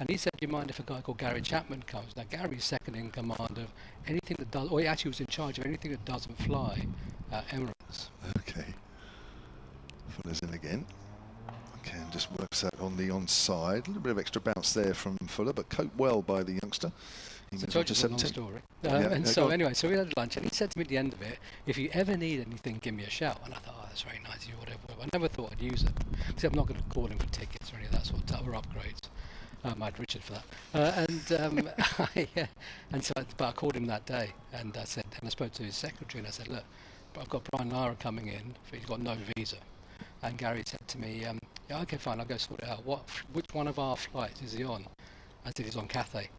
Speaker 4: And he said, do you mind if a guy called Gary Chapman comes? Now, Gary's second in command of anything that does, or he actually was in charge of anything that doesn't fly at Emirates.
Speaker 1: Okay. Fuller's in again. McCann just works out on the onside. A little bit of extra bounce there from Fuller, but coped well by the youngster.
Speaker 4: So I told you a long story. So anyway, so we had lunch, and he said to me at the end of it, if you ever need anything, give me a shout. And I thought, oh, that's very nice of you, whatever. I never thought I'd use it. Because I'm not going to call him for tickets or any of that sort of stuff, or upgrades. I had Richard for that. But I called him that day, and I said, and I spoke to his secretary, and I said, look, I've got Brian Lara coming in, he's got no visa. And Gary said to me, yeah, okay, fine, I'll go sort it out. Which one of our flights is he on? I said, he's on Cathay.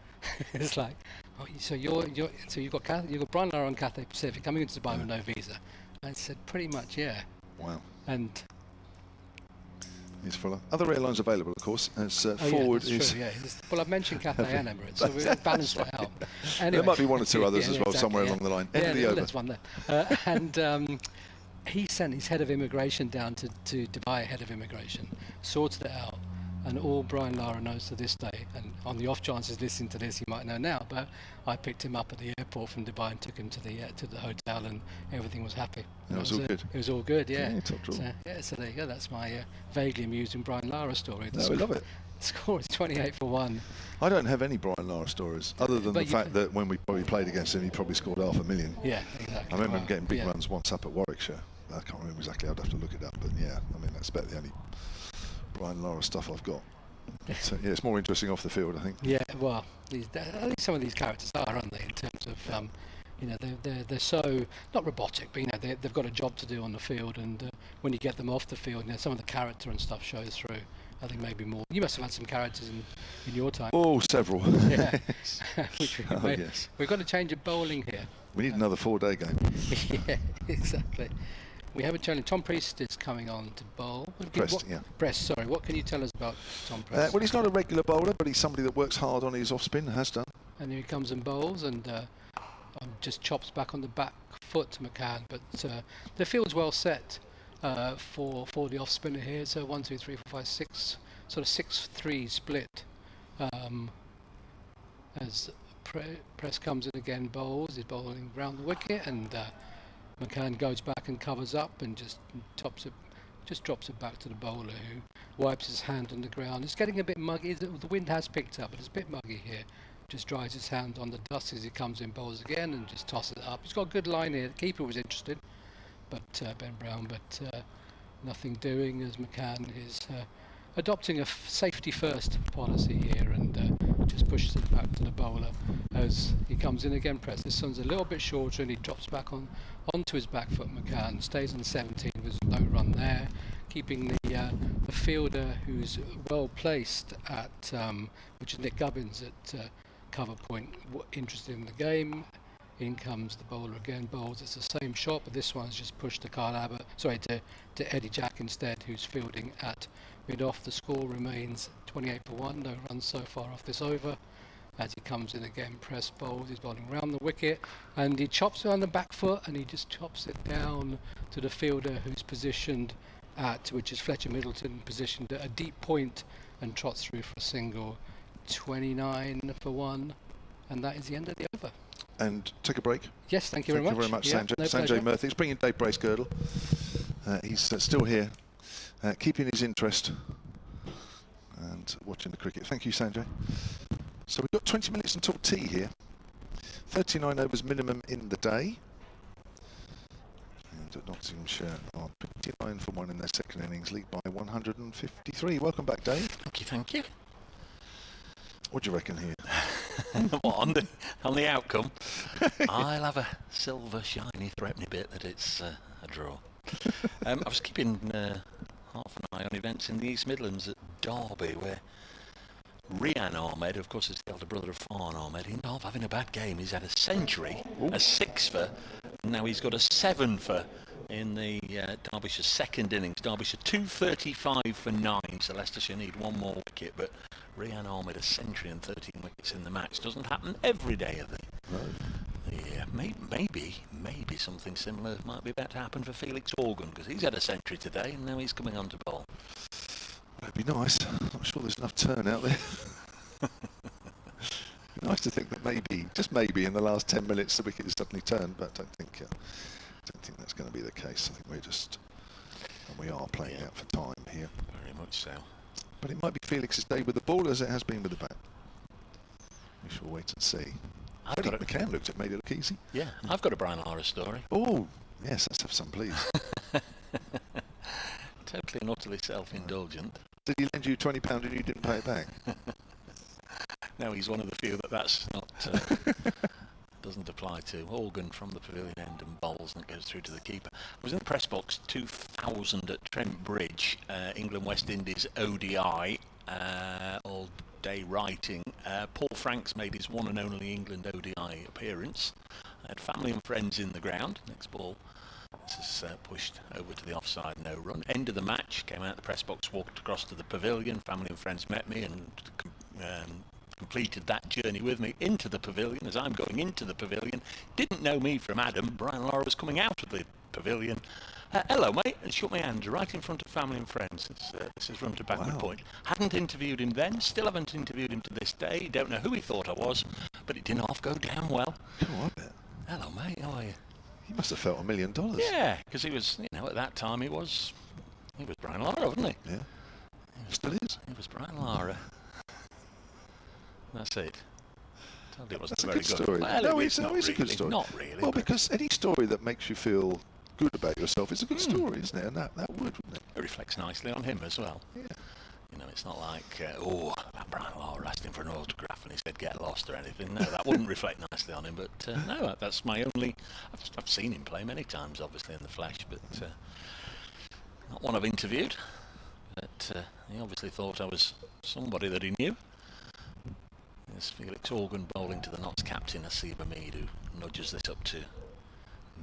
Speaker 4: It's like, oh, so you've got Brian Lara on Cathay Pacific coming into Dubai with no visa. I said, pretty much, yeah.
Speaker 1: Wow.
Speaker 4: And
Speaker 1: he's Fuller. Other airlines available, of course, as forward is.
Speaker 4: True, yeah. Well, I've mentioned Cathay and Emirates, so we've balanced it out. Anyway,
Speaker 1: there might be one or two others as well,
Speaker 4: exactly,
Speaker 1: somewhere along the line. End of the over.
Speaker 4: There's one there. And he sent his head of immigration down to Dubai, head of immigration, sorted it out. And all Brian Lara knows to this day, and on the off chance he's listening to this, he might know now, but I picked him up at the airport from Dubai and took him to the hotel, and everything was happy.
Speaker 1: It was all good.
Speaker 4: It was all good, yeah.
Speaker 1: So
Speaker 4: there you go. That's my vaguely amusing Brian Lara story.
Speaker 1: We love it.
Speaker 4: The score is 28 for 1.
Speaker 1: I don't have any Brian Lara stories, other than the fact that when we probably played against him, he probably scored 500,000.
Speaker 4: Yeah, exactly.
Speaker 1: I remember him getting big runs once up at Warwickshire. I can't remember exactly. I'd have to look it up, but yeah, I mean that's about the only Brian Lara stuff I've got. So, yeah, it's more interesting off the field, I think.
Speaker 4: Yeah, well, I think some of these characters are, aren't they? In terms of, you know, they're so not robotic, but you know, they've got a job to do on the field, and when you get them off the field, you know, some of the character and stuff shows through. I think maybe more. You must have had some characters in your time.
Speaker 1: Oh, several.
Speaker 4: Yeah.
Speaker 1: Yes.
Speaker 4: We've got to change of bowling here.
Speaker 1: We need another 4-day game.
Speaker 4: Yeah, exactly. We have a challenge. Tom Priest is coming on to bowl. Prest, sorry. What can you tell us about Tom Priest?
Speaker 1: Well, he's not a regular bowler, but he's somebody that works hard on his off-spin, has done.
Speaker 4: And here he comes and bowls, and just chops back on the back foot to McCann. But the field's well set for the off-spinner here. So 1, 2, 3, 4, 5, 6, sort of 6-3 split. As Prest comes in again, bowls. He's bowling round the wicket, and McCann goes back and covers up and just drops it back to the bowler, who wipes his hand on the ground. It's getting a bit muggy. The wind has picked up, but it's a bit muggy here. Just dries his hand on the dust as he comes in, bowls again, and just tosses it up. He's got a good line here. The keeper was interested, but Ben Brown, but nothing doing as McCann is adopting a safety first policy here, and just pushes it back to the bowler as he comes in again. Press. This one's a little bit shorter, and he drops back onto his back foot. McCann stays on 17 with no run there, keeping the fielder who's well placed at which is Nick Gubbins at cover point interested in the game. In comes the bowler again, bowls. It's the same shot, but this one's just pushed to Kyle Abbott, to Eddie Jack instead, who's fielding at mid-off. The score remains 28 for 1, no runs so far off this over. As he comes in again, Press bowls, he's bowling round the wicket, and he chops it on the back foot, and he just chops it down to the fielder who's positioned at, which is Fletcher Middleton, positioned at a deep point, and trots through for a single. 29 for 1, and that is the end of the over.
Speaker 1: And take a break.
Speaker 4: Yes, thank you very much.
Speaker 1: Sanjay.
Speaker 4: No
Speaker 1: Sanjay Murthy. Let's bring in Dave Bracegirdle. He's still here, keeping his interest. And and watching the cricket. Thank you, Sanjay. So we've got 20 minutes until tea here. 39 overs minimum in the day. And Nottinghamshire are 29 for 1 in their second innings, lead by 153. Welcome back, Dave.
Speaker 2: Thank you.
Speaker 1: What do you reckon here?
Speaker 2: What, on the outcome? I'll have a silver shiny threepenny bit that it's a draw. I was keeping half an eye on events in the East Midlands at Derby, where Rian Ahmed, of course, is the elder brother of Farn Ahmed. He's not having a bad game. He's had a century, a 6-for, and now he's got a 7-for in the Derbyshire second innings. Derbyshire 235 for 9, so Leicestershire need one more wicket, but Rian Ahmed a century and 13 wickets in the match. Doesn't happen every day, I think.
Speaker 1: No.
Speaker 2: Yeah, maybe something similar might be about to happen for Felix Organ, because he's had a century today and now he's coming on to bowl.
Speaker 1: That'd be nice. Not sure there's enough turn out there. Nice to think that maybe, just maybe, in the last 10 minutes the wicket has suddenly turned, but I don't think that's going to be the case. I think we are playing out for time here.
Speaker 2: Very much so.
Speaker 1: But it might be Felix's day with the ball as it has been with the bat. We shall wait and see. McCann looked at made it look easy.
Speaker 2: Yeah, I've got a Brian Lara story.
Speaker 1: Oh, yes, let's have some, please.
Speaker 2: Totally and utterly self-indulgent.
Speaker 1: Did he lend you £20 and you didn't pay it back?
Speaker 2: No, he's one of the few that's not doesn't apply to. Organ from the pavilion end and bowls and it goes through to the keeper. I was in the press box 2000 at Trent Bridge, England West Indies ODI, all day writing. Paul Franks made his one and only England ODI appearance. I had family and friends in the ground. Next ball, this is pushed over to the offside, no run. End of the match, came out the press box, walked across to the pavilion. Family and friends met me and completed that journey with me into the pavilion. As I'm going into the pavilion, didn't know me from Adam. Brian Lara was coming out of the pavilion. Hello, mate, and shook my hand right in front of family and friends. This is run to backward point. Hadn't interviewed him then, still haven't interviewed him to this day. Don't know who he thought I was, but it didn't half go down well.
Speaker 1: Oh, I bet.
Speaker 2: Hello, mate, how are you?
Speaker 1: He must have felt $1 million.
Speaker 2: Yeah, because he was, at that time he was Brian Lara, wasn't he?
Speaker 1: Yeah, still is.
Speaker 2: He was Brian Lara. That's it. Told you it wasn't
Speaker 1: That's a
Speaker 2: very
Speaker 1: good story.
Speaker 2: Well,
Speaker 1: No,
Speaker 2: it's not
Speaker 1: it's a
Speaker 2: really,
Speaker 1: good story.
Speaker 2: Not really.
Speaker 1: Well,
Speaker 2: but
Speaker 1: because any story that makes you feel good about yourself is a good story, isn't it? And that would, wouldn't it?
Speaker 2: it reflects nicely on him as well.
Speaker 1: Yeah.
Speaker 2: It's not like, that Brian Lara asked him for an autograph and he said get lost or anything. No, that wouldn't reflect nicely on him. But no, that's my only. I've seen him play many times, obviously in the flesh, but not one I've interviewed. But he obviously thought I was somebody that he knew. There's Felix Organ bowling to the Notts captain, Asib Hamid, who nudges this up to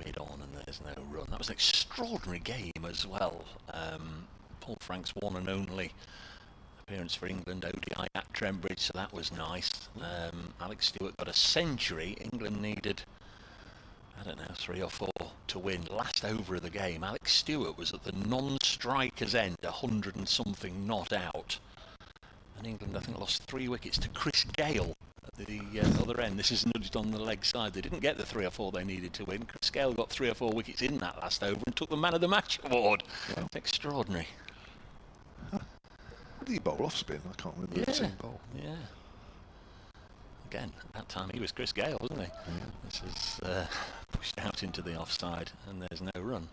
Speaker 2: mid-on, and there's no run. That was an extraordinary game as well. Paul Franks' one and only appearance for England ODI at Trent Bridge, so that was nice. Alex Stewart got a century. England needed, 3 or 4 to win. Last over of the game, Alex Stewart was at the non-striker's end, 100 and something not out. And England, I think, lost 3 wickets to Chris Gale at the other end. This is nudged on the leg side. They didn't get the 3 or 4 they needed to win. Chris Gale got 3 or 4 wickets in that last over and took the Man of the Match award. Wow. It's extraordinary.
Speaker 1: Huh. Did he bowl off spin? I can't remember.
Speaker 2: Yeah.
Speaker 1: Bowl.
Speaker 2: Yeah. Again, at that time he was Chris Gale, wasn't he?
Speaker 1: Yeah.
Speaker 2: This is pushed out into the offside and there's no run.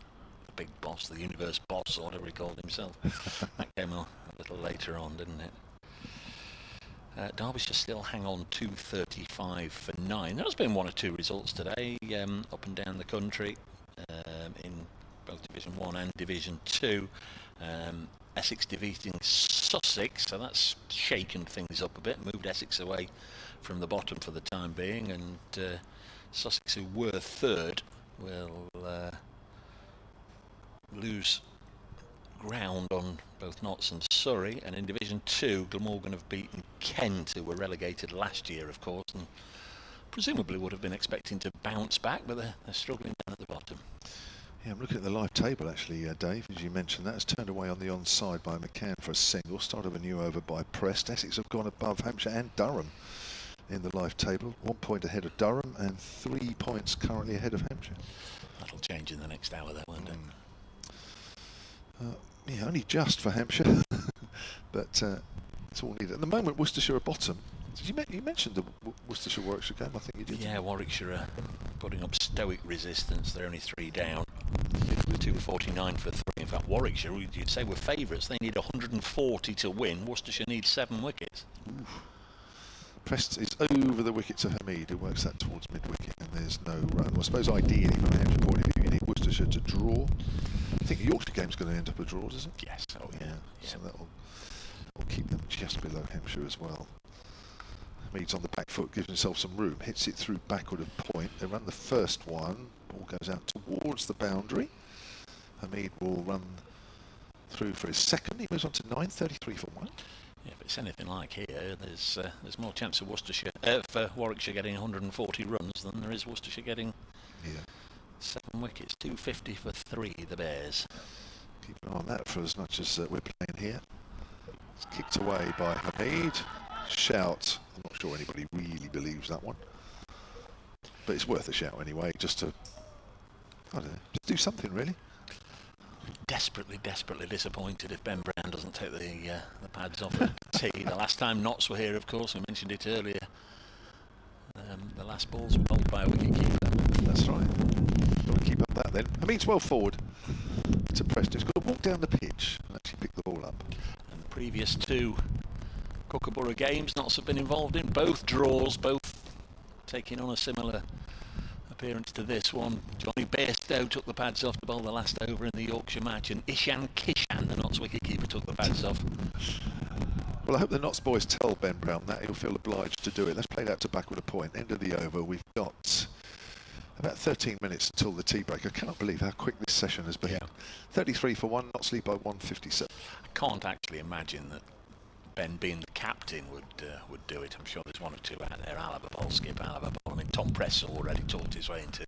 Speaker 2: The big boss, the universe boss, or whatever he called himself. That came a little later on, didn't it? Derbyshire still hang on 235 for 9. There's been 1 or 2 results today, up and down the country, in both Division 1 and Division 2. Essex defeating Sussex, so that's shaken things up a bit, moved Essex away from the bottom for the time being, and Sussex, who were 3rd, will lose ground on both Notts and Surrey. And in Division 2, Glamorgan have beaten Kent, who were relegated last year, of course, and presumably would have been expecting to bounce back, but they're struggling down at the bottom.
Speaker 1: Yeah, I'm looking at the live table actually, Dave, as you mentioned. That has turned away on the onside by McCann for a single. Start of a new over by Prest. Essex have gone above Hampshire and Durham in the live table. 1 point ahead of Durham and 3 points currently ahead of Hampshire.
Speaker 2: That'll change in the next hour, though, won't it?
Speaker 1: Yeah, only just for Hampshire, but It's all needed. At the moment, Worcestershire are bottom. You mentioned the Worcestershire-Warwickshire game, I think you did.
Speaker 2: Yeah, Warwickshire are putting up stoic resistance. They're only 3 down. 249 for 3. In fact, Warwickshire, you'd say, were favourites. They need 140 to win. Worcestershire needs 7 wickets.
Speaker 1: Oof. Prest is over the wicket to Hamid, who works that towards mid-wicket, and there's no run. Well, I suppose ideally, from a Hampshire point of view, you need Worcestershire to draw. I think the Yorkshire game's going to end up a draw, does it?
Speaker 2: Yes. Oh, yeah.
Speaker 1: So that'll keep them just below Hampshire as well. Hamid's on the back foot, gives himself some room, hits it through backward of point. They run the first one, ball goes out towards the boundary. Hamid will run through for his second. He moves on to 9.33 for 1.
Speaker 2: Yeah, if it's anything like here, there's more chance of Worcestershire for Warwickshire getting 140 runs than there is Worcestershire getting 7 wickets. 250 for 3, the Bears.
Speaker 1: Keep an eye on that for as much as we're playing here. It's kicked away by Hamid. Shout. I'm not sure anybody really believes that one, but it's worth a shout anyway, just to, I don't know, just do something really.
Speaker 2: Desperately disappointed if Ben Brown doesn't take the pads off at tee. The last time Notts were here, of course, we mentioned it earlier. The last balls were bowled by a wicket keeper.
Speaker 1: That's right. Got to keep up that then. Hamid's well forward to Preston. He's got to walk down the pitch and actually pick the ball up.
Speaker 2: And the previous 2 Kookaburra games Notts have been involved in, both draws, both taking on a similar appearance to this one. Johnny Bairstow took the pads off to bowl the last over in the Yorkshire match, and Ishan Kishan, the Notts wicketkeeper, took the pads off.
Speaker 1: Well, I hope the Notts boys tell Ben Brown that he'll feel obliged to do it. Let's play that to backward a point. End of the over. We've got about 13 minutes until the tea break. I cannot believe how quick this session has been.
Speaker 2: Yeah.
Speaker 1: 33 for 1, Notts lead by 157.
Speaker 2: I can't actually imagine that Ben, being the captain, would do it. I'm sure there's 1 or 2 out there. Alaba Bowl, Skip Alaba Bowl. I mean, Tom Press already talked his way into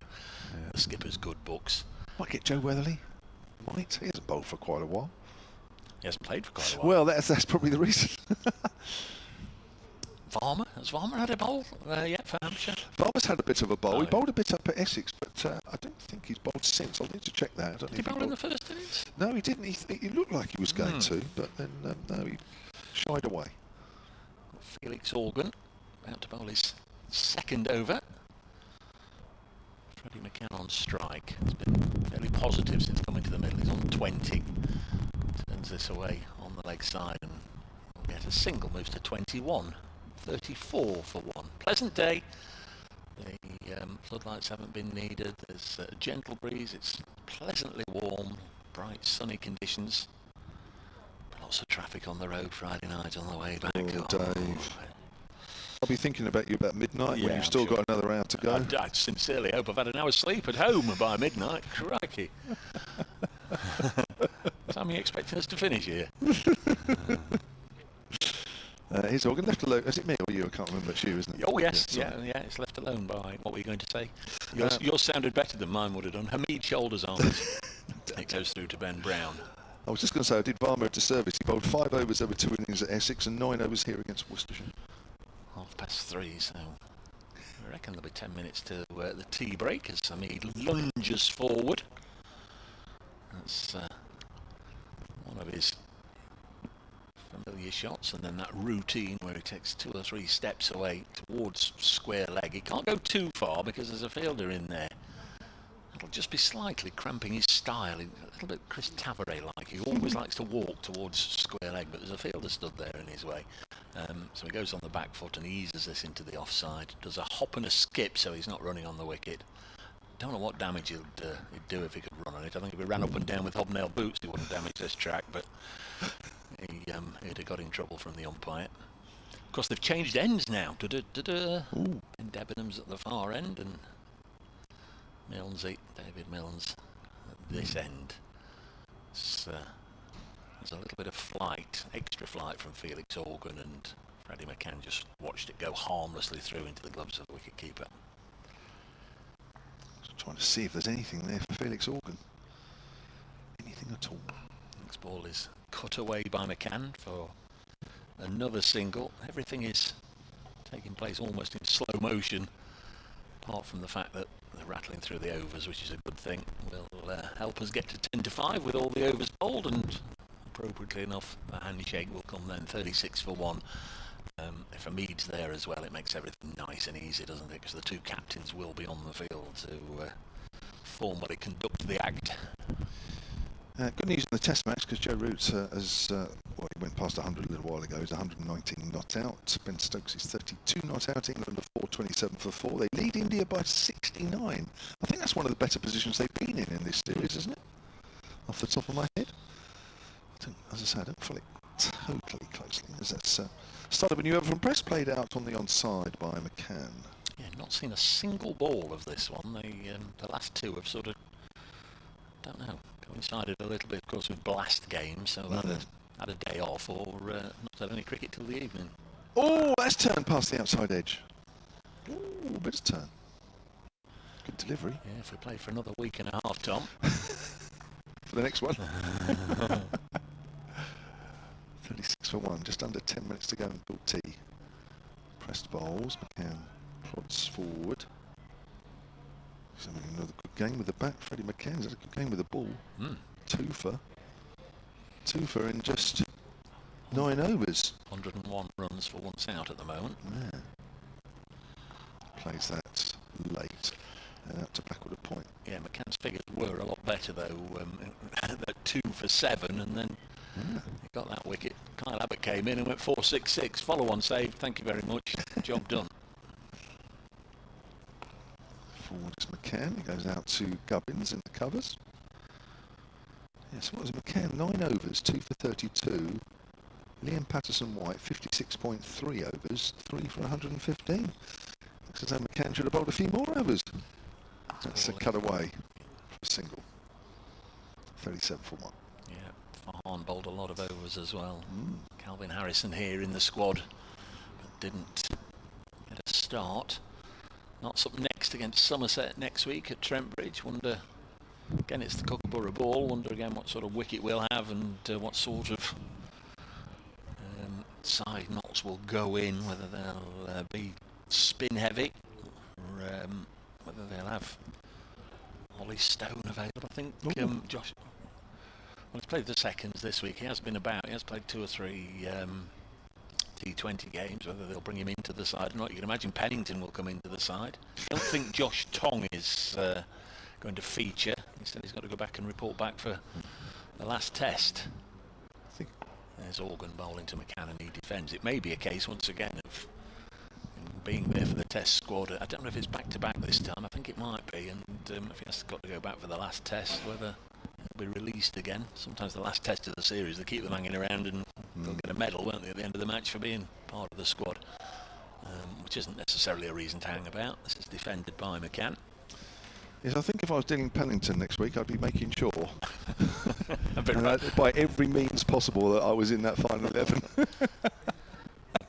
Speaker 2: the skipper's good books.
Speaker 1: Might get Joe Weatherly. Might. He hasn't bowled for quite a while.
Speaker 2: He hasn't played for quite a while.
Speaker 1: Well, that's probably the reason.
Speaker 2: Varmer? Has Varmer had a bowl yet for Hampshire?
Speaker 1: Varmer's had a bit of a bowl.
Speaker 2: Oh,
Speaker 1: He bowled a bit up at Essex, but I don't think he's bowled since. I'll need to check that. I don't know
Speaker 2: Did he
Speaker 1: if
Speaker 2: bowl in
Speaker 1: bowled.
Speaker 2: the first innings?
Speaker 1: No, he didn't. He looked like he was going to, but then no, he shied away.
Speaker 2: Felix Organ about to bowl his second over. Freddie McCann on strike. He's been fairly positive since coming to the middle. He's on 20. Turns this away on the leg side and will get a single, moves to 21. 34 for 1. Pleasant day. The floodlights haven't been needed. There's a gentle breeze. It's pleasantly warm, bright sunny conditions. Lots of traffic on the road Friday night on the way back.
Speaker 1: Oh, Dave. I'll be thinking about you about midnight when
Speaker 2: Yeah,
Speaker 1: you've still
Speaker 2: I'm sure.
Speaker 1: got another hour to go.
Speaker 2: I sincerely hope I've had an hour's sleep at home by midnight. Crikey. What time are you expecting us to finish here?
Speaker 1: Here's Organ left alone. Is it me or you? I can't remember. It's you, isn't it?
Speaker 2: Oh yes,
Speaker 1: Yeah,
Speaker 2: yeah, it's left alone by, what were you going to say? Yours sounded better than mine would have done. Hamid shoulders arms. It goes through to Ben Brown.
Speaker 1: I was just going to say, I did Varmer a disservice. He bowled 5 overs over 2 innings at Essex and 9 overs here against Worcestershire.
Speaker 2: 3:30, so I reckon there'll be 10 minutes to the tea break as Hamid lunges forward. That's one of his familiar shots, and then that routine where he takes 2 or 3 steps away towards square leg. He can't go too far because there's a fielder in there. It'll just be slightly cramping his style, a little bit Chris Tavare-like. He always likes to walk towards square leg, but there's a fielder stood there in his way. So he goes on the back foot and eases this into the offside. Does a hop and a skip so he's not running on the wicket. Don't know what damage he'd do if he could run on it. I think if he ran up and down with hobnail boots he wouldn't damage this track, but he'd have got in trouble from the umpire. Of course they've changed ends now. And Debenham's at the far end and David Milnes at this end. There's a little bit of flight, extra flight from Felix Organ, and Freddie McCann just watched it go harmlessly through into the gloves of the wicketkeeper.
Speaker 1: Trying to see if there's anything there for Felix Organ. Anything at all.
Speaker 2: Next ball is cut away by McCann for another single. Everything is taking place almost in slow motion, apart from the fact that they're rattling through the overs, which is a good thing. Will help us get to 10 to 5 with all the overs bowled, and appropriately enough, the handshake will come then, 36 for 1. If Hamid's there as well, it makes everything nice and easy, doesn't it? Because the two captains will be on the field to formally conduct the act.
Speaker 1: Good news in the Test match, because Joe Root has, well, he went past 100 a little while ago. He's 119 not out. Ben Stokes is 32 not out. England are 427 for 4. They lead India by 69. I think that's one of the better positions they've been in this series, isn't it? Off the top of my head. As I say, I don't follow it totally closely. As that's start of a new over from press, played out on the onside by McCann.
Speaker 2: Yeah, not seen a single ball of this one. The last two have sort of, don't know, coincided a little bit, of course, with blast games, so had a day off, or not had any cricket till the evening.
Speaker 1: Oh, that's turned past the outside edge. Oh, bit of turn. Good delivery.
Speaker 2: Yeah, if we play for another week and a half, Tom.
Speaker 1: For the next one. 36 for 1, just under 10 minutes to go in Book T. Pressed bowls, McCann plods forward. He's having another good game with the bat. Freddie McCann's had a good game with the ball. Two for in just 9 overs.
Speaker 2: 101 runs for once out at the moment.
Speaker 1: Yeah. Plays that late and out to backward a point.
Speaker 2: Yeah, McCann's figures were a lot better though. At 2 for 7, and then he got that wicket. Kyle Abbott came in and went 4-6-6. Follow on save. Thank you very much. Job done.
Speaker 1: Forward is McCann. He goes out to Gubbins in the covers. Yes, what was McCann? 9 overs, 2 for 32. Liam Patterson-White, 56.3 overs, 3 for 115. Looks as though McCann should have bowled a few more overs. That's a cutaway for a single. 37 for 1.
Speaker 2: Yeah, Farhan bowled a lot of overs as well. Calvin Harrison here in the squad, but didn't get a start. Knott's up next against Somerset next week at Trent Bridge. Wonder, again, it's the Kookaburra Ball. Wonder again what sort of wicket we'll have and what sort of side Notts will go in, whether they'll be spin heavy or whether they'll have Ollie Stone available. I think Josh, well, he's played the seconds this week. He has been about. He has played 2 or 3 T20 games. Whether they'll bring him into the side or not, you can imagine Pennington will come into the side. I don't think Josh Tong is going to feature. Instead, he's got to go back and report back for the last test. There's Organ bowling to McCann and he defends. It may be a case once again of being there for the test squad. I don't know if it's back-to-back this time. I think it might be. And if he has got to go back for the last test, whether he'll be released again. Sometimes the last test of the series, they keep them hanging around and they'll get a medal, won't they, at the end of the match for being part of the squad. Which isn't necessarily a reason to hang about. This is defended by McCann.
Speaker 1: Yes, I think if I was dealing Pennington next week, I'd be making sure
Speaker 2: Right.
Speaker 1: by every means possible that I was in that final 11.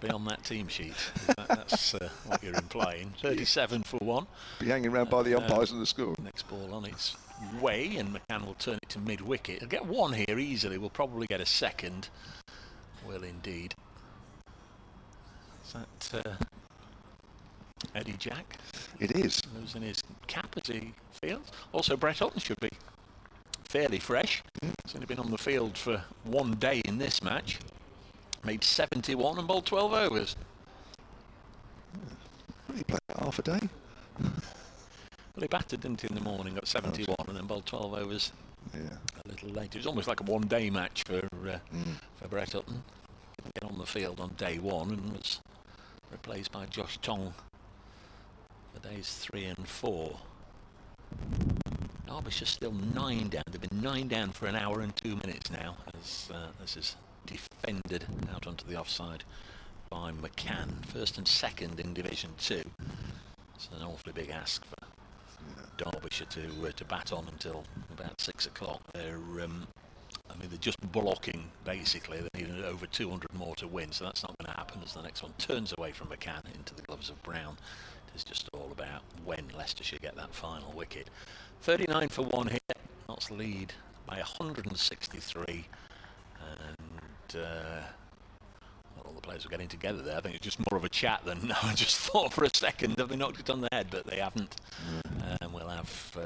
Speaker 2: Be on that team sheet. That's what you're implying. 37 for 1.
Speaker 1: Be hanging around by the umpires and the score.
Speaker 2: Next ball on its way, and McCann will turn it to mid-wicket. He'll get 1 here easily. We'll probably get a second. Will indeed. Is that Eddie Jack?
Speaker 1: It is.
Speaker 2: Losing his cap as he fields. Also, Brett Hutton should be fairly fresh. He's only been on the field for 1 day in this match. Made 71 and bowled 12 overs.
Speaker 1: He played half a day.
Speaker 2: Well, he batted, didn't he, in the morning, got 71 and then bowled 12 overs a little later. It was almost like a 1 day match for Brett Hutton. Didn't get on the field on day 1 and was replaced by Josh Tong for days 3 and 4. Derbyshire's still 9 down. They've been 9 down for an hour and 2 minutes now as this is defended out onto the offside by McCann. First and second in Division 2. It's an awfully big ask for Derbyshire to bat on until about 6 o'clock. They're they're just blocking basically. They need over 200 more to win, so that's not going to happen as the next one turns away from McCann into the gloves of Brown. It's just all about when Leicestershire get that final wicket. 39 for 1 here. Notts lead by 163, and all the players were getting together there. I think it's just more of a chat than I just thought for a second have they knocked it on the head, but they haven't. And we'll have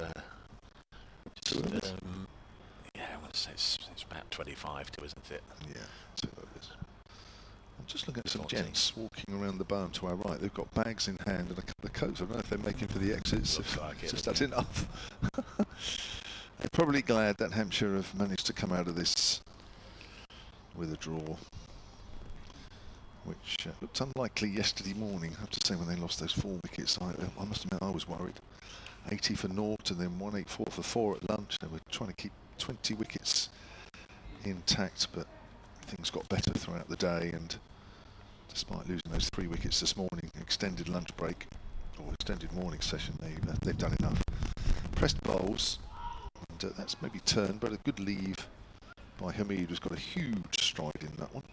Speaker 2: we'll it's about 25 to, isn't it?
Speaker 1: Yeah, 2 overs. I'm just looking at some gents walking around the barn to our right. They've got bags in hand and a couple of coats. I don't know if they're making for the exits.
Speaker 2: Looks like it.
Speaker 1: Just that's enough. They're probably glad that Hampshire have managed to come out of this with a draw, which looked unlikely yesterday morning. I have to say, when they lost those 4 wickets, I must admit I was worried. 80 for naught and then 184 for 4 at lunch. They were trying to keep 20 wickets intact, but things got better throughout the day, and despite losing those 3 wickets this morning, extended lunch break or extended morning session, they've done enough. Pressed bowls, and that's maybe turned, but a good leave by Hamid, who's got a huge stride in that one.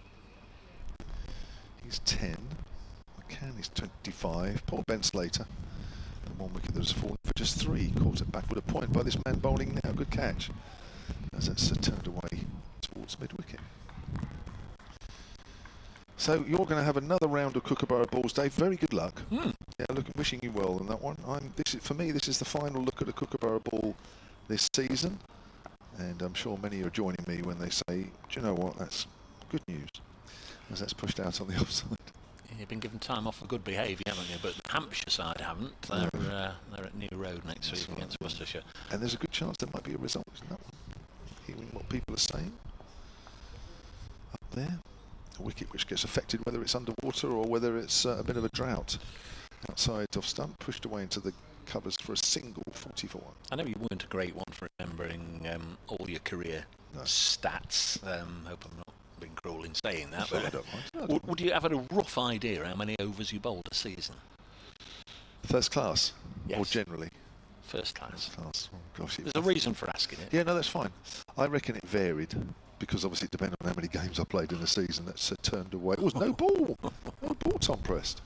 Speaker 1: He's 10. McCann is 25. Poor Ben Slater. And 1 wicket that has fallen for just 3. Caught it back with a point by this man bowling now. Good catch. As that's turned away towards mid-wicket. So you're going to have another round of Kookaburra balls, Dave. Very good luck. Yeah, wishing you well on that one. For me, this is the final look at a Kookaburra ball this season, and I'm sure many are joining me when they say, "Do you know what? That's good news," as that's pushed out on the offside.
Speaker 2: You've been given time off for good behaviour, haven't you? But the Hampshire side haven't. They're at New Road next week against Worcestershire.
Speaker 1: And there's a good chance there might be a result in that one. Hearing what people are saying up there. A wicket which gets affected whether it's underwater or whether it's a bit of a drought. Outside off stump, pushed away into the covers for a single, 40 for 1.
Speaker 2: I know you weren't a great one for remembering all your career stats. Hope I'm not being cruel in saying that.
Speaker 1: But I don't mind.
Speaker 2: Would you have a rough idea how many overs you bowled a season?
Speaker 1: First class?
Speaker 2: Yes.
Speaker 1: Or generally?
Speaker 2: First class.
Speaker 1: First class. Oh, gosh,
Speaker 2: There's a reason for asking it.
Speaker 1: Yeah, no, that's fine. I reckon it varied, because obviously it depended on how many games I played in the season. That's turned away. It was no ball. No ball, Tom Prest.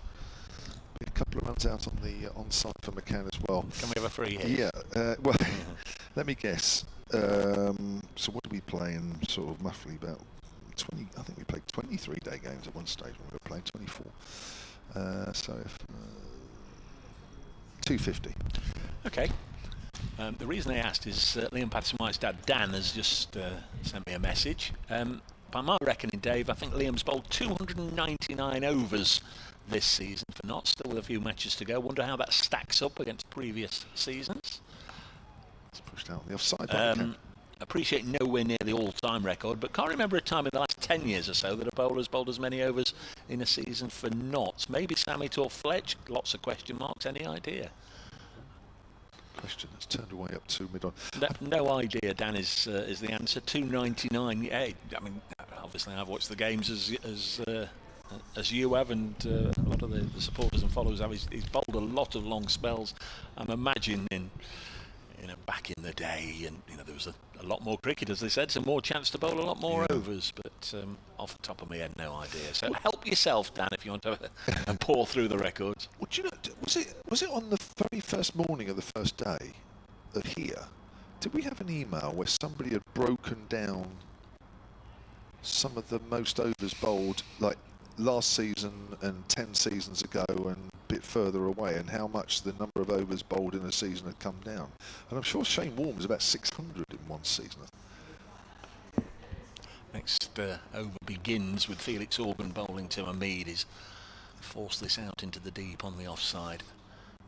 Speaker 1: Been a couple of runs out on the onside for McCann as well.
Speaker 2: Can we have a free hit?
Speaker 1: Yeah. Well, let me guess. So what did we play in sort of roughly about 20? I think we played 23-day games at one stage when we were playing 24. So if 250.
Speaker 2: Okay. The reason I asked is Liam Patterson-White's dad, Dan, has just sent me a message. By my reckoning, Dave, I think Liam's bowled 299 overs this season for Notts, still with a few matches to go. Wonder how that stacks up against previous seasons.
Speaker 1: It's pushed out on the offside.
Speaker 2: Appreciate nowhere near the all-time record, but can't remember a time in the last 10 years or so that a bowler's bowled as many overs in a season for Notts. Maybe Sammy Fletch. Lots of question marks. Any idea?
Speaker 1: Question that's turned away up to mid-on.
Speaker 2: No idea, Dan, is the answer. 299. Yeah, I mean, obviously I've watched the games as you have, and a lot of the supporters and followers have. He's bowled a lot of long spells. I'm imagining back in the day, and there was a lot more cricket, as they said, so more chance to bowl a lot more overs. But off the top of my head, no idea. So help yourself, Dan, if you want to and pour through the records.
Speaker 1: Well, do you know, was it on the very first morning of the first day of here? Did we have an email where somebody had broken down some of the most overs bowled, like last season and 10 seasons ago and a bit further away, and how much the number of overs bowled in a season had come down? And I'm sure Shane Warne was about 600 in one season.
Speaker 2: Next over begins with Felix Organ bowling to Hamid. He's forced this out into the deep on the offside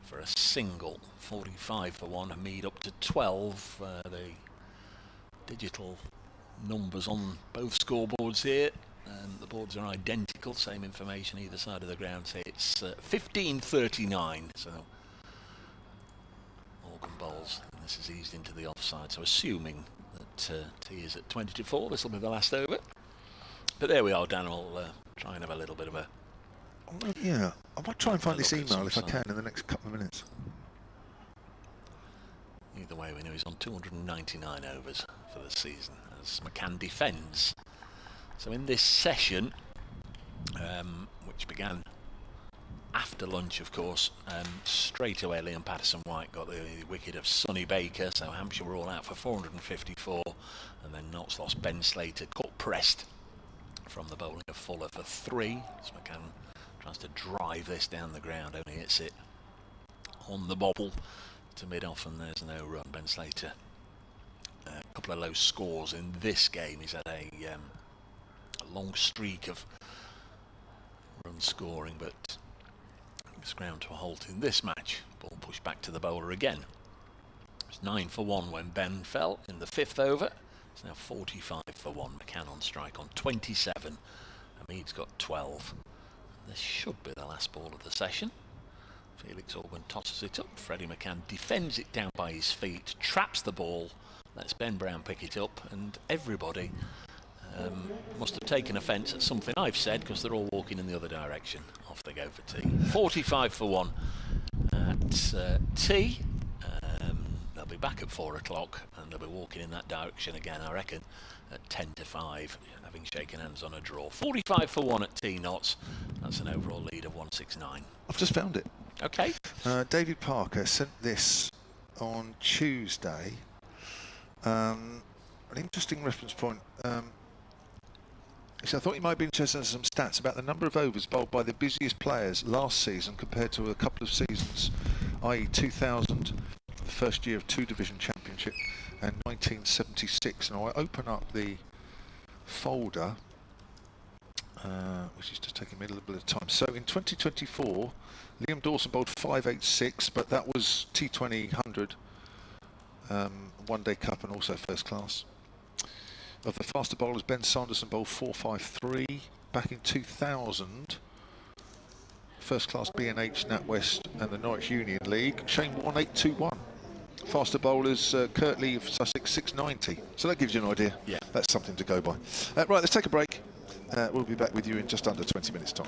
Speaker 2: for a single. 45 for 1. Hamid up to 12. The digital numbers on both scoreboards here. The boards are identical, same information either side of the ground. So it's 15:39. So Organ bowls, and this is eased into the offside. So assuming that T is at 20-4, this will be the last over. But there we are, Dan. I'll try and have a little bit of a.
Speaker 1: Yeah, I might try and find this email if I can in the next couple of minutes.
Speaker 2: Either way, we know he's on 299 overs for the season as McCann defends. So in this session, which began after lunch, of course, straight away Liam Patterson-White got the wicket of Sonny Baker, so Hampshire were all out for 454, and then Notts lost Ben Slater, caught pressed from the bowling of Fuller for 3. So McCann tries to drive this down the ground, only hits it on the bobble to mid-off, and there's no run. Ben Slater a couple of low scores in this game. He's had a long streak of run scoring, but it's ground to a halt in this match. Ball pushed back to the bowler again. It's 9 for 1 when Ben fell in the 5th over. It's now 45 for 1. McCann on strike on 27. Hamid's got 12. This should be the last ball of the session. Felix Orban tosses it up. Freddie McCann defends it down by his feet, traps the ball, lets Ben Brown pick it up, and everybody must have taken offence at something I've said, because they're all walking in the other direction. Off they go for tea. 45 for 1 at tea. They'll be back at 4 o'clock, and they'll be walking in that direction again, I reckon, at 10 to 5, having shaken hands on a draw. 45 for 1 at tea knots. That's an overall lead of 169.
Speaker 1: I've just found it.
Speaker 2: Okay.
Speaker 1: David Parker sent this on Tuesday. An interesting reference point. He said, I thought you might be interested in some stats about the number of overs bowled by the busiest players last season compared to a couple of seasons, i.e. 2000, the first year of 2 Division Championship, and 1976. Now I open up the folder, which is just taking me a little bit of time. So in 2024, Liam Dawson bowled 586, but that was T20 100, One Day Cup, and also first class. Of the faster bowlers, Ben Sanderson bowled 453 back in 2000. First class B&H, NatWest and the Norwich Union League. Shane Warne 821. Faster bowlers, Kurt Lee of Sussex 690. So that gives you an idea.
Speaker 2: Yeah.
Speaker 1: That's something to go by. Right, let's take a break. We'll be back with you in just under 20 minutes' time.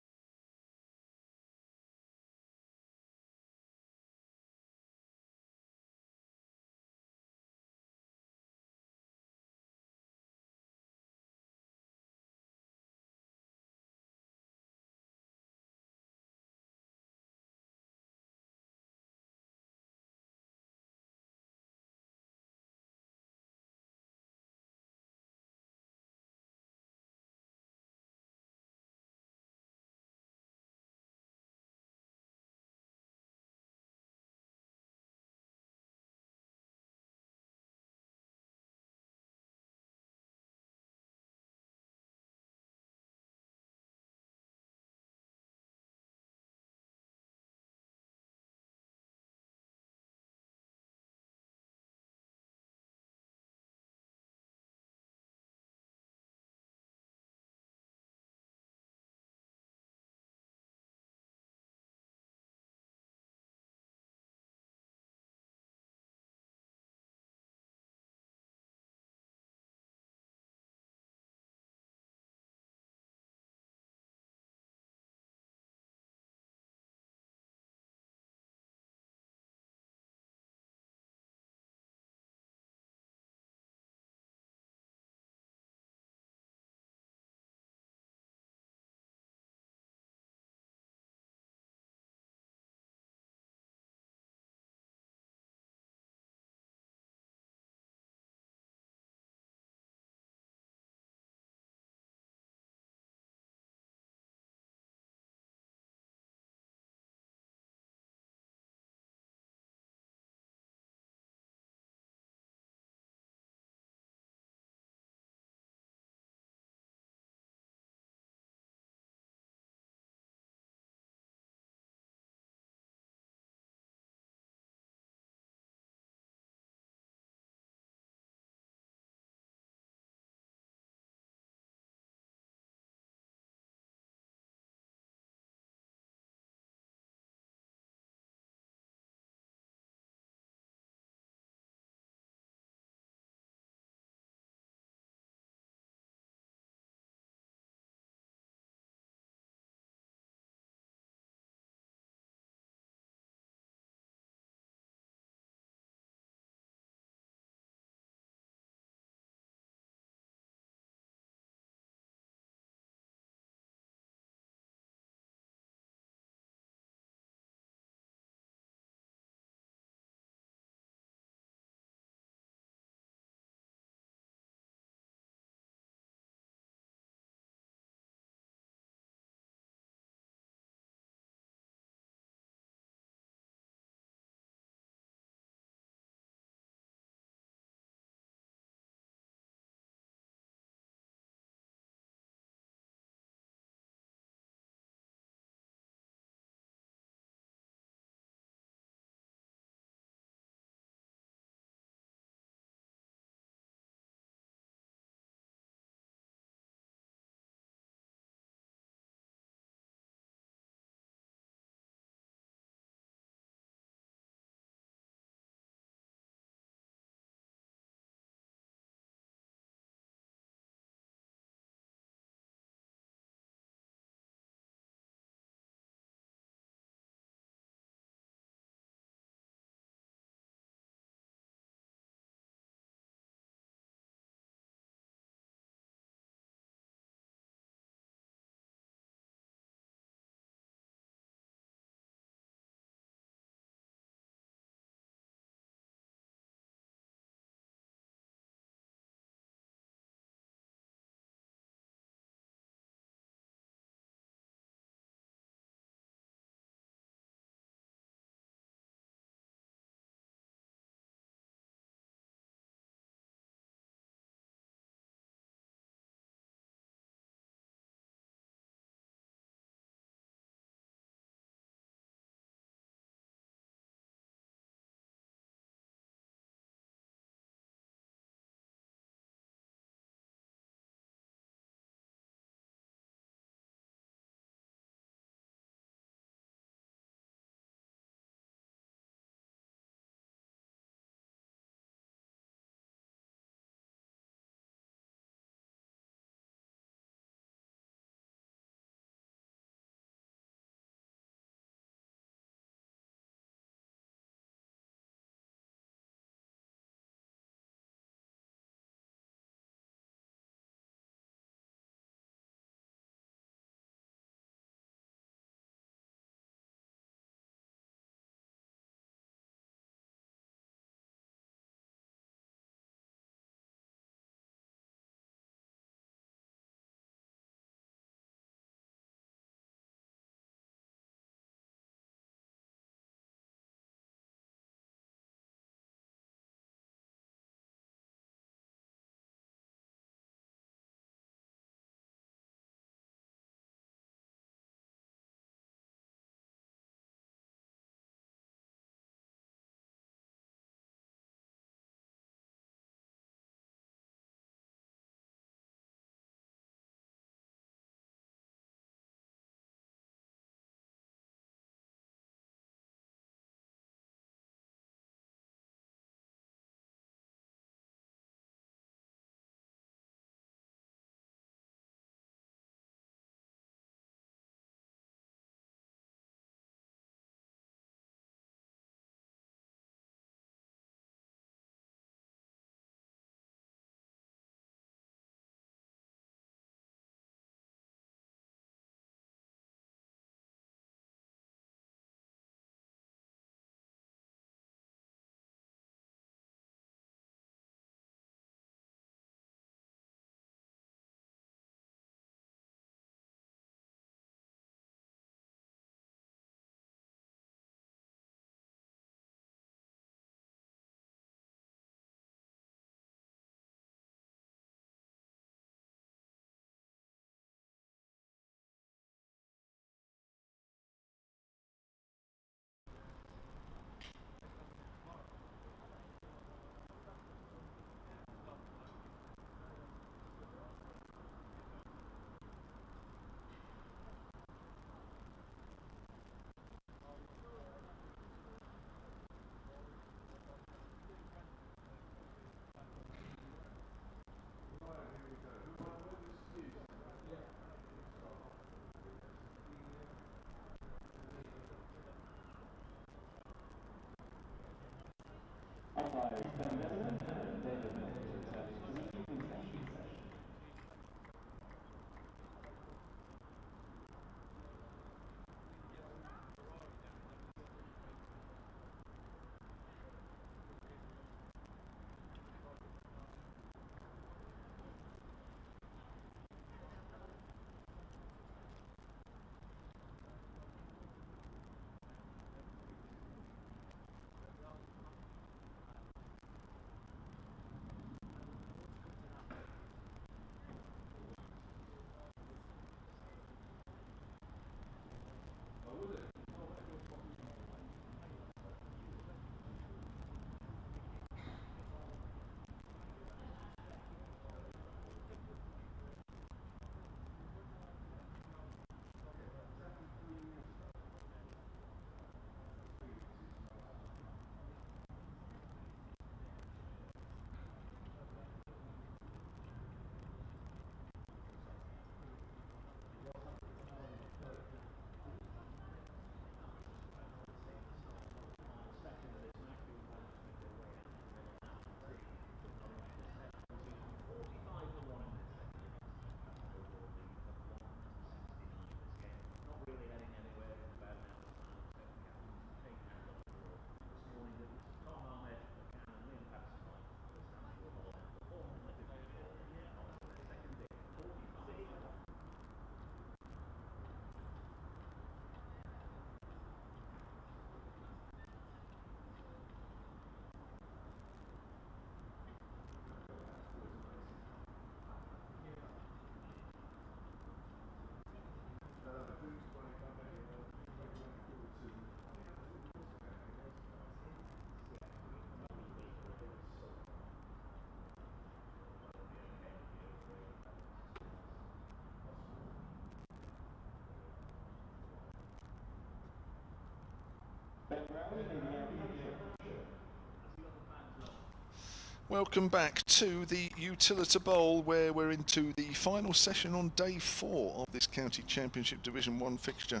Speaker 1: Welcome back to the Utilita Bowl, where we're into the final session on day 4 of this County Championship Division 1 fixture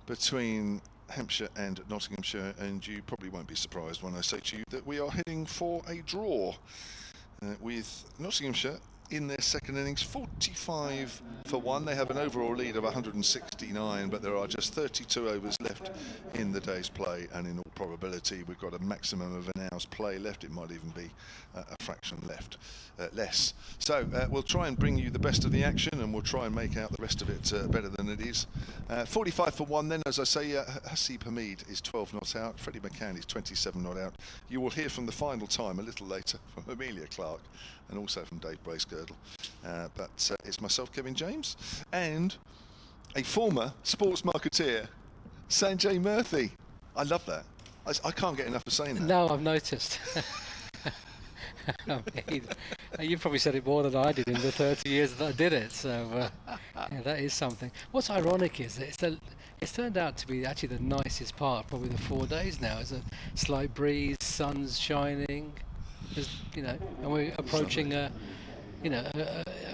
Speaker 1: between Hampshire and Nottinghamshire, and you probably won't be surprised when I say to you that we are heading for a draw with Nottinghamshire in their second innings, 45 for 1. They have an overall lead of 169, but there are just 32 overs left in the day's play, and in all probability we've got a maximum of an hour's play left. It might even be a fraction less. So we'll try and bring you the best of the action, and we'll try and make out the rest of it better than it is. 45 for 1 then, as I say. Hasib Hamid is 12 not out, Freddie McCann is 27 not out. You will hear from the final time a little later from Amelia Clark and also from Dave Bracegirdle. But it's myself, Kevin James, and a former sports marketeer, Sanjay Murthy. I love that. I can't get enough of saying that.
Speaker 4: No, I've noticed. I mean, you probably said it more than I did in the 30 years that I did it, so yeah, that is something. What's ironic is that it's turned out to be actually the nicest part, probably the 4 days now. It's a slight breeze, sun's shining, and we're approaching a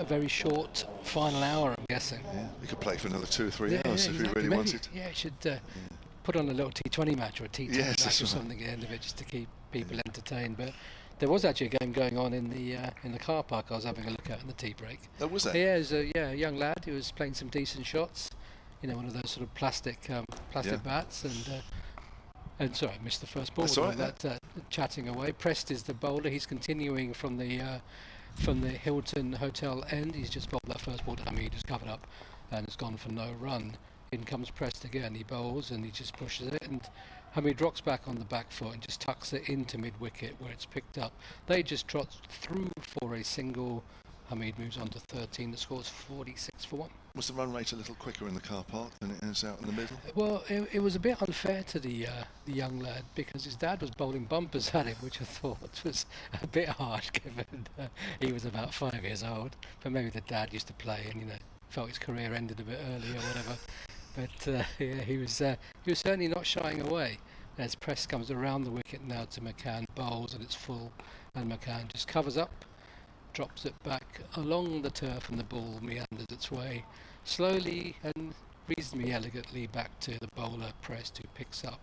Speaker 4: very short final hour, I'm guessing.
Speaker 1: Yeah, we could play for another 2 or 3 hours if we really wanted.
Speaker 4: Yeah, you should put on a little T20 match or a T10 match or something at the end of it, just to keep people entertained. But there was actually a game going on in the car park I was having a look at in the tea break.
Speaker 1: Oh, was there?
Speaker 4: Yeah, it was a young lad who was playing some decent shots. One of those sort of plastic bats, and sorry, I missed the first ball.
Speaker 1: That's all right,
Speaker 4: chatting away. Prest is the bowler. He's continuing from the Hilton Hotel end. He's just bowled that first ball to Hamid, who's covered up and has gone for no run. In comes Prest again. He bowls and he just pushes it, and Hamid rocks back on the back foot and just tucks it into mid-wicket where it's picked up. They just trot through for a single. Hamid moves on to 13. The score's 46 for 1.
Speaker 1: Was the run rate a little quicker in the car park than it is out in the middle?
Speaker 4: Well, it was a bit unfair to the young lad, because his dad was bowling bumpers at him, which I thought was a bit harsh, given he was about 5 years old. But maybe the dad used to play and felt his career ended a bit early or whatever. But yeah, he was certainly not shying away. As Press comes around the wicket now to McCann, bowls and it's full, and McCann just covers up, drops it back along the turf, and the ball meanders its way slowly and reasonably elegantly back to the bowler Prest, who picks up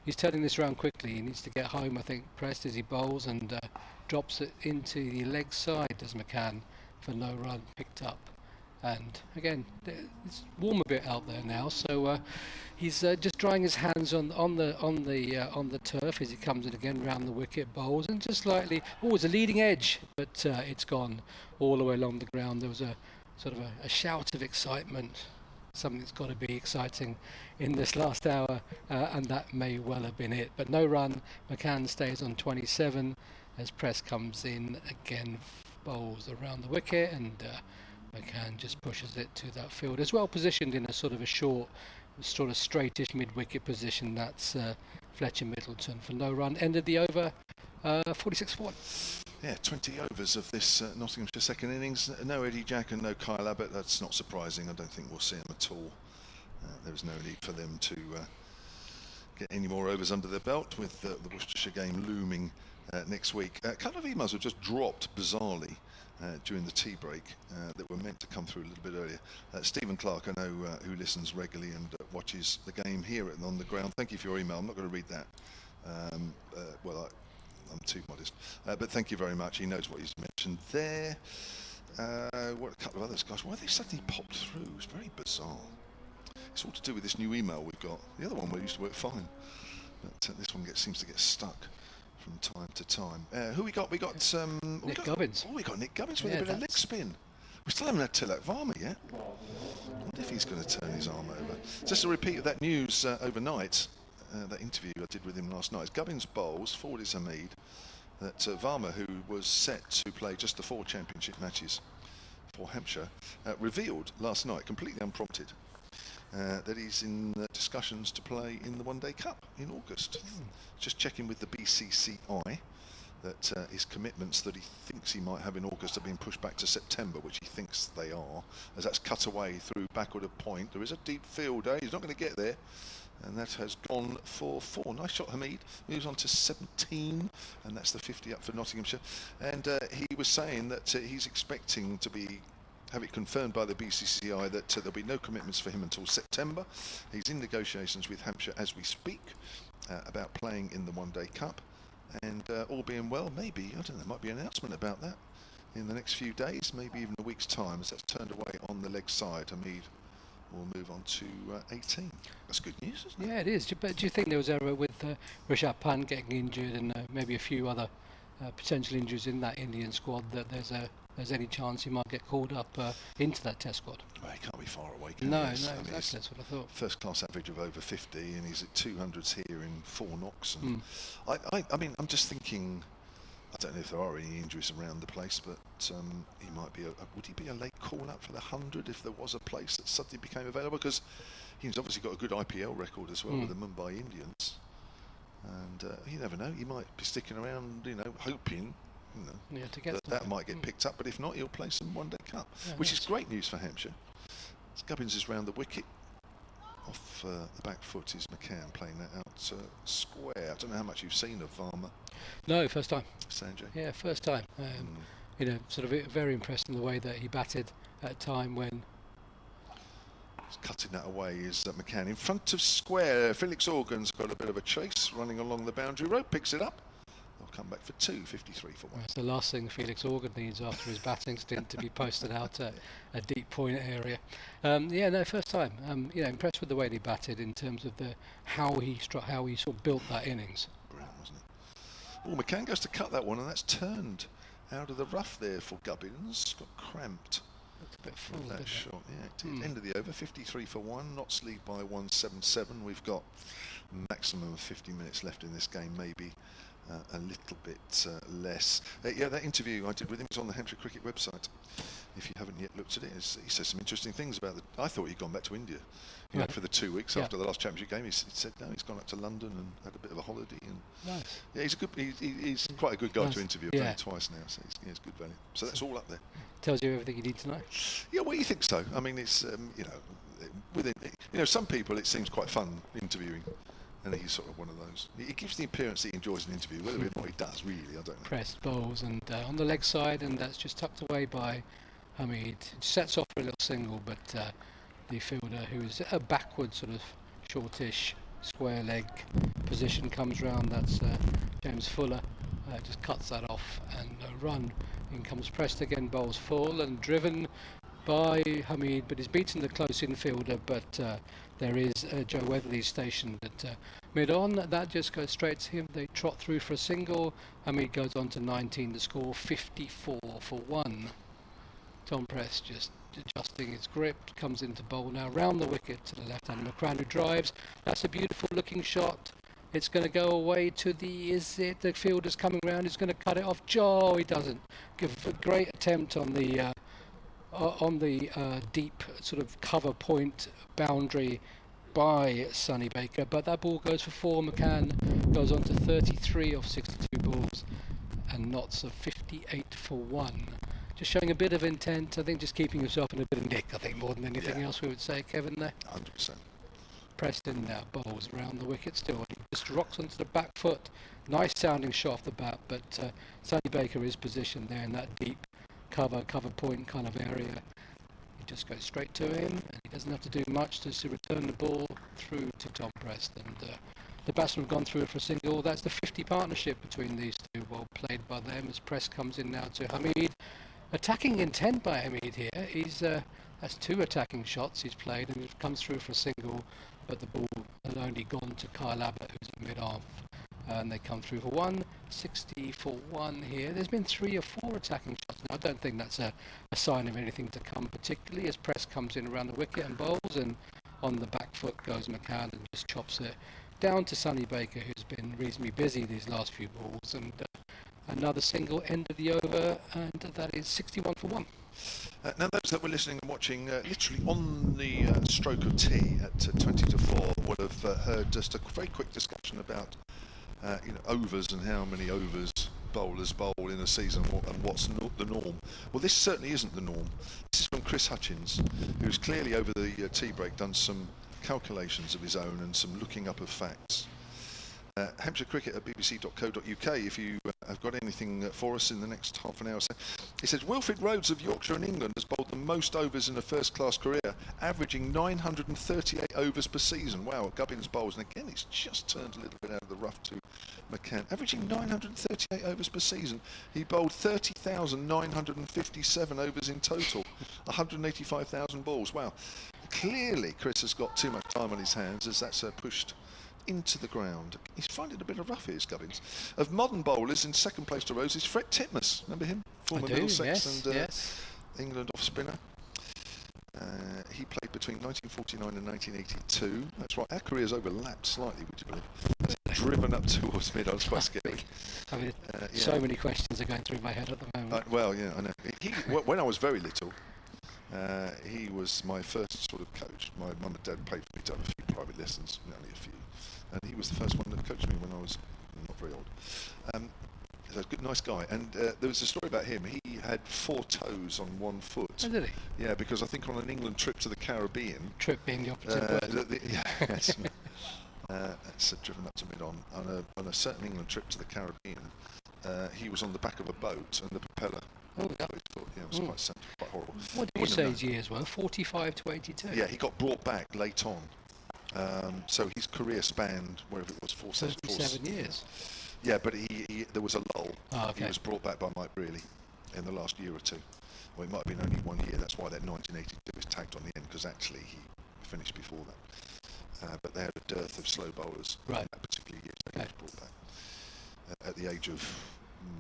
Speaker 4: he's turning this around quickly. He needs to get home, I think, pressed as he bowls, and drops it into the leg side, does McCann, for no run, picked up. And again, it's warm a bit out there now, so he's just drying his hands on the turf as he comes in again round the wicket, bowls, and just slightly. Oh, it's a leading edge, but it's gone all the way along the ground. There was a sort of a shout of excitement. Something that's got to be exciting in this last hour, and that may well have been it. But no run. McCann stays on 27 as Press comes in again, bowls around the wicket, and McCann just pushes it to that field. As well positioned in a sort of a short, sort of straightish mid-wicket position. That's Fletcher Middleton for no run. Ended the over 46 for 1.
Speaker 1: Yeah, 20 overs of this Nottinghamshire second innings. No Eddie Jack and no Kyle Abbott. That's not surprising. I don't think we'll see them at all. There was no need for them to get any more overs under their belt, with the Worcestershire game looming next week. A couple of emails have just dropped bizarrely during the tea break that were meant to come through a little bit earlier. Stephen Clark, I know, who listens regularly and watches the game here on the ground. What you for your email. I'm not going to read that. I'm too modest, but thank you very much. He knows what he's mentioned there. What a couple of others, guys. Why they suddenly popped through? It's very bizarre. It's all to do with this new email we've got. The other one used to work fine, but this one seems to get stuck from time to time. Who we got? We got
Speaker 4: Nick Gubbins.
Speaker 1: Oh, we got Nick Gubbins with a bit of leg spin. We still haven't had Tilak Varma yet. I wonder if he's going to turn his arm over. Just a repeat of that news overnight. That interview I did with him last night. Gubbins bowls, forward is Hamid. That Varma, who was set to play just the 4 championship matches for Hampshire, revealed last night, completely unprompted, that he's in discussions to play in the One Day Cup in August. Just checking with the BCCI that his commitments that he thinks he might have in August have been pushed back to September, which he thinks they are, as that's cut away through backward of point. There is a deep field, he's not going to get there. And that has gone for 4. Nice shot, Hamid. Moves on to 17, and that's the 50 up for Nottinghamshire. And he was saying that he's expecting to have it confirmed by the BCCI that there'll be no commitments for him until September. He's in negotiations with Hampshire as we speak about playing in the One Day Cup. And all being well, maybe, I don't know, there might be an announcement about that in the next few days, maybe even a week's time, as that's turned away on the leg side. Hamid will move on to 18. That's good news, isn't it?
Speaker 4: Yeah, it is. But do you think there was ever with Rishabh Pant getting injured and maybe a few other potential injuries in that Indian squad, that there's any chance he might get called up into that Test squad?
Speaker 1: Well, he can't be far away, can
Speaker 4: No,
Speaker 1: he?
Speaker 4: exactly. That's what I thought.
Speaker 1: First class average of over 50, and he's at 200s here in 4 knocks. And I mean, I'm just thinking, I don't know if there are any injuries around the place, but he might be would he be a late call-up for the 100 if there was a place that suddenly became available? Because he's obviously got a good IPL record as well with the Mumbai Indians, and you never know, he might be sticking around, hoping
Speaker 4: to get
Speaker 1: that might get picked up, but if not, he'll play some One Day Cup, which is great news for Hampshire. Gubbins is round the wicket. Off the back foot is McCann, playing that out square. I don't know how much you've seen of Varma.
Speaker 4: No, first time.
Speaker 1: Sanjay?
Speaker 4: Yeah, first time. Sort of very impressed in the way that he batted at a time when...
Speaker 1: Cutting that away is McCann in front of square. Felix Organ's got a bit of a chase running along the boundary rope, picks it up. They'll come back for 2, 53 for 1.
Speaker 4: That's the last thing Felix Organ needs after his batting stint, to be posted out a deep point area. First time. Impressed with the way he batted in terms of how he sort of built that innings.
Speaker 1: Brilliant, wasn't it? Oh, McCann goes to cut that one, and that's turned out of the rough there for Gubbins. Got cramped.
Speaker 4: That's a bit full,
Speaker 1: that shot. Yeah, it did. End of the over, 53 for 1. Notts lead by 177. We've got maximum of 50 minutes left in this game, maybe a little bit less. That interview I did with him is on the Hampshire Cricket website. If you haven't yet looked at it, he says some interesting things about it. I thought he'd gone back to India, for the 2 weeks after the last championship game. He said no, he's gone up to London and had a bit of a holiday. And
Speaker 4: nice.
Speaker 1: Yeah, he's quite a good guy to interview. I've done it twice now, so he's good value. So that's all up there.
Speaker 4: Tells you everything you need to know.
Speaker 1: Yeah, well, you think so? I mean, it's within some people it seems quite fun interviewing. And he's sort of one of those. He gives the appearance that he enjoys an interview, whether or not he does, really, I don't know.
Speaker 4: Pressed bowls and on the leg side, and that's just tucked away by Hamid. Sets off for a little single, but the fielder, who is a backward sort of shortish square leg position comes round. That's James Fuller. Just cuts that off and run. In comes Prest again, bowls full and driven by Hamid, but he's beaten the close infielder. But there is Joe Weatherly stationed at mid-on. That just goes straight to him. They trot through for a single. Hamid goes on to 19 to score 54 for 1. Tom Prest just adjusting his grip, comes into bowl now round the wicket to the left hand. McCran who drives. That's a beautiful looking shot. It's going to go away to the fielder's coming round. He's going to cut it off. Joe, he doesn't. Give a great attempt on the deep sort of cover point boundary by Sonny Baker, but that ball goes for 4. McCann goes on to 33 off 62 balls and knots of 58 for 1. Just showing a bit of intent. I think just keeping himself in a bit of nick, I think, more than anything else we would say, Kevin, there.
Speaker 1: 100%.
Speaker 4: Preston now bowls around the wicket still. He just rocks onto the back foot. Nice sounding shot off the bat, but Sonny Baker is positioned there in that deep cover point kind of area. He just goes straight to him, and he doesn't have to do much to return the ball through to Tom Prest. And the batsmen have gone through for a single. That's the 50 partnership between these two. Well played by them as Prest comes in now to Hamid. Attacking intent by Hamid here. He's that's 2 attacking shots he's played, and it comes through for a single, but the ball had only gone to Kyle Abbott, who's at mid-off. And they come through for 1, 60 for 1 here. There's been 3 or 4 attacking shots. Now, I don't think that's a sign of anything to come, particularly as Prest comes in around the wicket and bowls, and on the back foot goes McCann and just chops it down to Sonny Baker, who's been reasonably busy these last few balls. And another single end of the over, and that is 61 for 1.
Speaker 1: Now, those that were listening and watching literally on the stroke of tea at 20 to 4 would have heard just a very quick discussion about overs and how many overs bowlers bowl in a season and what's the norm. Well, this certainly isn't the norm. This is from Chris Hutchins, who's clearly over the tea break done some calculations of his own and some looking up of facts. Hampshire Cricket at bbc.co.uk if you have got anything for us in the next half an hour or so. He says Wilfred Rhodes of Yorkshire in England has bowled the most overs in a first-class career, averaging 938 overs per season. Wow, Gubbins bowls, and again it's just turned a little bit out of the rough to McCann. Averaging 938 overs per season. He bowled 30,957 overs in total, 185,000 balls. Wow. Clearly Chris has got too much time on his hands as that's pushed into the ground. He's finding it a bit of rough here, Gubbins. Of modern bowlers, in second place to Rose is Fred Titmus. Remember him? Former Middlesex and England off spinner. He played between 1949 and 1982. That's right, our careers overlapped slightly, would you believe? That's driven up towards mid, I was quite scary.
Speaker 4: I mean, so many questions are going through my head at the moment.
Speaker 1: Well, yeah, I know. When I was very little, he was my first sort of coach. My mum and dad paid for me to have a few private lessons, only a few. And he was the first one that coached me when I was not very old. He's a good, nice guy. And there was a story about him. He had 4 toes on 1 foot.
Speaker 4: Oh, did he?
Speaker 1: Yeah, because I think on an England trip to the Caribbean.
Speaker 4: Trip being the operative word.
Speaker 1: Yes. That's driven up to mid-on. On a certain England trip to the Caribbean, he was on the back of a boat and the propeller. It was quite horrible.
Speaker 4: What did you say his years were? 45 to 82?
Speaker 1: Yeah, he got brought back late on. So his career spanned, wherever it was,
Speaker 4: 37 years.
Speaker 1: Yeah, but there was a lull.
Speaker 4: Oh, okay.
Speaker 1: He was brought back by Mike Brearley in the last year or 2. Well, it might have been only 1 year. That's why that 1982 is tagged on the end, because actually he finished before that. But they had a dearth of slow bowlers in that particular year. So he was brought back at the age of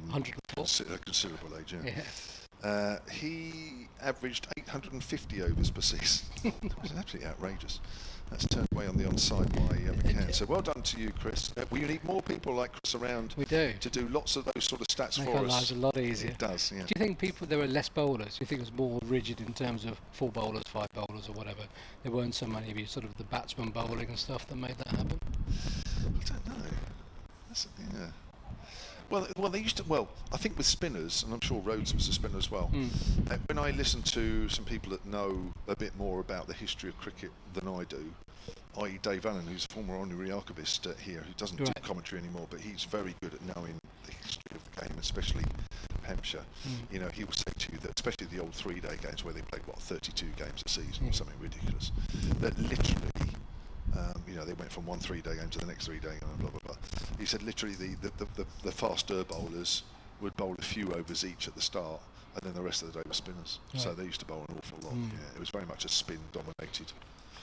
Speaker 4: 104.
Speaker 1: A considerable age. Yeah. He averaged 850 overs per season. That was absolutely outrageous. That's turned away on the onside by McCann. So well done to you, Chris. We need more people like Chris around.
Speaker 4: We do.
Speaker 1: To do lots of those sort of stats
Speaker 4: Make
Speaker 1: for
Speaker 4: our
Speaker 1: us.
Speaker 4: lives a lot easier.
Speaker 1: It does, yeah.
Speaker 4: Do you think there were less bowlers? Do you think it was more rigid in terms of 4 bowlers, 5 bowlers or whatever? There weren't so many of you sort of the batsman bowling and stuff that made that happen?
Speaker 1: I don't know. Well, they used to. Well, I think with spinners, and I'm sure Rhodes was a spinner as well. When I listen to some people that know a bit more about the history of cricket than I do, i.e. Dave Allen, who's a former honorary archivist here, who doesn't do commentary anymore, but he's very good at knowing the history of the game, especially Hampshire. You know, he will say to you that, especially the old 3-day games where they played 32 games a season or something ridiculous, that literally, they went from one 3-day game to the next 3-day game, and blah blah blah. He said literally the faster bowlers would bowl a few overs each at the start, and then the rest of the day were spinners.
Speaker 4: Right.
Speaker 1: So they used to bowl an awful lot. Yeah, it was very much a spin dominated.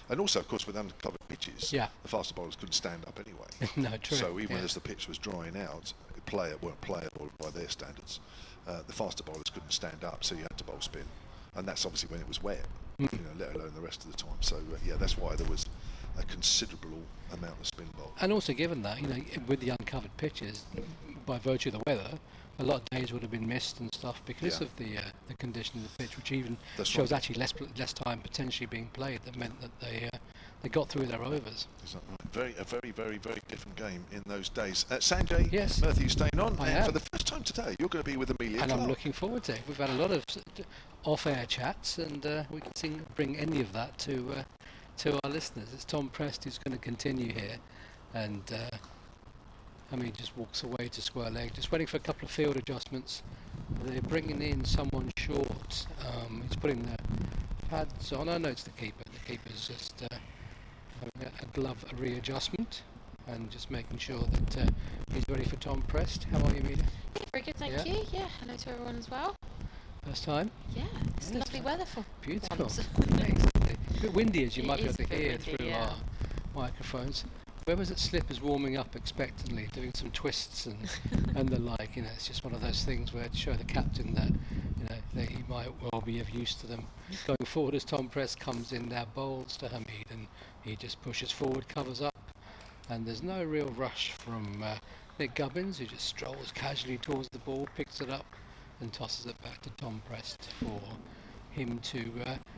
Speaker 1: And also, of course, with uncovered pitches, the faster bowlers couldn't stand up anyway.
Speaker 4: No, true.
Speaker 1: So even as the pitch was drying out, weren't playable by their standards. The faster bowlers couldn't stand up, so you had to bowl spin, and that's obviously when it was wet. Let alone the rest of the time. So that's why there was a considerable amount of spin bowl.
Speaker 4: And also, given that with the uncovered pitches, by virtue of the weather, a lot of days would have been missed and stuff because of the condition of the pitch, which even shows actually less time potentially being played. That meant that they got through their overs.
Speaker 1: Is that right? A very, very, very different game in those days. Sanjay,
Speaker 4: yes.
Speaker 1: Murthy, staying on.
Speaker 4: I
Speaker 1: and
Speaker 4: am.
Speaker 1: For the first time today, you're going to be with Amelia
Speaker 4: And
Speaker 1: Clark.
Speaker 4: I'm looking forward to it. We've had a lot of off-air chats, and we can bring any of that to our listeners. It's Tom Prest who's going to continue here, and just walks away to square leg, just waiting for a couple of field adjustments. They're bringing in someone short. He's putting the pads on. Oh no, it's the keeper. The keeper's just having a glove readjustment and just making sure that he's ready for Tom Prest. How are you, Amelia?
Speaker 3: Yeah, very good, thank you. Yeah, hello to everyone as well.
Speaker 4: First time?
Speaker 3: Yeah, it's lovely weather for
Speaker 4: beautiful.
Speaker 3: once.
Speaker 4: Exactly. A bit windy, as you might be able
Speaker 3: is
Speaker 4: to
Speaker 3: a bit
Speaker 4: hear
Speaker 3: windy,
Speaker 4: through our microphones. Where was it? Slip is warming up expectantly, doing some twists and the like. It's just one of those things where to show the captain that that he might well be of use to them going forward. As Tom Prest comes in now, bowls to Hamid, and he just pushes forward, covers up, and there's no real rush from Nick Gubbins, who just strolls casually towards the ball, picks it up, and tosses it back to Tom Prest for him to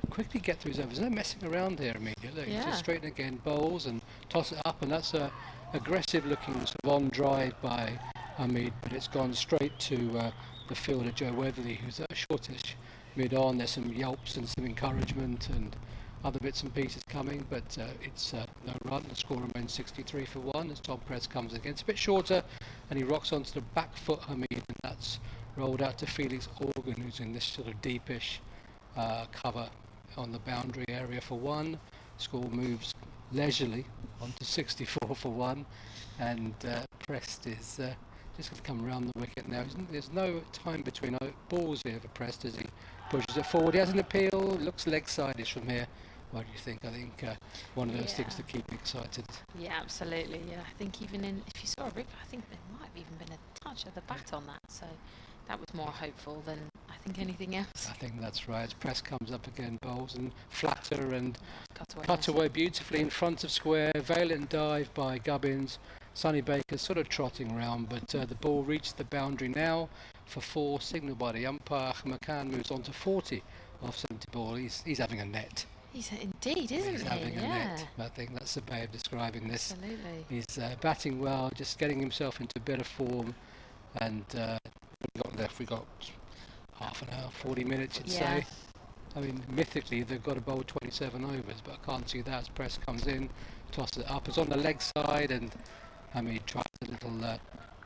Speaker 4: quickly get through his overs. No messing around here, Amelia. Look, he's just straighten again, bowls and toss it up, and that's a aggressive looking sort of on drive by Hamid, but it's gone straight to the fielder Joe Weatherly, who's shortish mid on. There's some yelps and some encouragement and other bits and pieces coming, but it's no run. The score remains 63 for 1 as Tom Prest comes again. It's a bit shorter, and he rocks onto the back foot Hamid, and that's rolled out to Felix Organ, who's in this sort of deepish cover on the boundary area for 1. Score moves leisurely onto 64 for 1, and Prest is just going to come around the wicket now. There's no time between balls here for Prest as he pushes it forward. He has an appeal, looks leg side-ish from here. What do you think? I think one of those things to keep excited.
Speaker 3: Yeah, absolutely. Yeah, I think even if you saw a replay, I think there might have even been a touch of the bat on that. So that was more hopeful than I think anything else.
Speaker 4: I think that's right. As Prest comes up again, bowls and flatter and
Speaker 3: cut
Speaker 4: away beautifully in front of square. Valiant dive by Gubbins. Sonny Baker sort of trotting around, but the ball reached the boundary now for 4. Signal by the umpire. McCann moves on to 40 off 70 ball. He's having a net.
Speaker 3: He's indeed, isn't he?
Speaker 4: He's having a net. I think that's the way of describing this.
Speaker 3: Absolutely.
Speaker 4: He's batting well, just getting himself into better form, and we got half an hour, 40 minutes, you'd say. I mean, mythically, they've got to bowl 27 overs, but I can't see that as Prest comes in, tosses it up. It's on the leg side, and he tries a little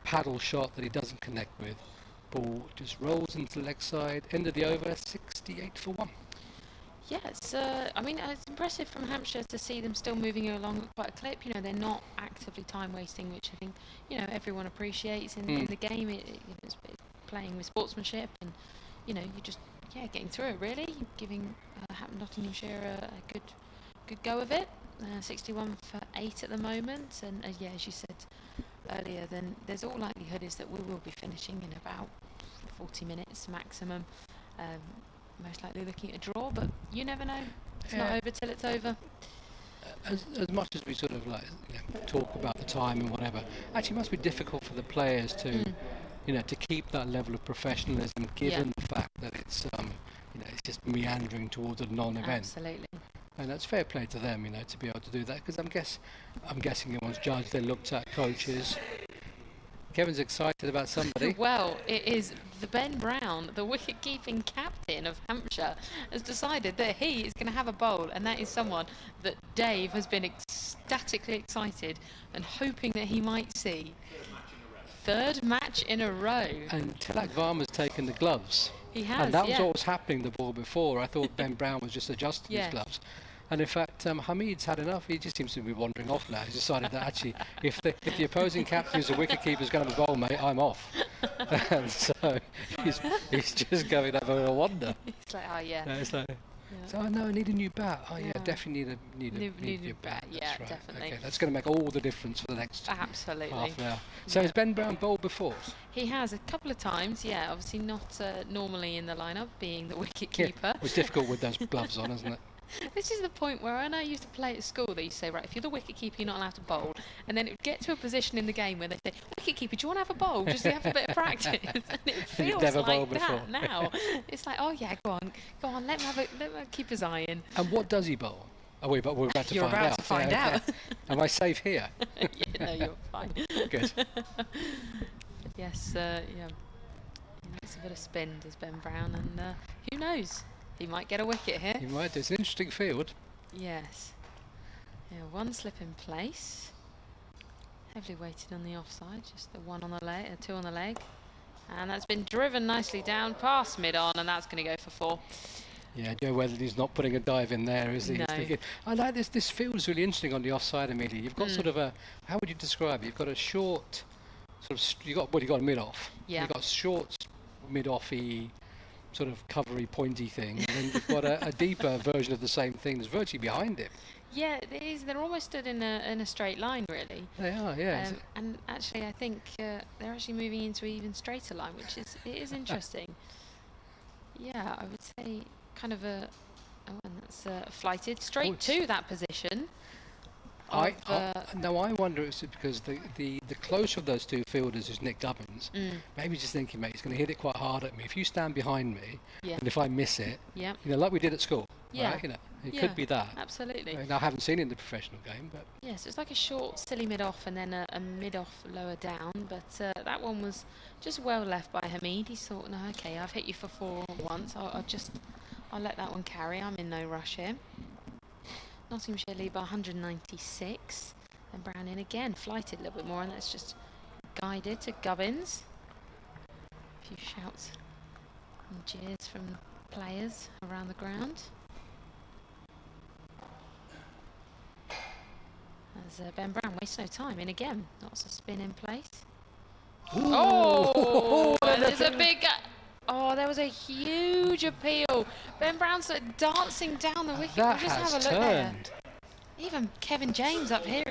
Speaker 4: paddle shot that he doesn't connect with. Ball just rolls into the leg side. End of the over, 68 for 1.
Speaker 3: Yeah, it's impressive from Hampshire to see them still moving along at quite a clip. They're not actively time wasting, which I think everyone appreciates in the game. It's playing with sportsmanship, and you're just getting through it really, giving Nottinghamshire a good go of it. 61 for 8 at the moment, and as you said earlier, then there's all likelihood is that we will be finishing in about 40 minutes maximum. Most likely looking at a draw, but you never know. It's not over till it's over.
Speaker 4: As much as we sort of talk about the time and whatever, actually it must be difficult for the players to to keep that level of professionalism, given the fact that it's it's just meandering towards a non-event.
Speaker 3: Absolutely.
Speaker 4: And that's fair play to them, to be able to do that, because I'm guessing everyone's judged, they looked at coaches. Kevin's excited about somebody.
Speaker 3: Well, it is the Ben Brown, the wicket-keeping captain of Hampshire, has decided that he is going to have a bowl, and that is someone that Dave has been ecstatically excited and hoping that he might see. 3rd match in a row.
Speaker 4: And Tilak Varma's taken the gloves.
Speaker 3: He has,
Speaker 4: and that was what was happening the ball before. I thought Ben Brown was just adjusting his gloves. And in fact, Hamid's had enough. He just seems to be wandering off now. He's decided that actually, if the opposing captain who's a wicket-keeper is going to bowl, mate, I'm off. And so he's just going to have a wander.
Speaker 3: It's like, oh yeah.
Speaker 4: It's like,
Speaker 3: Yeah.
Speaker 4: so no, I need a new bat. Oh yeah,
Speaker 3: Yeah.
Speaker 4: definitely need a new bat.
Speaker 3: Yeah,
Speaker 4: That's right.
Speaker 3: definitely.
Speaker 4: Okay, that's going to make all the difference for the next
Speaker 3: Absolutely.
Speaker 4: half an hour. So
Speaker 3: Yeah.
Speaker 4: has Ben Brown bowled before?
Speaker 3: He has a couple of times, yeah. Obviously not normally in the lineup, being the wicket keeper.
Speaker 4: It was difficult with those gloves on, isn't it?
Speaker 3: This is the point where when I used to play at school, they used to say, right, if you're the wicket keeper, you're not allowed to bowl. And then it would get to a position in the game where they say, wicket keeper, do you want to have a bowl? Just to have a bit of practice. And it feels
Speaker 4: never
Speaker 3: like
Speaker 4: bowled
Speaker 3: that
Speaker 4: before.
Speaker 3: now. It's like, oh yeah, go on, let me keep his eye in.
Speaker 4: And what does he bowl? Oh, we're about to
Speaker 3: You're
Speaker 4: find
Speaker 3: about
Speaker 4: out.
Speaker 3: to find
Speaker 4: Yeah,
Speaker 3: out.
Speaker 4: okay. Am I safe here?
Speaker 3: Yeah, no, you're fine.
Speaker 4: Good.
Speaker 3: Yes, yeah. He likes a bit of spin, does Ben Brown, and who knows? He might get a wicket here.
Speaker 4: You might. It's an interesting field.
Speaker 3: Yes. Yeah, one slip in place. Heavily weighted on the offside, just the one on the leg, two on the leg. And that's been driven nicely down past mid-on, and that's going to go for 4.
Speaker 4: Yeah, Joe Weatherly's not putting a dive in there, is he?
Speaker 3: No.
Speaker 4: I like this. This field's really interesting on the offside, Amelia. You've got sort of a, how would you describe it? You've got a short, you've got a mid-off.
Speaker 3: Yeah.
Speaker 4: You've got short, mid-offy, sort of covery, pointy thing. And then you've got a deeper version of the same thing that's virtually behind it.
Speaker 3: Yeah, it is. They're almost stood in a straight line, really.
Speaker 4: They are, yeah.
Speaker 3: And actually, I think they're actually moving into an even straighter line, which is interesting. Yeah, I would say kind of and that's flighted straight to that position.
Speaker 4: I wonder if it's because the closer of those two fielders is Nick Gubbins. Maybe just thinking, mate, he's going to hit it quite hard at me. If you stand behind me, and if I miss it, like we did at school, right? It could be that.
Speaker 3: Absolutely.
Speaker 4: I haven't seen it in the professional game, but
Speaker 3: yes, it's like a short, silly mid-off and then a mid-off lower down. But that one was just well left by Hamid. He thought, no, okay, I've hit you for 4 once. I'll let that one carry. I'm in no rush here. Nottinghamshire lead by 196. And Brown in again, flighted a little bit more, and that's just guided to Gubbins. A few shouts and jeers from players around the ground. As Ben Brown wastes no time in again. Lots of spin in place.
Speaker 4: Ooh.
Speaker 3: Oh, there's a big. Oh, there was a huge appeal. Ben Brown's dancing down the wicket.
Speaker 4: That
Speaker 3: just
Speaker 4: has
Speaker 3: have a look
Speaker 4: turned.
Speaker 3: there. Even Kevin James up here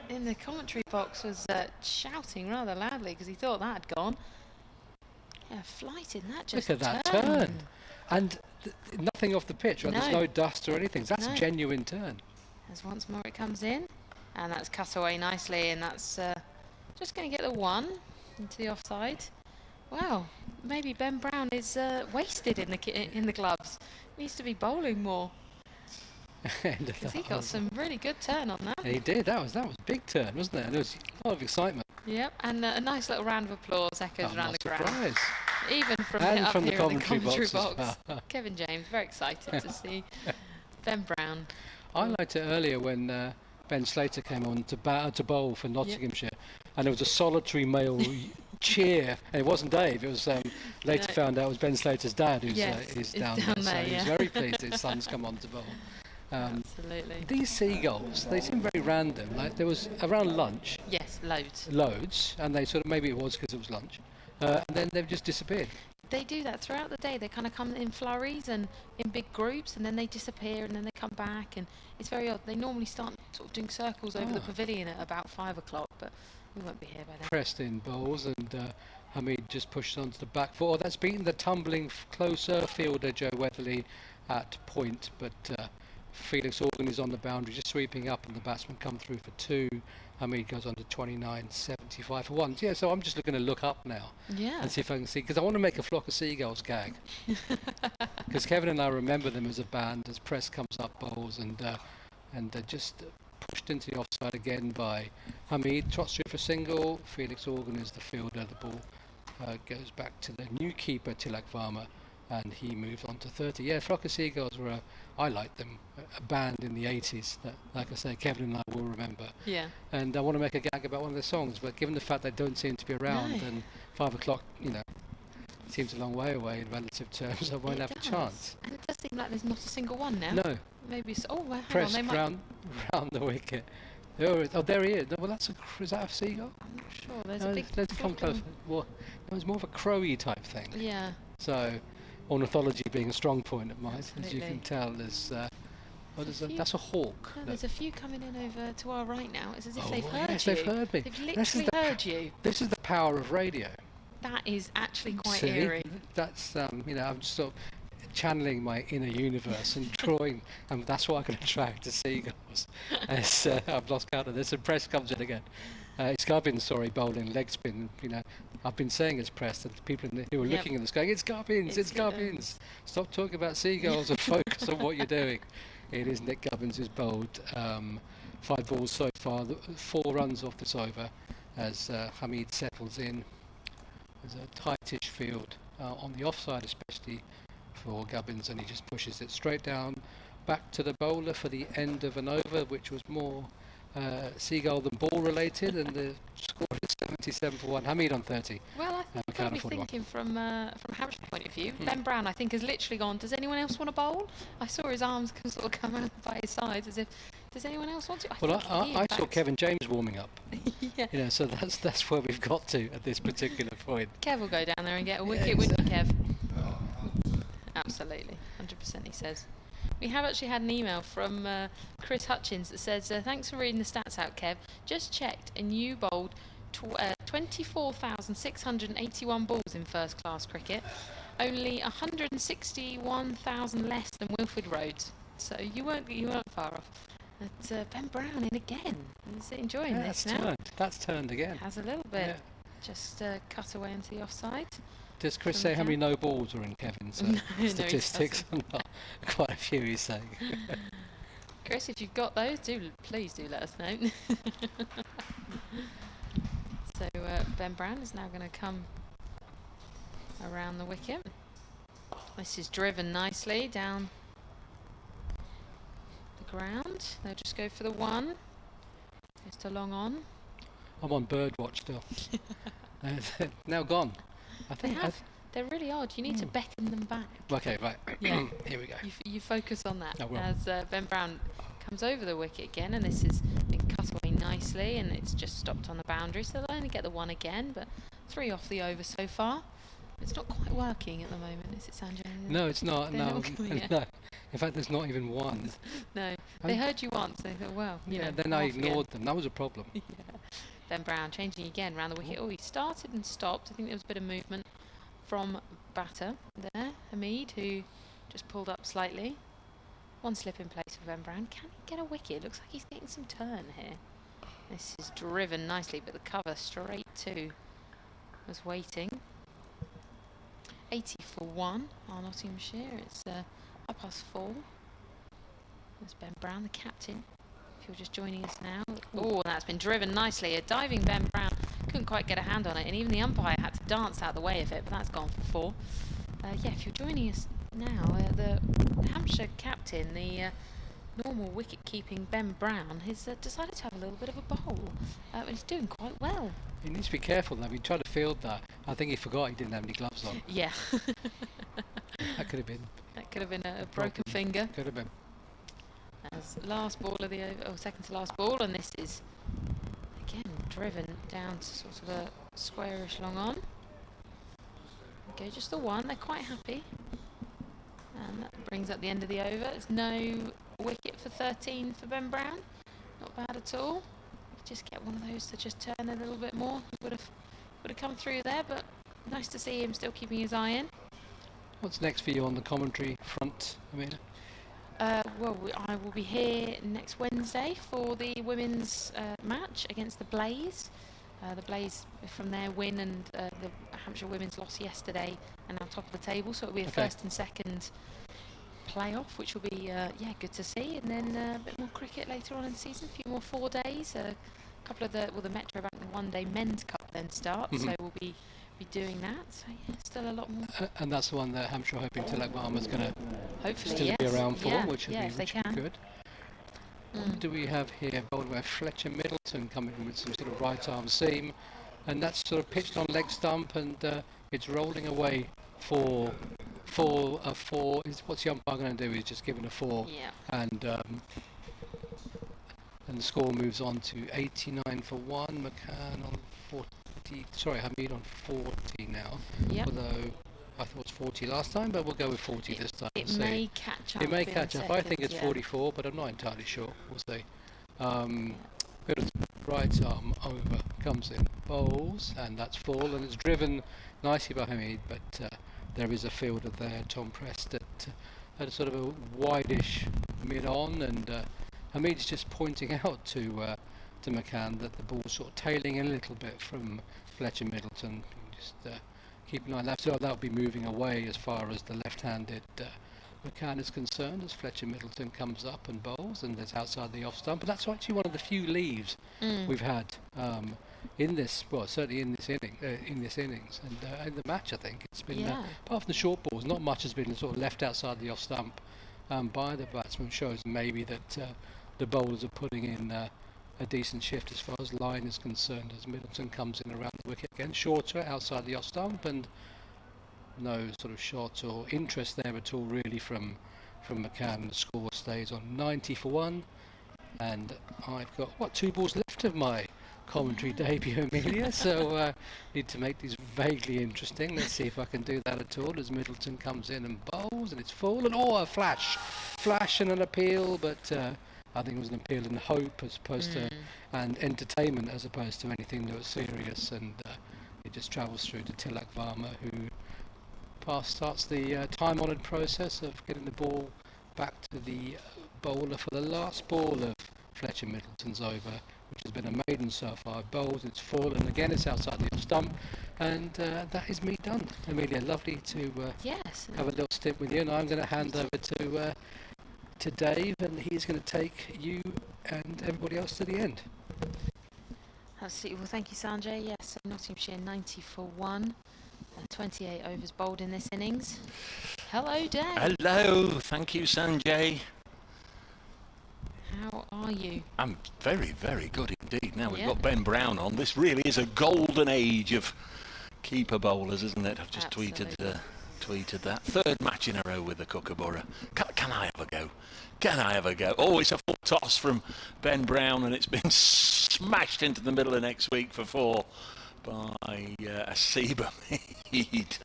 Speaker 3: in the commentary box was shouting rather loudly because he thought that had gone. Yeah, flighted. That just
Speaker 4: look at that
Speaker 3: turned.
Speaker 4: turn. And nothing off the pitch, right?
Speaker 3: No.
Speaker 4: There's no dust or anything. That's
Speaker 3: No.
Speaker 4: a genuine turn.
Speaker 3: As once more it comes in, and that's cut away nicely, and that's just going to get the 1 into the offside. Wow, maybe Ben Brown is wasted in the gloves. Needs to be bowling more. Because he got some really good turn on that.
Speaker 4: He did. That was a big turn, wasn't it? And there was a lot of excitement.
Speaker 3: Yep, and a nice little round of applause echoes
Speaker 4: I'm
Speaker 3: around
Speaker 4: not
Speaker 3: the ground.
Speaker 4: surprised.
Speaker 3: Even from
Speaker 4: And
Speaker 3: up
Speaker 4: from the
Speaker 3: here in the
Speaker 4: commentary
Speaker 3: commentary
Speaker 4: box
Speaker 3: box.
Speaker 4: as well.
Speaker 3: Kevin James, very excited to see Ben Brown.
Speaker 4: I liked it earlier when Ben Slater came on to bowl for Nottinghamshire, and there was a solitary male cheer. And it wasn't Dave. It was later found out it was Ben Slater's dad who's down there. So he was very pleased his son's come on to bowl.
Speaker 3: Absolutely.
Speaker 4: These seagulls, they seem very random. Like there was around lunch.
Speaker 3: Yes, loads.
Speaker 4: Loads, and they sort of maybe it was because it was lunch, and then they've just disappeared.
Speaker 3: They do that throughout the day. They kind of come in flurries and in big groups, and then they disappear, and then they come back, and it's very odd. They normally start sort of doing circles over the pavilion at about 5 o'clock, but we won't be here by then.
Speaker 4: Pressed in bowls, and Hamid just pushed onto the back foot. Oh, that's beaten the tumbling closer fielder Joe Weatherly at point, but Felix Organ is on the boundary, just sweeping up, and the batsman come through for 2. Hamid goes on to 29.75 for 1. Yeah, so I'm just looking to look up now and see if I can see, because I want to make a Flock of Seagulls gag. Because Kevin and I remember them as a band as press comes up bowls, and just pushed into the offside again by Hamid. Trots through for single. Felix Organ is the fielder. The ball goes back to the new keeper Tilak Varma, and he moves on to 30. Yeah, Flock of Seagulls were I liked them, a band in the 80s that, like I say, Kevin and I will remember.
Speaker 3: Yeah.
Speaker 4: And I want to make a gag about one of their songs, but given the fact they don't seem to be around, and 5 o'clock, seems a long way away in relative terms, I won't have a chance.
Speaker 3: And it does seem like there's not a single one now.
Speaker 4: No,
Speaker 3: Maybe. Oh, well, hang on.
Speaker 4: Pressed
Speaker 3: They might.
Speaker 4: round the wicket. Oh, there he is. Well, is that a seagull?
Speaker 3: I'm not sure. There's
Speaker 4: No,
Speaker 3: a big.
Speaker 4: let's come close. Well, it was more of a crowy type thing.
Speaker 3: Yeah.
Speaker 4: So, ornithology being a strong point of mine, as you
Speaker 3: Absolutely.
Speaker 4: can tell, there's.
Speaker 3: There's a few-
Speaker 4: That's a hawk.
Speaker 3: No,
Speaker 4: Look.
Speaker 3: there's a few coming in over to our right now. It's as if
Speaker 4: Oh,
Speaker 3: they've heard
Speaker 4: yes,
Speaker 3: you.
Speaker 4: they've heard me.
Speaker 3: They've
Speaker 4: This is
Speaker 3: literally
Speaker 4: the
Speaker 3: heard you.
Speaker 4: This is the power of radio.
Speaker 3: That is actually quite
Speaker 4: See?
Speaker 3: eerie.
Speaker 4: That's I'm just sort of channeling my inner universe and drawing, and that's what I can attract to seagulls. As I've lost count of this, and Press comes in again. It's Gubbins, sorry, bowling leg spin. I've been saying it's Press, and people who are
Speaker 3: Yep.
Speaker 4: looking at this going, it's Gubbins, it's Gubbins. Stop talking about seagulls and focus on what you're doing. It is Nick Gubbins who's bowled 5 balls so far, 4 runs off this over, as Hamid settles in. There's a tightish field on the offside, especially for Gubbins, and he just pushes it straight down back to the bowler for the end of an over, which was more seagull than ball related, and the score is 77 for 1. Hamid on 30.
Speaker 3: Well, I think
Speaker 4: McCann
Speaker 3: probably
Speaker 4: 41.
Speaker 3: thinking from Hampshire's point of view, Ben Brown, I think, has literally gone, does anyone else want to bowl? I saw his arms sort of come out by his sides as if, does anyone else want to?
Speaker 4: Well,
Speaker 3: think he, in
Speaker 4: I saw
Speaker 3: fact-
Speaker 4: Kevin James warming up.
Speaker 3: Yeah.
Speaker 4: So that's where we've got to at this particular point.
Speaker 3: Kev will go down there and get a
Speaker 4: Yeah,
Speaker 3: wicket, wouldn't you, Kev? Absolutely, 100% he says. We have actually had an email from Chris Hutchins that says, thanks for reading the stats out, Kev. Just checked and you bowled 24,681 balls in first class cricket. Only 161,000 less than Wilfred Rhodes. So you weren't far off. But Ben Brown in again. Is enjoying this now?
Speaker 4: That's turned again.
Speaker 3: Has a little bit.
Speaker 4: Yeah.
Speaker 3: Just cut away into the offside.
Speaker 4: Does Chris
Speaker 3: From
Speaker 4: say how many
Speaker 3: McCann?
Speaker 4: no balls are in Kevin's
Speaker 3: No, he
Speaker 4: statistics? Not quite a few, he's saying.
Speaker 3: Chris, if you've got those, please do let us know. So Ben Brown is now going to come around the wicket. This is driven nicely down the ground. They'll just go for the 1. It's to long on.
Speaker 4: I'm on bird watch still. They're now gone. I think.
Speaker 3: They're really odd. You need to beckon them back.
Speaker 4: Okay, right.
Speaker 3: Yeah.
Speaker 4: Here we go.
Speaker 3: You focus on that
Speaker 4: I will.
Speaker 3: as Ben Brown comes over the wicket again, and this has been cut away nicely, and it's just stopped on the boundary, so they'll only get the 1 again, but 3 off the over so far. It's not quite working at the moment, is it, Sanjay?
Speaker 4: No, it's not.
Speaker 3: They're
Speaker 4: No,
Speaker 3: not coming yet.
Speaker 4: no. In fact, there's not even one.
Speaker 3: No, they heard you once. They thought, well, you
Speaker 4: Yeah,
Speaker 3: know,
Speaker 4: then I
Speaker 3: off again.
Speaker 4: ignored them. That was a problem.
Speaker 3: Yeah. Ben Brown changing again round the wicket. Oh, he started and stopped. I think there was a bit of movement from batter there. Hamid, who just pulled up slightly. 1 slip in place for Ben Brown. Can he get a wicket? Looks like he's getting some turn here. This is driven nicely, but the cover straight to was waiting. 80 for 1 on Nottinghamshire. It's 4:30. There's Ben Brown, the captain. If you're just joining us now. Oh, that's been driven nicely. A diving Ben Brown couldn't quite get a hand on it, and even the umpire had to dance out the way of it, but that's gone for 4. Yeah, if you're joining us now, the Hampshire captain, the normal wicket-keeping Ben Brown, has decided to have a little bit of a bowl. And he's doing quite well.
Speaker 4: He needs to be careful though. He tried to field that. I think he forgot he didn't have any gloves on.
Speaker 3: Yeah.
Speaker 4: That could have been.
Speaker 3: That could have been a broken finger.
Speaker 4: Could have been.
Speaker 3: As last ball of the over, or second to last ball, and this is again driven down to sort of a squarish long on. Okay, just the 1. They're quite happy, and that brings up the end of the over. It's no wicket for 13 for Ben Brown. Not bad at all. Just get one of those to just turn a little bit more. Would have come through there, but nice to see him still keeping his eye in.
Speaker 4: What's next for you on the commentary front, Amina?
Speaker 3: Well, I will be here next Wednesday for the women's match against the Blaze. The Blaze, from their win and the Hampshire women's loss yesterday, are now top of the table, so it'll be a first and second playoff, which will be good to see. And then a bit more cricket later on in the season, a few more 4 days. A couple of the Metro Bank One Day Men's Cup then starts, so we'll be doing that. So yeah, still a lot more.
Speaker 4: And that's the one that Hampshire hoping Tilak Barmer's going to
Speaker 3: Hopefully,
Speaker 4: still be around for,
Speaker 3: yeah,
Speaker 4: which would
Speaker 3: yeah,
Speaker 4: be
Speaker 3: if they
Speaker 4: which would be
Speaker 3: can.
Speaker 4: good. What do we have here? Bowled by Fletcher Middleton coming with some sort of right arm seam, and that's sort of pitched on leg stump, and it's rolling away for Fall, a 4 is what's the umpire going to do? He's just given a 4,
Speaker 3: Yeah.
Speaker 4: and the score moves on to 89 for 1. McCann on 40. Sorry, Hamid on 40 now.
Speaker 3: Yep.
Speaker 4: Although I thought it was 40 last time, but we'll go with 40 this time.
Speaker 3: It may catch up.
Speaker 4: It may
Speaker 3: in
Speaker 4: catch up. I
Speaker 3: seconds,
Speaker 4: think it's
Speaker 3: yeah.
Speaker 4: 44, but I'm not entirely sure. We'll see. Middleton, right arm over, comes in, bowls, and that's full, and it's driven nicely by Hamid, but there is a fielder there, Tom Prest, at a sort of a wideish mid-on, and Hamid's just pointing out to McCann that the ball's sort of tailing in a little bit from Fletcher Middleton. Just keep an eye on that. So that'll be moving away as far as the left-handed McCann is concerned, as Fletcher Middleton comes up and bowls, and it's outside the off stump. But that's actually one of the few leaves we've had in this, well, certainly in this innings, and in the match. I think it's been apart from the short balls, not much has been sort of left outside the off stump by the batsman. Shows maybe that the bowlers are putting in a decent shift as far as line is concerned, as Middleton comes in around the wicket again, shorter outside the off stump, and no sort of shot or interest there at all really from McCann. The score stays on 90 for 1, and I've got 2 balls left of my commentary debut, Amelia, so need to make these vaguely interesting. Let's see if I can do that at all, as Middleton comes in and bowls, and it's full, and a flash and an appeal, but I think it was an appeal in hope as opposed to, and entertainment as opposed to anything that was serious, and it just travels through to Tilak Varma, who starts the time-honoured process of getting the ball back to the bowler for the last ball of Fletcher Middleton's over, which has been a maiden so far. Bowls, it's full, and again it's outside the stump, and that is me done. Amelia, lovely to have a little stint with you, and I'm going to hand over to Dave, and he's going to take you and everybody else to the end.
Speaker 3: Absolutely. Well, thank you, Sanjay. Yes, so Nottinghamshire 90 for 1. 28 overs bowled in this innings. Hello, Dave.
Speaker 2: Hello. Thank you, Sanjay.
Speaker 3: How are you? I'm
Speaker 2: very, very good indeed. Now we've got Ben Brown on. This really is a golden age of keeper bowlers, isn't it? I've just tweeted that. 3rd match in a row with the Kookaburra. Can I have a go? Can I have a go? Oh, it's a full toss from Ben Brown, and it's been smashed into the middle of next week for 4 by Asiba Mead.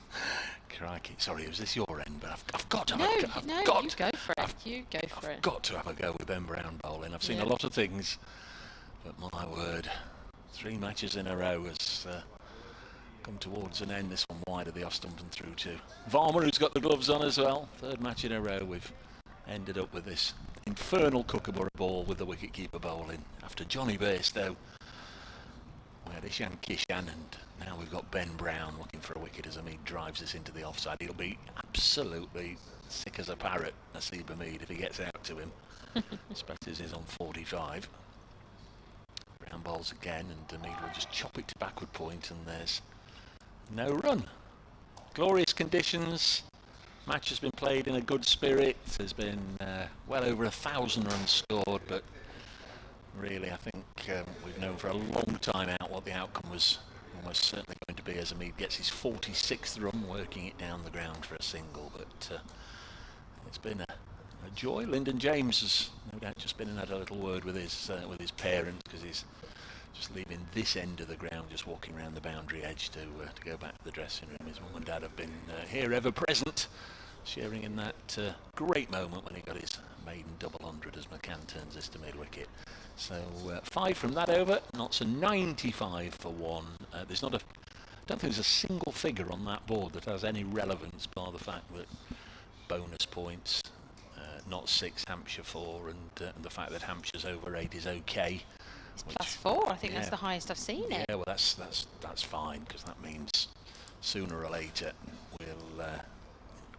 Speaker 2: Crikey, sorry, was this your end? But I've got to have a go.
Speaker 3: You go for it. I've
Speaker 2: got to have a go with Ben Brown bowling. I've seen a lot of things, but my word, 3 matches in a row has come towards an end. This one wide of the off stump and through to Varma, who's got the gloves on as well. 3rd match in a row we've ended up with this infernal Kookaburra ball with the wicket-keeper bowling. After Johnny Bairstow, we had Ishan Kishan, and now we've got Ben Brown looking for a wicket as Mead drives this into the offside. He'll be absolutely sick as a parrot, Asiba Mead, if he gets out to him. Especially as he's on 45. Brown bowls again, and Mead will just chop it to backward point, and there's no run. Glorious conditions. Match has been played in a good spirit. There's been well over 1,000 runs scored, but really I think we've known for a long time out what the outcome was almost certainly going to be, as Mead gets his 46th run, working it down the ground for a single. But it's been a joy. Lyndon James has no doubt just been and had a little word with his parents, because he's just leaving this end of the ground, just walking around the boundary edge to go back to the dressing room. His mum and dad have been here ever present, sharing in that great moment when he got his maiden double 100 as McCann turns this to mid-wicket. So 5 from that over, Notts 95 for 1. I don't think there's a single figure on that board that has any relevance, bar the fact that bonus points, Notts 6, Hampshire 4, and the fact that Hampshire's over 8 is okay.
Speaker 3: It's +4. I think that's the highest I've seen it.
Speaker 2: Yeah, well, that's fine, because that means sooner or later we'll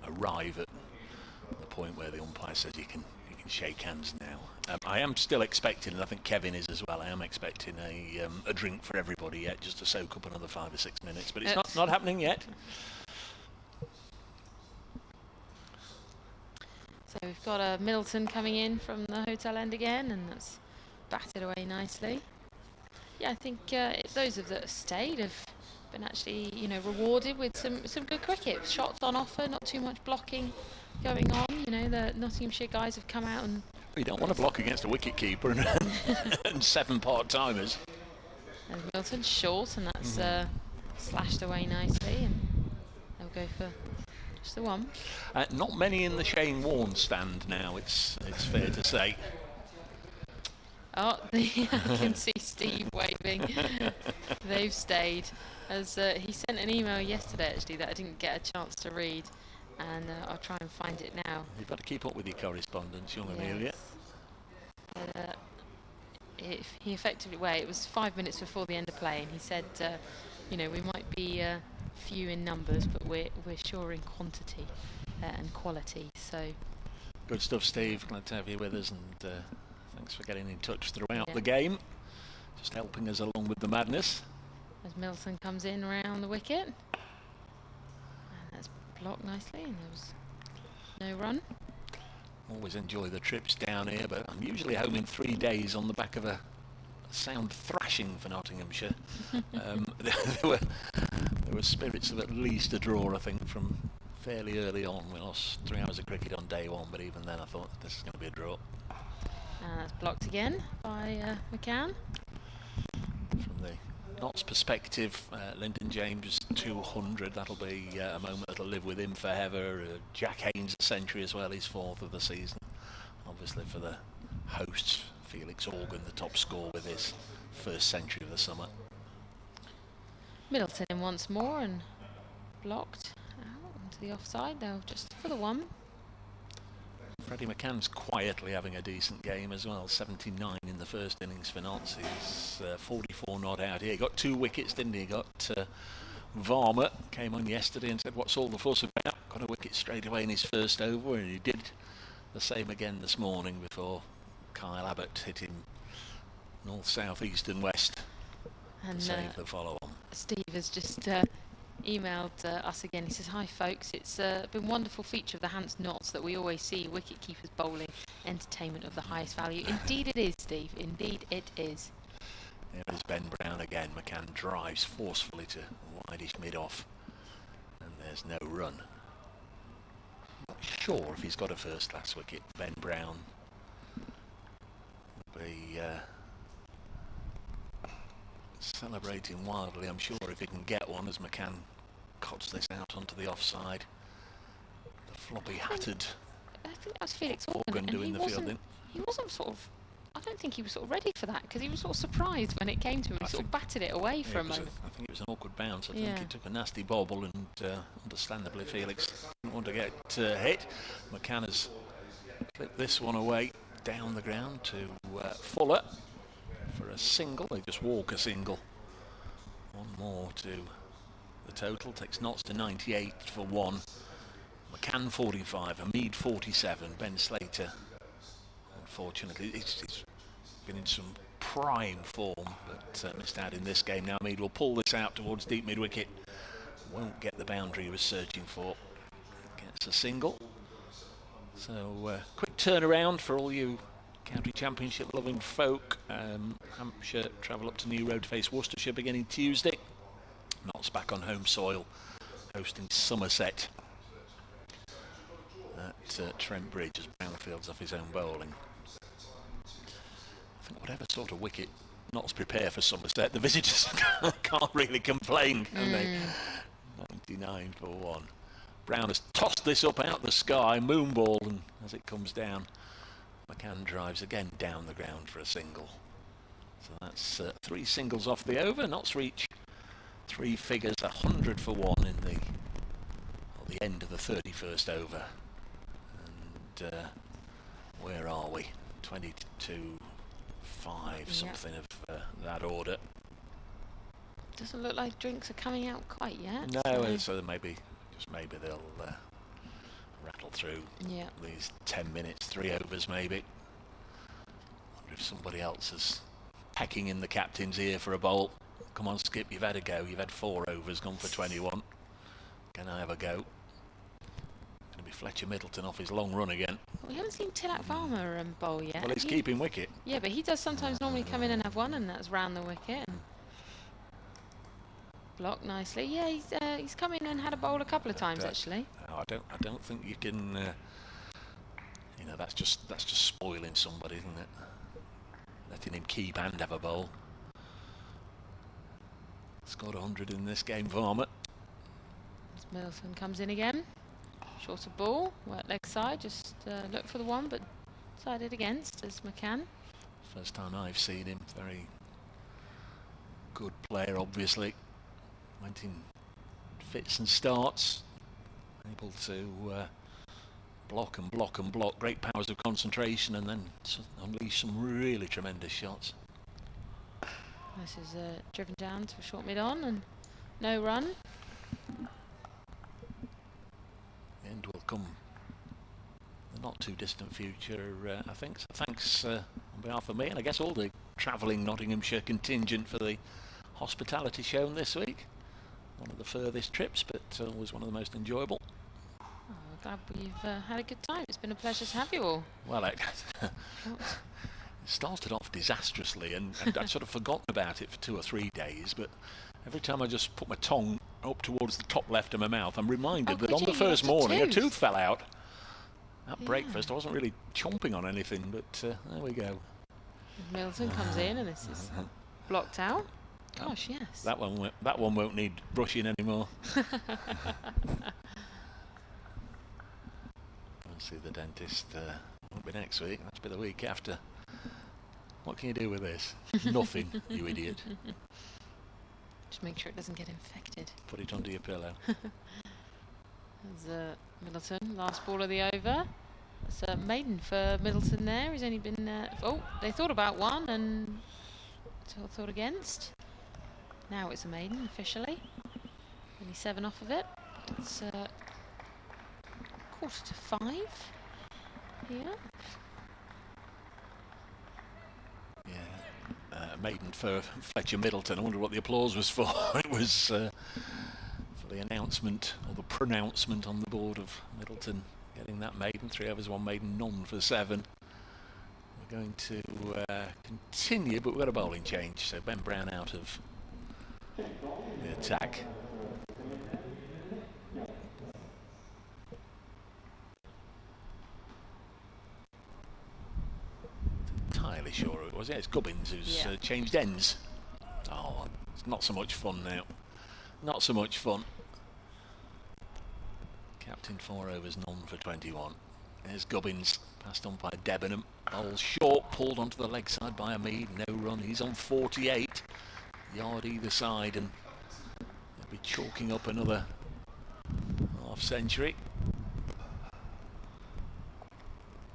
Speaker 2: arrive at the point where the umpire says you can shake hands now. I am still expecting, and I think Kevin is as well, I am expecting a drink for everybody yet, just to soak up another 5 or 6 minutes, but it's not happening yet.
Speaker 3: So we've got Middleton coming in from the hotel end again, and that's batted away nicely. Yeah, I think those of that stayed have been actually, you know, rewarded with some good cricket. Shots on offer, not too much blocking going on. You know, the Nottinghamshire guys have come out and...
Speaker 2: You don't want to block against a wicket keeper and 7 part-timers.
Speaker 3: And Milton short, and that's slashed away nicely, and they'll go for just the one.
Speaker 2: Not many in the Shane Warne stand now, it's fair to say.
Speaker 3: Oh, I can see Steve waving. They've stayed. As he sent an email yesterday, actually, that I didn't get a chance to read, and I'll try and find it now.
Speaker 2: You've got to keep up with your correspondence, young Amelia.
Speaker 3: But, he effectively, it was 5 minutes before the end of play, and he said, you know, we might be few in numbers, but we're sure in quantity and quality. So
Speaker 2: good stuff, Steve. Glad to have you with us, and thanks for getting in touch throughout the game, just helping us along with the madness.
Speaker 3: As Milton comes in around the wicket, and that's blocked nicely, and there was no run.
Speaker 2: Always enjoy the trips down here, but I'm usually home in 3 days on the back of a sound thrashing for Nottinghamshire. There were spirits of at least a draw, I think, from fairly early on. We lost 3 hours of cricket on day one, but even then I thought this is going to be a draw.
Speaker 3: And that's blocked again by McCann.
Speaker 2: From the Notts perspective, Lyndon James 200, that'll be a moment that'll live with him forever. Jack Haynes a century as well, his 4th of the season. Obviously for the hosts, Felix Organ, the top score with his 1st century of the summer.
Speaker 3: Middleton in once more and blocked out onto the offside, though, just for the one.
Speaker 2: Freddie McCann's quietly having a decent game as well. 79 in the first innings for Notts. He's 44 not out here. He got 2 wickets, didn't he? He got Varmer, came on yesterday and said, what's all the fuss about? Got a wicket straight away in his first over, and he did the same again this morning before Kyle Abbott hit him north, south, east and west
Speaker 3: and
Speaker 2: to save the follow-on.
Speaker 3: Steve has just emailed us again. He says, hi folks, it's been a wonderful feature of the Hants Notts that we always see wicket keepers bowling entertainment of the highest value. Indeed it is, Steve, indeed it is.
Speaker 2: There is Ben Brown again. McCann drives forcefully to wideish mid-off, and there's no run. Not sure if he's got a first-class wicket. Ben Brown will be celebrating wildly, I'm sure, if he can get one, as McCann cuts this out onto the offside. The floppy-hatted
Speaker 3: I think that was Felix
Speaker 2: Organ doing the fielding.
Speaker 3: He wasn't sort of, I don't think he was sort of ready for that, because he was sort of surprised when it came to him. He sort of batted it away for a moment.
Speaker 2: I think it was an awkward bounce. I think he took a nasty bobble, and understandably Felix didn't want to get hit. McCann has clipped this one away down the ground to Fuller for a single. They just walk a single. One more to the total. Takes Notts to 98 for 1. McCann 45, Hamid 47, Ben Slater, unfortunately, he's been in some prime form, but missed out in this game. Now Hamid will pull this out towards deep mid-wicket. Won't get the boundary he was searching for. Gets a single. So, quick turnaround for all you County Championship loving folk. Hampshire travel up to New Road to face Worcestershire beginning Tuesday. Notts back on home soil, hosting Somerset at Trent Bridge as Brownfield's off his own bowling. I think whatever sort of wicket Notts prepare for Somerset, the visitors can't really complain, can they? 99 for 1. Brown has tossed this up out the sky, moonball, and as it comes down, McCann drives again down the ground for a single. So that's 3 singles off the over. Notts reach 3 figures, 100 for 1 in the end of the 31st over. And where are we? 22-5, something of that order.
Speaker 3: Doesn't look like drinks are coming out quite yet.
Speaker 2: No, so maybe they'll rattle through these 10 minutes, 3 overs maybe. Wonder if somebody else is pecking in the captain's ear for a bowl. Come on, Skip, you've had a go. You've had 4 overs, gone for 21. Can I have a go? Going to be Fletcher Middleton off his long run again.
Speaker 3: We haven't seen Tilak Varmer bowl yet.
Speaker 2: Well, he's keeping wicket.
Speaker 3: Yeah, but he does sometimes normally come in and have one, and that's round the wicket. Blocked nicely. Yeah, he's come in and had a bowl a couple of times actually.
Speaker 2: No, I don't think you can. You know, that's just spoiling somebody, isn't it? Letting him keep and have a bowl. Scored 100 in this game, Varmouth.
Speaker 3: As Middleton comes in again. Shorter ball, work leg side, just look for the one, but sided against as McCann.
Speaker 2: First time I've seen him. Very good player, obviously. Went in fits and starts. Able to block and block and block. Great powers of concentration, and then unleash some really tremendous shots.
Speaker 3: This is driven down to a short mid-on and no run.
Speaker 2: The end will come in the not too distant future, I think. So thanks on behalf of me and I guess all the travelling Nottinghamshire contingent for the hospitality shown this week. One of the furthest trips, but always one of the most enjoyable.
Speaker 3: Oh, glad we've had a good time. It's been a pleasure to have you all.
Speaker 2: Well, it started off disastrously, and I'd sort of forgotten about it for 2 or 3 days, but every time I just put my tongue up towards the top left of my mouth, I'm reminded that on the first morning a tooth fell out. At breakfast I wasn't really chomping on anything, but there we go.
Speaker 3: Middleton comes in and this is blocked out. Gosh, yes.
Speaker 2: That one won't need brushing anymore. I'll see the dentist. Won't be next week. That'll be the week after. What can you do with this? Nothing, you idiot.
Speaker 3: Just make sure it doesn't get infected.
Speaker 2: Put it under your pillow.
Speaker 3: There's Middleton, last ball of the over. It's a maiden for Middleton there. He's only been. Oh, they thought about one and thought against. Now it's a maiden officially. Only 7 off of it. It's 4:45 here.
Speaker 2: Yeah, maiden for Fletcher Middleton. I wonder what the applause was for. It was for the announcement or the pronouncement on the board of Middleton getting that maiden. 3 overs, 1 maiden, none for 7. We're going to continue, but we've got a bowling change. So Ben Brown out of the attack. Entirely sure it was. Yeah, it's Gubbins who's changed ends. Oh, it's not so much fun now. Not so much fun. Captain 4 overs, none for 21. There's Gubbins, passed on by Debenham. Bowl short, pulled onto the leg side by Hamid. No run. He's on 48. Yard either side, and they'll be chalking up another half century.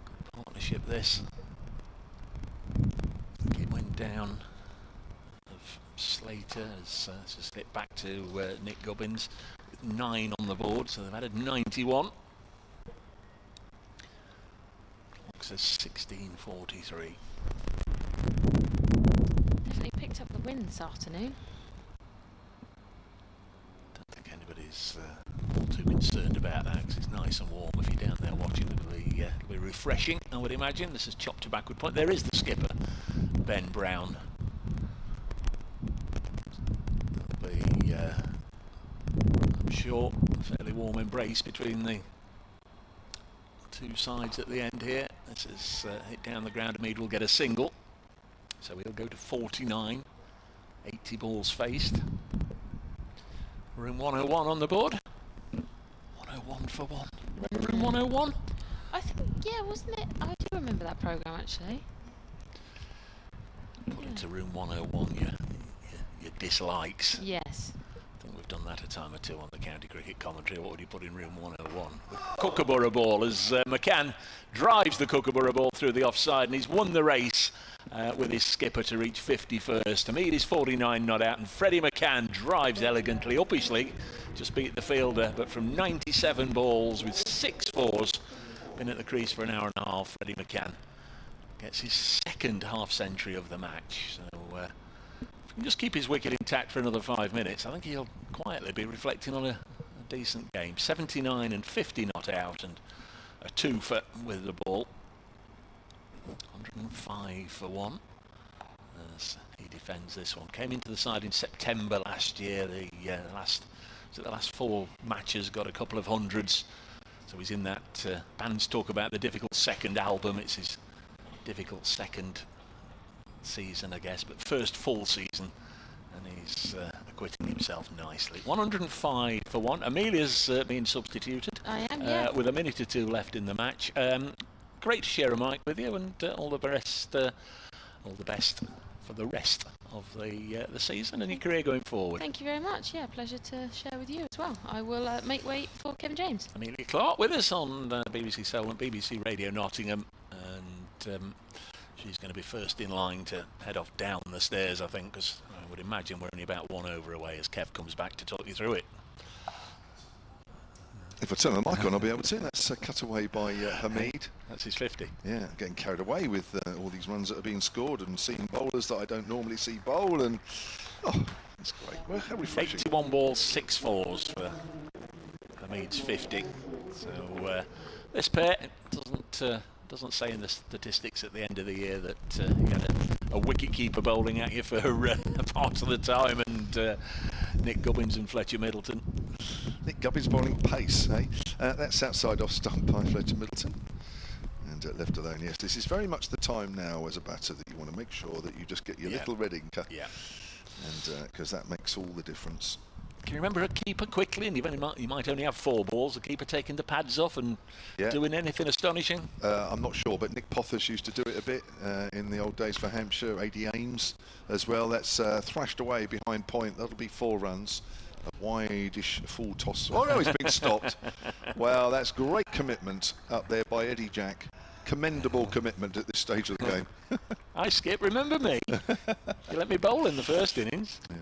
Speaker 2: Good partnership this. It went down of Slater as slipped back to Nick Gubbins with 9 on the board, so they've added 91. Clock says 16:43.
Speaker 3: Definitely picked up the win this afternoon.
Speaker 2: Don't think anybody's all too concerned about that, because it's nice and warm. If you're down there watching, it'll be refreshing, I would imagine. This is chopped to backward point. There is the skipper, Ben Brown. That'll be, I'm sure, a fairly warm embrace between the 2 sides at the end here. This is hit down the ground. Hamid will get a single, so he'll go to 49. 80 balls faced. Room 101 on the board. 101 for 1. Remember room 101?
Speaker 3: I think, yeah, wasn't it? I do remember that programme actually.
Speaker 2: Put into room 101 your dislikes.
Speaker 3: Yes.
Speaker 2: I think we've done that a time or two on the county cricket commentary. What would you put in room 101? Kookaburra ball as McCann drives the Kookaburra ball through the offside, and he's won the race with his skipper to reach 51st. Hamid is 49 not out, and Freddie McCann drives elegantly, uppishly, just beat the fielder, but from 97 balls with 6 fours, been at the crease for an hour and a half. Freddie McCann gets his 2nd half century of the match. So if he can just keep his wicket intact for another 5 minutes, I think he'll quietly be reflecting on a decent game. 79 and 50 not out, and a 2 for with the ball. 105 for 1. as he defends this one. Came into the side in September last year. The last 4 matches got a couple of hundreds. So he's in that. Bands talk about the difficult second album. It's his difficult second season, I guess, but first full season, and he's acquitting himself nicely. 105 for 1. Amelia's been substituted.
Speaker 3: I am, yeah.
Speaker 2: With a minute or 2 left in the match. Great to share a mic with you, and all the best for the rest of the season and your career going forward.
Speaker 3: Thank you very much. Yeah, pleasure to share with you as well. I will make way for Kevin James.
Speaker 2: Amelia Clark with us on BBC Soul and BBC Radio Nottingham, and she's going to be first in line to head off down the stairs, I think, because I would imagine we're only about 1 over away as Kev comes back to talk you through it.
Speaker 1: If I turn the mic on, I'll be able to. That's a cutaway by Hamid.
Speaker 2: That's his 50.
Speaker 1: Yeah, getting carried away with all these runs that are being scored and seeing bowlers that I don't normally see bowl. And that's great. Well, how refreshing.
Speaker 2: 81 balls, 6 fours for Hamid's 50. So this pair doesn't say in the statistics at the end of the year that you had a wicket keeper bowling at you for part of the time, and Nick Gubbins and Fletcher Middleton.
Speaker 1: Nick Gubbins bowling pace, eh? That's outside off stump by Fletcher Middleton. And left alone, yes. This is very much the time now as a batter that you want to make sure that you just get your little red inker.
Speaker 2: Yeah.
Speaker 1: And because that makes all the difference.
Speaker 2: Can you remember a keeper quickly, and you might only have 4 balls, the keeper taking the pads off and doing anything astonishing?
Speaker 1: I'm not sure, but Nick Pothers used to do it a bit in the old days for Hampshire. A.D. Ames as well. That's thrashed away behind point. That'll be 4 runs. A wide-ish full toss. Oh no, he's been stopped. Well, that's great commitment up there by Eddie Jack. Commendable commitment at this stage of the game.
Speaker 2: Hi Skip, remember me? You let me bowl in the first innings.
Speaker 1: Yeah.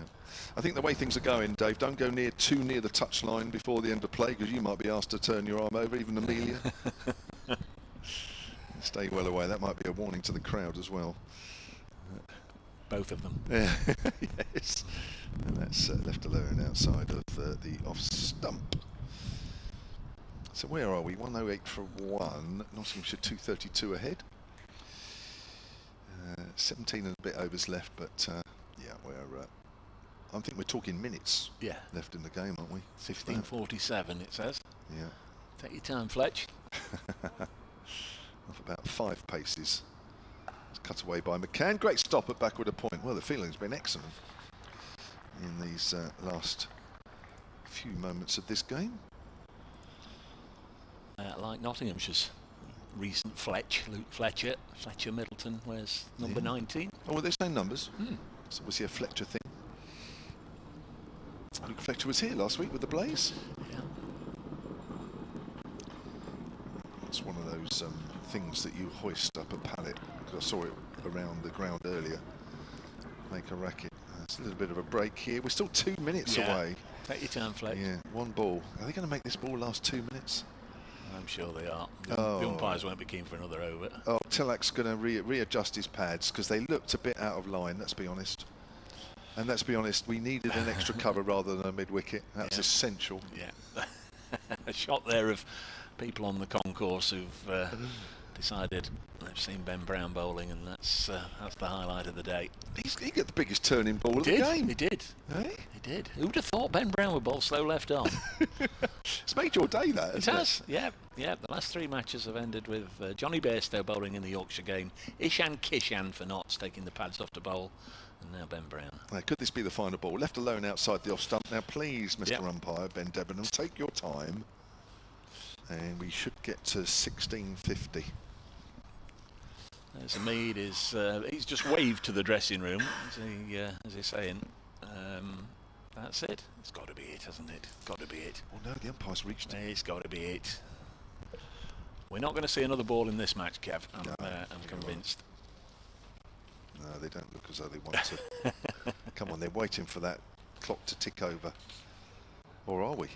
Speaker 1: I think the way things are going, Dave, don't go too near the touchline before the end of play, because you might be asked to turn your arm over, even Amelia. Stay well away. That might be a warning to the crowd as well.
Speaker 2: Both of them.
Speaker 1: Yeah. Yes. And that's left alone outside of the off stump. So where are we? 108 for 1. Nottinghamshire 232 ahead. 17 and a bit overs left, but yeah, I think we're talking minutes left in the game, aren't we?
Speaker 2: 16:47 it says.
Speaker 1: Yeah.
Speaker 2: Take your time, Fletch.
Speaker 1: Off about 5 paces. It's cut away by McCann. Great stop at backward a point. Well, the feeling's been excellent in these last few moments of this game.
Speaker 2: Like Nottinghamshire's recent Luke Fletcher. Fletcher Middleton wears number 19.
Speaker 1: Oh, well, they're same numbers. It's obviously a Fletcher thing. Luke Fletcher was here last week with the Blaze.
Speaker 2: Yeah.
Speaker 1: It's one of those things that you hoist up a pallet, because I saw it around the ground earlier. Make a racket. It's a little bit of a break here. We're still 2 minutes away.
Speaker 2: Take your time, Fletch.
Speaker 1: Yeah, 1 ball. Are they going to make this ball last 2 minutes?
Speaker 2: I'm sure they are. The umpires won't be keen for another over.
Speaker 1: Oh, Tillak's going to readjust his pads, because they looked a bit out of line, let's be honest. And let's be honest, we needed an extra cover rather than a mid-wicket. That's essential.
Speaker 2: Yeah. A shot there of people on the concourse who've decided they've seen Ben Brown bowling, and that's the highlight of the day.
Speaker 1: He got the biggest turning ball of the game.
Speaker 2: He did.
Speaker 1: Hey?
Speaker 2: He did. Who'd have thought Ben Brown would bowl slow left arm?
Speaker 1: It's made your day, that, hasn't it?
Speaker 2: It has, yeah. Yeah, the last 3 matches have ended with Johnny Bairstow bowling in the Yorkshire game, Ishan Kishan for Notts taking the pads off to bowl, and now Ben Brown.
Speaker 1: Could this be the final ball? Left alone outside the off stump. Now, please, Mr. Umpire, Ben Debenham, take your time. And we should get to 16:50.
Speaker 2: There's Hamid, he's just waved to the dressing room, as he's saying. That's it. It's got to be it, hasn't it? Got to be it.
Speaker 1: Well, no, the umpire's reached.
Speaker 2: It's got to be it. We're not going to see another ball in this match, Kev. I'm convinced.
Speaker 1: No, they don't look as though they want to. Come on, they're waiting for that clock to tick over. Or are we?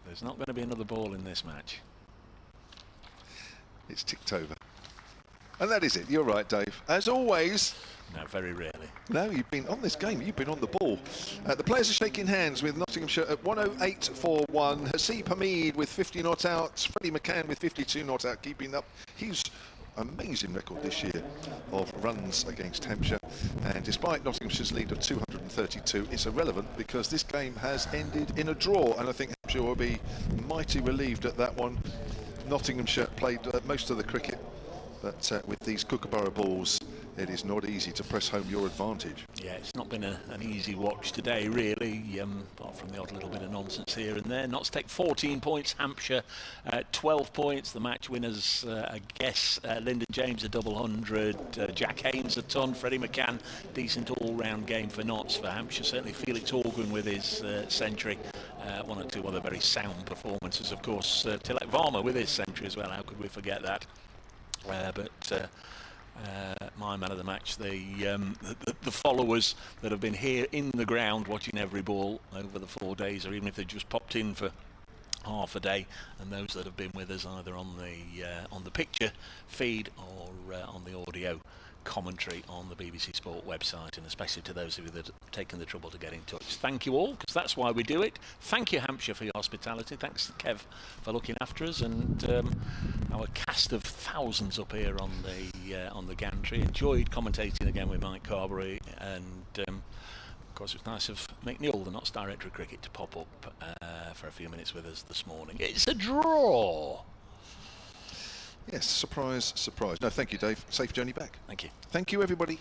Speaker 2: There's not going to be another ball in this match.
Speaker 1: It's ticked over. And that is it. You're right, Dave. As always.
Speaker 2: No, very rarely.
Speaker 1: No, you've been on this game. You've been on the ball. The players are shaking hands with Nottinghamshire at 108 for 1. Haseeb Hamid with 50 not out. Freddie McCann with 52 not out, keeping up his amazing record this year of runs against Hampshire, and despite Nottinghamshire's lead of 232, it's irrelevant because this game has ended in a draw, and I think Hampshire will be mighty relieved at that one. Nottinghamshire played most of the cricket, but with these Kookaburra balls, it is not easy to press home your advantage.
Speaker 2: Yeah, it's not been an easy watch today, really, apart from the odd little bit of nonsense here and there. Notts take 14 points, Hampshire 12 points. The match winners, I guess, Lyndon James a double hundred, Jack Haynes a ton, Freddie McCann, decent all-round game for Notts. For Hampshire, certainly Felix Organ with his century. One or two other very sound performances, of course. Tilak Varma with his century as well, how could we forget that? My man of the match, the followers that have been here in the ground watching every ball over the 4 days, or even if they just popped in for half a day, and those that have been with us either on the picture feed or on the audio commentary on the BBC Sport website, and especially to those of you that have taken the trouble to get in touch. Thank you all, because that's why we do it. Thank you, Hampshire, for your hospitality. Thanks to Kev for looking after us, and our cast of thousands up here on the gantry. Enjoyed commentating again with Mike Carberry, and of course it was nice of Mick Newell, the Notts Director of Cricket, to pop up for a few minutes with us this morning. It's a draw.
Speaker 1: Yes, surprise, surprise. No, thank you, Dave. Safe journey back.
Speaker 2: Thank you.
Speaker 1: Thank you, everybody.